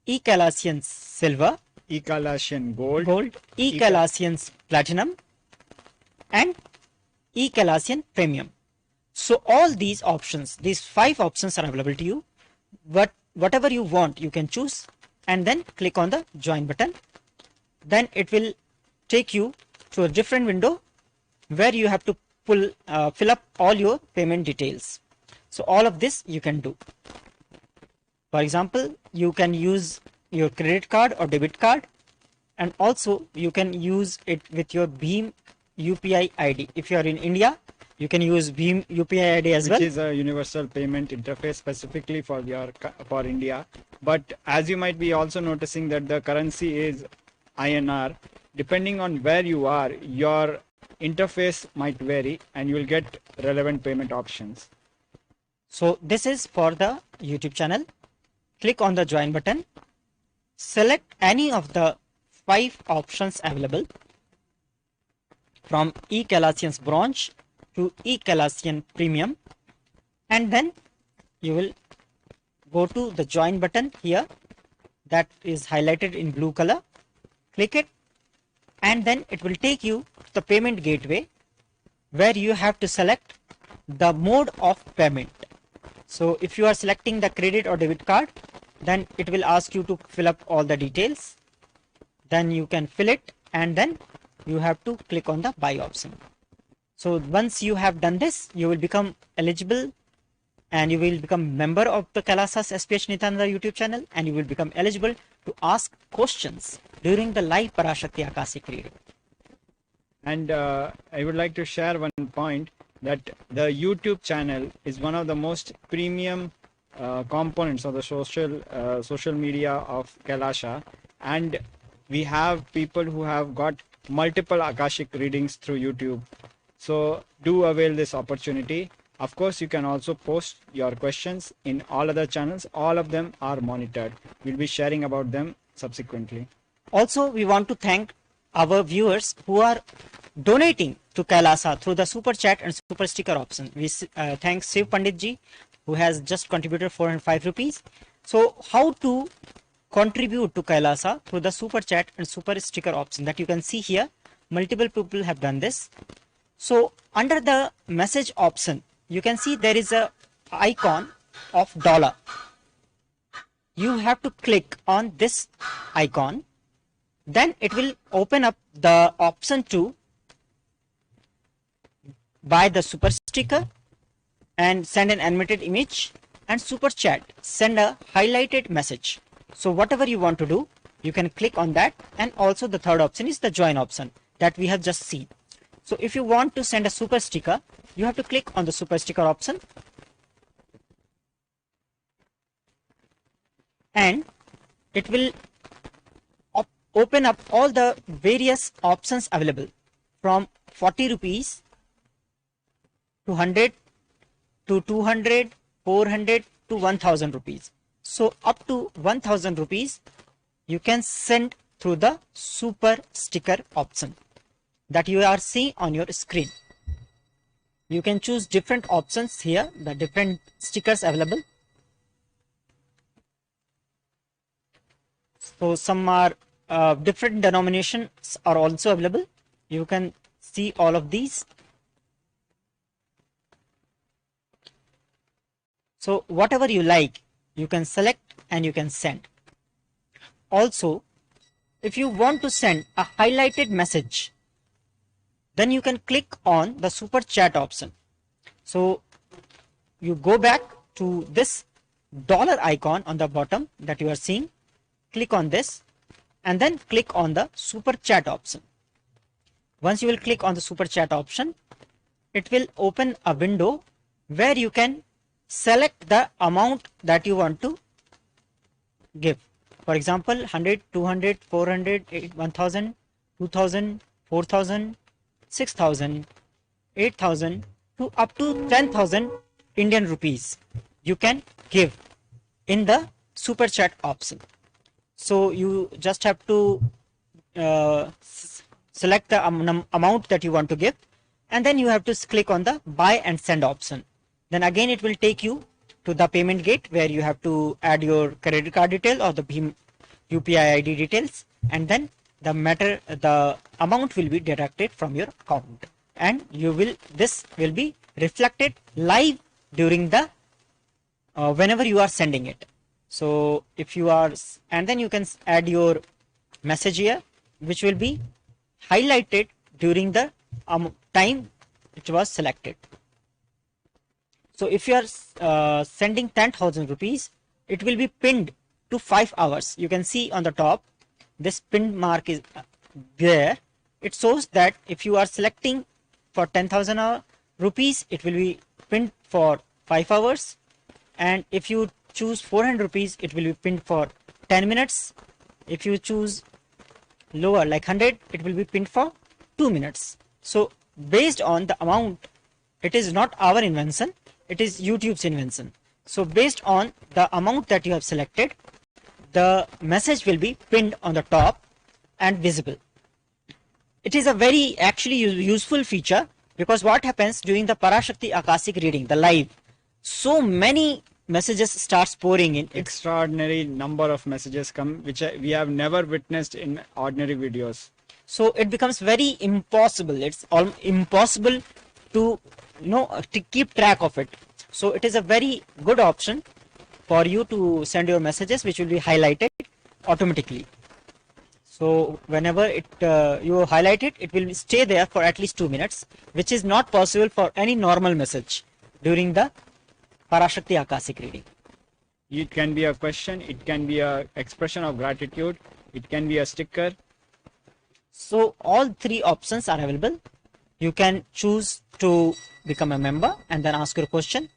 E-Kailasian Silver, E-Kailasian Gold, E-Kailasian Platinum, and E-Kailasian Premium. So all these options, these 5 options are available to you. But whatever you want, you can choose and then click on the join button. Then it will take you to a different window where you have to fill up all your payment details. So all of this you can do. For example, you can use your credit card or debit card, and also you can use it with your Bheem UPI ID. If you are in India, you can use Bheem UPI ID as well. Which is a universal payment interface specifically for India. But as you might be also noticing that the currency is INR. Depending on where you are, your interface might vary and you will get relevant payment options. So this is for the YouTube channel. Click on the join button. Select any of the 5 options available from eKailasian's Bronze to eKailasian Premium, and then you will go to the join button here that is highlighted in blue color. Click it, and then it will take you to the payment gateway where you have to select the mode of payment. So if you are selecting the credit or debit card, then it will ask you to fill up all the details. Then you can fill it, and then you have to click on the buy option. So once you have done this, you will become eligible and you will become member of the Kailasa's HDH Nithyananda YouTube channel, and you will become eligible to ask questions during the live Parashakti Akashic reading. And I would like to share one point that the YouTube channel is one of the most premium components of the social media of Kailasa, and we have people who have got multiple Akashic readings through YouTube. So do avail this opportunity. Of course, you can also post your questions in all other channels. All of them are monitored. We'll be sharing about them subsequently. Also, we want to thank our viewers who are donating to Kailasa through the super chat and super sticker option. We thank Shiv Pandit ji, who has just contributed 405 rupees. So how to contribute to Kailasa through the super chat and super sticker option that you can see here? Multiple people have done this. So under the message option, you can see there is a icon of dollar. You have to click on this icon. Then it will open up the option to buy the super sticker and send an animated image, and super chat, send a highlighted message. So whatever you want to do, you can click on that. And also the third option is the join option that we have just seen. So if you want to send a super sticker, you have to click on the super sticker option, and it will open up all the various options available from 40 rupees to 100 to 200, 400 to 1000 rupees. So up to 1000 rupees you can send through the super sticker option that you are seeing on your screen. You can choose different options here, the different stickers available. So some are different denominations are also available. You can see all of these. So whatever you like, you can select and you can send. Also, if you want to send a highlighted message, then you can click on the super chat option. So you go back to this dollar icon on the bottom that you are seeing, click on this, and then click on the super chat option. Once you will click on the super chat option, it will open a window where you can select the amount that you want to give. For example, 100, 200, 400, 1000, 2000, 4000, 6000, 8000 to up to 10,000 Indian rupees you can give in the super chat option. So you just have to select the amount that you want to give, and then you have to click on the buy and send option. Then again it will take you to the payment gate where you have to add your credit card detail or the Bheem UPI ID details, and then the amount will be deducted from your account, and this will be reflected live during the whenever you are sending it. So if you are, and then you can add your message here, which will be highlighted during the time it was selected. So if you are sending 10,000 rupees, it will be pinned to 5 hours. You can see on the top, this pinned mark is there. It shows that if you are selecting for 10,000 rupees, it will be pinned for 5 hours. And if you choose 400 rupees, it will be pinned for 10 minutes. If you choose lower like 100, it will be pinned for 2 minutes. So based on the amount, it is not our invention, it is YouTube's invention. So based on the amount that you have selected, the message will be pinned on the top and visible. It is a very actually useful feature, because what happens during the Parashakti Akashic reading, the live, so many messages starts pouring in. Extraordinary number of messages come, which we have never witnessed in ordinary videos. So it becomes very impossible. It's all impossible to to keep track of it. So it is a very good option for you to send your messages, which will be highlighted automatically. So whenever you highlight it, it will stay there for at least 2 minutes, which is not possible for any normal message during the Parashakti Akashic reading. It can be a question, it can be a expression of gratitude, it can be a sticker. So all 3 options are available. You can choose to become a member and then ask your question,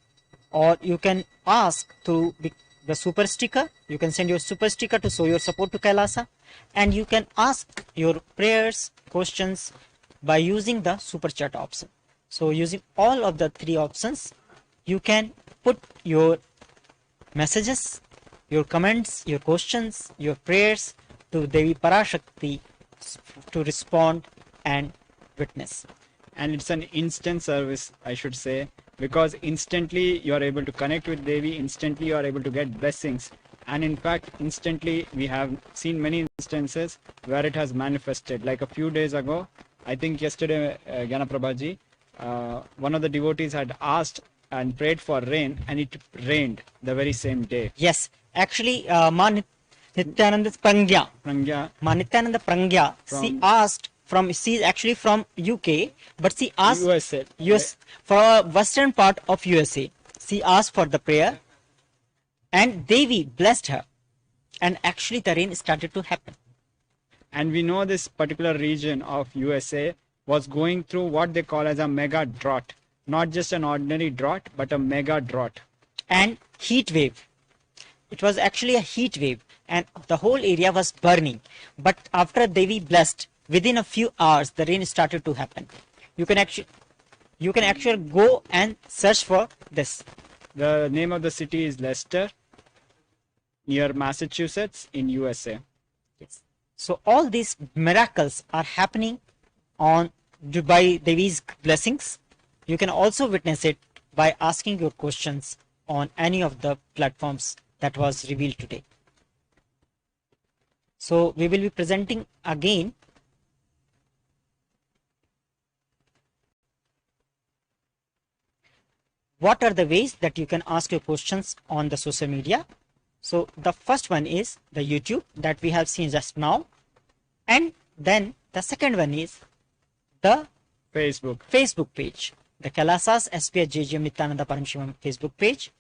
or you can ask through the super sticker. You can send your super sticker to show your support to Kailasa, and you can ask your prayers, questions by using the super chat option. So using all of the 3 options, you can put your messages, your comments, your questions, your prayers to Devi Parashakti to respond and witness. And it's an instant service, I should say, because instantly you are able to connect with Devi, instantly you are able to get blessings. And in fact, instantly we have seen many instances where it has manifested. Like a few days ago, I think yesterday, Gyanaprabhaji, one of the devotees had asked and prayed for rain, and it rained the very same day. Yes, actually, Ma Nithyananda Prangya, Ma Nithyananda Prangya, she asked she is actually from UK, but she asked US for western part of USA. She asked for the prayer, and Devi blessed her, and actually the rain started to happen. And we know this particular region of USA was going through what they call as a mega drought. Not just an ordinary drought, but a mega drought. And heat wave. It was actually a heat wave, and the whole area was burning. But after Devi blessed, within a few hours, the rain started to happen. You can actually go and search for this. The name of the city is Leicester, near Massachusetts in USA. Yes. So all these miracles are happening by Devi's blessings. You can also witness it by asking your questions on any of the platforms that was revealed today. So we will be presenting again what are the ways that you can ask your questions on the social media. So the first one is the YouTube that we have seen just now, and then the second one is the Facebook page, the Kailasa's HDH Nithyananda Paramashivam Facebook page,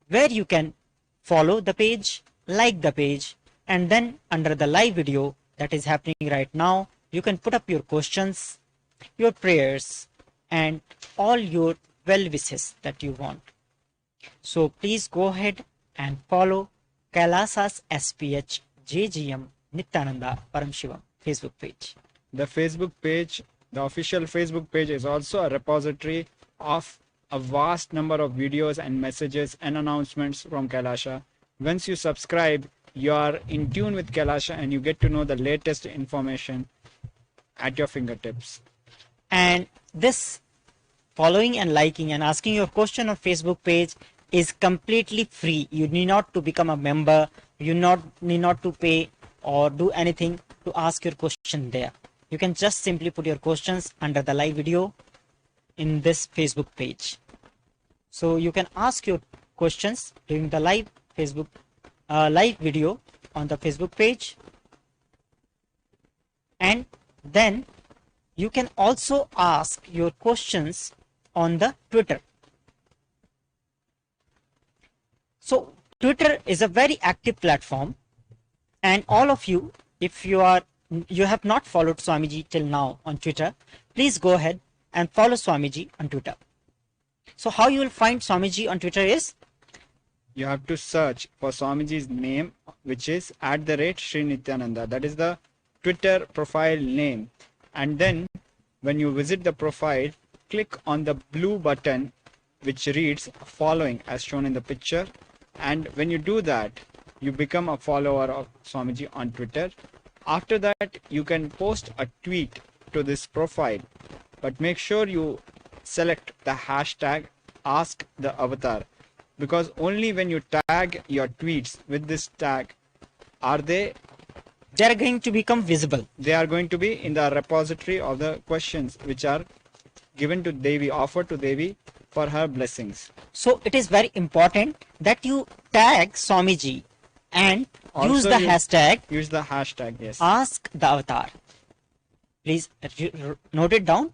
where you can follow the page, like the page, and then under the live video that is happening right now, you can put up your questions, your prayers, and all your well wishes that you want. So please go ahead and follow Kailasa's SPH JGM Nithyananda Paramashivam Facebook page. The Facebook page, the official Facebook page, is also a repository of a vast number of videos and messages and announcements from Kailasa. Once you subscribe, you are in tune with Kailasa and you get to know the latest information at your fingertips. And this following and liking and asking your question on Facebook page is completely free. You need not to become a member. You need not to pay or do anything to ask your question there. You can just simply put your questions under the live video in this Facebook page. So you can ask your questions during the live Facebook live video on the Facebook page, and then you can also ask your questions on the Twitter. So Twitter is a very active platform, and all of you, if you have not followed Swamiji till now on Twitter, please go ahead and follow Swamiji on Twitter. So how you will find Swamiji on Twitter is, You have to search for Swamiji's name, which is @Sri Nithyananda. That is the Twitter profile name. And then when you visit the profile, click on the blue button which reads following as shown in the picture. And when you do that, you become a follower of Swamiji on Twitter. After that, you can post a tweet to this profile, but make sure you select the hashtag Ask the Avatar, because only when you tag your tweets with this tag are they going to become visible. They are going to be in the repository of the questions which are given to Devi, offered to Devi for her blessings. So it is very important that you tag Swamiji and Also use the hashtag. Use the hashtag, yes. Ask the Avatar. Please note it down.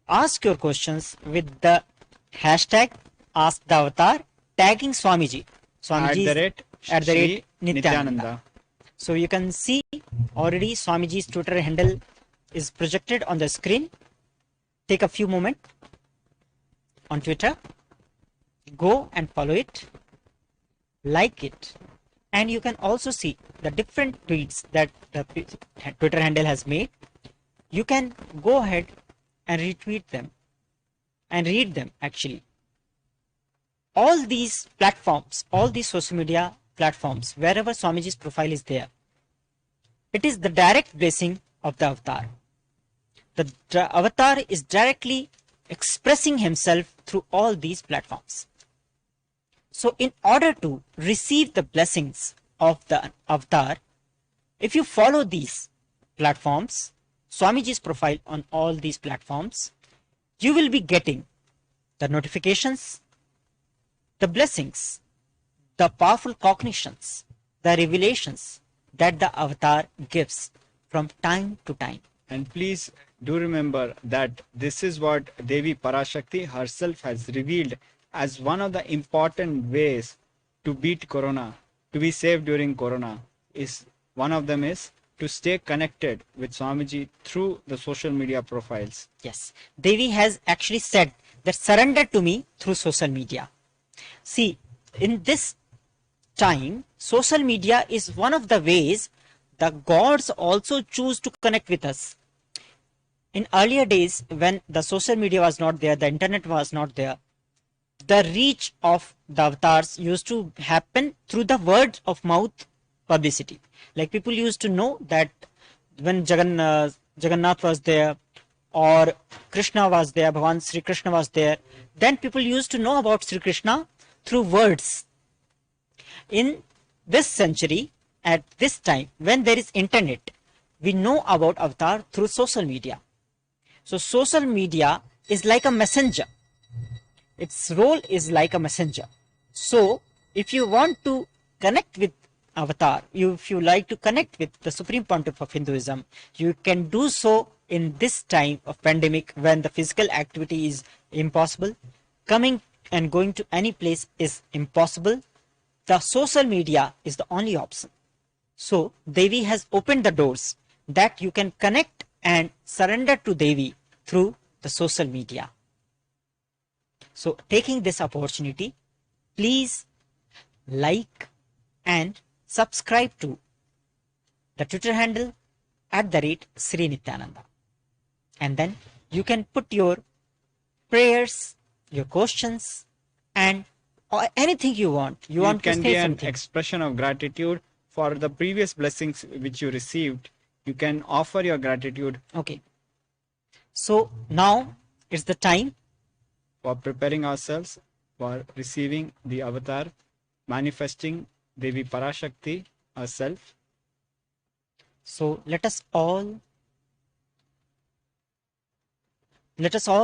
Ask your questions with the hashtag Ask the Avatar, tagging Swamiji. Swamiji @Sri Nithyananda. So you can see already Swamiji's Twitter handle is projected on the screen. Take a few moments on Twitter. Go and follow it. Like it. And you can also see the different tweets that the Twitter handle has made. You can go ahead and retweet them and read them actually. All these platforms, all these social media platforms, wherever Swamiji's profile is there, it is the direct blessing of the avatar. The avatar is directly expressing himself through all these platforms. So in order to receive the blessings of the avatar, if you follow these platforms, Swamiji's profile on all these platforms, you will be getting the notifications, the blessings, the powerful cognitions, the revelations that the avatar gives from time to time. And please do remember that this is what Devi Parashakti herself has revealed as one of the important ways to beat Corona, to be safe during Corona. One of them is to stay connected with Swamiji through the social media profiles. Yes, Devi has actually said that surrender to me through social media. See, in this time, social media is one of the ways the gods also choose to connect with us. In earlier days, when the social media was not there, the internet was not there, the reach of the avatars used to happen through the word of mouth publicity. Like people used to know that when Jagannath was there or Krishna was there, Bhagavan Sri Krishna was there, then people used to know about Sri Krishna through words. In this century, at this time, when there is internet, we know about avatar through social media. So social media is like a messenger. Its role is like a messenger. So if you want to connect with avatar, if you like to connect with the Supreme Pontiff of Hinduism, you can do so in this time of pandemic when the physical activity is impossible. Coming and going to any place is impossible. The social media is the only option. So Devi has opened the doors that you can connect and surrender to Devi through the social media. So taking this opportunity, please like and subscribe to the Twitter handle @Sri Nithyananda. And then you can put your prayers, your questions, and anything you want. You want to can say be an something. expression of gratitude for the previous blessings which you received. You can offer your gratitude. Okay. So now it's the time for preparing ourselves for receiving the avatar, manifesting Devi Parashakti herself. So let us all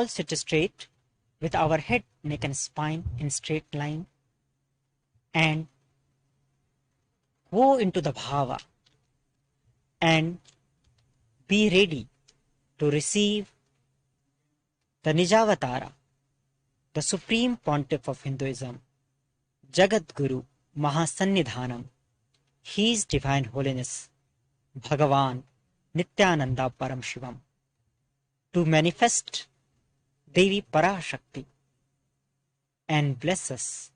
sit straight with our head, neck and spine in straight line and go into the bhava and be ready to receive the Nijavatara, the Supreme Pontiff of Hinduism, Jagat Guru, Mahasannidhanam, His Divine Holiness, Bhagavan Nithyananda Paramashivam, to manifest Devi Parashakti and bless us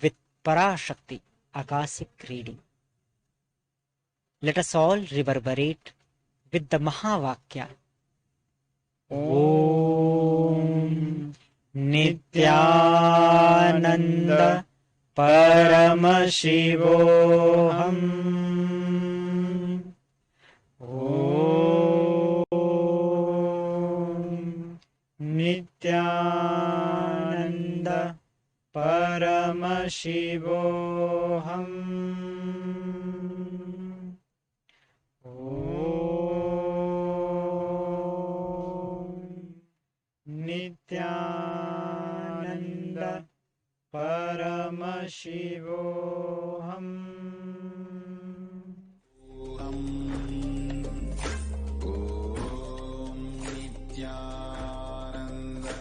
with Parashakti Akashic reading. Let us all reverberate with the Mahavakya. Om Nithyananda Paramashivoham. Om Nithyananda Paramashivoham. Nithyananda Paramashivoham. Nithyananda Paramashivoham. Om Nithyananda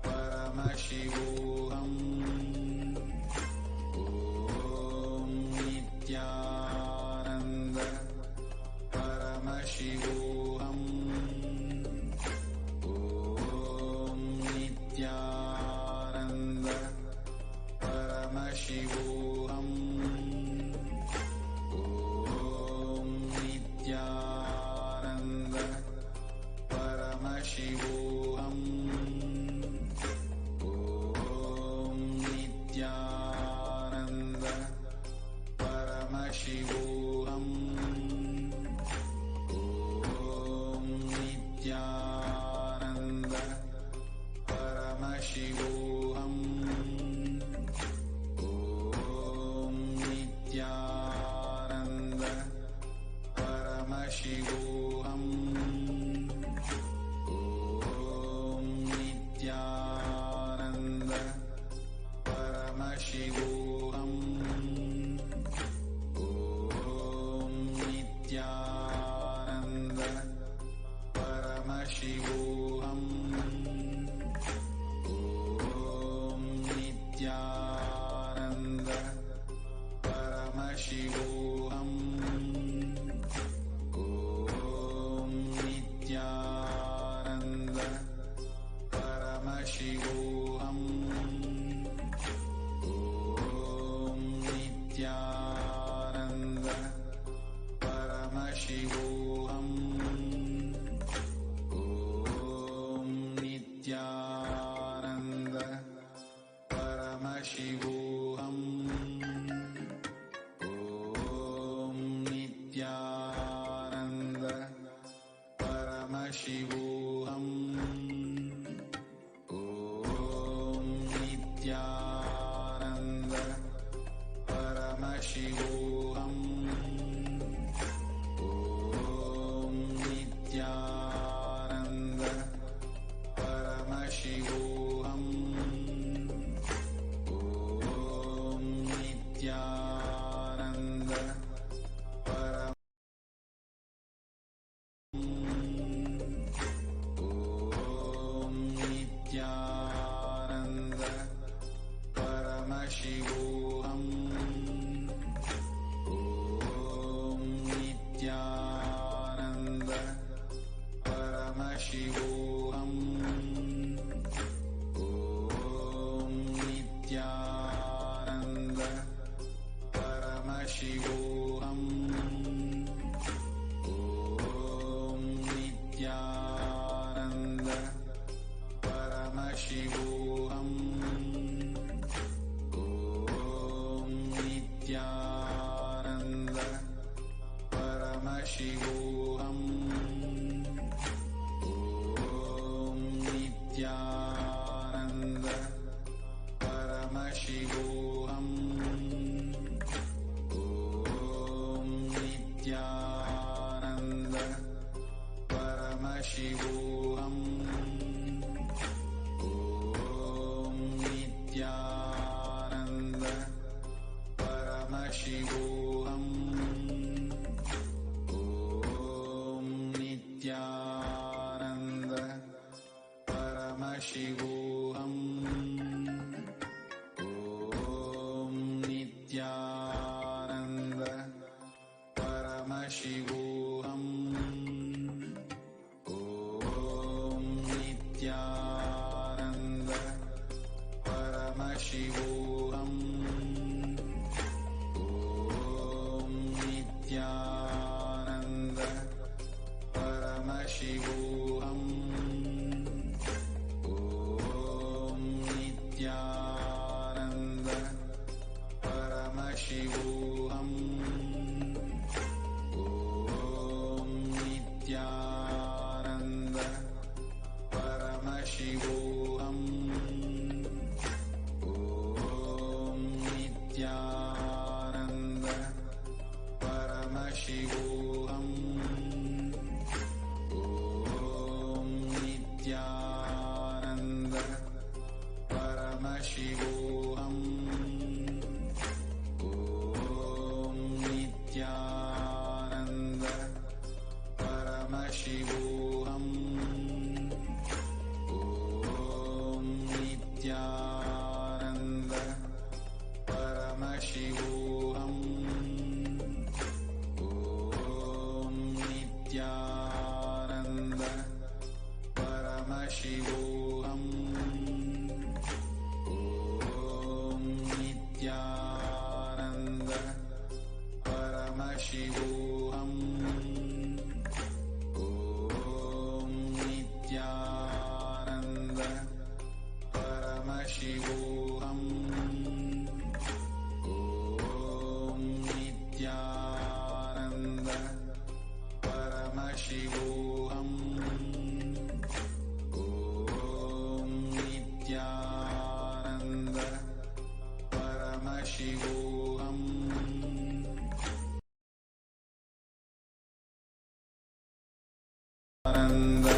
Paramashivoham. Om Nithyananda Paramashivoham. Om Nithyananda Paramashivoham. Om Nithyananda Paramashivoham. Om Nithyananda Paramashivoham. Om Nithyananda Paramashivoham. Om Nithyananda Paramashivoham. Om Nithyananda Paramashivoham. Om Nithyananda Paramashivoham. Om Nithyananda Paramashivoham. Om Nithyananda Paramashivoham. Om Nithyananda Paramashivoham. Om Nithyananda Paramashivoham. Om Nithyananda Paramashivoham. Om Nithyananda Paramashivoham. Om Nithyananda Om Nithyananda Paramashivoham. Om Nithyananda Paramashivoham. Om Nithyananda Paramashivoham. Om Nithyananda Paramashivoham. Om Nithyananda Paramashivoham. Om Nithyananda Paramashivoham. Om Paramashivoham. Om Nithyananda Paramashivoham. Om Nithyananda Paramashivoham. Om Nithyananda Paramashivoham. Om Nithyananda Paramashivoham. Om Nithyananda Paramashivoham. Om Nithyananda Paramashivoham. Om Nithyananda Paramashivoham. Om Nithyananda Paramashivoham. Om Nithyananda Paramashivoham. Om Nithyananda Paramashivoham. Om Nithyananda Paramashivoham. Om Nithyananda Paramashivoham. Om Nithyananda Paramashivoham. Nanda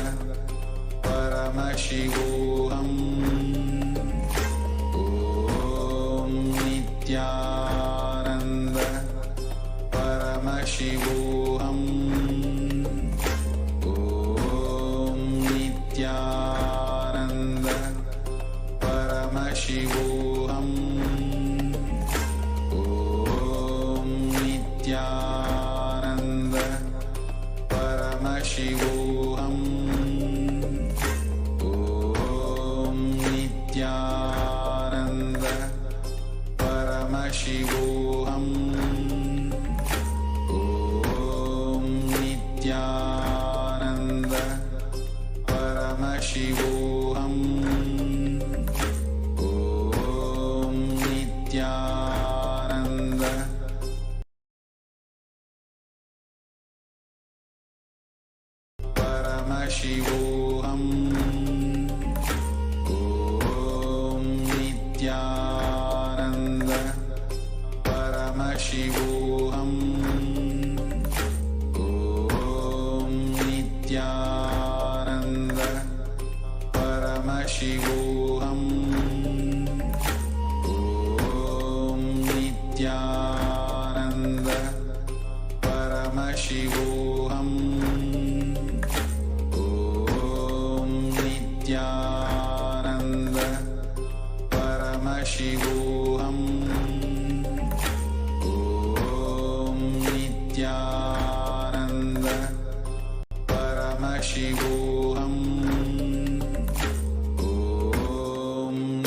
Paramashivoham. Om Nithyananda Paramashivoham. Om Nithyananda Paramashivoham. Om Nithyananda Paramashivoham. Om Nithyananda Paramashivoham. Om Nithyananda Paramashivoham. Om Nithyananda Paramashivoham. Om Nithyananda Paramashivoham. Om Nithyananda Paramashivoham. Om Nithyananda Paramashivoham. Om Nithyananda Paramashivoham. Om Nithyananda Paramashivoham. Om Nithyananda Paramashivoham. Om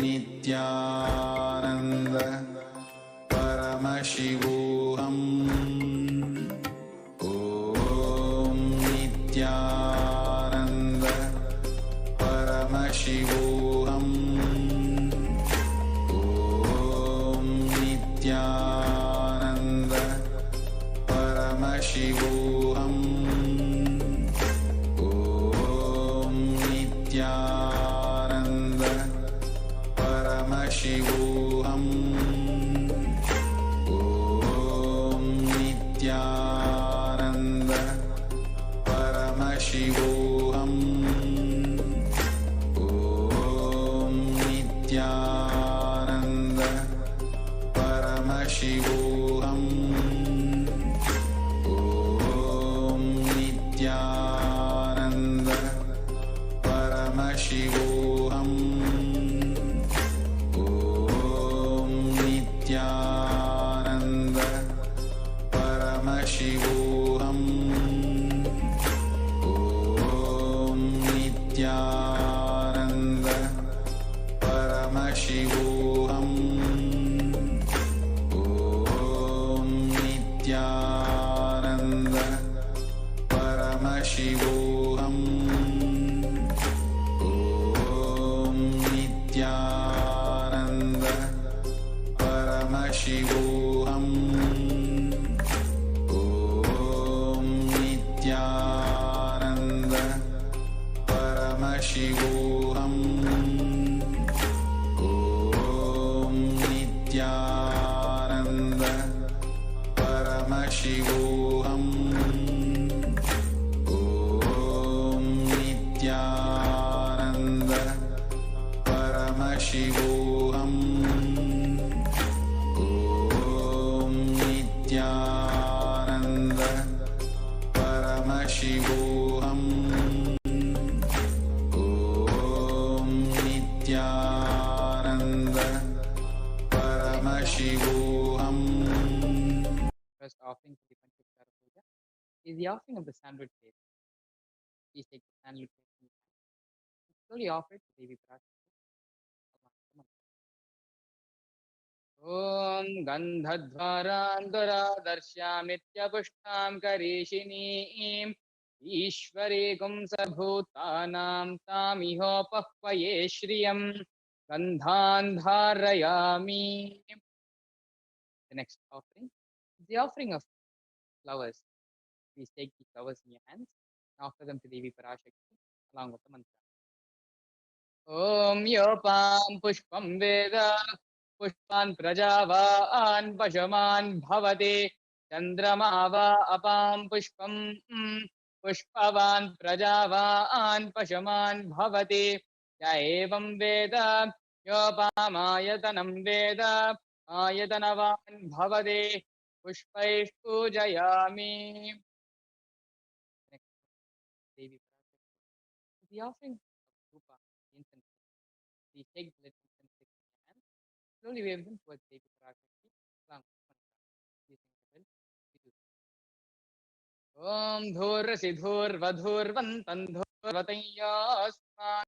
Nithyananda Paramashivoham. Om Nithyananda Paramashivoham. Om Nithyananda Paramashivoham. Om Nithyananda Paramashivoham. Om Nithyananda Paramashivoham. Om Nithyananda Paramashivoham. Om Nithyananda Paramashivoham. Om Nithyananda Paramashivoham. Om Nithyananda Paramashivoham. Om Nithyananda Paramashivoham. Om Nithyananda Paramashivoham. Om Nithyananda Paramashivoham. Om Nithyananda Paramashivoham. Om Nithyananda Paramashivoham. Om Nithyananda Paramashivoham. Om Nithyananda Paramashivoham. First offering to the Panchakshara Puja is the offering of the sandalwood paste. Please take the sandalwood paste in your hand and slowly offer it to Devi Parashakti. Om Gandhadvaranduradharshyamityapustham karishineem Ishwaregum sabhutanam tamihopahvaye shriyam Gandhandharayami. The next offering is the offering of flowers. Please take the flowers in your hands and offer them to Devi Parashakti along with the mantra. Om Yopam Pushpam Veda Pushpan Prajavaan Pashaman Bhavate Chandramava Apam Pushpam Pushpavan Prajavaan Pashaman Bhavate Yaevam Veda Yopamayatanam Veda Ayatanavan Bhavate Pushpaish Pujayami. Next, Devi Parashakti. The offering of Rupa, incense. Please take the little incense stick in your hand. Slowly wave them towards Devi Parashakti. Along with the mantra. Using the bell, we do. Om Dhur Sidhur Vadhur Vantan Dhur Vatayasman.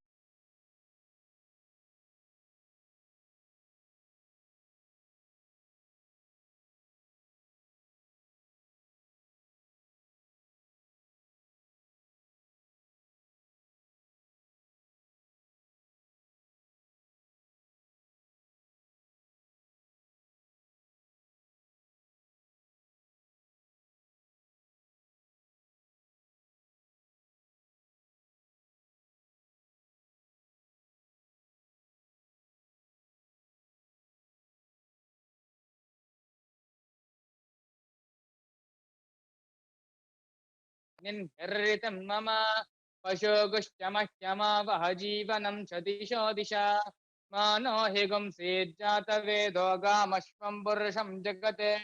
Ninhiritam mama Pashogushchamahyama Vahajivanam Chatisho Disha Mano Higum Sejata Vedogamashvam Purusham Jagate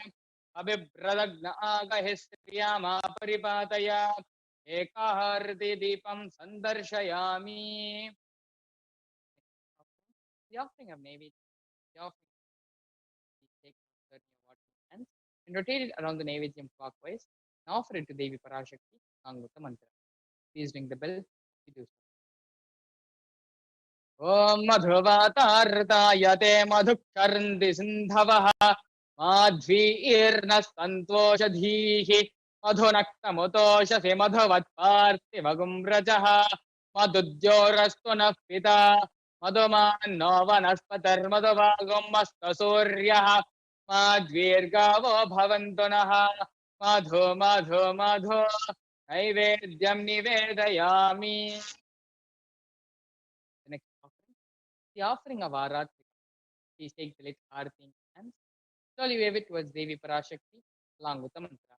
Abhibradagna Agahistriyama Paripataya Ekaharti Deepam Sandarshayami. The offering of Navy, the offering, take certain water in hands and rotate it around the Naivedyam clockwise and offer it to Devi Parashakti along with the mantra. Please ring the bell. We do so. Om Madhuvatartayate Madhukaranti Sindhavaha Madhvirna Santoshadhihi Madhunaktamutosha Madhuvatparthivagum Rajaha Madhudyorastu Nafpita Madhumanno Vanaspatar Madhuvagum Mastasuryaha Madhvirgavo Bhavantunaha Madhu Madhu Madhu Naivedyam Nivedayami. The next offering, the offering of Aratri. Please take the lit Arati in hands. Slowly wave it towards Devi Parashakti along with the mantra.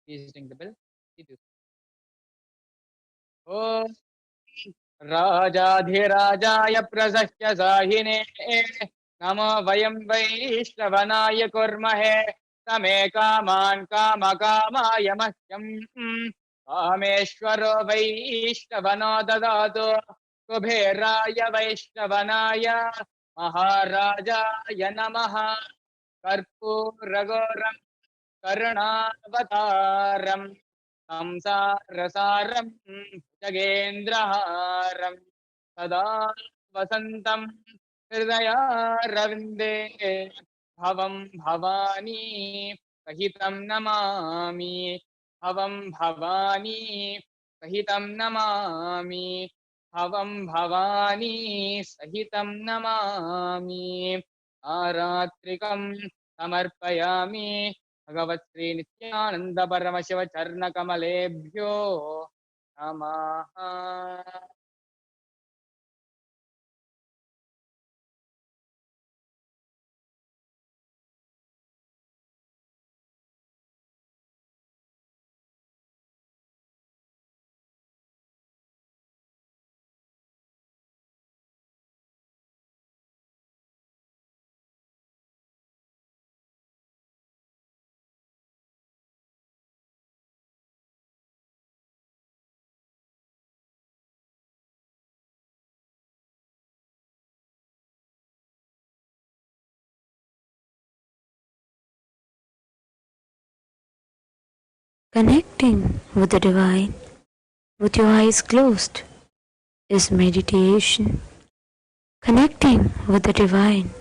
Please ring the bell. We do. Om Rajadhirajaya Prasahya Sahine Namo Vayam Vaishnavanaya Kurmahe Tame Kaman Kama Kamaya Mahyam Kameshwaro Vaishnavano Dadatu कुबेराय वैष्णवनाय महाराजाय नमः। कर्पूरगौरं करुणावतारं संसारसारं भुजगेन्द्रहारं सदा वसन्तं हृदयारविन्दे भवं भवानी सहितं नमामि। भवं भवानी सहितं नमामि। भवं भवानी सहितं नमामि। आरात्रिकं समर्पयामि भगवत्श्री नित्यानंद परमशिव चरणकमलेभ्यो नमः। Connecting with the divine with your eyes closed is meditation. Connecting with the divine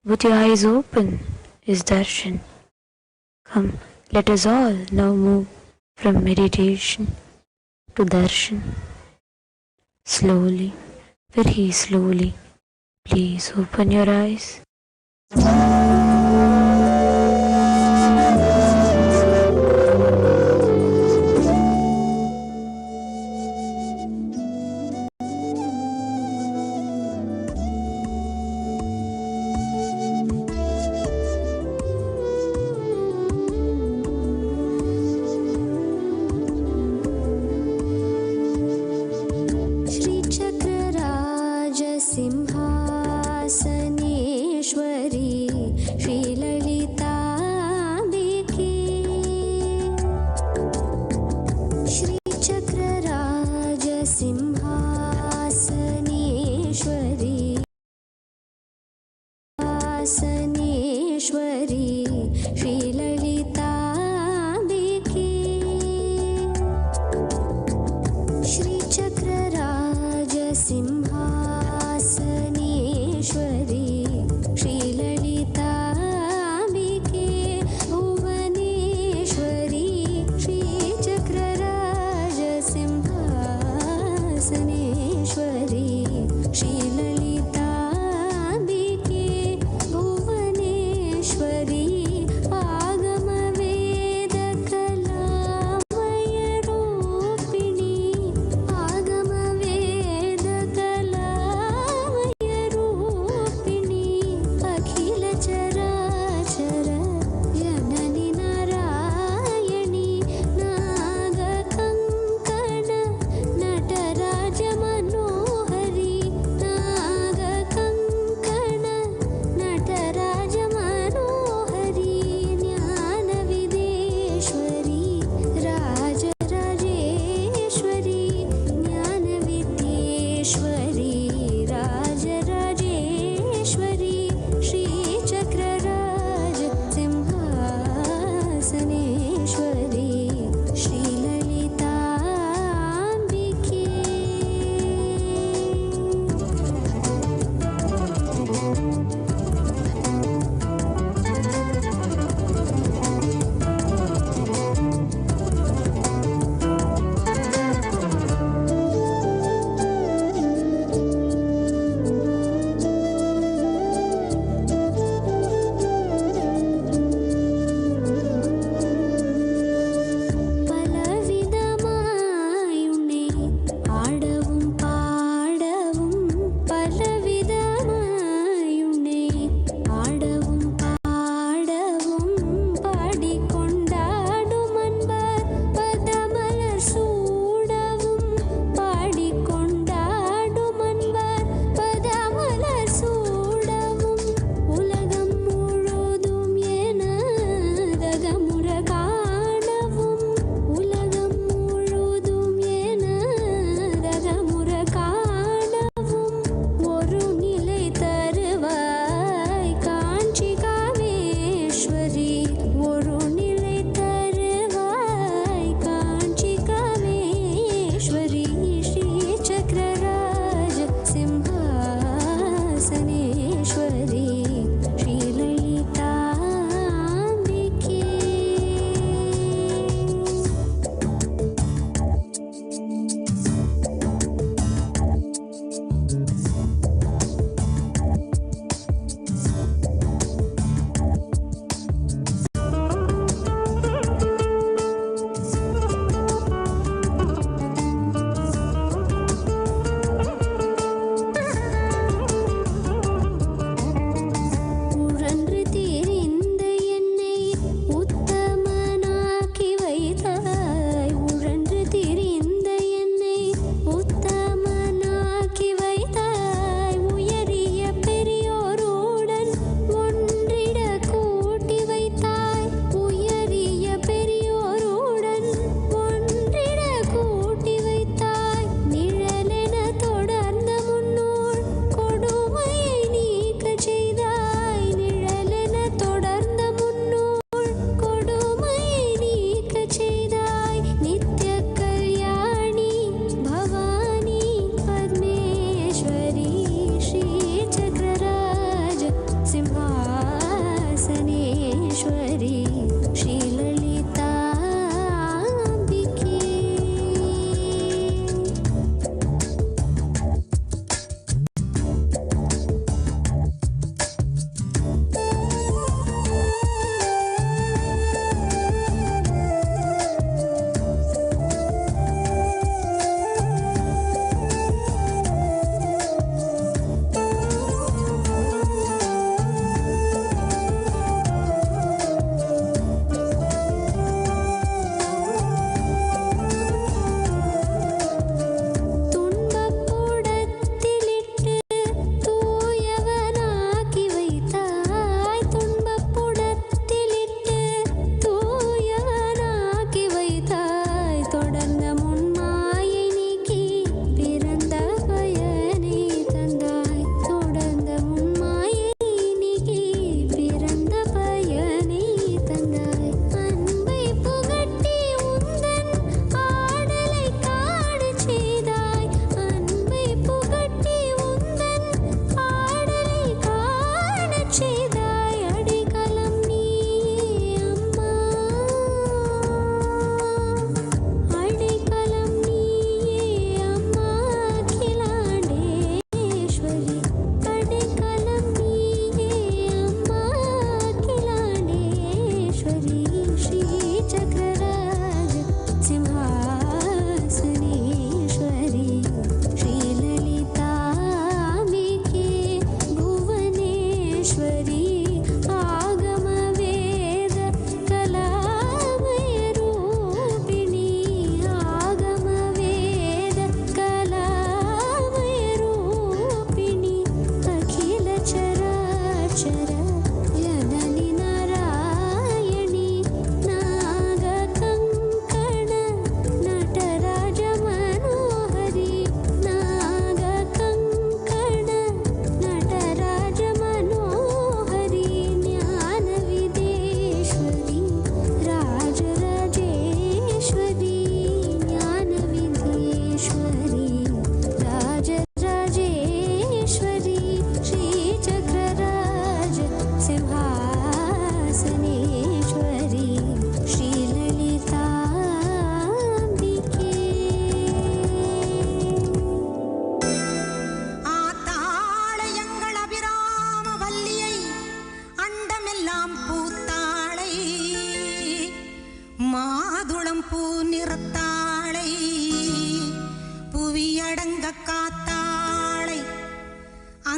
with your eyes open is darshan. Come, let us all now move from meditation to darshan. Slowly, very slowly, please open your eyes.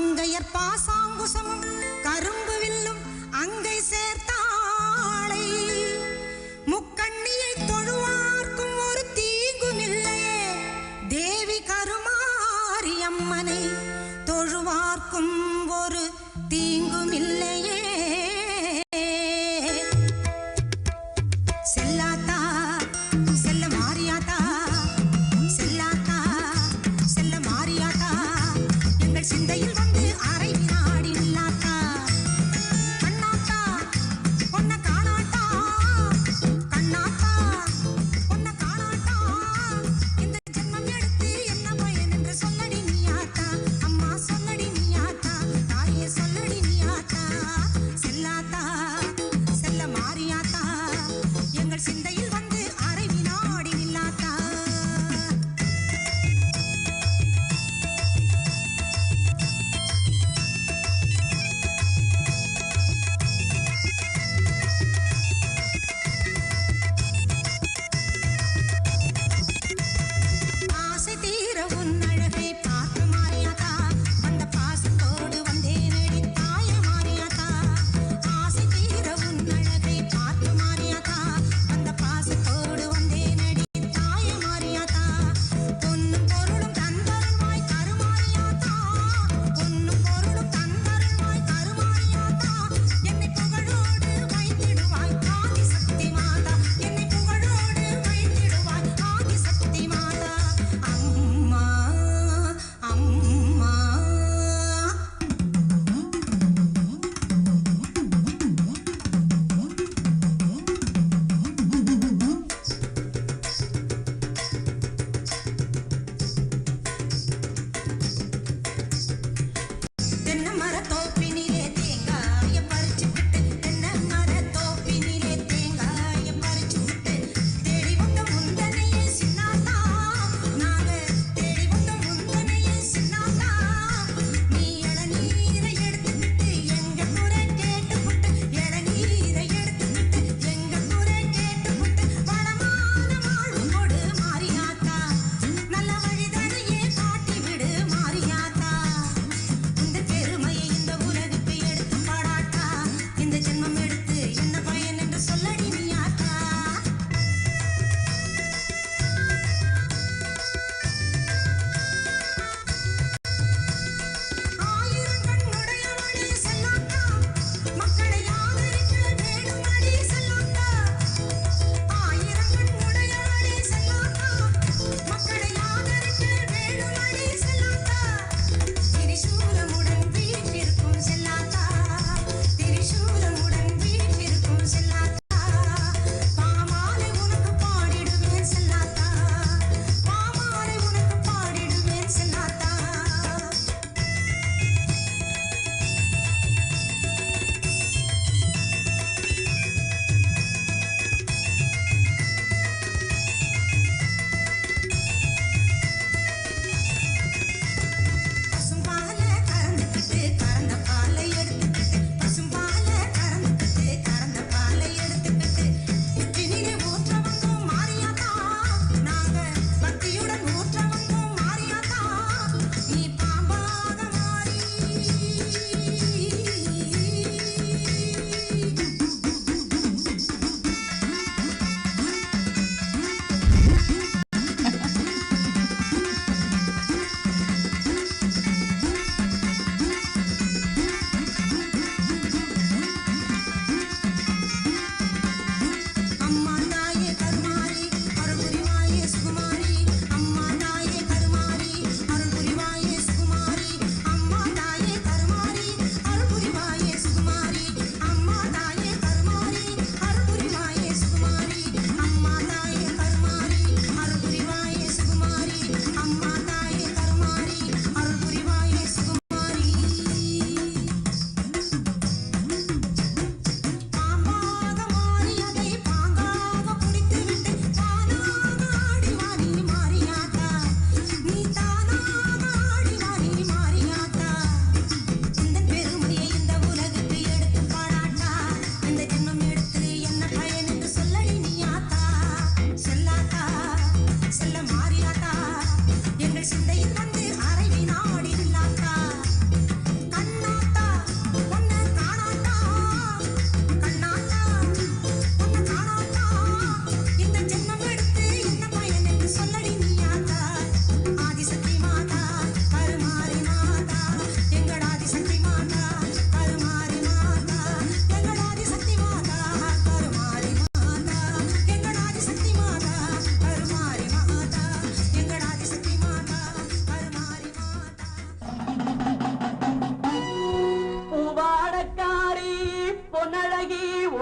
அங்கையர் பாசாங்குசமும் கரும்பு வில்லும் அங்கை சேர்த்தாளை முக்கண்ணியை தொழுவார்க்கும் ஒரு தீங்கும் இல்லையே தேவி கருமாரி அம்மனை தொழுவார்க்கும் ஒரு தீங்கும் இல்லையே செல்லாத்தா செல்ல மாரியாத்தா செல்லாத்தா செல்ல மாரியாத்தா எங்கள் சிந்தையில் வந்து அரை வினாடி நில்லாத்தா கண்ணாத்தா பொன்ன காணாட்டா கண்ணாத்தா பொன்ன காணாட்டா இந்த ஜென்மம் எடுத்து என்ன பயன் என்று சொல்லடி நீயாத்தா அம்மா சொல்லடி நீயாத்தா தாயே சொல்லடி நீயாத்தா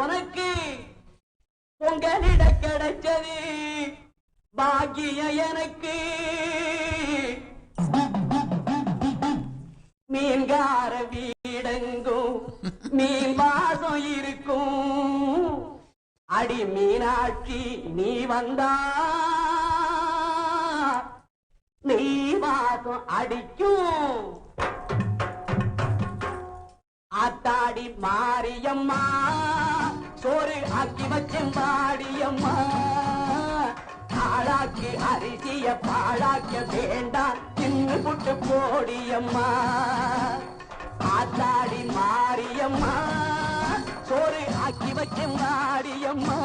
உனக்கு பொங்கலிட கிடைச்சது பாக்கிய எனக்கு மீன்கார வீடெங்கும் மீன் வாசம் இருக்கும் அடி மீனாட்சி நீ வந்தா நீ வாசம் அடிக்கும் ஆத்தாடி மாரியம்மா சோறு ஆக்கி வச்சும் பாடியம்மா ஆளாக்கி அரிசிய பாழாக்க வேண்டாம் தின்னு புட்டு போடியம்மா ஆத்தாடி மாரியம்மா சோறு ஆக்கி வச்சும் பாடியம்மா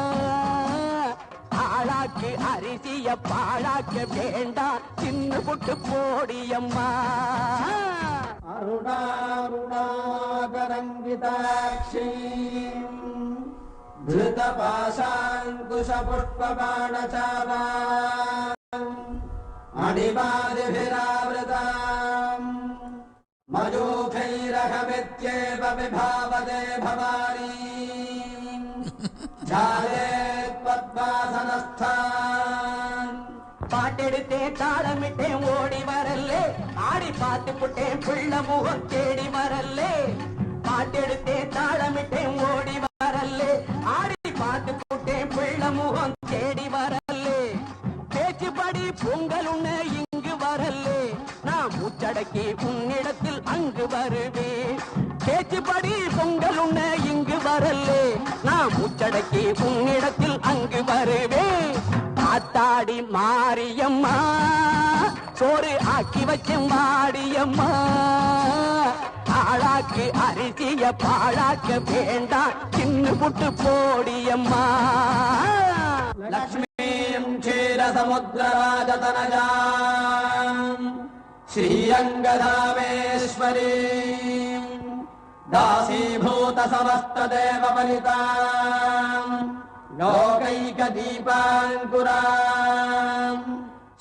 ஆளாக்கு அரிசிய பாழாக்க வேண்டாம் தின்னு புட்டு போடியம்மா அருணாருணாகரங்கிதாட்சி धृतपाशाङ्कुशपुष्पबाणचापाम् मणिपादिभिरावृताम् मयूखैरहमित्येव विभावते भवानी झालेत्पद्मासनस्थान् பாட்டெடுத்தேன் தாளமிட்டேன் ஓடி வரல்லே ஆடி பார்த்து புட்டேன் புள்ள முகம் தேடி வரல்லே பாட்டெடுத்தேன் தாளமிட்டேன் ஓடி வரல்லே ஆடி பார்த்து புட்டேன் புள்ள முகம் தேடி வரல்லே பேச்சுப்படி பொங்கல் உன்ன இங்கு வரல்லே நான் மூச்சடக்கி உன்னிடத்தில் அங்கு வருவேன் பேச்சுப்படி பொங்கல் உன்ன இங்கு வரல்லே நான் மூச்சடக்கி உன்னிடத்தில் அங்கு வருவேன் ஆத்தாடி மாரியம்மா சோறு ஆக்கி வச்சும் வாடியம்மா ஆளாக்கு அரிசிய பாழாக்க வேண்டாம் சின்ன புட்டு போடியம்மா லக்ஷ்மீம் க்ஷீரசமுத்திரராஜதனஜாம் ஸ்ரீரங்கதாமேஸ்வரீம் दासीभूत समस्तदेवपरिताम् लोकैकदीपाङ्कुराम्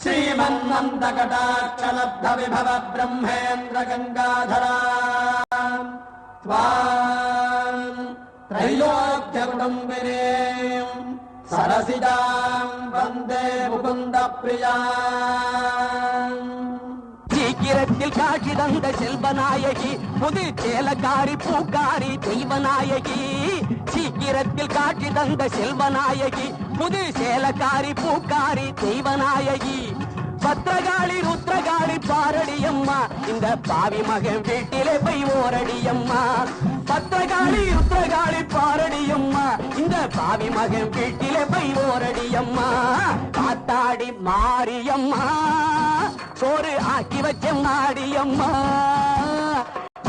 श्रीमन्नन्दकटाक्षलब्धविभव ब्रह्मेन्द्र गङ्गाधराम् त्वाम् त्रैलोक्यकुटुम्बिनीम् सरसिजाम् वन्दे मुकुन्दप्रियाम् சீக்கிரத்தில் காட்சி தந்த செல்வநாயகி புது சேலக்காரி பூக்காரி தெய்வநாயகி சீக்கிரத்தில் காட்சி தந்த செல்வநாயகி புது சேலக்காரி பூக்காரி தெய்வநாயகி பத்திரகாளி ருத்ரகாளி பாரடியம்மா இந்த பாவி மகன் வீட்டிலே போய் ஓரடியம்மா பத்திரகாளி ருத்ரகாளி பாரடியம்மா இந்த பாவி மகன் வீட்டிலே போய் ஓரடியம்மா காத்தாடி மாரியம்மா சோறு ஆக்கி வச்ச மாடியம்மா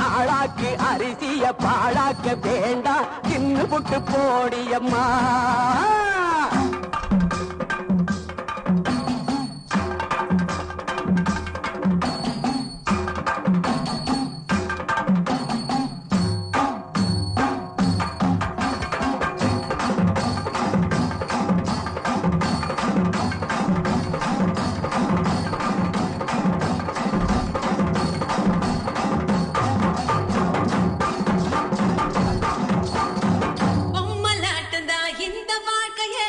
ஆளாக்கு அரிசிய பாழாக்க வேண்டாம் தின்னு புட்டு போடியம்மா பொம்மலாட்டந்தா இந்த வாழ்க்கையே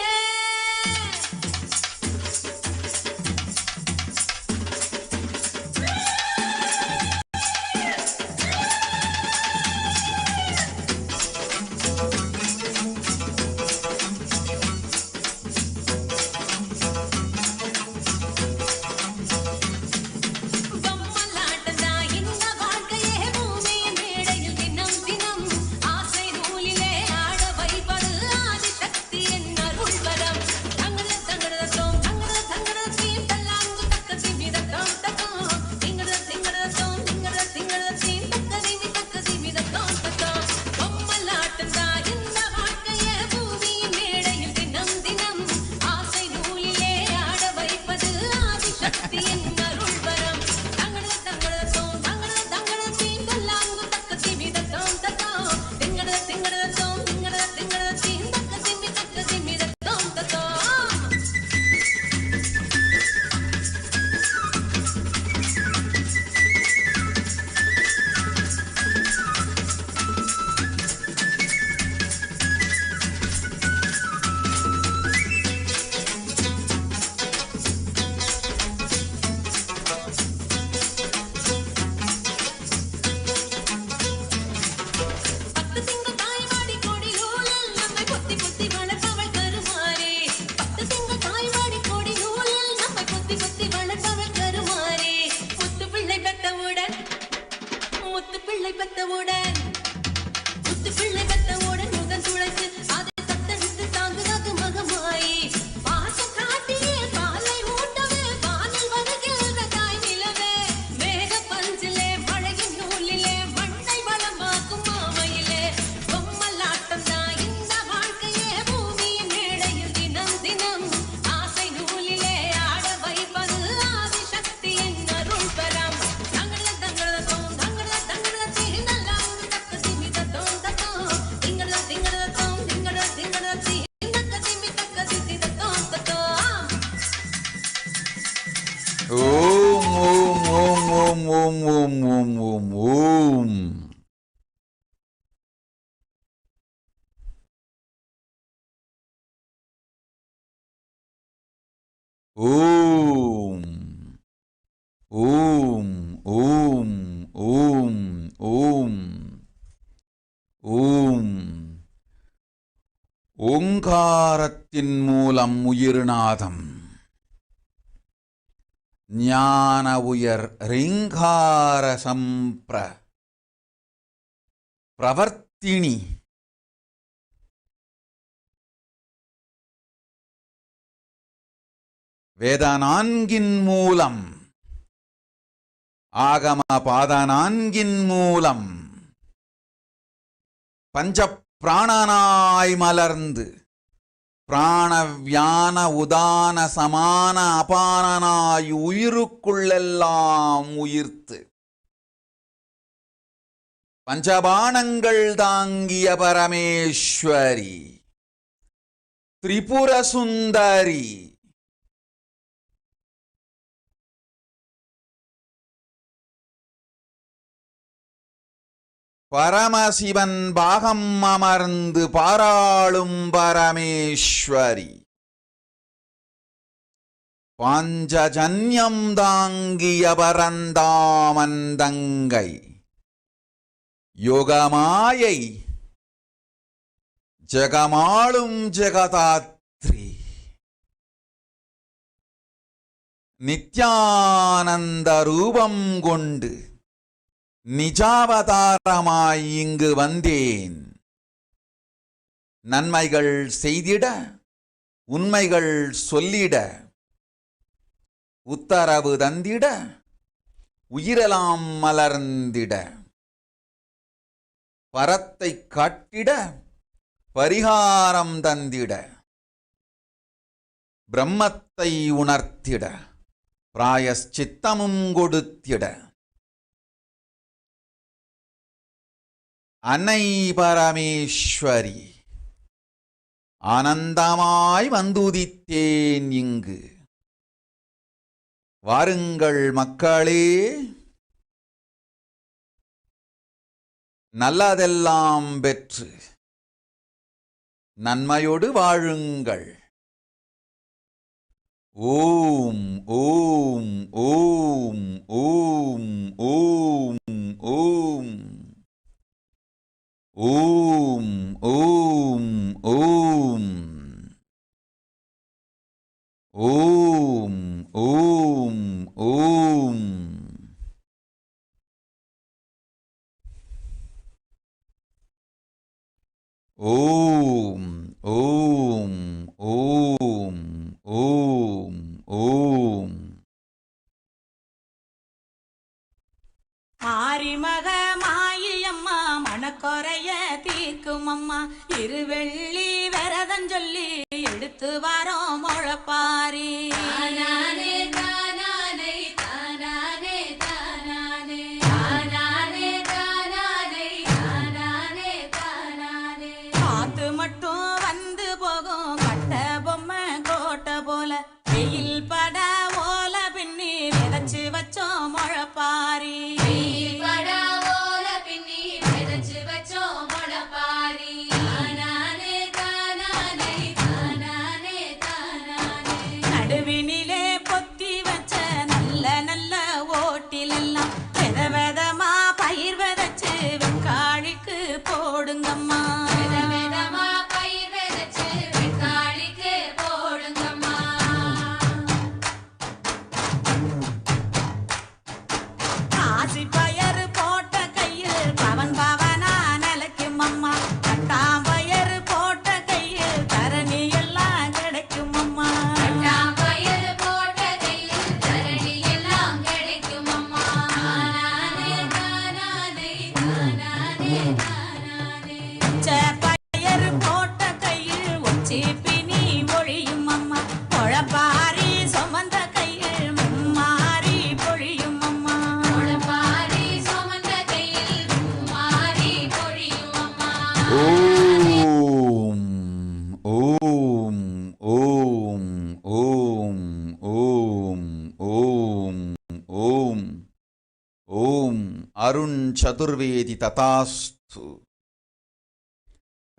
பிள்ளை பெற்றவுடன் முத்து பிள்ளை பெற்றவுடன் முகம் துளைத்து அதை தத்தெடுத்து தாங்குதாக்கு மகமாயி பாசம் காட்டியே பாலை ஊட்டவே வானில் வருகின்ற தாய் நிலவே மேக பஞ்சிலே மழையின் நூலிலே மண்ணை வளமாக்கும் மாமையிலே பொம்மலாட்டம் தான் இந்த வாழ்க்கையே பூமியின் மேடையில் தினம் தினம் ஆசை நூலிலே ஆட வைப்பது ஆதிசக்தியின் அருள் பெறாம் தங்கள தங்களதோம் தங்கள தங்களதி நல்லா தக்க திமி தத்தோம் தத்தோம் திங்கள திங்களதோம் திங்கள திங்களதி தக்க திமி தக்க திதி தத்தோம் தத்தோம் ஓம் ஓம் ஓம் ஓம் ஓம் ஓம் ஓம் ஓம் ஓம். ஓம் ஓம் ஓம் ஓம் ஓம் ஓம். ஓங்காரத்தின் மூலம் உயிர்நாதம், ஞான உயர் ரிங்கார பிரவர்த்தினி வேத நான்கின் மூலம், ஆகம பாத நான்கின் மூலம் பஞ்ச பிராணனாய் மலர்ந்து பிராணவியான உதான சமான அபானனாய் உயிருக்குள்ளெல்லாம் உயிர்த்து பஞ்சபாணங்கள் தாங்கிய பரமேஸ்வரி திரிபுர சுந்தரி பரமசிவன் பாகம் அமர்ந்து பாராளும் பரமேஸ்வரி பாஞ்சஜன்யம் தாங்கிய பரந்தாமந்தங்கை யோகமாயை ஜெகமாளும் ஜெகதாத்ரி நித்யானந்த ரூபம் கொண்டு நிஜாவதாரமாய் இங்கு வந்தேன். நன்மைகள் செய்திட, உண்மைகள் சொல்லிட, உத்தரவு தந்திட, உயிரெல்லாம் மலர்ந்திட, பரத்தை காட்டிட, பரிகாரம் தந்திட, பிரம்மத்தை உணர்த்திட, பிராயஷ்சித்தமும் கொடுத்திட, அன்னை பரமேஸ்வரி ஆனந்தமாய் வந்துதித்தேன் இங்கு. வாருங்கள் மக்களே, நல்லதெல்லாம் பெற்று நன்மையோடு வாழுங்கள். ஓம் ஓம் ஓம் ஓம் ஓம் ஓம் ஓம் ஓம் ஓம் ஓம் ஓம் ஓம். ஓம் ஓம் ஓம் ஓம் ஓம். ஆரிமக மாயம்மா மனக்குறைய தீர்க்கும் அம்மா, இருவெள்ளி விரதம் சொல்லி எடுத்து வாரோம் முழப்பாரி. தானானே தானானே தானானே தானானே தானானே தானானே தானானே தானானே. காத்து மட்டும் வந்து போகும் கட்ட பொம்மை கோட்டை போல, வெயில் பட ஓல பின்னி விதைச்சு வச்சோம் முழப்பாரி. நடுவினிலே பொத்தி வச்ச நல்ல நல்ல ஓட்டிலெல்லாம் வித விதமா பயிர் விதைச்சு வெக்காளிக்கு போடுங்கம்மா. பயிர் விதைச்சு வெக்காளிக்கு போடுங்கம்மா. காசி ஓம் அருண் சதுர்வேதி ததாஸ்து.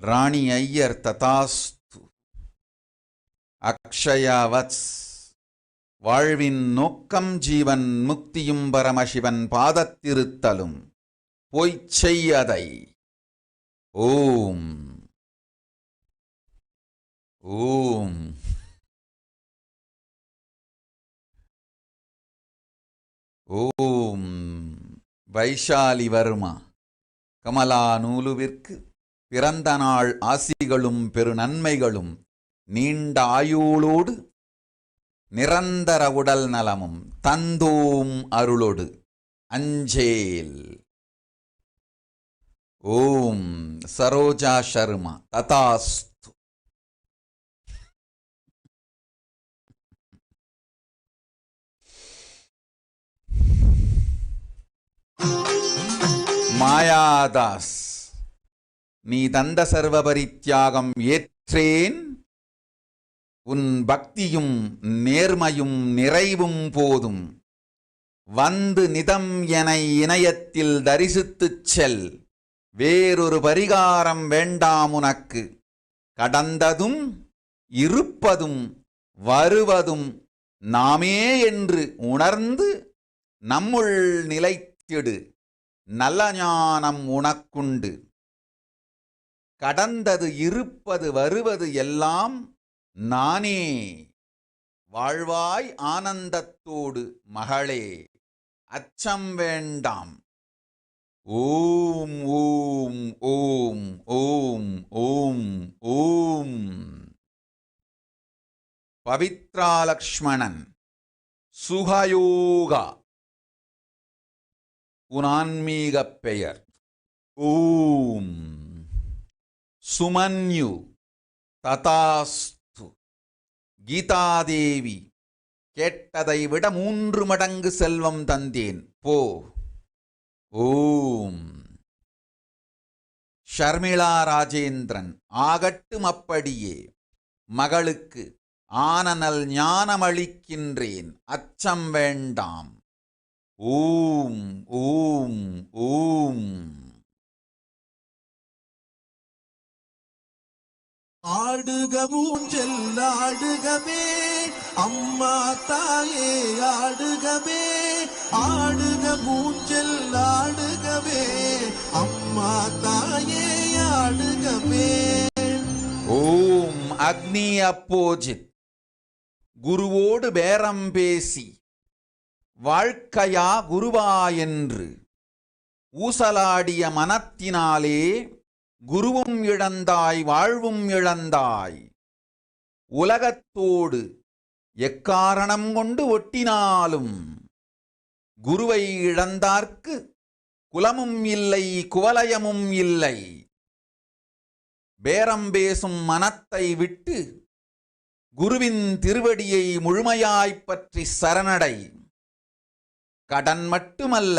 ராணி ஐயர் ததாஸ்து. அக்ஷயா வத்ஸ். வாழ்வின் நோக்கம் ஜீவன் முக்தியும் பரமசிவன் பாதத்திருத்தலும் பொய்ச் செய்யதை. ஓம் ஓம் ஓம். வைஷாலி வர்மா. கமலா நூலுவிற்கு பிறந்த நாள் ஆசிகளும் பெரு நன்மைகளும் நீண்ட ஆயுளோடு நிரந்தர உடல் நலமும் தந்தோம் அருளோடு அஞ்சேல். ஓம் சரோஜா சர்மா ததாஸ்து. மாயாதாஸ். நீ தந்த சர்வபரித்தியாகம் ஏற்றேன். உன் பக்தியும் நேர்மையும் நிறைவும் போதும். வந்து நிதம் என இணையத்தில் தரிசித்துச் செல். வேறொரு பரிகாரம் வேண்டாம் உனக்கு. கடந்ததும் இருப்பதும் வருவதும் நாமே என்று உணர்ந்து நம்முள் நிலைத்திடு. நல்ல ஞானம் உனக்குண்டு. கடந்தது இருப்பது வருவது எல்லாம் நானே. வாழ்வாய் ஆனந்தத்தோடு மகளே, அச்சம் வேண்டாம். ஓம் ஓம் ஓம் ஓம் ஓம் ஓம். பவித்ரா லக்ஷ்மணன். சுகயோகா உன் ஆன்மீக பெயர். ஓம். சுமன்யு ததாஸ்து. கீதாதேவி. கேட்டதை விட 3 மடங்கு செல்வம் தந்தேன், போ. ஓம். ஷர்மிளா ராஜேந்திரன். ஆகட்டும் அப்படியே. மகளுக்கு ஆனநல் ஞானமளிக்கின்றேன், அச்சம் வேண்டாம். ஓம் ஓம் ஓம். ஆடுக ஊஞ்சல் ஆடுகவே அம்மா தாயே ஆடுகவே. ஆடுக ஊஞ்சல் ஆடுகவே அம்மா தாயே ஆடுகவே. ஓம் அக்னி அப்போஜித். குருவோடு பேரம் பேசி வாழ்க்கையா குருவா என்று ஊசலாடிய மனத்தினாலே குருவும் இழந்தாய் வாழ்வும் இழந்தாய். உலகத்தோடு எக்காரணம் கொண்டு ஒட்டினாலும் குருவை இழந்தார்க்கு குலமும் இல்லை குவலயமும் இல்லை. பேரம் பேசும் மனத்தை விட்டு குருவின் திருவடியை முழுமையாய்ப் பற்றி சரணடை. கடன் மட்டுமல்ல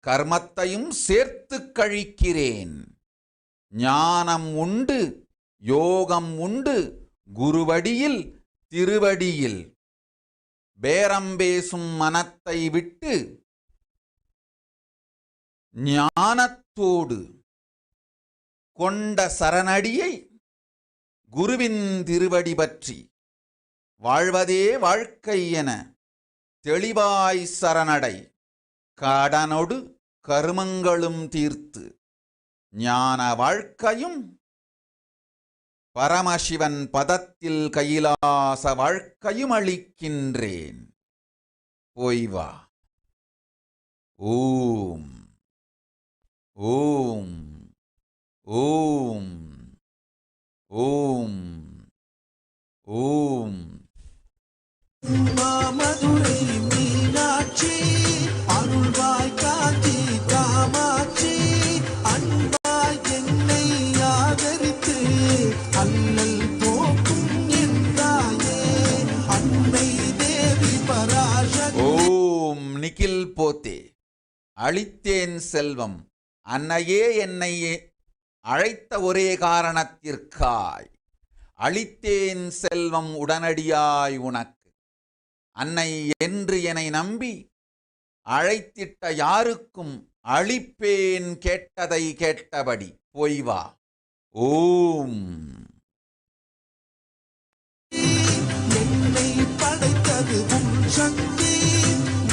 கர்மத்தையும் சேர்த்துக் கழிக்கிறேன். ஞானம் உண்டு, யோகம் உண்டு, குருவடியில் திருவடியில். பேரம் பேசும் மனத்தை விட்டு ஞானத்தோடு கொண்ட சரணடியை குருவின் திருவடி பற்றி வாழ்வதே வாழ்க்கை என தெளிவாய் சரணடை. கடனொடு கருமங்களும் தீர்த்து ஞான வாழ்க்கையும் பரமசிவன் பதத்தில் கைலாச வாழ்க்கையும் அளிக்கின்றேன், போய் வா. ஓம் ஓம் ஓம் ஓம் ஓம். மதுரை மீனாட்சி அருள்வாய் காஞ்சி காமாட்சி. அன்பாய் என்னை ஆதரித்து அல்லல் போக்கும் என்றாயே அன்னை தேவி பராசக்தி. ஓம் நிகில் போத்தே. அளித்தேன் செல்வம் அன்னையே என்னை அழைத்த ஒரே காரணத்திற்காய். அளித்தேன் செல்வம் உடனடியாய் உனக்கு. அன்னை என்று என்னை நம்பி அழைத்திட்ட யாருக்கும் அளிப்பேன் கேட்டதை கேட்டபடி போய் வா. ஓம். என்னை படைத்தது உன் சக்தி,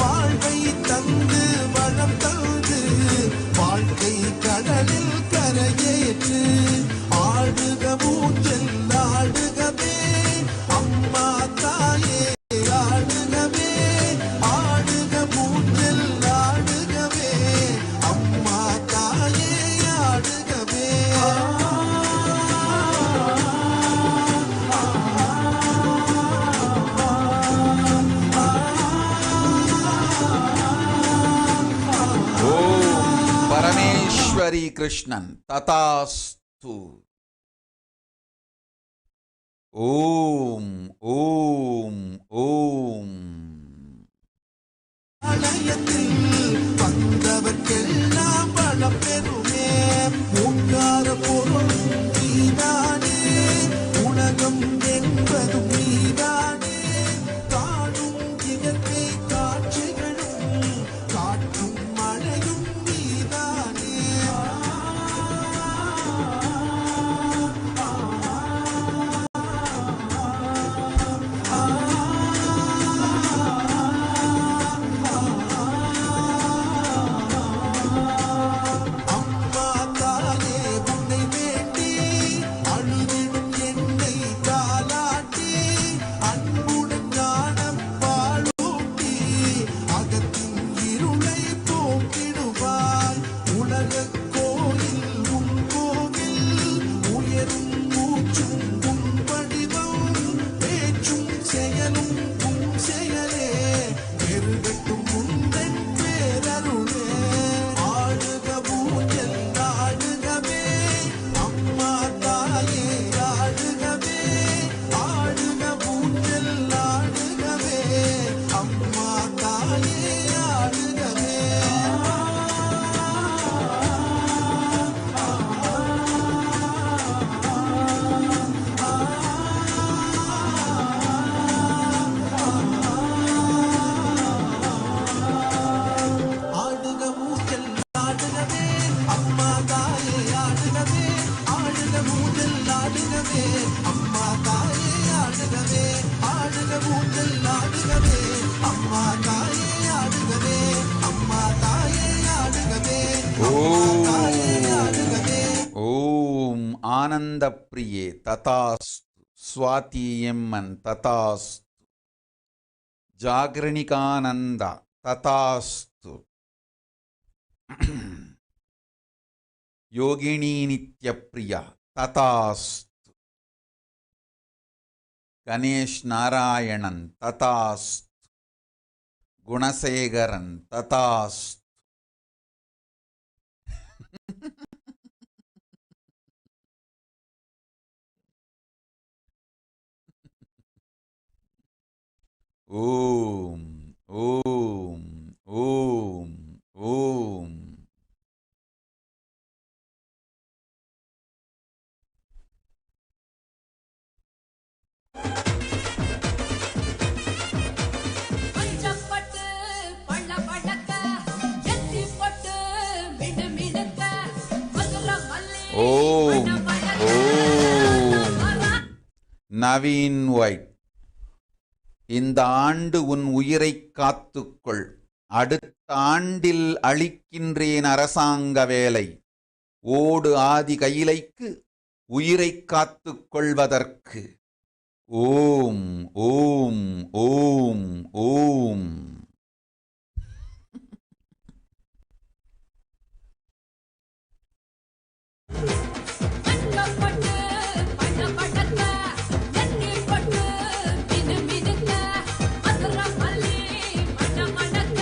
வாழ்வை தந்து வளம் தந்து வாழ்க்கை கடலில் கரையேற்று ஆடுக ஊஞ்சல் ஆடுகவே அம்மா தாயே ஆடுகவே, ஆடுக ஊஞ்சல் ஆடுகவே அம்மா தாயே ஆடுகவே. பரமேஸ்வரி கிருஷ்ணன் ததாஸ்து. ஓம் ஓம் ஓம். ஆலயத்தில் வந்தவர்க்கெல்லாம் வளம் பெறுமே, ஓங்கார பொருள் நீதானே, உலகம் என்பதும் நீதானே, காணும் இயற்கை காட்சிகளும் காற்றும் மழையும் நீதானே. அம்மா தாயே உன்னை வேண்டி அழுதிடும் என்னை தாலாட்டி அன்புடன் ஞானம் பாலூட்டி அகத்தின் இருளை போக்கிடுவாய். உலகக் கோயில் உன் கோவில், உயரும் மூச்சும் உன் வடிவம், பேச்சும் செயலும் உன் செயலே, பெருகட்டும் உந்தன் பேரருளே. ஆடுக ஊஞ்சல் ஆடுகவே அம்மா தாயே ஆடுகவே, ஆடுக ஊஞ்சல் ஆடுகவே அம்மா தாயே ஆடுகவே. ஆடுக ஊஞ்சல் ஆடுகவே அம்மா தாயே ஆடுகவே, ஆடுக ஊஞ்சல் ஆடுகவே அம்மா தாயே ஆடுகவே, ஆடுக ஊஞ்சல் ஆடுகவே அம்மா தாயே ஆடுகவே, அம்மா தாயே ஆடுகவே, அம்மா தாயே ஆடுகவே. ஓம் ஆனந்த பிரியே ததாஸ்து. ஸ்வாதியம்மன் ததாஸ்து. ஜாகரணிகானந்தா ததாஸ்து. யோகினி நித்யப்ரியா ததாஸ்து. கணேஷ் நாராயணன் ததாஸ்து. குணசேகரன் ததாஸ்து. ஓம் ஓம் ஓம் ஓம். பஞ்சப்பட்டு பள்ள பழக்க எத்தி போட்டு மிடு மிடுக்க மதுர மல்லி ஓம் ஓம். நவீன் ஒயிட். இந்த ஆண்டு உன் உயிரை காத்துக்கொள், அடுத்த ஆண்டில் அளிக்கின்றேன் அரசாங்க வேலை. ஓடு ஆதி கையிலைக்கு உயிரை காத்துக் கொள்வதற்கு. ஓம் ஓம் ஓம் ஓம். பஞ்சப்பட்டு பள்ள பழக்க எத்தி போட்டு மிடு மிடுக்க மதுர மல்லி மண மணக்க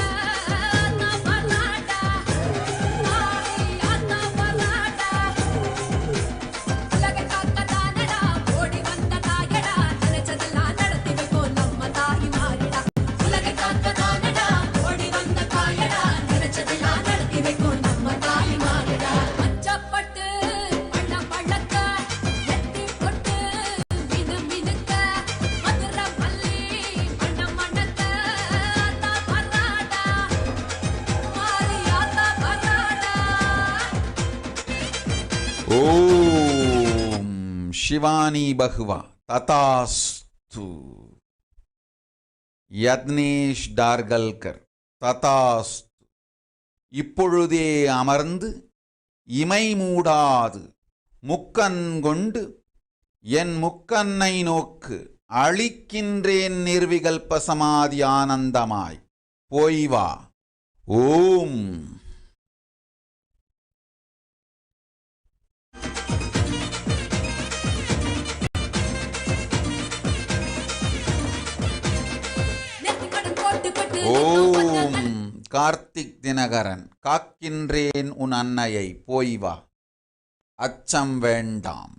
அண்ணா பலாடா ஆரி அண்ணா பலாடா. உலக காக்கதானடா ஓடி வந்த தாயடா, நினைச்சதெல்லாம் நடத்தி வைப்போம் நம்ம தாய் மாறிடா. உலக காக்கதானடா ஓடி வந்த தாயடா, நினைச்சதெல்லாம் நடத்தி வைப்போம் நம்ம தாய் மாறிடா. பஞ்சப்பட்டு பள்ள பழக்க எத்தி போட்டு மிடு மிடுக்க மதுர மல்லி மண மணக்க அண்ணா பலாடா. ஓம் சிவானி பகுவா ததாஸ்து. யத்னேஷ் டார்கல்கர் ததாஸ்து. இப்பொழுதே அமர்ந்து இமை மூடாது முக்கண் கொண்டு என் முக்கண்ணை நோக்கு அளிக்கின்றேன் நிர்விகல்ப சமாதி ஆனந்தமாய் போய் வா. ஓம். ஓம் கார்த்திக் தினகரன் காக்கின்றேன் உன் அன்னையை போய் வா. அச்சம் வேண்டாம்.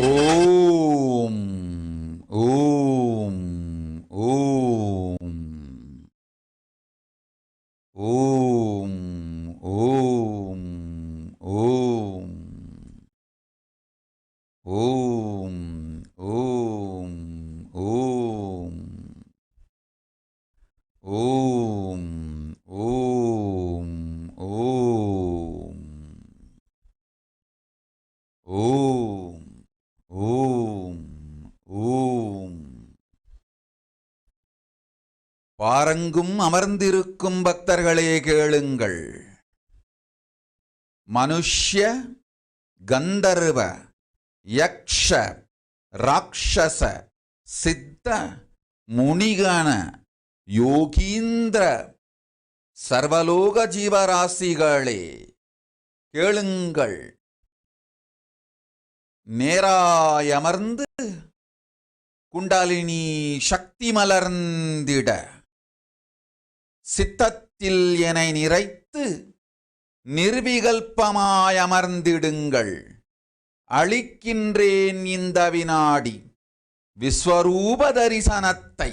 ஓம் ஓம் ஓம் ஓம் ஓம் ஓம் ஓம் ஓம் ஓம் ஓம் ஓம் ஓம் ஓம் ஓம் ஓம். பாரங்கும் அமர்ந்திருக்கும் பக்தர்களே கேளுங்கள். மனுஷ்ய கந்தர்வ யக்ஷ ராட்சச சித்த முனிகண யோகீந்திர சர்வலோக ஜீவராசிகளே கேளுங்கள். நேராயமர்ந்து குண்டாலினி சக்தி மலர்ந்திட சித்தத்தில் என்னை நிறைத்து நிர்விகல்பமாயமர்ந்திடுங்கள். அளிக்கின்றேன் இந்த வினாடி விஸ்வரூப தரிசனத்தை.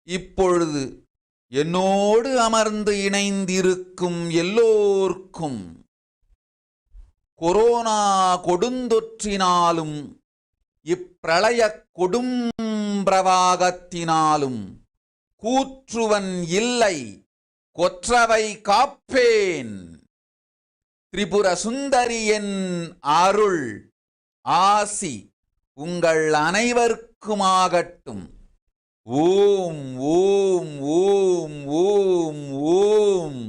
இப்பொழுது என்னோடு அமர்ந்து இணைந்திருக்கும் எல்லோர்க்கும் கொரோனா கொடுந்தொற்றினாலும் இப்பிரளய கொடும்பிரவாகத்தினாலும் கூற்றுவன் இல்லை கொற்றவை காப்பேன். திரிபுர சுந்தரியின் அருள் ஆசி உங்கள் அனைவருக்குமாகட்டும். ஓம் ஓம் ஓம் ஓம் ஓம்.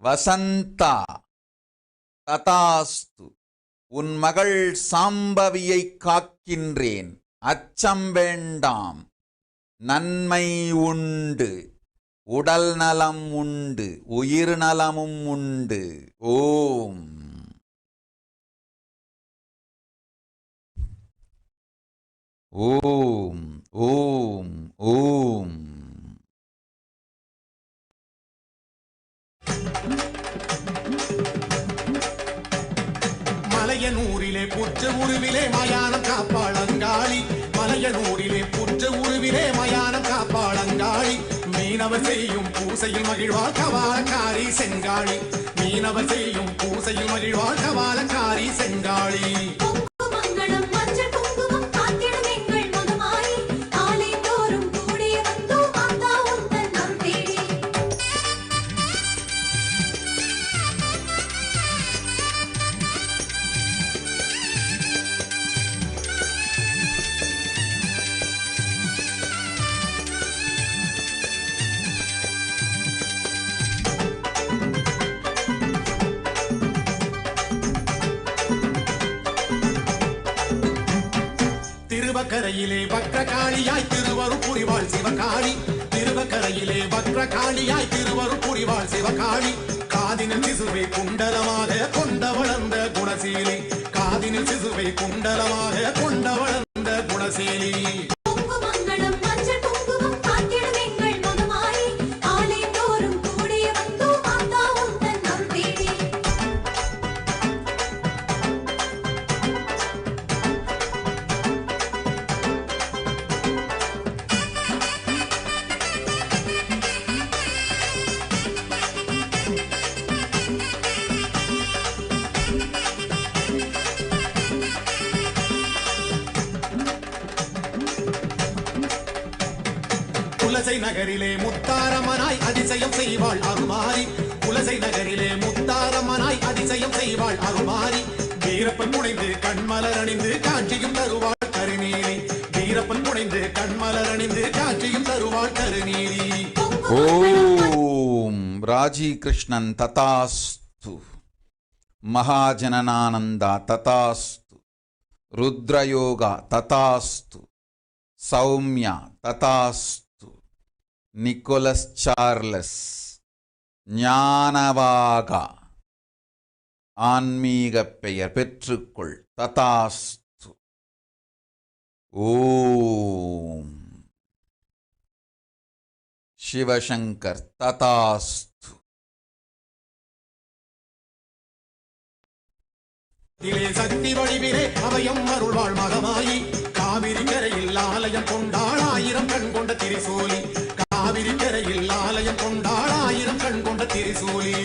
வசந்தா ததாஸ்து. உன் மகள் சாம்பவியை காக்கின்றேன், அச்சம் வேண்டாம். நன்மை உண்டு, உடல் நலம் உண்டு, உயிர் நலமும் உண்டு. ஓம். ஓம் ஓம் ஓம். மலையனூரிலே புற்ற உருவிலே மயானம் காப்பாளங்காளி. மலையனூரிலே புற்ற உருவிலே மயானம் காப்பாளங்காளி. மீனவர் செய்யும் பூசையில் மகிழ்வாள் கவாலக்காரி செங்காளி. மீனவர் செய்யும் பூசையில் மகிழ்வாள் கவாலக்காரி செங்காளி. திருவக்கரையிலே வக்ரகாளியாய் திருவருள் புரிவாள் சிவகாளி. திருவக்கரையிலே வக்ரகாளியாய் திருவருள் புரிவாள் சிவகாளி. காதினில் சிசுவை குண்டலமாக கொண்ட வளர்ந்த குணசீலி. காதினில் சிசுவை குண்டலமாக கொண்ட வளர்ந்த குணசீலி. குலசை நகரிலே முத்தாரம்மனாய் அதிசயம் செய்வாள் அருமாரி. குலசை நகரிலே முத்தாரம்மனாய் அதிசயம் செய்வாள் அருமாரி. வீரப்பன் புனைந்து கண்மலர் அணிந்து காட்சியும் தருவாள் கருநீரி. வீரப்பன் புனைந்து கண்மலர் அணிந்து காட்சியும் தருவாள் கருநீரி. ஓம் ராஜி கிருஷ்ணன் ததாஸ்து. மகாஜனனானந்தா ததாஸ்து. ருத்ரயோகா ததாஸ்து. சௌமியா ததாஸ்து. நிக்கோலஸ் சார்லஸ் ஞானவாகா ஆன்மீக பெயர் பெற்றுக்கொள் ததாஸ்து. ஓம் சிவசங்கர் ததாஸ்து. சக்தி வடிவிலே அபயம் அருள்வாள் மகமாயி. காவிரி கரையில் ஆலயம் கொண்டாள் ஆயிரம் கண் கொண்ட திரிசூலி. காவிரி கரையில் ஆலயம் கொண்டாள் ஆயிரம் கண் கொண்ட திரிசூலி.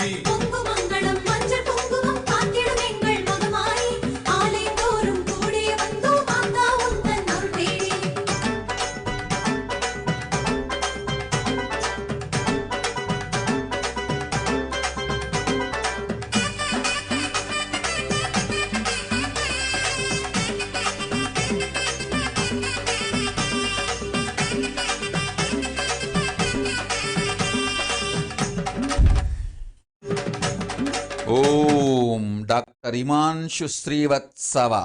ஓம் டாக்டர் இமான்ஷு ஸ்ரீவத்சவா.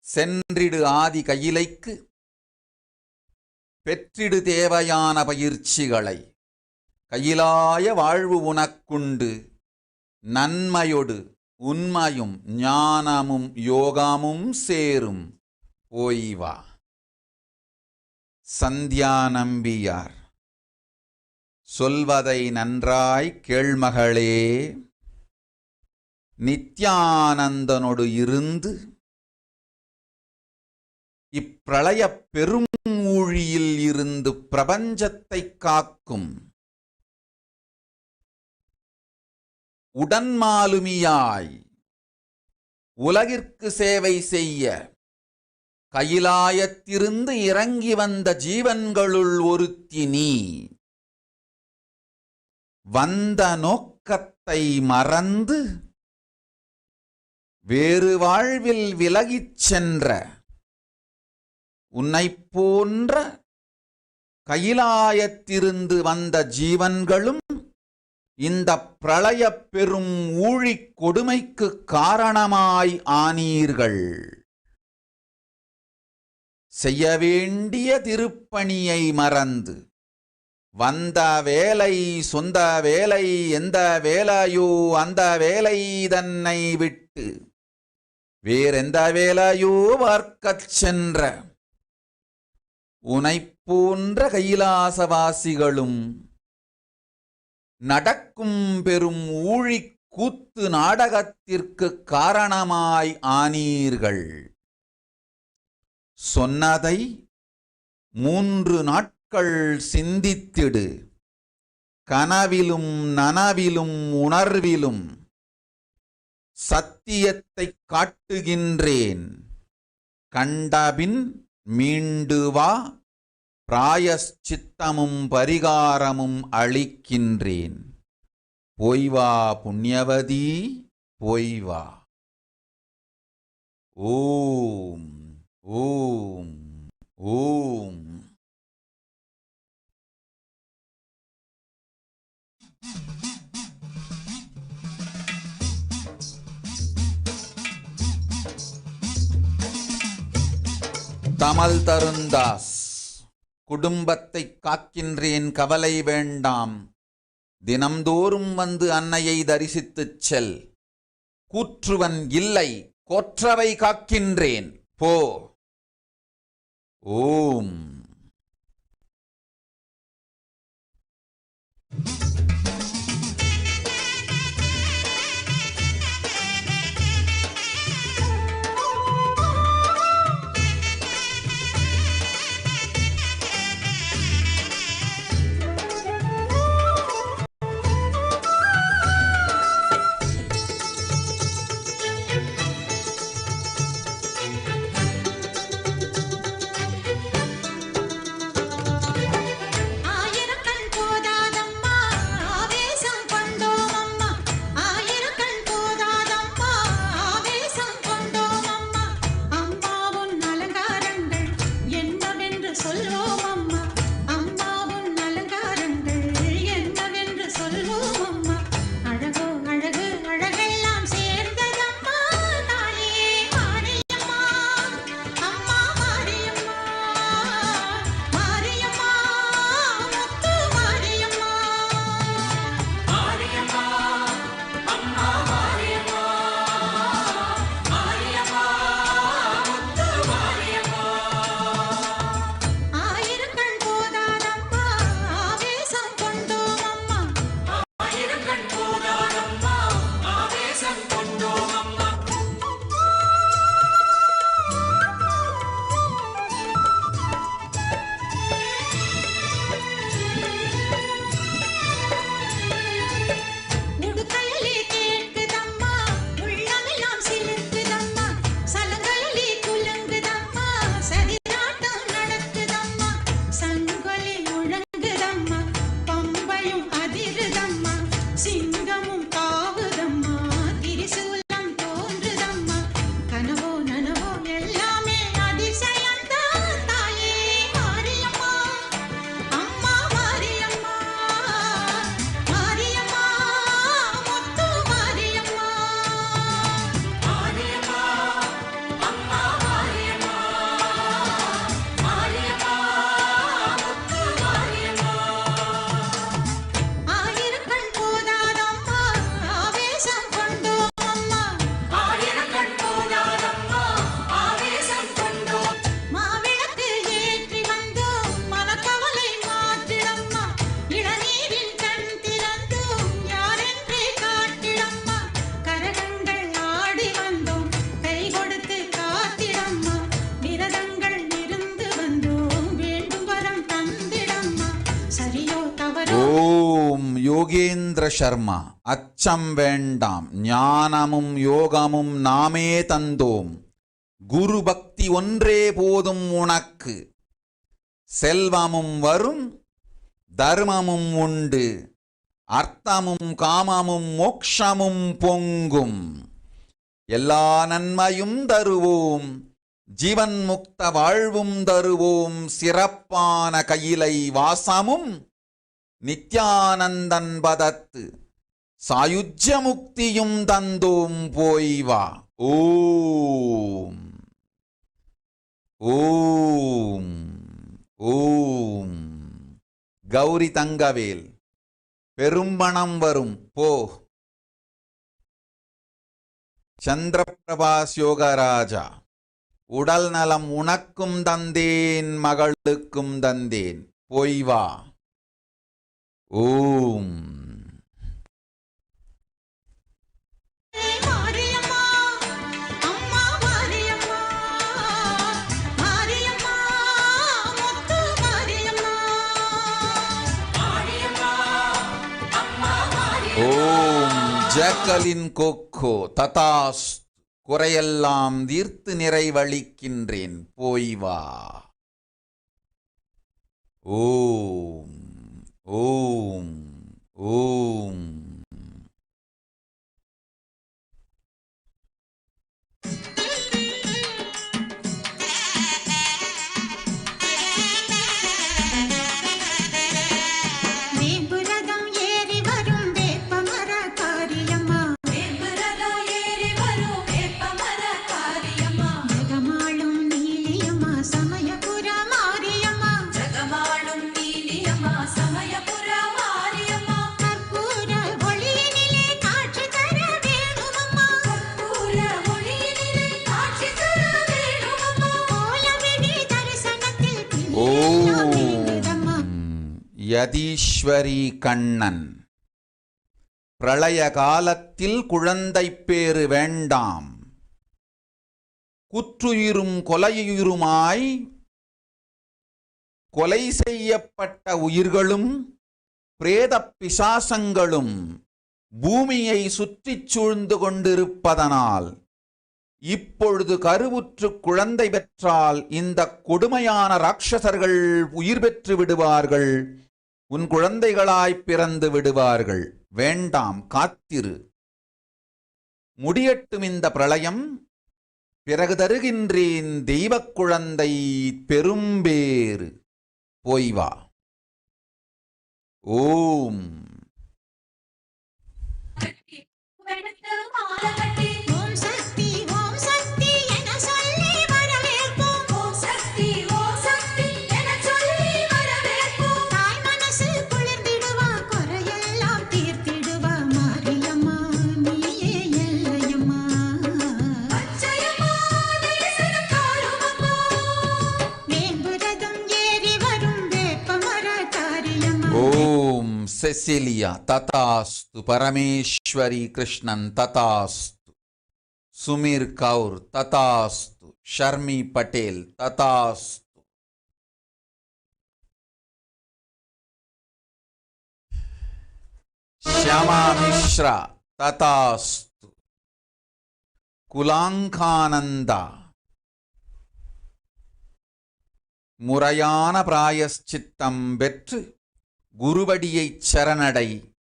சென்றிடு ஆதி கையிலைக்கு பெற்றிடு தேவையான பயிற்சிகளை. கையிலாய வாழ்வு உனக்குண்டு நன்மையொடு உண்மையும் ஞானமும் யோகமும் சேரும் ஓய்வா. சந்தியா நம்பியார். சொல்வதை நன்றாய் கேள்மகளே. நித்யானந்தனோடு இருந்து இப்பிரளய பெரும் ஊழியில் இருந்து பிரபஞ்சத்தை காக்கும் உடன்மாலுமியாய் உலகிற்கு சேவை செய்ய கைலாயத்திலிருந்து இறங்கி வந்த ஜீவன்களுள் ஒருத்தி நீ. வந்த நோக்கத்தை மறந்து வேறு வாழ்வில் விலகிச் சென்ற உன்னைப் போன்ற கைலாயத்திலிருந்து வந்த ஜீவன்களும் இந்த பிரளயப் பெரும் ஊழிக் கொடுமைக்கு காரணமாய் ஆனீர்கள். செய்ய வேண்டிய திருப்பணியை மறந்து வந்த வேலை சொந்த வேலை எந்த வேலையோ அந்த வேலை தன்னை விட்டு வேறெந்த வேலையோ பார்க்கச் சென்ற உனைப் போன்ற கைலாசவாசிகளும் நடக்கும் பெரும் ஊழிக் கூத்து நாடகத்திற்கு காரணமாய் ஆனீர்கள். சொன்னதை 3 நாட்கள் சிந்தித்திடு. கனவிலும் நனவிலும் உணர்விலும் சத்தியத்தை காட்டுகின்றேன். கண்டபின் மீண்டு வா, பிராயஷ்சித்தமும் பரிகாரமும் அளிக்கின்றேன். போய் வா புண்ணியவதி, போய் வா. ஓம் ஓம் ஓம். தமல் தருந்தாஸ். குடும்பத்தை காக்கின்றேன், கவலை வேண்டாம். தினம்தோறும் வந்து அன்னையை தரிசித்துச் செல். கூற்றுவன் இல்லை, கோற்றவை காக்கின்றேன், போ. ஓம். சரியோ தவறோ ஓம் யோகேந்திர சர்மா. அச்சம் வேண்டாம், ஞானமும் யோகமும் நாமே தந்தோம். குரு பக்தி ஒன்றே போதும் உனக்கு. செல்வமும் வரும், தர்மமும் உண்டு, அர்த்தமும் காமமும் மோக்ஷமும் பொங்கும். எல்லா நன்மையும் தருவோம், ஜீவன் முக்த வாழ்வும் தருவோம். சிறப்பான கையிலை வாசமும் நித்யானந்தன் பதத்து சாயுஜ்ய முக்தியும் தந்தோம். போய் வா. ஓம் ஓம் ஓம். கௌரி தங்கவேல். பெரும்பணம் வரும், போ. சந்திரபிரபாஸ் யோகராஜா. உடல் நலம் உனக்கும் தந்தேன், மகளுக்கும் தந்தேன், போய் வா. ஓம் ஜக்கலின் கொக்கோ. ததாஸ். குறையெல்லாம் தீர்த்து நிறைவளிக்கின்றேன், போய் வா. ஓம் ஓம் ஓம். யதீஸ்வரி கண்ணன். பிரளய காலத்தில் குழந்தை பேறு வேண்டாம். குற்றுயிரும் கொலையுயிருமாய் கொலை செய்யப்பட்ட உயிர்களும் பிரேத பிசாசங்களும் பூமியை சுற்றிச் சூழ்ந்து கொண்டிருப்பதனால் இப்பொழுது கருவுற்று குழந்தை பெற்றால் இந்த கொடுமையான ராட்சசர்கள் உயிர் பெற்று விடுவார்கள், உன் குழந்தைகளாய் பிறந்து விடுவார்கள். வேண்டாம், காத்திரு. முடியட்டும் இந்த பிரளயம், பிறகு தருகின்றேன் தெய்வக் குழந்தை பெரும்பேறு. போய் வா. ஓம் செசிலியா. ததாஸ்து. பரமேஸ்வரி கிருஷ்ணன். ததாஸ்து. சுமீர் கவுர். ததாஸ்து. ஷர்மி பட்டேல். ததாஸ்து. ஷியாமா மிஸ்ரா. ததாஸ்து. குலாங்கானந்தா. முறையான பிராயஷ்சித்தம் பெற்று குருவடியைச் சரணடை,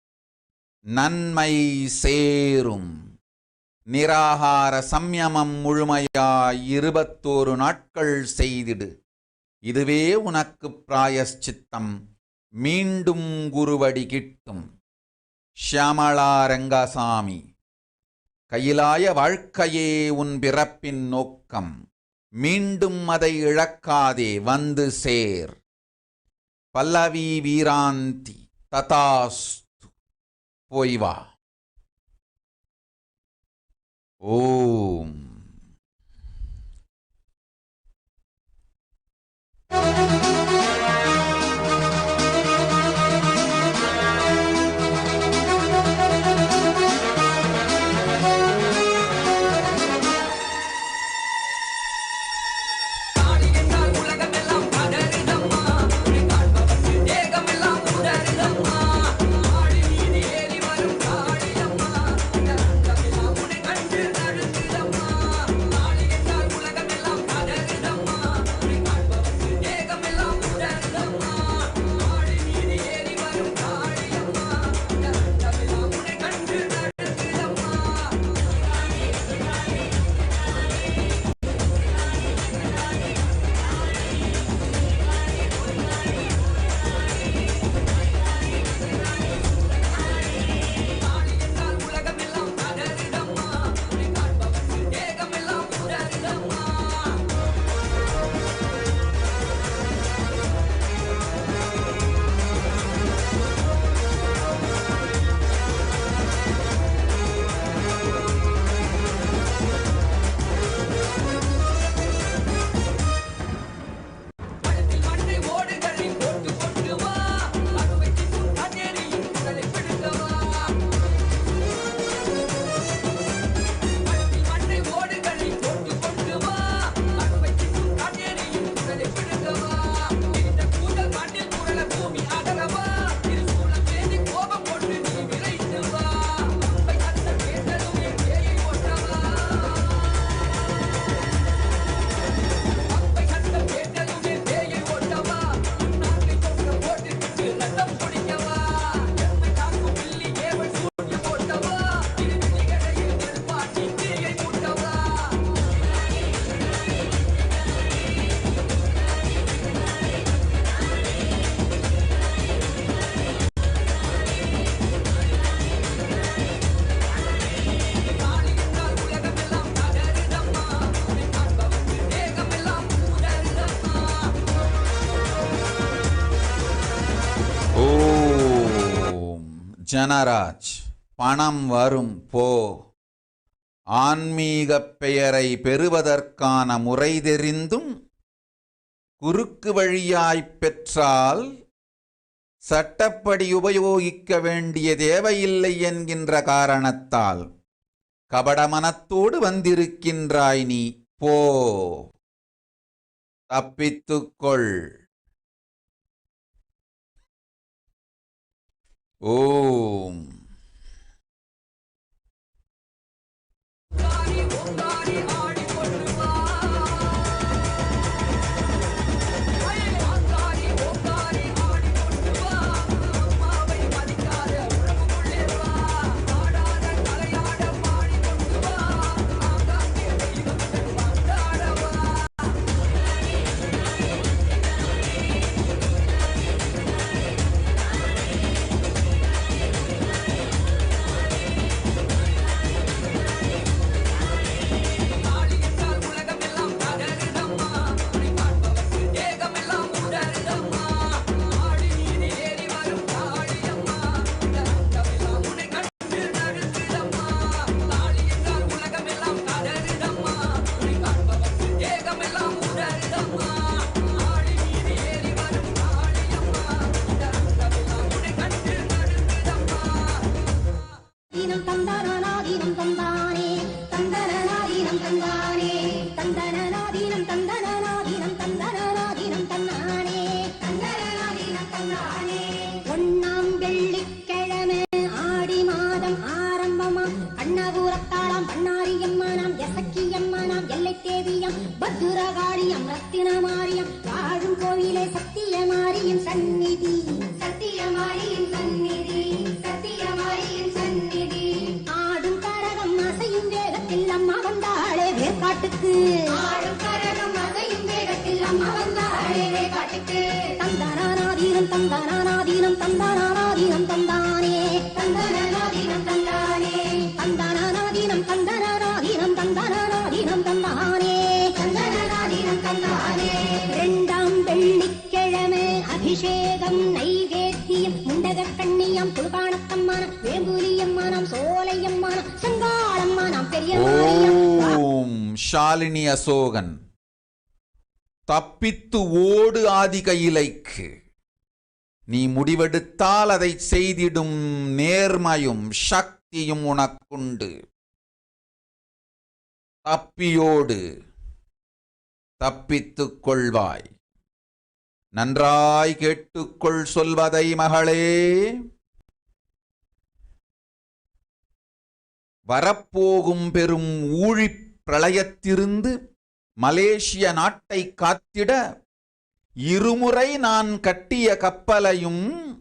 நன்மை சேரும். நிராகார சம்யமம் முழுமையாய் 21 நாட்கள் செய்திடு. இதுவே உனக்கு பிராயஷ்சித்தம். மீண்டும் குருவடி கிட்டும். ஷியாமளா ரங்கசாமி. கையிலாய வாழ்க்கையே உன் பிறப்பின் நோக்கம். மீண்டும் அதை இழக்காதே, வந்து சேர். பல்லவி வீராந்தி. ததாஸ்து. போய் வா. ஓம் உலகமெல்லாம் ஜனராஜ், பணம் வரும் போ. ஆன்மீகப் பெயரை பெறுவதற்கான முறை தெரிந்தும் குறுக்கு வழியாய்ப் பெற்றால் சட்டப்படி உபயோகிக்க வேண்டிய தேவையில்லை என்கின்ற காரணத்தால் கபடமனத்தோடு வந்திருக்கின்றாய் நீ. போ, தப்பித்துக்கொள். ஓம். ஓம். ஷாலினி அசோகன், தப்பித்து ஓடு ஆதி கையிலைக்கு. நீ முடிவெடுத்தால் அதை செய்திடும் நேர்மையும் சக்தியும் உனக்குண்டு. தப்பியோடு, தப்பித்துக் கொள்வாய். நன்றாய் கேட்டுக்கொள் சொல்வதை மகளே. வரப்போகும் பெரும் ஊழிப் பிரளயத்திலிருந்து மலேசிய நாட்டை காத்திட இருமுறை நான் கட்டிய கப்பலையும்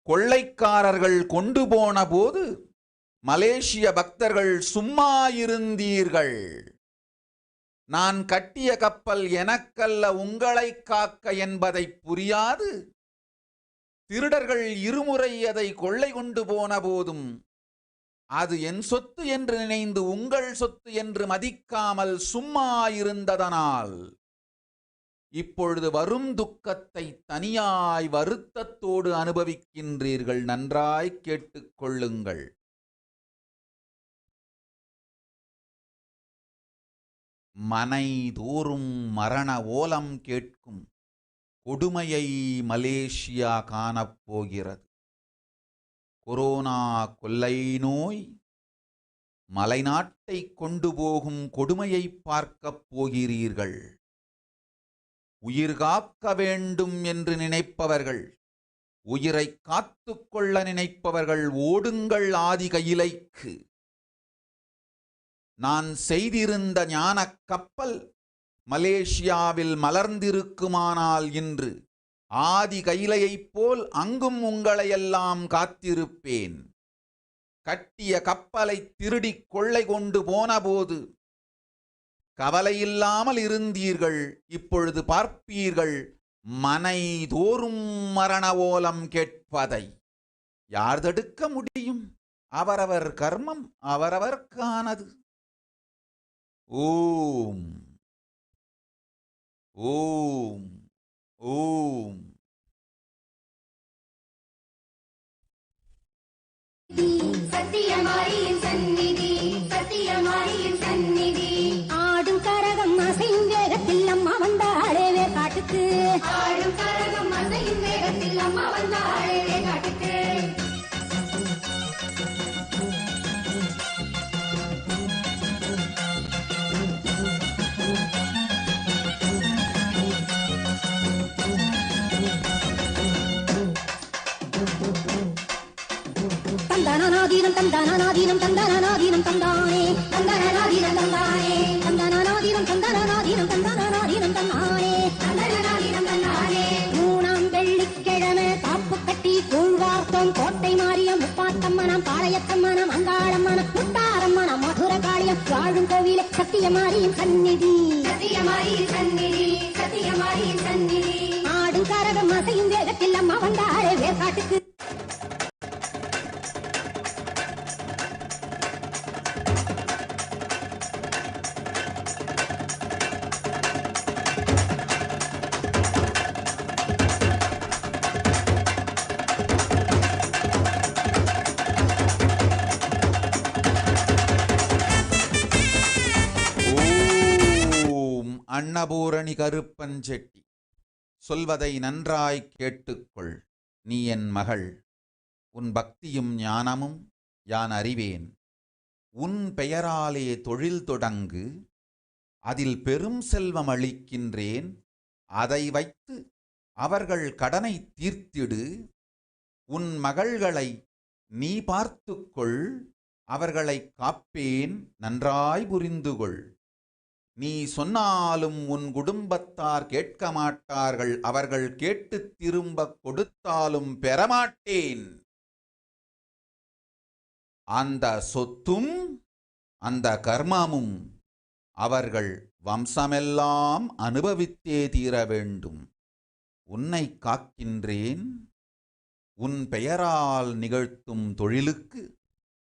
கொள்ளைக்காரர்கள் கொண்டு போன போது மலேசிய பக்தர்கள் சும்மா இருந்தீர்கள். நான் கட்டிய கப்பல் எனக்கல்ல உங்களை காக்க என்பதை புரியாது திருடர்கள் இருமுறை அதை கொள்ளை கொண்டு போன போதும் அது என் சொத்து என்று நினைந்து உங்கள் சொத்து என்று மதிக்காமல் சும்மா இருந்ததனால் இப்பொழுது வரும் துக்கத்தை தனியாய் வருத்தத்தோடு அனுபவிக்கின்றீர்கள். நன்றாய் கேட்டுக்கொள்ளுங்கள். மனைதோறும் மரண ஓலம் கேட்கும் கொடுமையை மலேசியா காணப்போகிறது. கொரோனா கொள்ளை நோய் மலைநாட்டை கொண்டு போகும் கொடுமையை பார்க்கப் போகிறீர்கள். உயிர் காக்க வேண்டும் என்று நினைப்பவர்கள், உயிரை காத்துக்கொள்ள நினைப்பவர்கள் ஓடுங்கள் ஆதி கையிலைக்கு. நான் செய்திருந்த ஞான கப்பல் மலேசியாவில் மலர்ந்திருக்குமானால் இன்று ஆதி கையிலையைப் போல் அங்கும் உங்களையெல்லாம் காத்திருப்பேன். கட்டிய கப்பலை திருடி கொள்ளை கொண்டு போனபோது கவலையில்லாமல் இருந்தீர்கள். இப்பொழுது பார்ப்பீர்கள் மனைதோறும் மரண ஓலம் கேட்பதை. யார் தடுக்க முடியும்? அவரவர் கர்மம் அவரவர்க்கானது. ஓம் ஓம் ஓம். சத்தியமாரியின் சந்நிதி, சத்தியமாரியின் சந்நிதி. ஆடும் கரகம் அசையும் வேகத்தில் அம்மா வந்தாளே காட்டுக்கு. ஆடும் கரகம் அசையும் வேகத்தில் அம்மா வந்தாளே காட்டுக்கு. தந்தானாதீனம் தந்தானாதீனம் தந்தானாதீனம் தந்தானே, தந்தானாதீனம் தந்தானே, தந்தானாதீனம் தந்தானாதீனம் தந்தானாதீனம் தந்தானே, தந்தானாதீனம் தந்தானே. மூணாம் வெள்ளிக்கிழமை காப்பு கட்டி கூழ்வார்த்தோம் கோட்டை மாரியம் முப்பாத்தம்மனம் பாளையத்தம்மனம் அங்காளம்மனம் முத்தாரம்மனம் மதுர காளியம் வாழும் கோவில சத்தியமாரியின் சந்நிதி, சத்தியமாரியின் சந்நிதி, சத்தியமாரியின் சந்நிதி. ஆடும் கரகம் அசையும் வேகத்தில் அம்மா வந்தாளே வேர்காட்டுக்கு. அன்னபூரணி கருப்பன் செட்டி, சொல்வதை நன்றாய் கேட்டுக்கொள். நீ என் மகள், உன் பக்தியும் ஞானமும் யான் அறிவேன். உன் பெயராலே தொழில் தொடங்கு, அதில் பெரும் செல்வம் அளிக்கின்றேன். அதை வைத்து அவர்கள் கடனை தீர்த்திடு. உன் மகள்களை நீ பார்த்துக்கொள், அவர்களை காப்பேன், நன்றாய் புரிந்துகொள். நீ சொன்னாலும் உன் குடும்பத்தார் கேட்க மாட்டார்கள். அவர்கள் கேட்டு திரும்ப கொடுத்தாலும் பெறமாட்டேன். அந்த சொத்தும் அந்த கர்மமும் அவர்கள் வம்சமெல்லாம் அனுபவித்தே தீர வேண்டும். உன்னை காக்கின்றேன். உன் பெயரால் நிகழ்த்தும் தொழிலுக்கு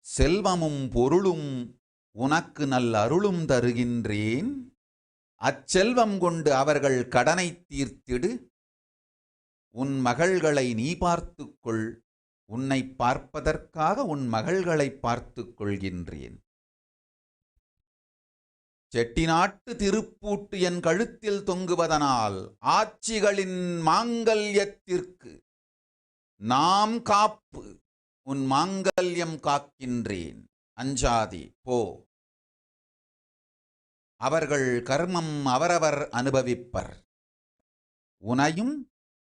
செல்வமும் பொருளும் உனக்கு நல்ல அருளும் தருகின்றேன். அச்செல்வம் கொண்டு அவர்கள் கடனை தீர்த்திடு. உன் மகள்களை நீ பார்த்துக்கொள். உன்னை பார்ப்பதற்காக உன் மகள்களை பார்த்துக் கொள்கின்றேன். செட்டிநாட்டு திருப்பூட்டு என் கழுத்தில் தொங்குவதனால் ஆட்சிகளின் மாங்கல்யத்திற்கு நாம் காப்பு. உன் மாங்கல்யம் காக்கின்றேன், அஞ்சாதே போ. அவர்கள் கர்மம் அவரவர் அனுபவிப்பர். உனையும்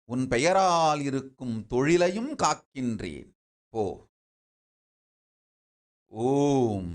உன் பெயரால் இருக்கும் தொழிலையும் காக்கின்றேன், போ. ஓம்.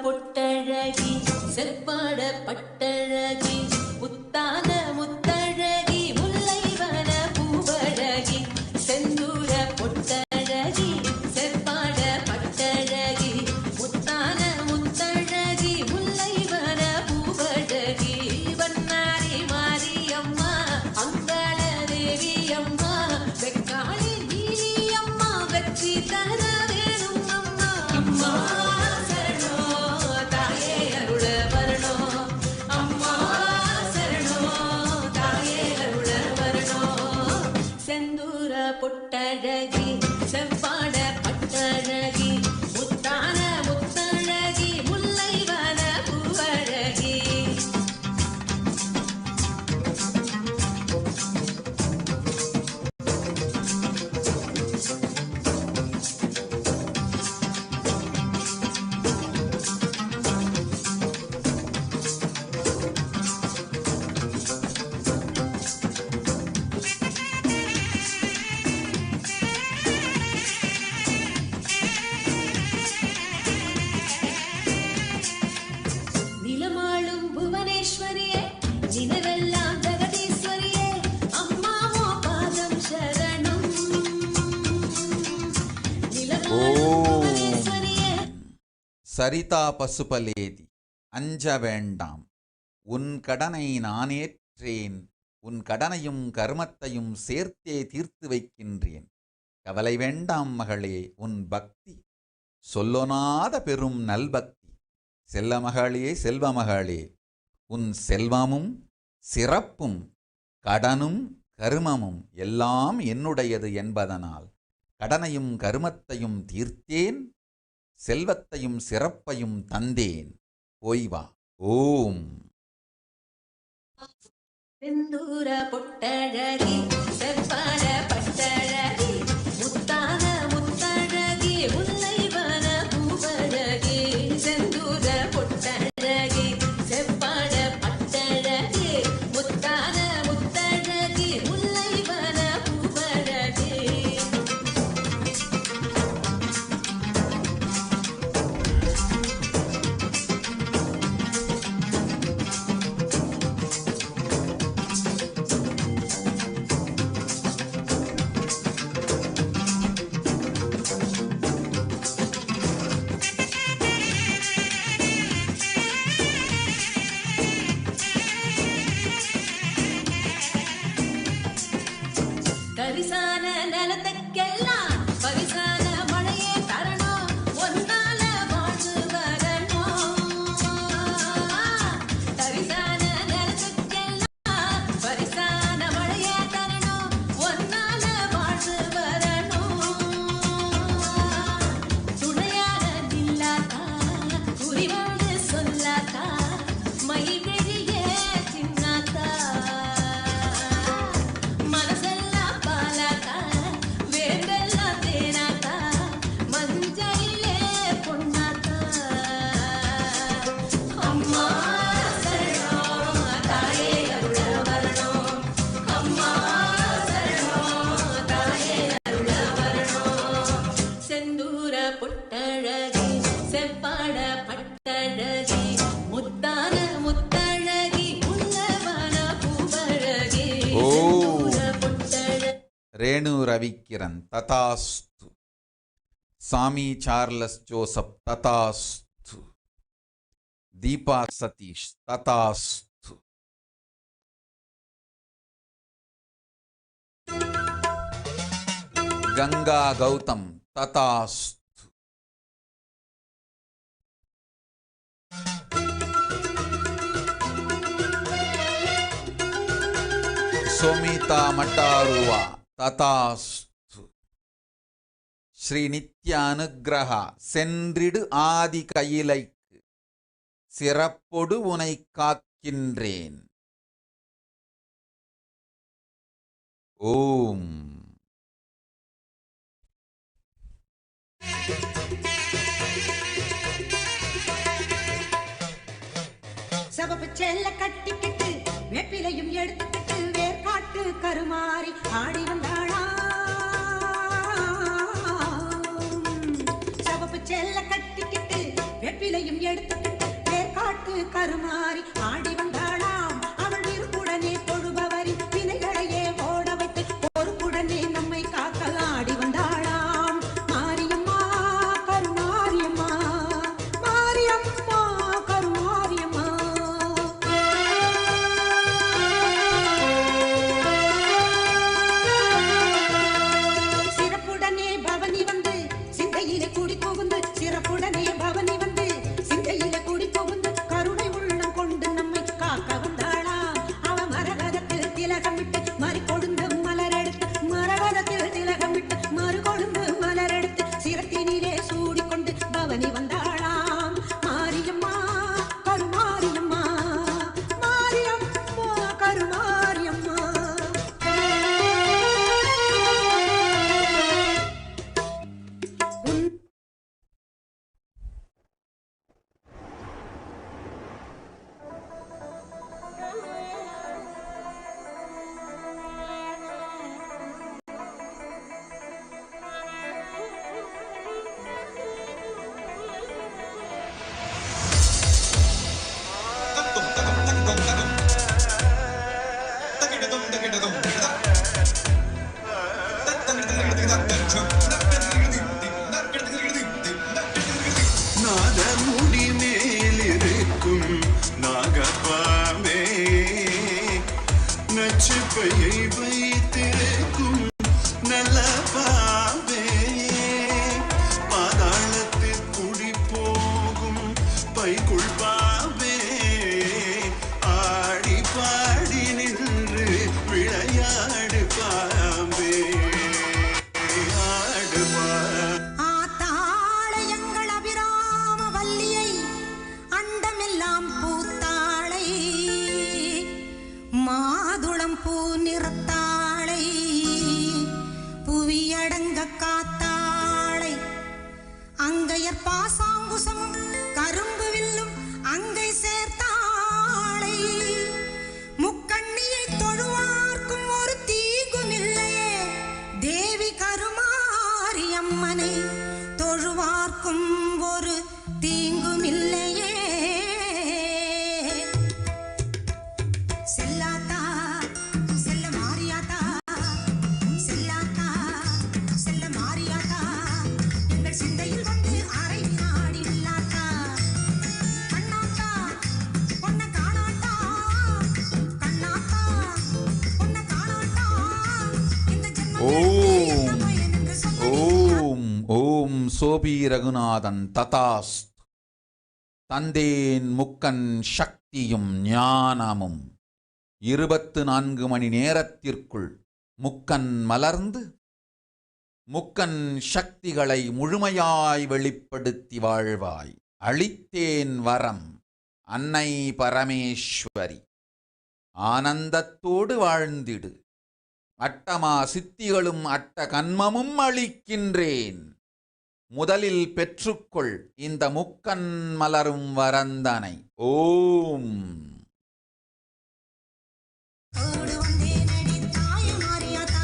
பொட்டழகி செவ்வாட பட்டழகி முத்தான முத்தழகி முல்லைவன பூவழகி செந்தூர பொட்டழகி செவ்வாட பட்டழகி முத்தான முத்தழகி முல்லைவன பூவழகி வண்ணாரி மாரியம்மா அங்காள தேவியம்மா வெக்காளி நீலியம்மா வெற்றி தர வேணும் அம்மா அம்மா பொட்டழகி செவ்வாட பட்டழகி முத்தான முத்தழகி முல்லைவன பூவழகி. சரிதா பசுபலேதி, அஞ்ச வேண்டாம், உன் கடனை நானேற்றேன், உன் கடனையும் கர்மத்தையும் சேர்த்தே தீர்த்து வைக்கின்றேன். கவலை வேண்டாம் மகளே, உன் பக்தி சொல்லொணாத பெரும் நல்பக்தி. செல்ல மகளே, செல்வ மகளே, உன் செல்வமும் சிறப்பும் கடனும் கருமமும் எல்லாம் என்னுடையது என்பதனால் கடனையும் கருமத்தையும் தீர்த்தேன், செல்வத்தையும் சிறப்பையும் தந்தேன். போய் வா. ஓம். செந்தூர பொட்டழகி செவ்வாழ பட்டழகி முத்தான முத்தழகி முல்லைவன பூவழகி. செந்தூர பொட்டழகி செவ்வாழ பட்டழகி முத்தான முத்தழகி முல்லைவன பூவழகி. கரிசான நிலத்துக்கெல்லாம் பரிசான மழையே தரணும், ஒன்னால வாழ்ந்து வரணும். கரிசான நிலத்துக்கெல்லாம் பரிசான மழையே தரணும், ஒன்னால வாழ்ந்து வரணும். துணையாக நில்லாதா குறிவோடு சொல்லாதா மயில் வெளியே சின்னாதா. மனசெல்லாம் பாலாதா வேண்டெல்லாம் தேனாதா மஞ்சளிலே பொன்னாதா. அம்மா சரணம் தாயே அருள வரணும், அம்மா சரணம் தாயே அருள வரணும். செந்தூர பொட்டழகி செவ்வாழ பட்டழகி முத்தான முத்தழகி முல்லவன பூவழகி. செந்தூர பொட்டழகி. ரேணு ரவிக்கிரண் ததாஸ்து. சாமி சார்லஸ் ஜோசப் ததாஸ்து. தீபா சதீஷ் ததாஸ்து. கங்கா கௌதம் ததாஸ்து. சோமிதா மட்டாருவா ததாஸ்து. ஸ்ரீ நித்ய அனுக்கிரகா சென்றிடு ஆதி கையிலைக்கு சிறப்பொடு உனை காக்கின்றேன். ஓம். சவப்பு செல்ல கட்டிக்கிட்டு வெப்பிலையும் எடுத்துக்கிட்டு வேர்காட்டு கருமாறி ஆடி வந்தாளா. சவப்பு செல்ல கட்டிக்கிட்டு வெப்பிலையும் எடுத்துக்கிட்டு வேர்காட்டு கருமாறி ஆடி வந்தாளாம். அவள் விருப்புடனே தொழுபவரின் வினைகளையே ஓட வைத்து பொறுப்புடனே நம்மை காக்க ஆடி வந்தாளாம். மாரியம்மா கருமாரியம்மா, மாரியம்மா கருமாரியம்மா. சிறப்புடனே பவனி வந்து சிந்தையிலே கூடி புகுந்து, சிறப்புடனே பவனி வந்து சிந்தையிலே கூடி புகுந்து கருணை உள்ளம் கொண்டு யாருக்கும் ஒரு தீங்கும் இல்லையே செல்லாத்தா செல்ல மாரியாத்தா செல்லாத்தா செல்ல மாரியாத்தா எங்கள் சிந்தையில் வந்து அரை வினாடி நில்லாத்தா கண்ணாத்தா பொன்ன காணாத்தா கண்ணாத்தா பொன்ன காணாத்தா இந்த ஓம் ஓம் ஓம் சோபி ரகுநாதன் ததாஸ்த். தந்தேன் முக்கன் சக்தியும் ஞானமும் 24 மணி நேரத்திற்குள் முக்கன் மலர்ந்து முக்கன் சக்திகளை முழுமையாய் வெளிப்படுத்தி வாழ்வாய். அளித்தேன் வரம் அன்னை பரமேஸ்வரி. ஆனந்தத்தோடு வாழ்ந்திடு. அட்டமா சித்திகளும் அட்ட கன்மமும் அளிக்கின்றேன். முதலில் பெற்றுக்கொள் இந்த முக்கன் மலரும் வரந்தனை. ஓம். ஓடு வந்தேனடி தாய மாரியாத்தா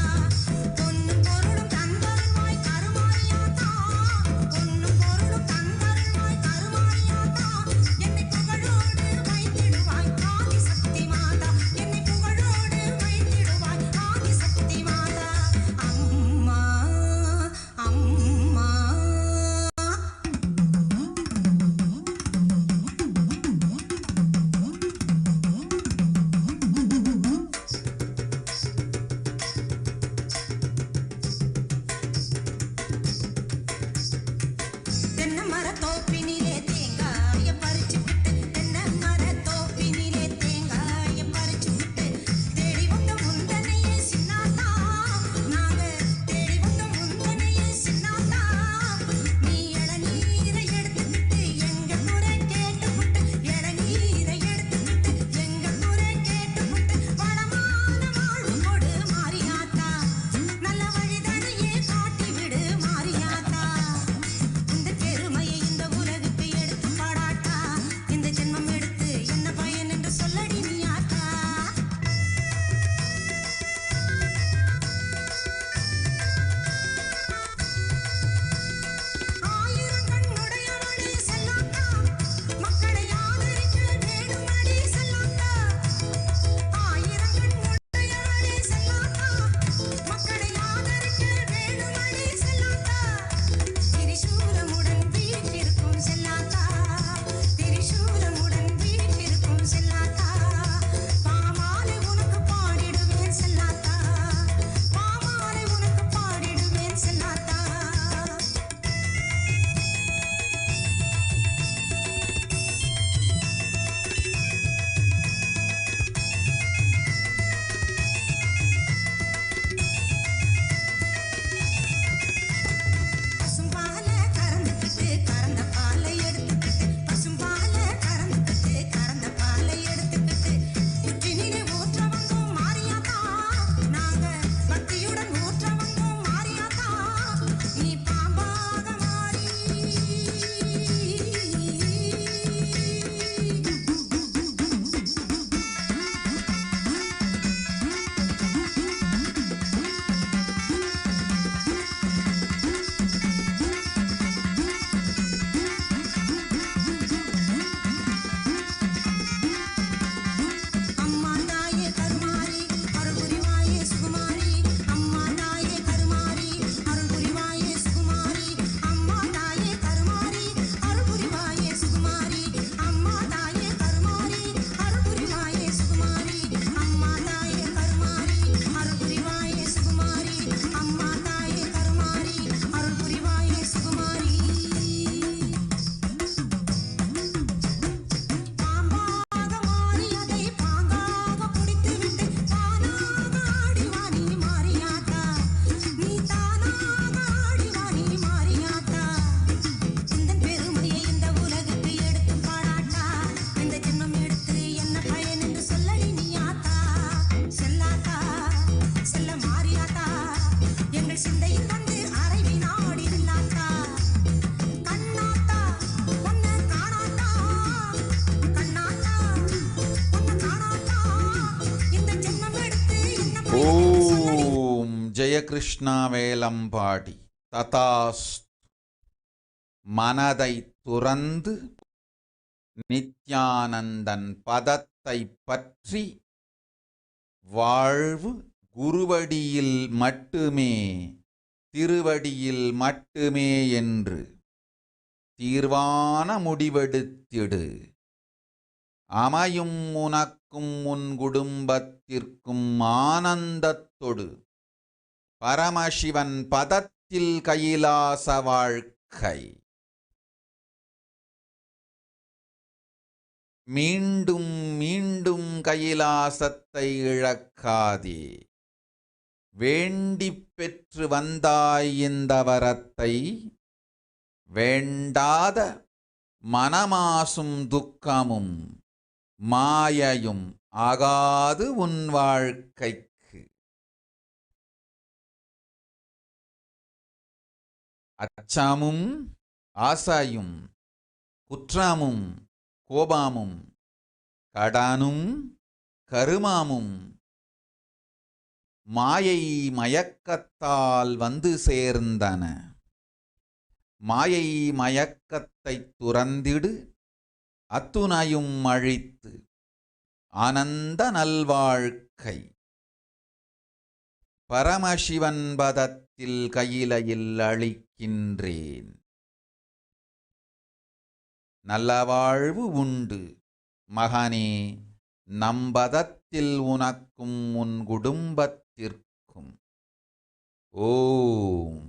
பொன்னும் பொருளும் தந்தருள்வாய் கருமாரியாத்தா பொன்னும் பொருளும் தந்தருள்வாய் கருமாரியாத்தா என்னை புகழோடு வைத்திடுவாய் ஆதி சக்தி மாதா என்னை புகழோடு வைத்திடுவாய் ஆதி சக்தி மாதா அம்மா அம்மா தென்னை மரத்தோப்பினிலே தேங்காய பறிச்சு விட்டு தென்னை மரத்தோப்பினிலே தேங்காய பறிச்சு விட்டு தேடி வந்த முந்தனையே சின்னாத்தா நாங்க தேடி வந்த முந்தனையே சின்னாத்தா நீ இளநீரை எடுத்துக்கிட்டு எங்க முறை கேட்டுவிட்டு இளநீரை எடுத்துக்கிட்டு எங்க முறை கேட்டுவிட்டு வளமான வாழ்வு கொடு மாரியாத்தா நல்ல வழிதனையே காட்டி விடு மாரியாத்தா இந்த பெருமையை இந்த உலகுக்கு எடுத்து பாடாட்டா இந்த ஜென்மம் எடுத்து என்ன பயன் என்று சொல்லடி நீயாத்தா ஆயிரங்கண்ணுடையவளே செல்லாத்தா மக்களை ஆதரிக்க வேணுமடி செல்லாத்தா ஆயிரங்கண்ணுடையவளே செல்லாத்தா மக்களை ஆதரிக்க வேணுமடி செல்லாத்தா திரிசூலமுடன் வீற்றிருக்கும் செல்லாத்தா திரிசூலமுடன் வீற்றிருக்கும் செல்லாத்தா பாமாலை உனக்கு பாடிடுவேன் செல்லாத்தா பாமாலை உனக்கு பாடிடுவேன் செல்லாத்தா பசும்பாலை கறந்துக்கிட்டு கறந்த பாலை எடுத்துக்கிட்டு பசும்பாலை கறந்துக்கிட்டு கறந்த பாலை எடுத்துக்கிட்டு புற்றினிலே ஊற்ற வந்தோம் மாரியாத்தா நாங்க பக்தியுடன் ஊற்ற வந்தோம் மாரியாத்தா நீ பாம்பாக மாறி அம்மா தாயே கருமாரி அருள் புரிவாயே சுகுமாரி அம்மா தாயே கருமாரி அருள் புரிவாயே சுகுமாரி அம்மா தாயே கருமாரி அருள் புரிவாயே சுகுமாரி அம்மா தாயே கருமாரி அருள் புரிவாயே சுகுமாரி அம்மா தாயே கருமாரி அருள் புரிவாயே சுகுமாரி அம்மா தாயே கருமாரி அருள் புரிவாயே சுகுமாரி பாம்பாக மாறி அதை பாங்காக பிடித்துவிட்டு தானாக ஆடிவா நீ மாரியாத்தா நீ தானாக ஆடிவா நீ மாரியாத்தா இந்த பெருமையை இந்த உலகுக்கு எடுத்து பாடாட்டா இந்த ஜென்மம் எடுத்து என்ன பயன் என்று சொல்லடி நீயாத்தா செல்லாத்தா செல்ல மாரியாத்தா எங்கள் சிந்தையில் வந்து அரை வினாடி நில்லாத்தா கண்ணாத்தா பொன்ன காணாத்தா கண்ணாத்தா பொன்ன காணாத்தா இந்த ஜென்மம் எடுத்து என்ன பயன் என்று சொல்லடி ஓம் ஜெய கிருஷ்ணா வேலம்பாடி ததாஸ்த். மனதை துறந்து நித்யானந்தன் பதத்தை பற்றி வாழ்வு குருவடியில் மட்டுமே, திருவடியில் மட்டுமே என்று தீர்வான முடிவெடுத்திடு. அமையும் உனக்கும் உன் குடும்பத்திற்கும் ஆனந்தத்தொடு பரமசிவன் பதத்தில் கைலாச வாழ்க்கை. மீண்டும் மீண்டும் கைலாசத்தை இழக்காதே. வேண்டிப் பெற்று வந்தாய் இந்த வரத்தை, வேண்டாத மனமாசும் துக்கமும் மாயையும் ஆகாது உன் வாழ்க்கைக்கு. அச்சமும் ஆசையும் குற்றமும் கோபமும் கடனும் கருமமும் மாயை மயக்கத்தால் வந்து சேர்ந்தன. மாயை மயக்கத்தை துறந்திடு, அத்துணையும் அழித்து ஆனந்த நல்வாழ்க்கை. பரமசிவன் பதத்தில் கையிலையில் அளிக்கின்றேன். நல்ல வாழ்வு உண்டு மகனே, நம்பதத்தில் உனக்கும் உன் குடும்பத்திற்கும். ஓம்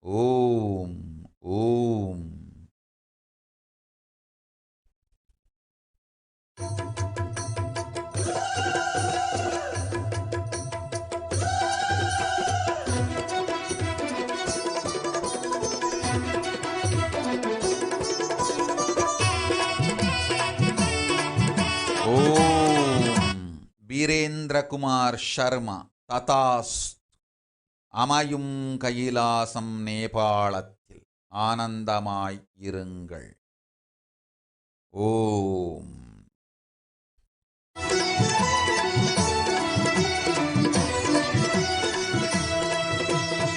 ஓம் ஓம். வீரேந்திர குமார் சர்மா. ததாஸ்து. அமையும் கைலாசம் நேபாளத்தில் ஆனந்தமாய் இருங்கள். ஓம்.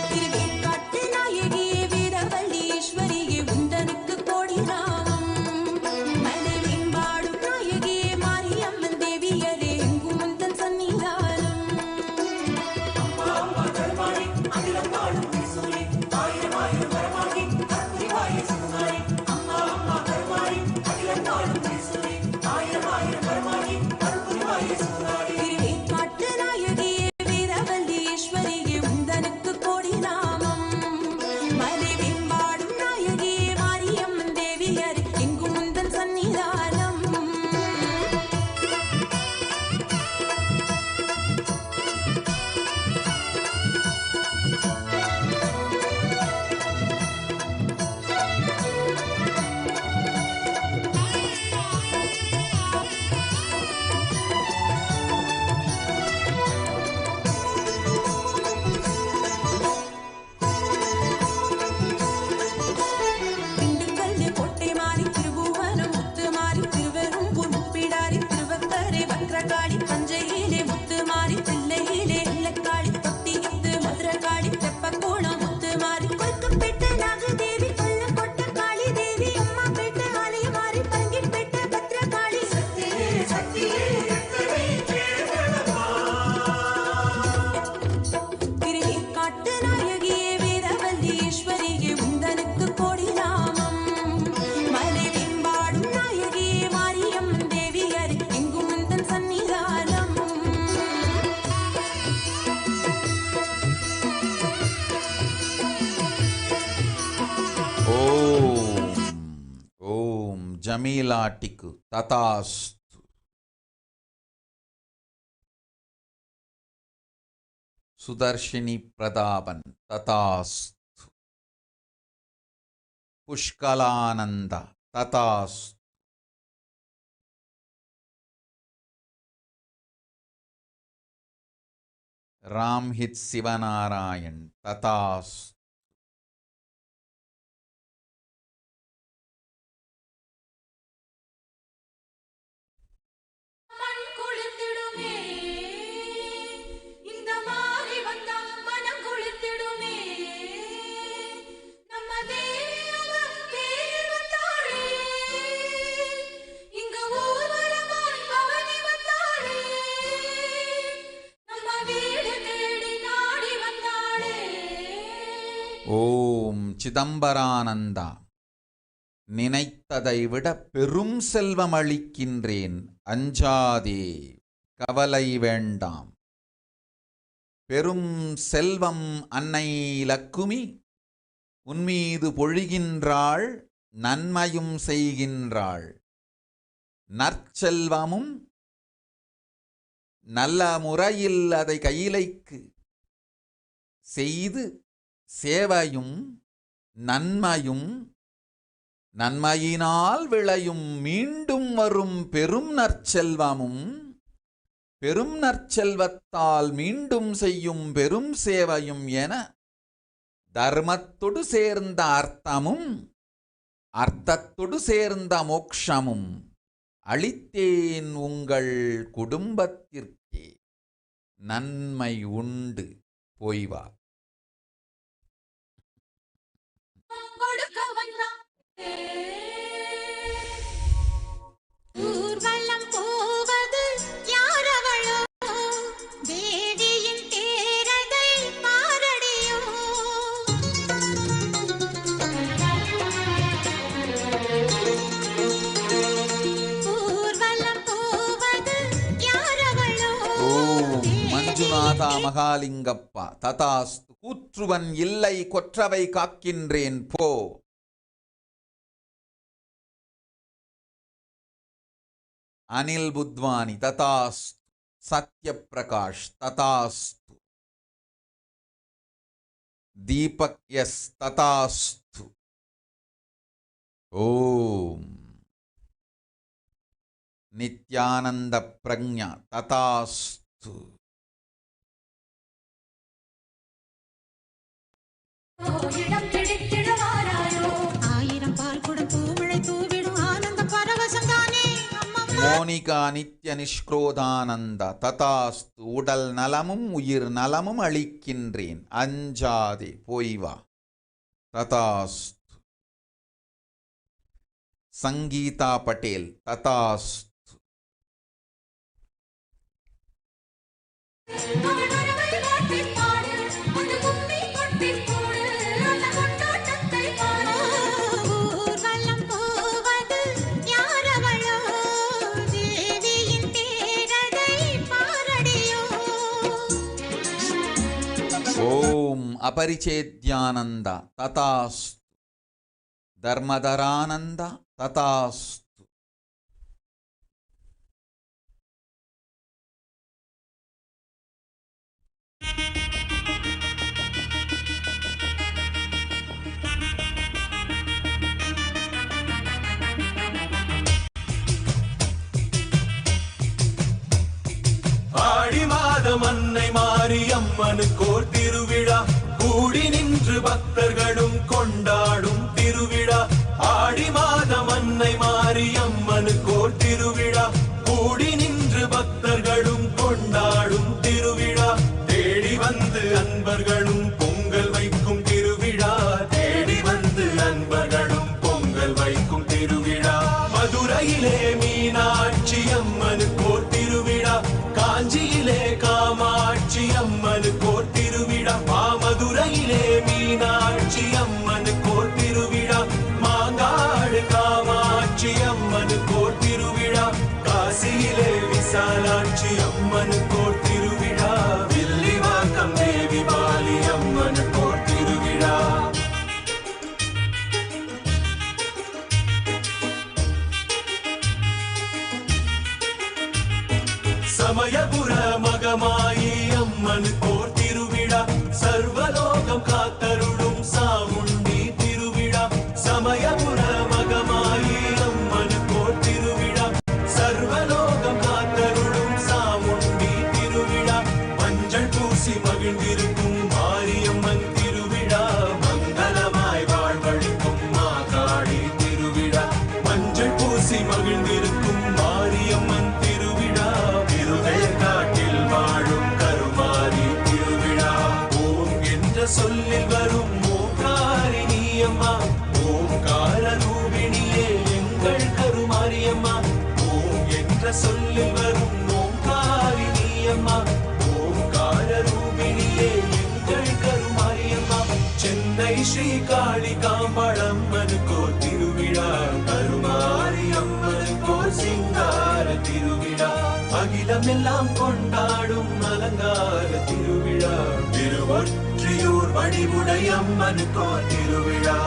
திருவேற்காட்டு நாயகியே வீரவல்லீஸ்வரியே உந்தனுக்கு கோடி நாமம். மலைமேம்பாடும் நாயகியே மாரியம்மன் தேவியரே எங்கும் உந்தன் சன்னிதானம். அம்மா அம்மா கருமாரி அகிலம் வாழும் ஈஸ்வரி, ஆயிரம் ஆயிரம் வரமாகி அத்திவாய சுகுமாரி. அம்மா அம்மா கருமாரி அகிலம் வாழும் ஈஸ்வரி, ஆயிரம் ஆயிரம் வரமாகி அத்திவாய சுகுமாரி. திருவேற்காட்டு நாயகியே வீரவல்லீஸ்வரியே உந்தனுக்கு கோடி நாமம். மலைமேம்பாடும் நாயகியே மாரியம்மன் தேவியரே எங்கும் உந்தன் சன்னிதானம். திண்டுக்கல் கோட்டை மாறி திருபுவனம் முத்து மாறி திருவெரும்பூர் முப்பிடாரி திருவக்கரை வக்ரகாளி தஞ்சையிலே முத்து மாறி தில்லையிலே இல்லக்காளி தொட்டியித்து மதுரகாளி தெப்பக்கோணம் முத்து மாறி கொருக்குப்பேட்டை நாகதேவி கொல்லக்கோட்டை காளி தேவி அம்மாப்பேட்டை ஆலயமாரி பரங்கிப்பேட்டை பத்ரகாளி. சக்தியே சக்தியே திருவேற்காட்டு நாயகியே வீரவல்லீஸ்வரியே உந்தனுக்கு கோடி நாமம். மலைமேம்பாடும் நாயகியே மாரியம்மன் தேவியரே எங்கும் உந்தன் சன்னிதானம். ஓம் ஓம். ஜமீலாட்டிக்கு ததாஸ்து. சுதர்ஷினி பிரதாபன் ததாஸ்து. புஷ்கலானந்த ததாஸ்து. ராம்ஹித் சிவநாராயண் ததாஸ்து. மண் குளிர்ந்திடுமே, இந்த மாறி வந்தா மனம் குளிர்ந்திடுமே. நம்ம தேவி அவ தேவி ஓம் சிதம்பரானந்தா. நினைத்ததை விட பெரும் செல்வம் அளிக்கின்றேன், அஞ்சாதே, கவலை வேண்டாம். பெரும் செல்வம் அன்னை லக்குமி உன்மீது பொழிகின்றாள், நன்மையும் செய்கின்றாள். நற்செல்வமும் நல்ல முறையில் அதை கையிலைக்கு செய்து சேவையும் நன்மையும் நன்மையினால் விளையும் மீண்டும் வரும் பெரும் நற்செல்வமும் பெரும் நற்செல்வத்தால் மீண்டும் செய்யும் பெரும் சேவையும் என தர்மத்தொடு சேர்ந்த அர்த்தமும் அர்த்தத்தொடு சேர்ந்த மோக்ஷமும் அளித்தேன் உங்கள் குடும்பத்திற்கே. நன்மை உண்டு, போய் வா. ஊர்வலம் போவது யாரவளோ, தேவியின் தேரதை பாரடியோ. ஊர்வலம் போவது யாரவளோ. ஓம் மஞ்சுநாதா மகாலிங்கப்பா ததாஸ்து. கூற்றுவன் இல்லை, கொற்றவை காக்கின்றேன், போ. அனில் புத்வானி ததாஸ்து. சத்யபிரகாஷ் ததாஸ்து. தீபக் எஸ் ததாஸ்து. ஓம் நித்யானந்த பிரக்ஞா ததாஸ்து. இடம் கிடைத்திடுவாராயோ. ஆயிரம் பால் குடம் பூமழை தூவிடும் ஆனந்த பரவசம் தானே. மோனிகா நித்ய நிஷ்க்ரோதானந்த ததாஸ்து. உடல் நலமும் உயிர் நலமும் அளிக்கின்றேன், அஞ்சாதே, போய் வா. ததாஸ்து. சங்கீதா பட்டேல் ததாஸ்து. ஊர்வலம் போவது யாரவளோ, தேவியின் தேரதை பாரடியோ. ஓம் அபரிச்சேத்யானந்த ததாஸ்து. தர்மதரானந்த ததாஸ்து. ஆடி மாதம் அன்னை மாரியம்மனுக்கோர் திருவிழா, கூடி நின்று பக்தர்களும் கொண்டாடும் திருவிழா. ஆடி மாதம் அன்னை மாரியம்மனுக்கோர் திருவிழா, கூடி நின்று பக்தர்களும் கொண்டாடும் திருவிழா. தேடி வந்து அன்பர்களும் பொங்கல் வைக்கும் திருவிழா, தேடி வந்து அன்பர்களும் பொங்கல் வைக்கும் திருவிழா. மதுரையிலே மீனாட்சி அம்மனுக்கோர் திருவிழா, காஞ்சியிலே காமாட்சி அம்மனுக்கோர் திருவிழா. மாமதுரையிலே மீனாட்சி அம்மனுக்கோர் திருவிழா, மாங்காடு காமாட்சி அம்மனுக்கோர் திருவிழா. காசியிலே விசாலாட்சி அம்மனுக்கோர் திருவிழா, வில்லிவாக்கம் தேவி பாலி அம்மனுக்கோர் திருவிழா. சமயபுர மகமாயி அம்மனுக்கோர் திருவிழா, சர்வலோகம் காத்தருளும் சாமுண்டி திருவிழா. சமயபுர மகமாயி அம்மனுக்கோர் திருவிழா, சர்வலோகம் காத்தருளும் சாமுண்டி திருவிழா. மஞ்சள் பூசி மகிழ்ந்திருக்கும் மாரியம்மன் திருவிழா, மங்களமாய் வாழ்வழிக்கும் மாகாளி திருவிழா. மஞ்சள் பூசி மகிழ்ந்திருக்கும் மாரியம்மன் திருவிழா, காட்டில் வாழும் கருமாரி திருவிழா. ஓம் என்ற சொல்லில் வரும் ஓங்காரிணி அம்மா, ஓங்கார ரூபிணியே எங்கள் கருமாரியம்மா. ஓம் என்ற சொல்லில் வரும் ஓங்காரிணி அம்மா, ஓங்கார ரூபிணியே எங்கள் கருமாரியம்மா. சென்னை ஸ்ரீ காளிகாம்பழம்மனுக்கோ திருவிழா, கருமாரி அம்மனுக்கோ சிங்கார திருவிழா, அகிலமெல்லாம் கொண்டாடும் அலங்கார திருவிழா, திருவொற்றியூர் வடிவுடை அம்மனுக்கோ திருவிழா.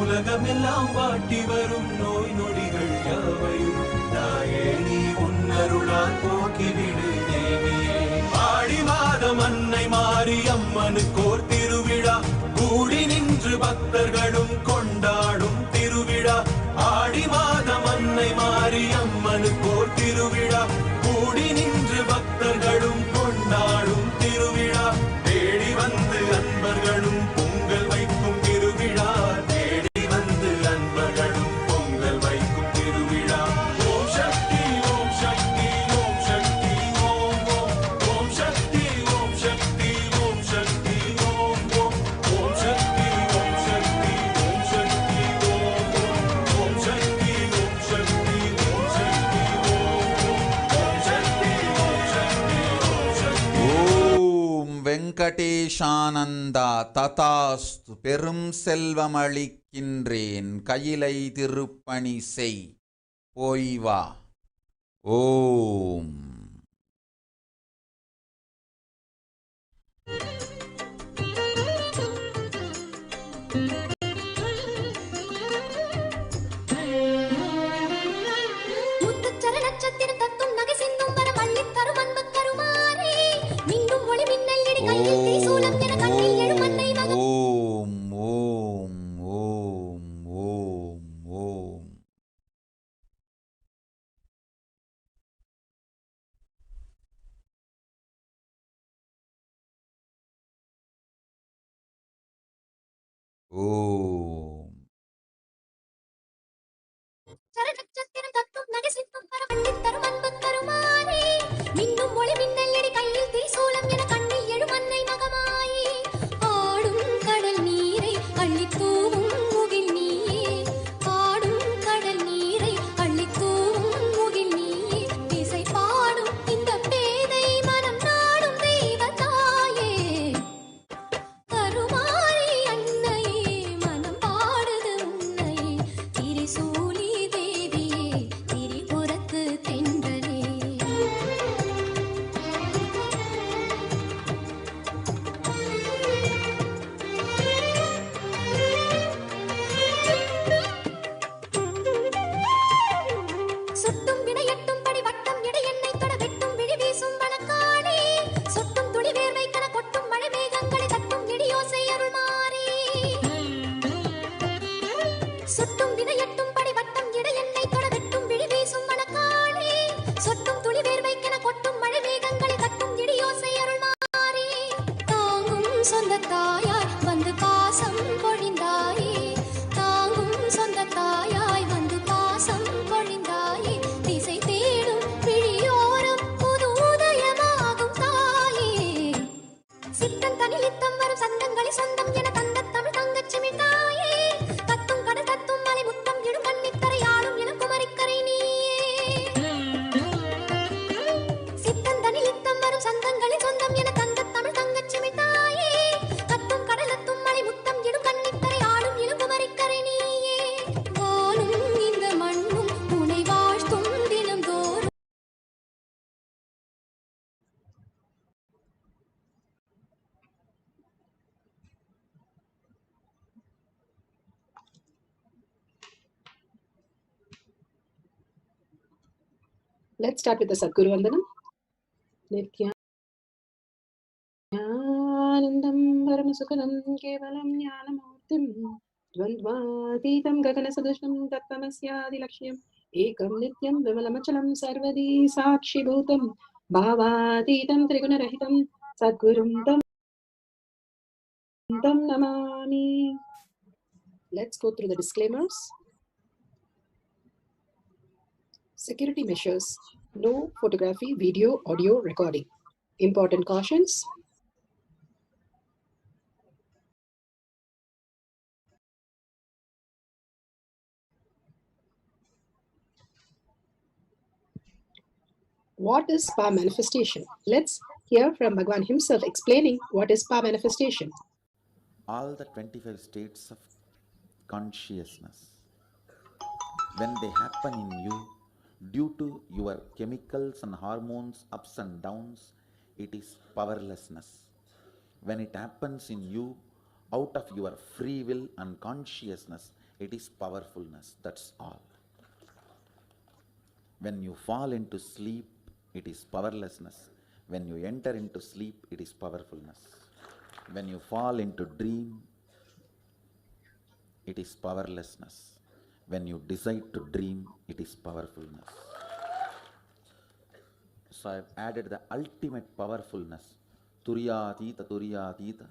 உலகமெல்லாம் வாட்டி வரும் நோய் நொடிகள் யாவையும் தாயே நீ உன்னருளால் போக்கிவிடு தேவியே. ஆடி மாதம் அன்னை மாரி அம்மனுக்கோர் திருவிழா, கூடி நின்று பக்தர்களும் கொண்டாடும் திருவிழா. ஆடி மாதம் அன்னை மாரி அம்மனுக்கோர் திருவிழா, கூடி நின்று பக்தர்களும் கொண்டாடும் திருவிழா. தேடி வந்து அன்பர்களும் பொங்கல் வைக்கும் திருவிழா, தேடி வந்து அன்பர்களும் பொங்கல் வைக்கும் திருவிழா. ஓம் சக்தி ஓம் சக்தி ஓம் சக்தி ஓம் ஓம். ஓம் சக்தி ஓம் சக்தி ஓம் சக்தி ஓம் ஓம். ஓம் சக்தி ஓம் சக்தி ஓம் சக்தி ஓம் ஓம். ஓம் சக்தி ஓம் சக்தி ஓம் சக்தி ஓம் ஓம். ஓம் சக்தி ஓம் சக்தி ஓம் சக்தி. ஓம் வெங்கடேஷானந்தா ததாஸ்து. பெரும் செல்வமளிக்கின்றேன், கையிலை திருப்பணி செய், போய் வா. ஓம். முத்துச்சர நட்சத்திரம் தத்தும் நகை சிந்தும் வர பள்ளித் தரும் அன்பு கருமாறே, மின்னும் ஒளி மின்னல் இடி கையில் தீசூலம் என கண்ணில் எழும் அன்னை மகன். ஓம் ஓம் ஓம் ஓம் ஓம். ஓம். சர நட்சத்திரம் தத்தும் நகை சிந்தும் வர பள்ளித் தரும் அன்பு கருமாறே, மின்னும் ஒளி மின்னல் இடி கையில் தீசூலம் என கண்ணில் எழும் அன்னை மகமாயே. ஆடும் கடல் நீரை அள்ளித் தூவும் முகில் நீயே, ஆடும் கடல் நீரை அள்ளித் தூவும் முகில் நீயே. இசை பாடும் இந்த பேதை மனம் நாடும் தெய்வ தாயே, கருமாரி அன்னையே மனம் பாடுது உன்னையே. திரிசூலி தேவியே திரிபுரத்து தென்றலே. சுட்டும் வினையட்டும் படி வட்டம் இடை எண்ணெய் தொட வெட்டும் விழி வீசும் வனக்காளே, சொட்டும் துளி வேர்வை கன கொட்டும் மழை மேகங்களை தட்டும் இடியோசை அருள் மாறே. சுட்டும் வினையட்டும் படி வட்டம் இடை எண்ணெய் தொட வெட்டும் விழி வீசும் வனக்காளே, சொட்டும் துளி வேர்வை கன கொட்டும் மழை மேகங்களை தட்டும் இடியோசை அருள் மாறே. தாங்கும் சொந்த தாயாய் வந்து பாசம் பொழிந்தாயே, தாங்கும் சொந்த தாயாய் வந்து பாசம் பொழிந்தாயே. திசை தேடும் விழியோரம் புது உதயமாகும் தாயே, சித்தன் தனிலித்தம் வரும் சந்தங்களை சொந்தம் என தந்த தமிழ் தங்கச்சிமிழ் தாயே. தத்தும் கடல் தத்தும் மலை முத்தம் இடும் கன்னிக்கரை ஆளும் இளம் குமரிக்கரை நீயே. சித்தன் தனிலித்தம் வரும் சந்தங்களின் சொந்தம் என தந்த தமிழ் தங்கச்சிமிழ் தாயே. தத்தும் கடல் தத்தும் Let's start with the Sadguru Vandanam. Nithyanandam Paramasukhanam Kevalam Jnanamurtim Dvandvatitam Gaganasadusham Tattvamasyaadilakshayam Ekam Nityam Vimalamachalam Sarvadi Sakshibhutam Bhavatitam Trigunarahitam Sadgurum Tam Namami. Let's go through the disclaimers. Security measures. No photography, video, audio recording. Important cautions. What is power manifestation? Let's hear from Bhagwan himself explaining what is power manifestation. All the 25 states of consciousness, when they happen in you, due to your chemicals and hormones ups and downs, it is powerlessness. When it happens in you, out of your free will and consciousness, it is powerfulness. That's all. When you fall into sleep, it is powerlessness. When you enter into sleep, it is powerfulness. When you fall into dream, it is powerlessness. When you decide to dream, it is powerfulness. So I have added the ultimate powerfulness, Turiyatita,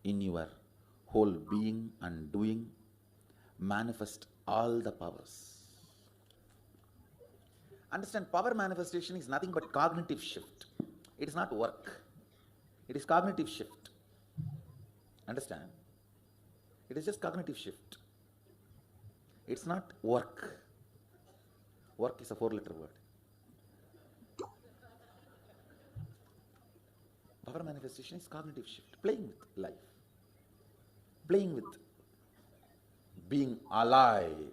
in your whole being and doing. Manifest all the powers. Understand, power manifestation is nothing but cognitive shift. It is not work. It is cognitive shift. Understand? It is just cognitive shift. It's not work. Work is a 4-letter word. Power manifestation is cognitive shift. Playing with life. Playing with being alive.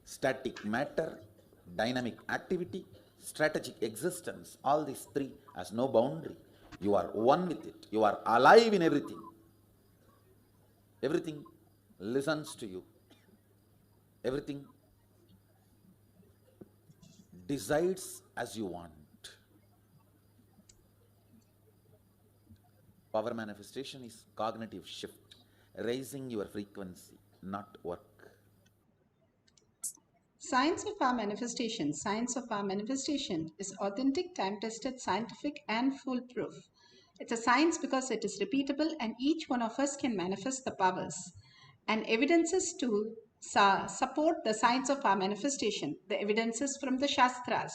Static matter, dynamic activity, strategic existence, all these three has no boundary. You are one with it. You are alive in everything. Everything listens to you. Everything decides as you want. Power manifestation is cognitive shift, raising your frequency, not work. Science of power manifestation. Science of power manifestation is authentic, time-tested, scientific, and foolproof. It's a science because it is repeatable and each one of us can manifest the powers. And evidences to support the science of power manifestation. The evidences from the Shastras.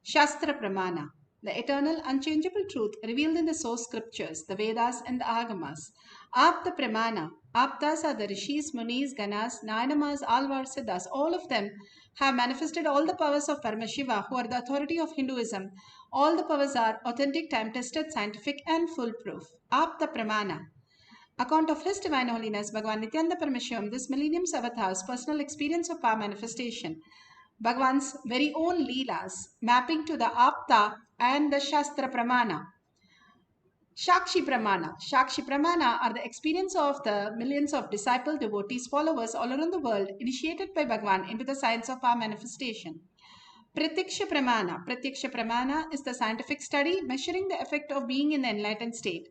Shastra Pramana, the eternal unchangeable truth revealed in the source scriptures, the Vedas and the Agamas. Apta Pramana, Aptas are the Rishis, Munis, Ganas, Nayanamas, Alvars, Siddhas, all of them have manifested all the powers of Paramashiva, who are the authority of Hinduism. All the powers are authentic, time-tested, scientific and foolproof. Apta Pramana. Account of His Divine Holiness Bhagavan Nithyananda Paramashivam, this millennium's avatar's personal experience of power manifestation. Bhagavan's very own Leelas, mapping to the Apta and the Shastra Pramana. Shakshi Pramana. Shakshi Pramana are the experience of the millions of disciple devotees, followers all around the world, initiated by Bhagavan into the science of power manifestation. Pratiksha Pramana. Pratiksha Pramana is the scientific study measuring the effect of being in the enlightened state.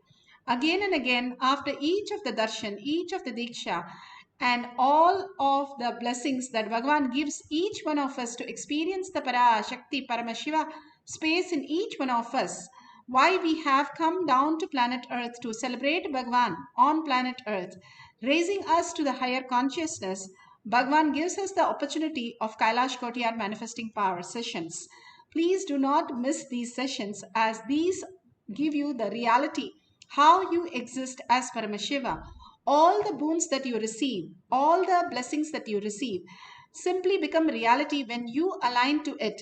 Again and again, after each of the darshan, each of the diksha, and all of the blessings that Bhagavan gives each one of us to experience the Parashakti, Paramashiva space in each one of us, why we have come down to planet Earth to celebrate Bhagavan on planet Earth, raising us to the higher consciousness. Bhagavan gives us the opportunity of Kailash Kotiyar manifesting power sessions. Please do not miss these sessions, as these give you the reality, how you exist as Paramashiva. All the boons that you receive, all the blessings that you receive, simply become reality when you align to it.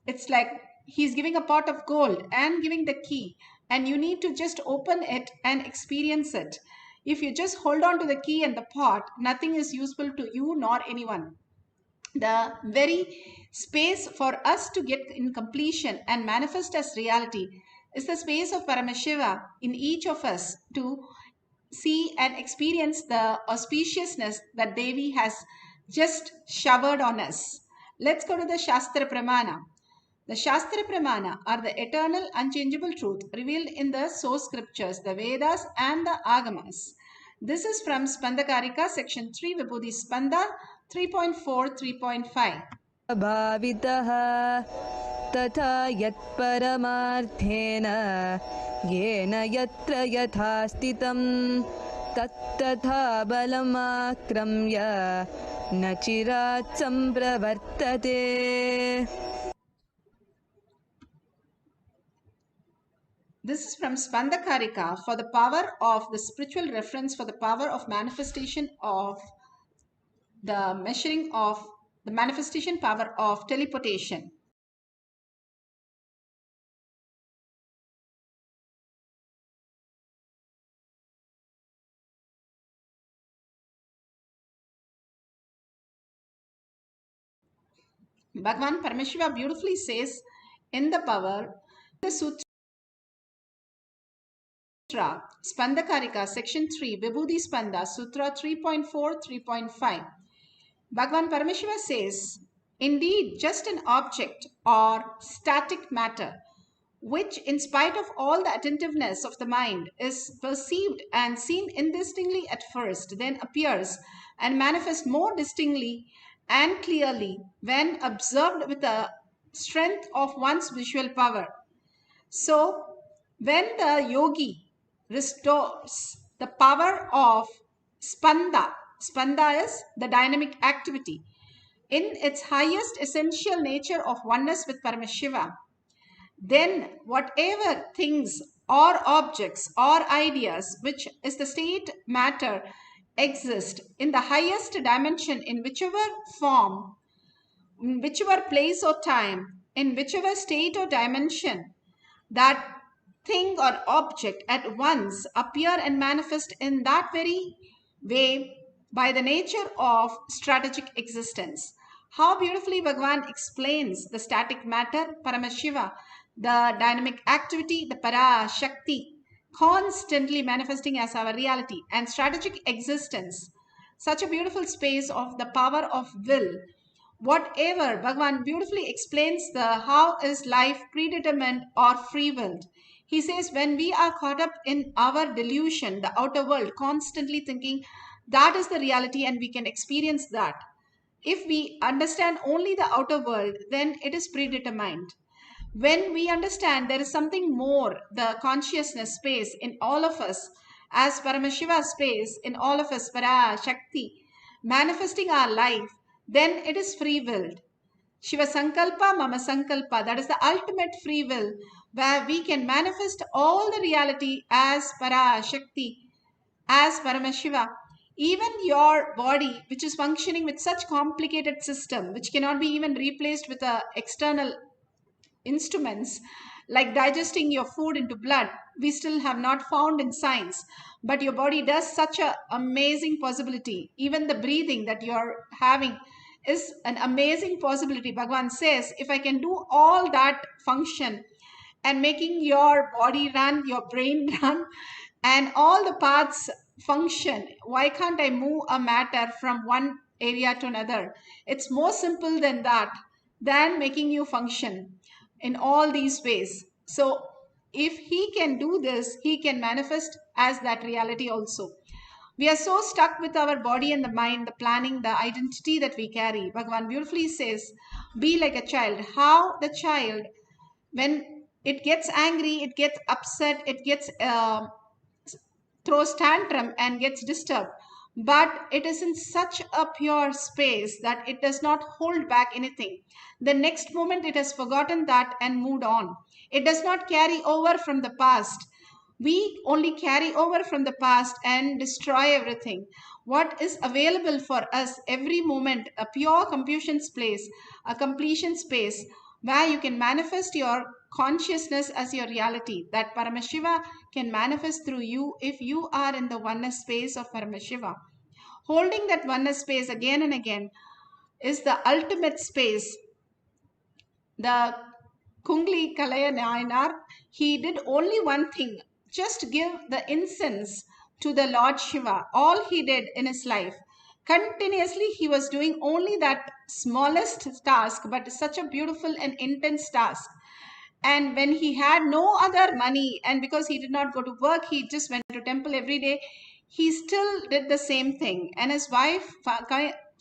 It's like he's giving a pot of gold and giving the key, and you need to just open it and experience it. If you just hold on to the key and the pot, nothing is useful to you nor anyone. The very space for us to get in completion and manifest as reality is the space of Paramashiva in each of us to see and experience the auspiciousness that Devi has just showered on us. Let's go to the Shastra Pramana. The Shastra Pramana are the eternal, unchangeable truth revealed in the source scriptures, the Vedas and the Agamas. This is from Spandakarika, section 3, Vibhuti Spanda 3.4, 3.5. भावितः तथा यत्परमार्थेन येन यत्र यथा स्थितं तत्तथा बलमाक्रम्य न चिरात् सम्प्रवर्तते. This is from Spandakarika for the power of the spiritual reference for the power of manifestation of the measuring of the manifestation power of teleportation. Bhagavan Paramashiva beautifully says in the power, the Sutra, Spandakarika, section 3, Vibhuti Spanda, Sutra 3.4, 3.5. Bhagavan Paramashiva says, indeed, just an object or static matter, which in spite of all the attentiveness of the mind is perceived and seen indistinctly at first, then appears and manifests more distinctly and clearly when observed with the strength of one's visual power. So, when the yogi restores the power of spanda, spanda is the dynamic activity, in its highest essential nature of oneness with Paramashiva, then whatever things or objects or ideas, which is the state matter, exist in the highest dimension in whichever form, in whichever place or time, in whichever state or dimension, that thing or object at once appear and manifest in that very way by the nature of strategic existence. How beautifully Bhagavan explains the static matter, Paramashiva, the dynamic activity, the Parashakti, constantly manifesting as our reality, and strategic existence. Such a beautiful space of the power of will. Whatever Bhagavan beautifully explains the how is life predetermined or free willed. He says when we are caught up in our delusion, the outer world, constantly thinking that is the reality and we can experience that. If we understand only the outer world, then it is predetermined. When we understand there is something more, the consciousness space in all of us, as Paramashiva space in all of us, Parashakti, manifesting our life, then it is free willed. Shiva Sankalpa, Mama Sankalpa, that is the ultimate free will, where we can manifest all the reality as Parashakti, as Paramashiva. Even your body, which is functioning with such complicated system, which cannot be even replaced with a external instruments like digesting your food into blood, we still have not found in science, but your body does such an amazing possibility. Even the breathing that you're having is an amazing possibility. Bhagavan says, if I can do all that function and making your body run, your brain run, and all the parts function, why can't I move a matter from one area to another? It's more simple than that, than making you function in all these ways. So if he can do this, he can manifest as that reality also. We are so stuck with our body and the mind, the planning, the identity that we carry. Bhagavan beautifully says, be like a child. How the child, when it gets angry, it gets upset, it gets throws tantrum and gets disturbed, but it is in such a pure space that it does not hold back anything. The next moment it has forgotten that and moved on. It does not carry over from the past. We only carry over from the past and destroy everything. What is available for us every moment, a pure completion space, a completion space where you can manifest your consciousness as your reality, that Paramashiva can manifest through you if you are in the oneness space of Paramashiva. Holding that oneness space again and again is the ultimate space. The Kungli Kalaya Nayanar, he did only one thing, just give the incense to the Lord Shiva. All he did in his life, Continuously, he was doing only that smallest task, but such a beautiful and intense task. And when he had no other money, and because he did not go to work, he just went to temple every day, he still did the same thing. And his wife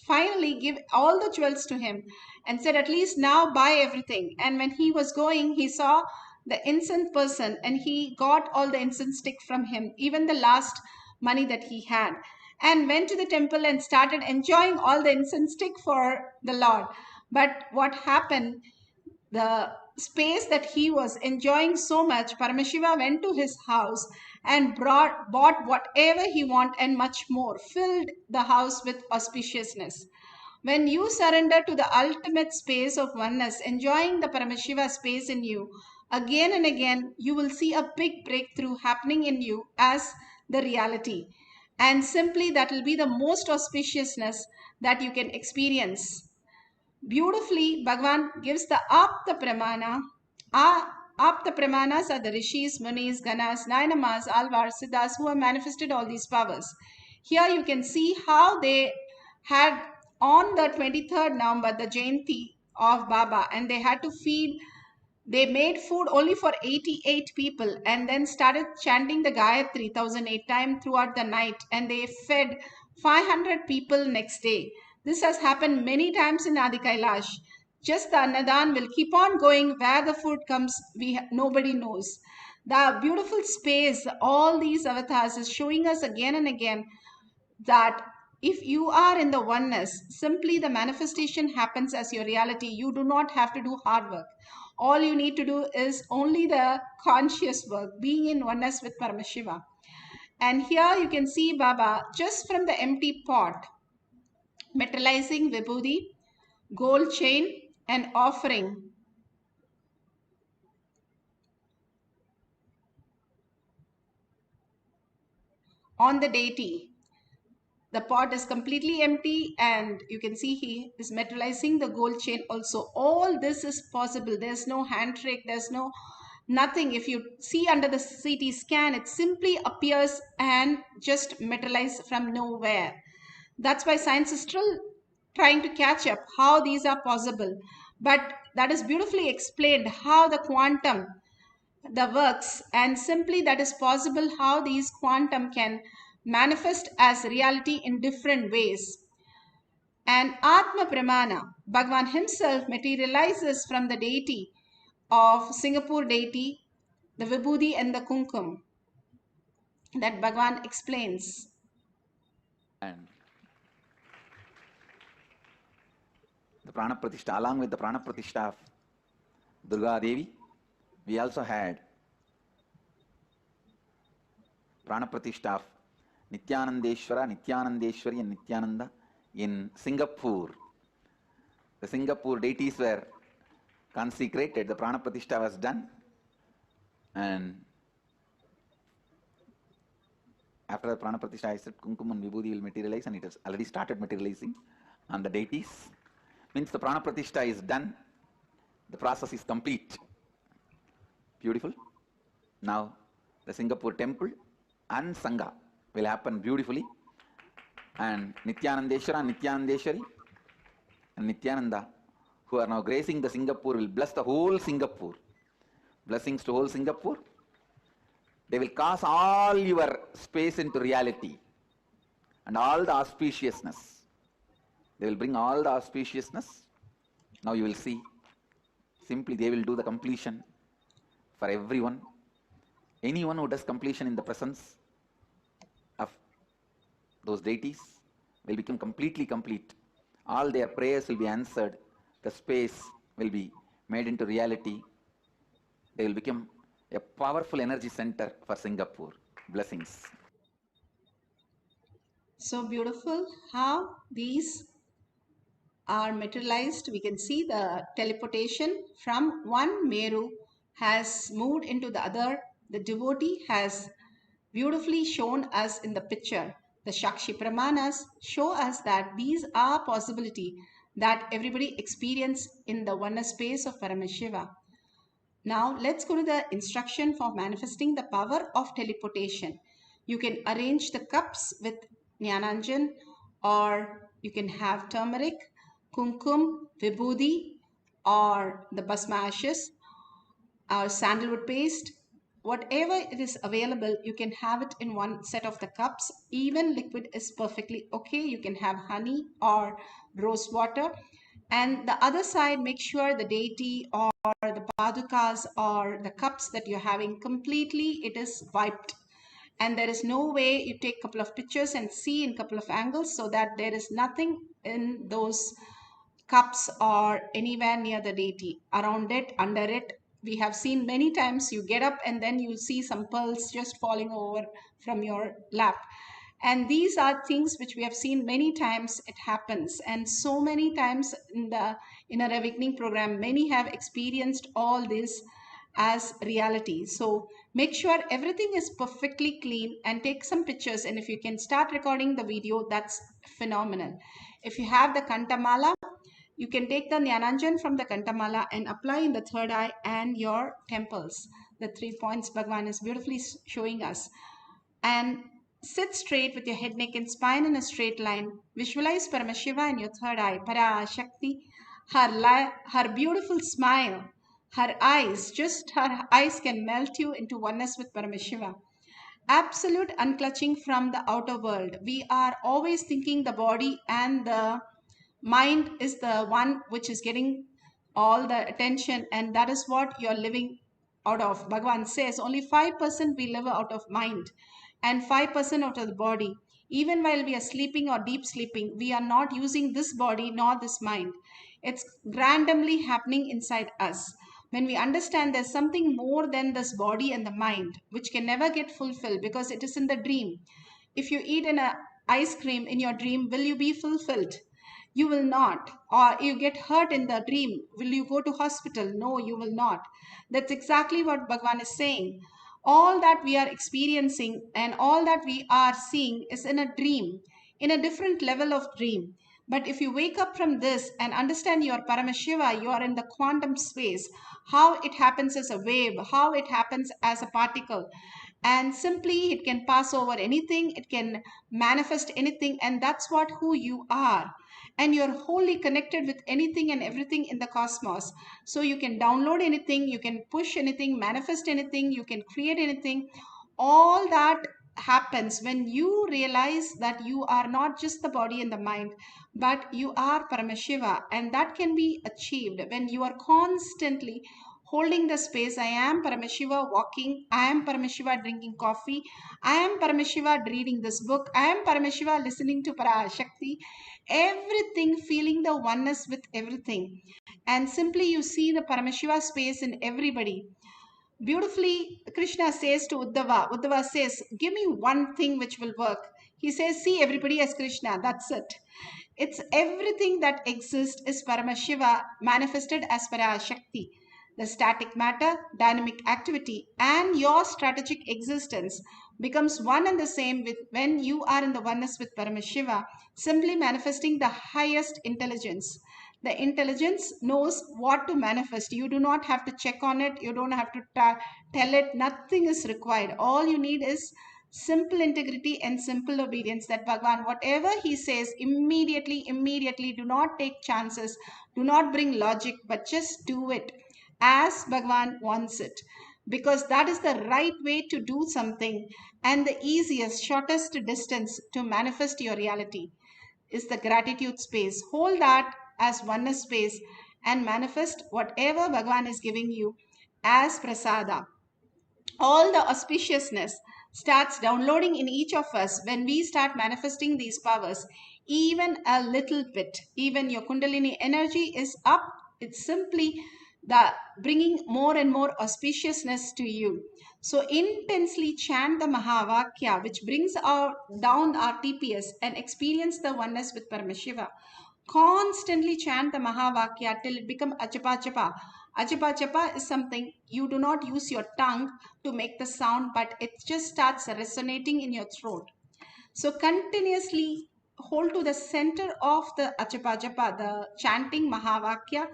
finally gave all the jewels to him and said, at least now buy everything. And when he was going, he saw the incense person and he got all the incense stick from him, even the last money that he had, and went to the temple and started enjoying all the incense stick for the Lord. But what happened, the space that he was enjoying so much, Paramashiva went to his house and bought whatever he wanted and much more, filled the house with auspiciousness. When you surrender to the ultimate space of oneness, enjoying the Paramashiva space in you, again and again, you will see a big breakthrough happening in you as the reality. And simply that will be the most auspiciousness that you can experience. Beautifully, Bhagavan gives the Apta Pramana. Apta Pramanas are the Rishis, Munis, Ganas, Nainamas, Alvars, Siddhas who have manifested all these powers. Here you can see how they had on the 23rd November, the Jayanti of Baba, and they had to feed. They made food only for 88 people and then started chanting the Gayatri 1008 times throughout the night, and they fed 500 people next day. This has happened many times in Adi Kailash. Just the Annadan will keep on going. Where the food comes, nobody knows. The beautiful space, all these avatars is showing us again and again that if you are in the oneness, simply the manifestation happens as your reality. You do not have to do hard work. All you need to do is only the conscious work, being in oneness with Paramashiva. And here you can see Baba just from the empty pot, materializing vibhuti, gold chain, and offering on the deity. The pot is completely empty and you can see he is materializing the gold chain also. All this is possible. There's no hand trick. There's no nothing. If you see under the CT scan, it simply appears and just materialize from nowhere. That's why science is still trying to catch up how these are possible. But that is beautifully explained how the quantum the works, and simply that is possible how these quantum can manifest as reality in different ways. And Atma Pramana, Bhagavan himself materializes from the deity of Singapore deity, the Vibhuti and the Kumkum that Bhagavan explains. And the Prana Pratishtha, along with the Prana Pratishtha of Durga Devi, we also had Prana Pratishtha of Nithyanandeshwara, Nithyanandeshwari and Nithyananda in Singapore. The Singapore deities were consecrated, the Prana Pratishtha was done, and after the Prana Pratishtha I said Kumkum and Vibhuti will materialize, and it has already started materializing on the deities. Means the Prana Pratishtha is done, the process is complete. Beautiful. Now the Singapore temple and Sangha will happen beautifully, and Nithyanandeshwara, Nithyanandeshwari and Nithyananda who are now gracing the Singapore will bless the whole Singapore. Blessings to whole Singapore. They will cause all your space into reality and all the auspiciousness. They will bring all the auspiciousness. Now you will see. Simply they will do the completion for everyone. Anyone who does completion in the presence of those deities will become completely complete. All their prayers will be answered. The space will be made into reality. They will become a powerful energy center for Singapore. Blessings. So beautiful how these are materialized. We can see the teleportation from one Meru has moved into the other. The devotee has beautifully shown us in the picture. The Shakshi Pramanas show us that these are possibility that everybody experience in the oneness space of Paramashiva. Now let's go to the instruction for manifesting the power of teleportation. You can arrange the cups with Jnananjan or you can have turmeric, kumkum, vibhuti, or the basma ashes, or sandalwood paste. Whatever it is available, you can have it in one set of the cups. Even liquid is perfectly okay. You can have honey or rose water. And the other side, make sure the deity or the padukas or the cups that you're having, completely it is wiped, and there is no way you take a couple of pictures and see in a couple of angles, so that there is nothing in those cups or anywhere near the deity, around it, under it. We have seen many times you get up and then you see some pearls just falling over from your lap. And these are things which we have seen many times. It happens, and so many times in the inner awakening program, many have experienced all this as reality. So make sure everything is perfectly clean and take some pictures, and if you can start recording the video, that's phenomenal. If you have the kantamala, you can take the Jnananjan from the Kantamala and apply in the third eye and your temples. The 3 points Bhagavan is beautifully showing us. And sit straight with your head, neck and spine in a straight line. Visualize Paramashiva in your third eye. Parashakti, her beautiful smile, her eyes, just her eyes can melt you into oneness with Paramashiva. Absolute unclutching from the outer world. We are always thinking the body and the mind is the one which is getting all the attention, and that is what you're living out of. Bhagavan says only 5% we live out of mind and 5% out of the body. Even while we are sleeping or deep sleeping, we are not using this body nor this mind. It's randomly happening inside us. When we understand there's something more than this body and the mind, which can never get fulfilled because it is in the dream. If you eat an ice cream in your dream, will you be fulfilled? You will not. Or you get hurt in the dream, will you go to hospital? No, you will not. That's exactly what Bhagavan is saying. All that we are experiencing and all that we are seeing is in a dream, in a different level of dream. But if you wake up from this and understand you are Paramashiva, you are in the quantum space, how it happens as a wave, how it happens as a particle, and simply it can pass over anything, it can manifest anything, and that's what who you are. And you're wholly connected with anything and everything in the cosmos. So you can download anything, you can push anything, manifest anything, you can create anything. All that happens when you realize that you are not just the body and the mind, but you are Paramashiva, and that can be achieved when you are constantly holding the space. I am Paramashiva walking, I am Paramashiva drinking coffee, I am Paramashiva reading this book, I am Paramashiva listening to Parashakti, everything, feeling the oneness with everything. And simply you see the Paramashiva space in everybody. Beautifully, Krishna says to Uddhava, Uddhava says, give me one thing which will work. He says, see everybody as Krishna, that's it. It's everything that exists is Paramashiva manifested as Parashakti. The static matter, dynamic activity, and your strategic existence becomes one and the same with when you are in the oneness with Paramashiva, simply manifesting the highest intelligence. The intelligence knows what to manifest. You do not have to check on it. You don't have to tell it. Nothing is required. All you need is simple integrity and simple obedience, that Bhagavan, whatever he says, immediately, do not take chances, do not bring logic, but just do it as Bhagavan wants it. Because that is the right way to do something, and the easiest, shortest distance to manifest your reality is the gratitude space. Hold that as oneness space and manifest whatever Bhagavan is giving you as prasada. All the auspiciousness starts downloading in each of us when we start manifesting these powers, even a little bit. Even your Kundalini energy is up. It's simply the bringing more and more auspiciousness to you. So intensely chant the Mahavakya, which brings down our TPS, and experience the oneness with Paramashiva. Constantly chant the Mahavakya till it becomes Achapa Chapa. Achapa Chapa is something you do not use your tongue to make the sound, but it just starts resonating in your throat. So continuously hold to the center of the Achapa Chapa, the chanting Mahavakya,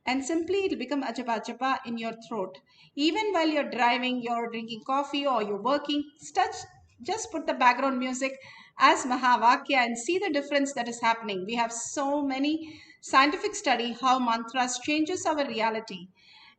and simply it will become Achapa Chapa in your throat. Even while you're driving, you're drinking coffee, or you're working, Just put the background music as Mahavakya and see the difference that is happening. We have so many scientific study how mantras changes our reality.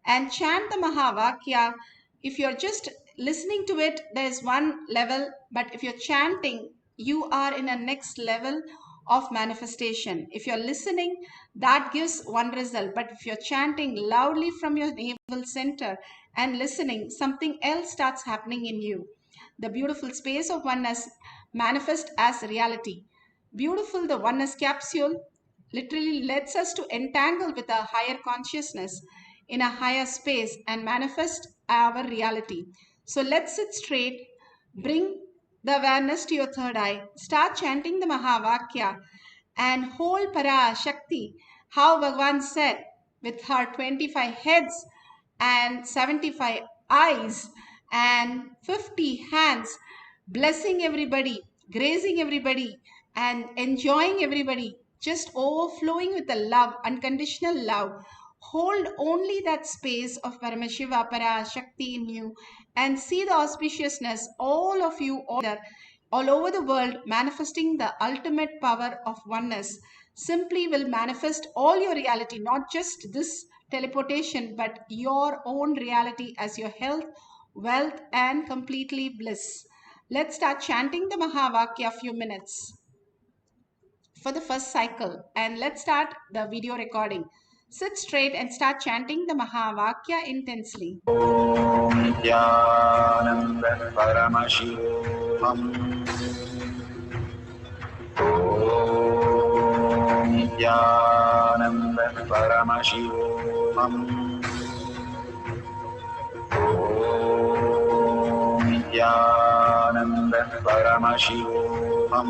And chant the Mahavakya. If you're just listening to it, there's one level, but if you're chanting, you are in a next level of manifestation. If you're listening, that gives one result. But if you're chanting loudly from your navel center and listening, something else starts happening in you. The beautiful space of oneness manifest as reality. Beautiful, the oneness capsule literally lets us to entangle with a higher consciousness in a higher space and manifest our reality. So let's sit straight, bring the awareness to your third eye, start chanting the Mahavakya and hold Parashakti, how Bhagavan said, with her 25 heads and 75 eyes and 50 hands, blessing everybody, grazing everybody, and enjoying everybody, just overflowing with the love, unconditional love. Hold only that space of Paramashiva, Parashakti in you and see the auspiciousness, all of you all over the world, manifesting the ultimate power of oneness. Simply will manifest all your reality, not just this teleportation, but your own reality as your health, wealth, and completely bliss. Let's start chanting the Mahavakya a few minutes for the first cycle, and let's start the video recording. Sit straight and start chanting the Mahavakya intensely. Nithyananda Paramashivoham. Om Nithyananda Paramashivoham. Om Nithyananda Paramashivoham.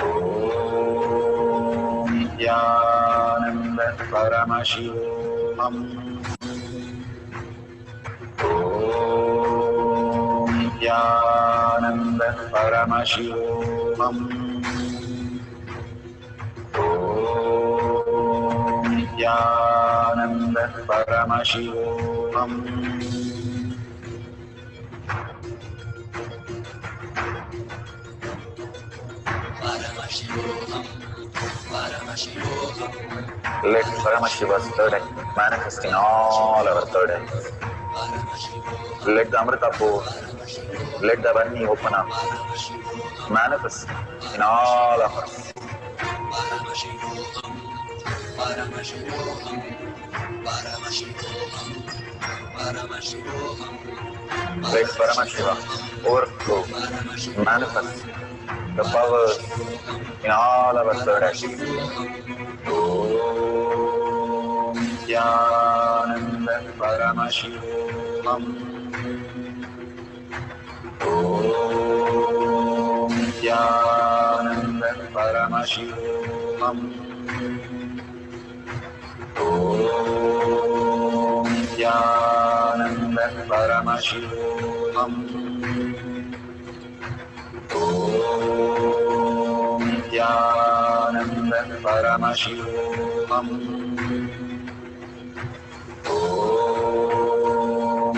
Om Nithyananda Paramashivoham. Om Nithyananda Paramashivoham. Om Nithyananda Paramashivoham. Let Paramashiva's third eye manifest in all our third eyes. Let the Amrita pour, let the Varni open up, manifest in all of us. Let Paramashiva overflow, manifest the powers in all our third eyes. Om Nithyananda Paramashivoham. Om Nithyananda Paramashivoham. Om Nithyananda Paramashivoham. Om Nithyananda Paramashivoham. Om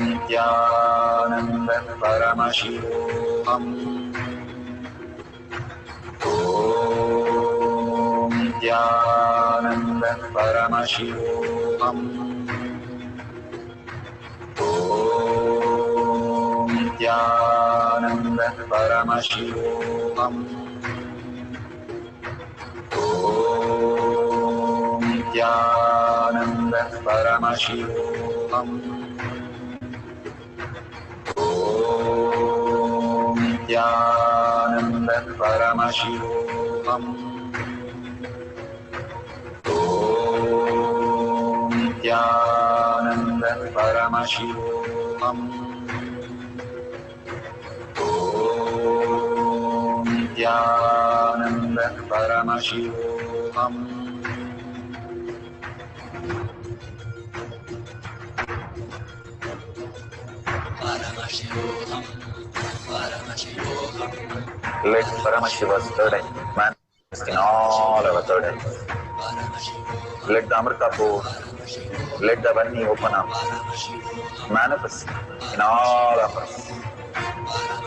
Nithyananda Paramashivoham. Om Nithyananda Paramashivoham. Om Nithyananda Paramashivoham. Om Nithyananda Paramashivoham. Om Nithyananda Paramashivoham. Om Nithyananda Paramashivoham. Om Nithyananda Paramashivoham. Let Paramashiva's third eye manifest in all our third eyes. Let the Amrita pour, let the Varni open up, manifest in all of us.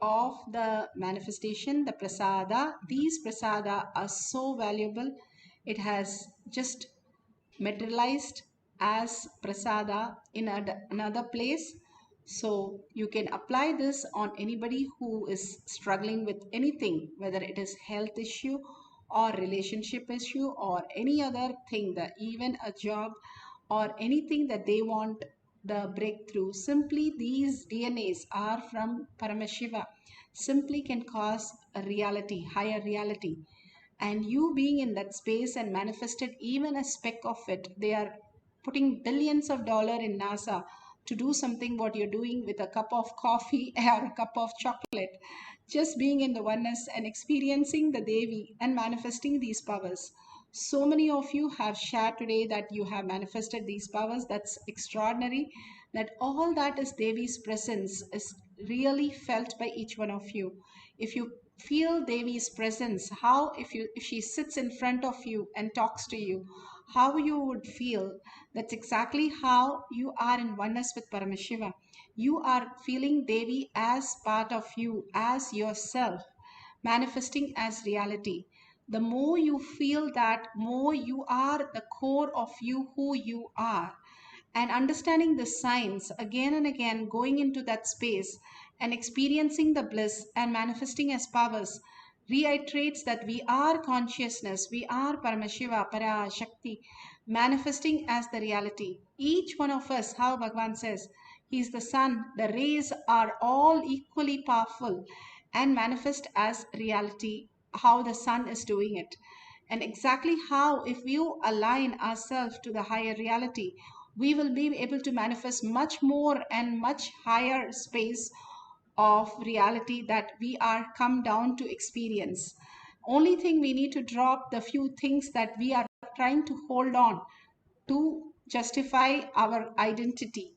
of the manifestation, the prasada. These prasada are so valuable. It has just materialized as prasada in another place. So you can apply this on anybody who is struggling with anything, whether it is health issue or relationship issue or any other thing, that even a job or anything that they want the breakthrough. Simply these DNAs are from Paramashiva, simply can cause a reality, higher reality. And you being in that space and manifested even a speck of it, they are putting billions of dollars in NASA to do something what you're doing with a cup of coffee or a cup of chocolate. Just being in the oneness and experiencing the Devi and manifesting these powers. So many of you have shared today that you have manifested these powers. That's extraordinary. That all that is Devi's presence is really felt by each one of you. If you feel Devi's presence, how if she sits in front of you and talks to you, how you would feel. That's exactly how you are in oneness with Paramashiva. You are feeling Devi as part of you, as yourself, manifesting as reality. The more you feel that, more you are the core of you, who you are. And understanding the signs again and again, going into that space and experiencing the bliss and manifesting as powers reiterates that we are consciousness, we are Paramashiva, Parashakti, manifesting as the reality. Each one of us, how Bhagavan says, he is the sun, the rays are all equally powerful and manifest as reality, how the sun is doing it. And exactly how, if you align ourselves to the higher reality, we will be able to manifest much more and much higher space of reality that we are come down to experience. Only thing, we need to drop the few things that we are trying to hold on to justify our identity.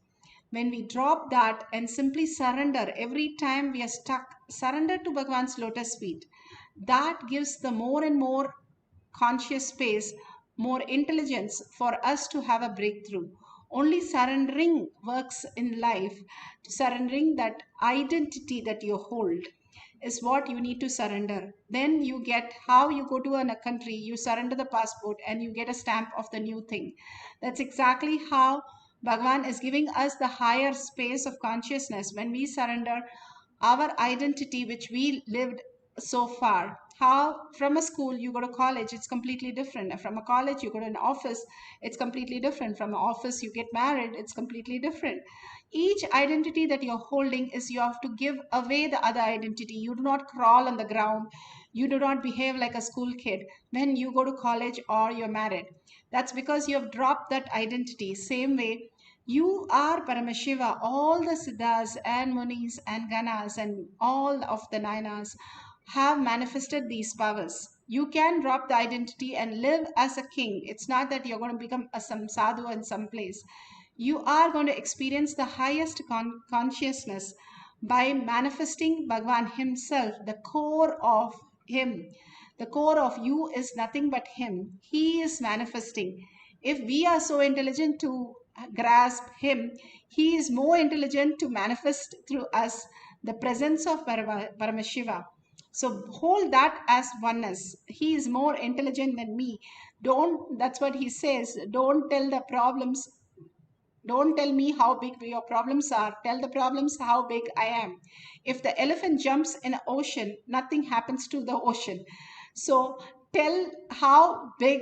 When we drop that and simply surrender, every time we are stuck, surrender to Bhagavan's lotus feet, that gives the more and more conscious space, more intelligence for us to have a breakthrough. Only surrendering works in life. Surrendering that identity that you hold is what you need to surrender. Then you get, how you go to a country, you surrender the passport and you get a stamp of the new thing. That's exactly how Bhagavan is giving us the higher space of consciousness when we surrender our identity which we lived so far. How from a school you go to college, it's completely different. From a college you go to an office, it's completely different. From an office you get married, it's completely different. Each identity that you're holding is, you have to give away the other identity. You do not crawl on the ground, you do not behave like a school kid when you go to college or you're married. That's because you have dropped that identity. Same way, you are Paramashiva. All the Siddhas and Munis and Ganas and all of the Nayanas have manifested these powers. You can drop the identity and live as a king. It's not that you're going to become some sadhu in some place. You are going to experience the highest consciousness by manifesting Bhagavan himself, the core of him. The core of you is nothing but him. He is manifesting. If we are so intelligent to grasp him, he is more intelligent to manifest through us the presence of Paramashiva. So hold that as oneness. He is more intelligent than me. Don't, that's what he says. Don't tell the problems, don't tell me how big your problems are. Tell the problems how big I am. If the elephant jumps in an ocean, nothing happens to the ocean. So tell how big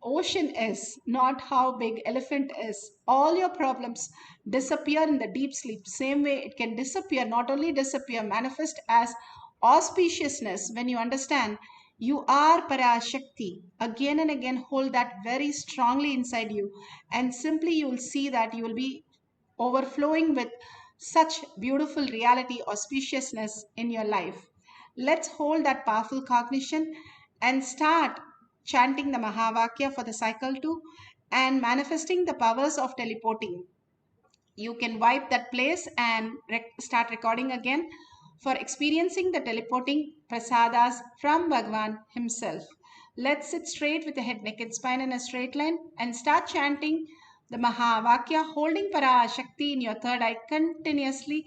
ocean is, not how big elephant is. All your problems disappear in the deep sleep. Same way it can disappear, not only disappear, manifest as auspiciousness. When you understand you are Parashakti, again and again hold that very strongly inside you, and simply you will see that you will be overflowing with such beautiful reality, auspiciousness in your life. Let's hold that powerful cognition and start chanting the Mahavakya for the cycle 2 and manifesting the powers of teleporting. You can wipe that place and start recording again for experiencing the teleporting prasadas from Bhagavan himself. Let's sit straight with the head, neck and spine in a straight line and start chanting the Mahavakya, holding Parashakti in your third eye continuously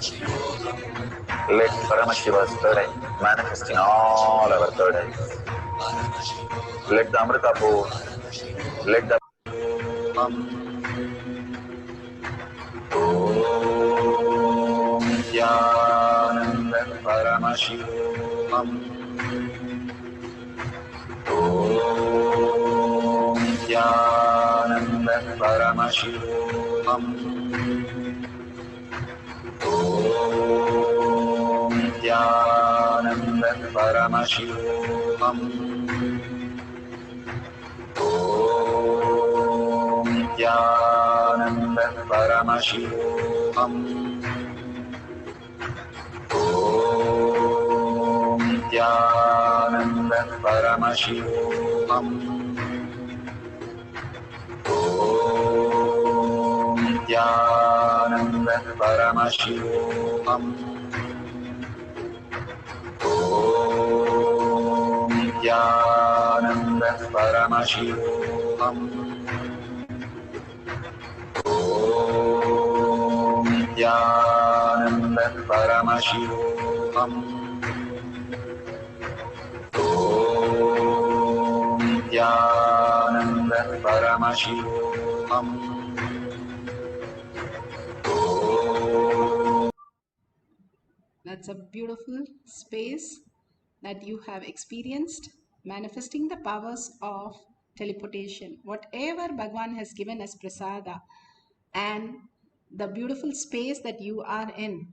Let Paramashiva's third eye manifest in all our third eyes. Let the Amrita pour. Let the Om Nithyananda Paramashivam. Om Nithyananda Paramashivam. Om Nithyananda Paramashivam. Om Nithyananda Paramashivoham. Om Nithyananda Paramashivoham. Om Nithyananda Paramashivoham. Om Nithyananda Paramashivoham. Om Nithyananda Paramashivoham. Om Nithyananda Paramashivoham. That's a beautiful space that you have experienced, manifesting the powers of teleportation. Whatever Bhagwan has given as prasada and the beautiful space that you are in,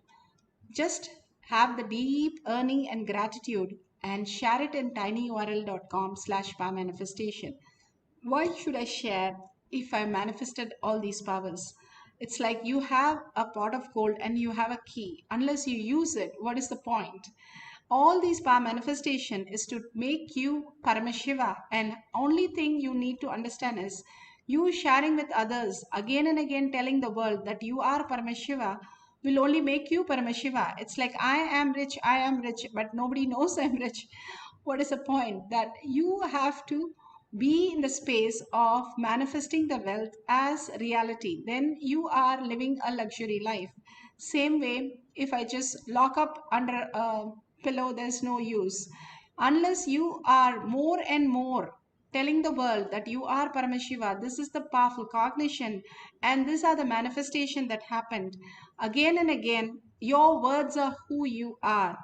just have the deep earning and gratitude and share it in tinyurl.com/powermanifestation. Why should I share if I manifested all these powers? It's like you have a pot of gold and you have a key. Unless you use it, what is the point? All these power manifestation is to make you Paramashiva, and only thing you need to understand is you sharing with others again and again, telling the world that you are Paramashiva will only make you Paramashiva. It's like I am rich, but nobody knows I'm rich. What is the point? That you have to be in the space of manifesting the wealth as reality. Then you are living a luxury life. Same way, if I just lock up under a pillow, there's no use. Unless you are more and more telling the world that you are Paramashiva, this is the powerful cognition, and these are the manifestation that happened. Again and again, your words are who you are.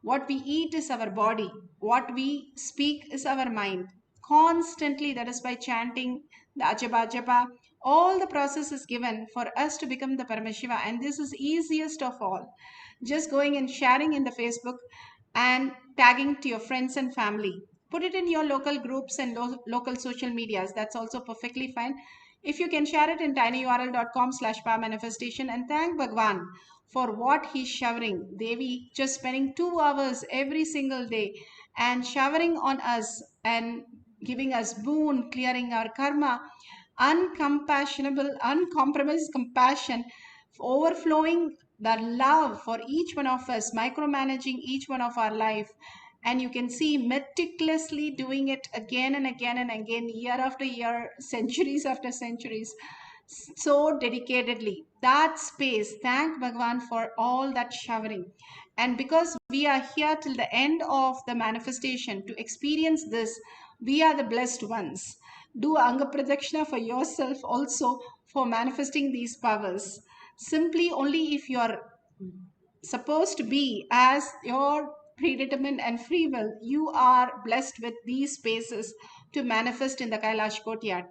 What we eat is our body. What we speak is our mind. Constantly, that is by chanting the Ajaba Japa, all the process is given for us to become the Paramashiva. And this is easiest of all. Just going and sharing in the Facebook and tagging to your friends and family. Put it in your local groups and local social medias. That's also perfectly fine. If you can share it in tinyurl.com/powermanifestation and thank Bhagwan for what he's showering. Devi just spending 2 hours every single day and showering on us and giving us boon, clearing our karma, uncompromised compassion, overflowing the love for each one of us, micromanaging each one of our life. And you can see meticulously doing it again and again and again, year after year, centuries after centuries, so dedicatedly. That space, thank Bhagwan for all that showering. And because we are here till the end of the manifestation to experience this, we are the blessed ones. Do Anga Pradakshina for yourself also for manifesting these powers. Simply only if you are supposed to be as your predetermined and free will, you are blessed with these spaces to manifest in the Kailash courtyard.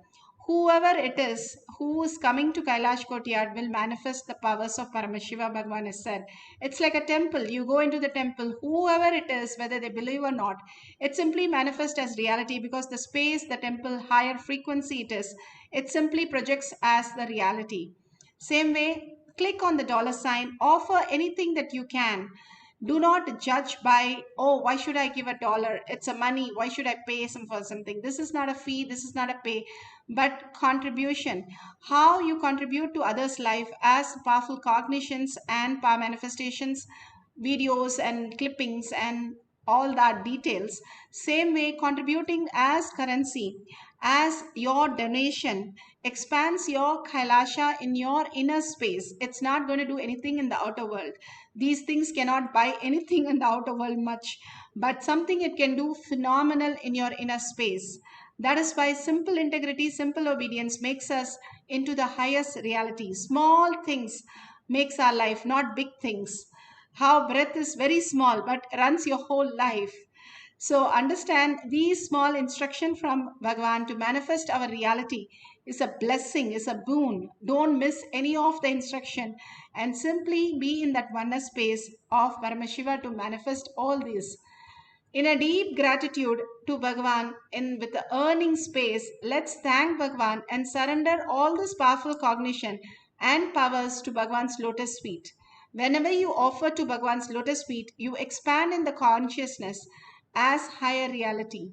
Whoever it is who is coming to Kailash courtyard will manifest the powers of Paramashiva, Bhagwan has said. It's like a temple. You go into the temple, whoever it is, whether they believe or not, it simply manifests as reality because the space, the temple, higher frequency it is, it simply projects as the reality. Same way, click on the dollar sign, offer anything that you can. Do not judge by, oh, why should I give $1? It's a money. Why should I pay some for something? This is not a fee. This is not a pay, but contribution. How you contribute to others' life as powerful cognitions and power manifestations, videos and clippings and all that details. Same way, contributing as currency, as your donation, expands your Kailasa in your inner space. It's not going to do anything in the outer world. These things cannot buy anything in the outer world much, but something it can do phenomenal in your inner space. That is why simple integrity, simple obedience makes us into the highest reality. Small things makes our life, not big things. How breath is very small but runs your whole life. So understand these small instruction from Bhagavan to manifest our reality is a blessing, is a boon. Don't miss any of the instruction and simply be in that oneness space of Paramashiva to manifest all these. In a deep gratitude to Bhagavan in with the earning space, let's thank Bhagavan and surrender all this powerful cognition and powers to Bhagavan's lotus feet. Whenever you offer to Bhagavan's lotus feet, you expand in the consciousness as higher reality.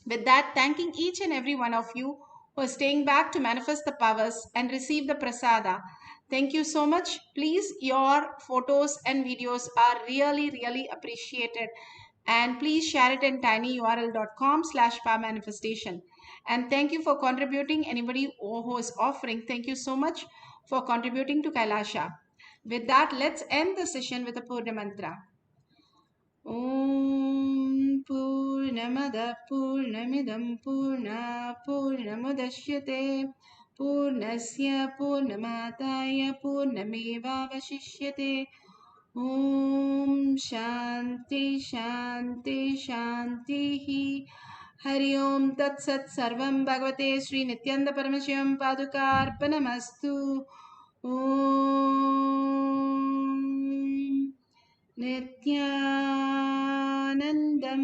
With that, thanking each and every one of you who are staying back to manifest the powers and receive the prasada. Thank you so much. Please, your photos and videos are really, really appreciated. And please share it in tinyurl.com/powermanifestation. And thank you for contributing. Anybody who is offering, thank you so much for contributing to Kailasa. With that, let's end the session with a Purna mantra. ॐ पूर्णमदः पूर्णमिदं पूर्णमुदच्यते पूर्णस्य पूर्णमादाय पूर्णमेवावशिष्यते ॐ शान्ति शान्ति शान्तिः हरि ओं तत्सत् सर्वं भगवते श्री नित्यानंद परमशिवं पादुकार्पणमस्तु ॐ Nithyanandam.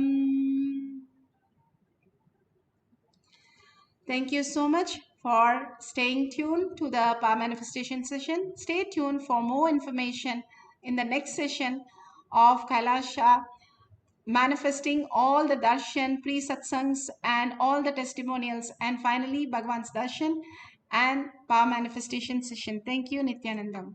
Thank you so much for staying tuned to the Power Manifestation session. Stay tuned for more information in the next session of Kailasa, manifesting all the darshan, pre-satsangs and all the testimonials, and finally Bhagavan's darshan and Power Manifestation session. Thank you, Nithyanandam.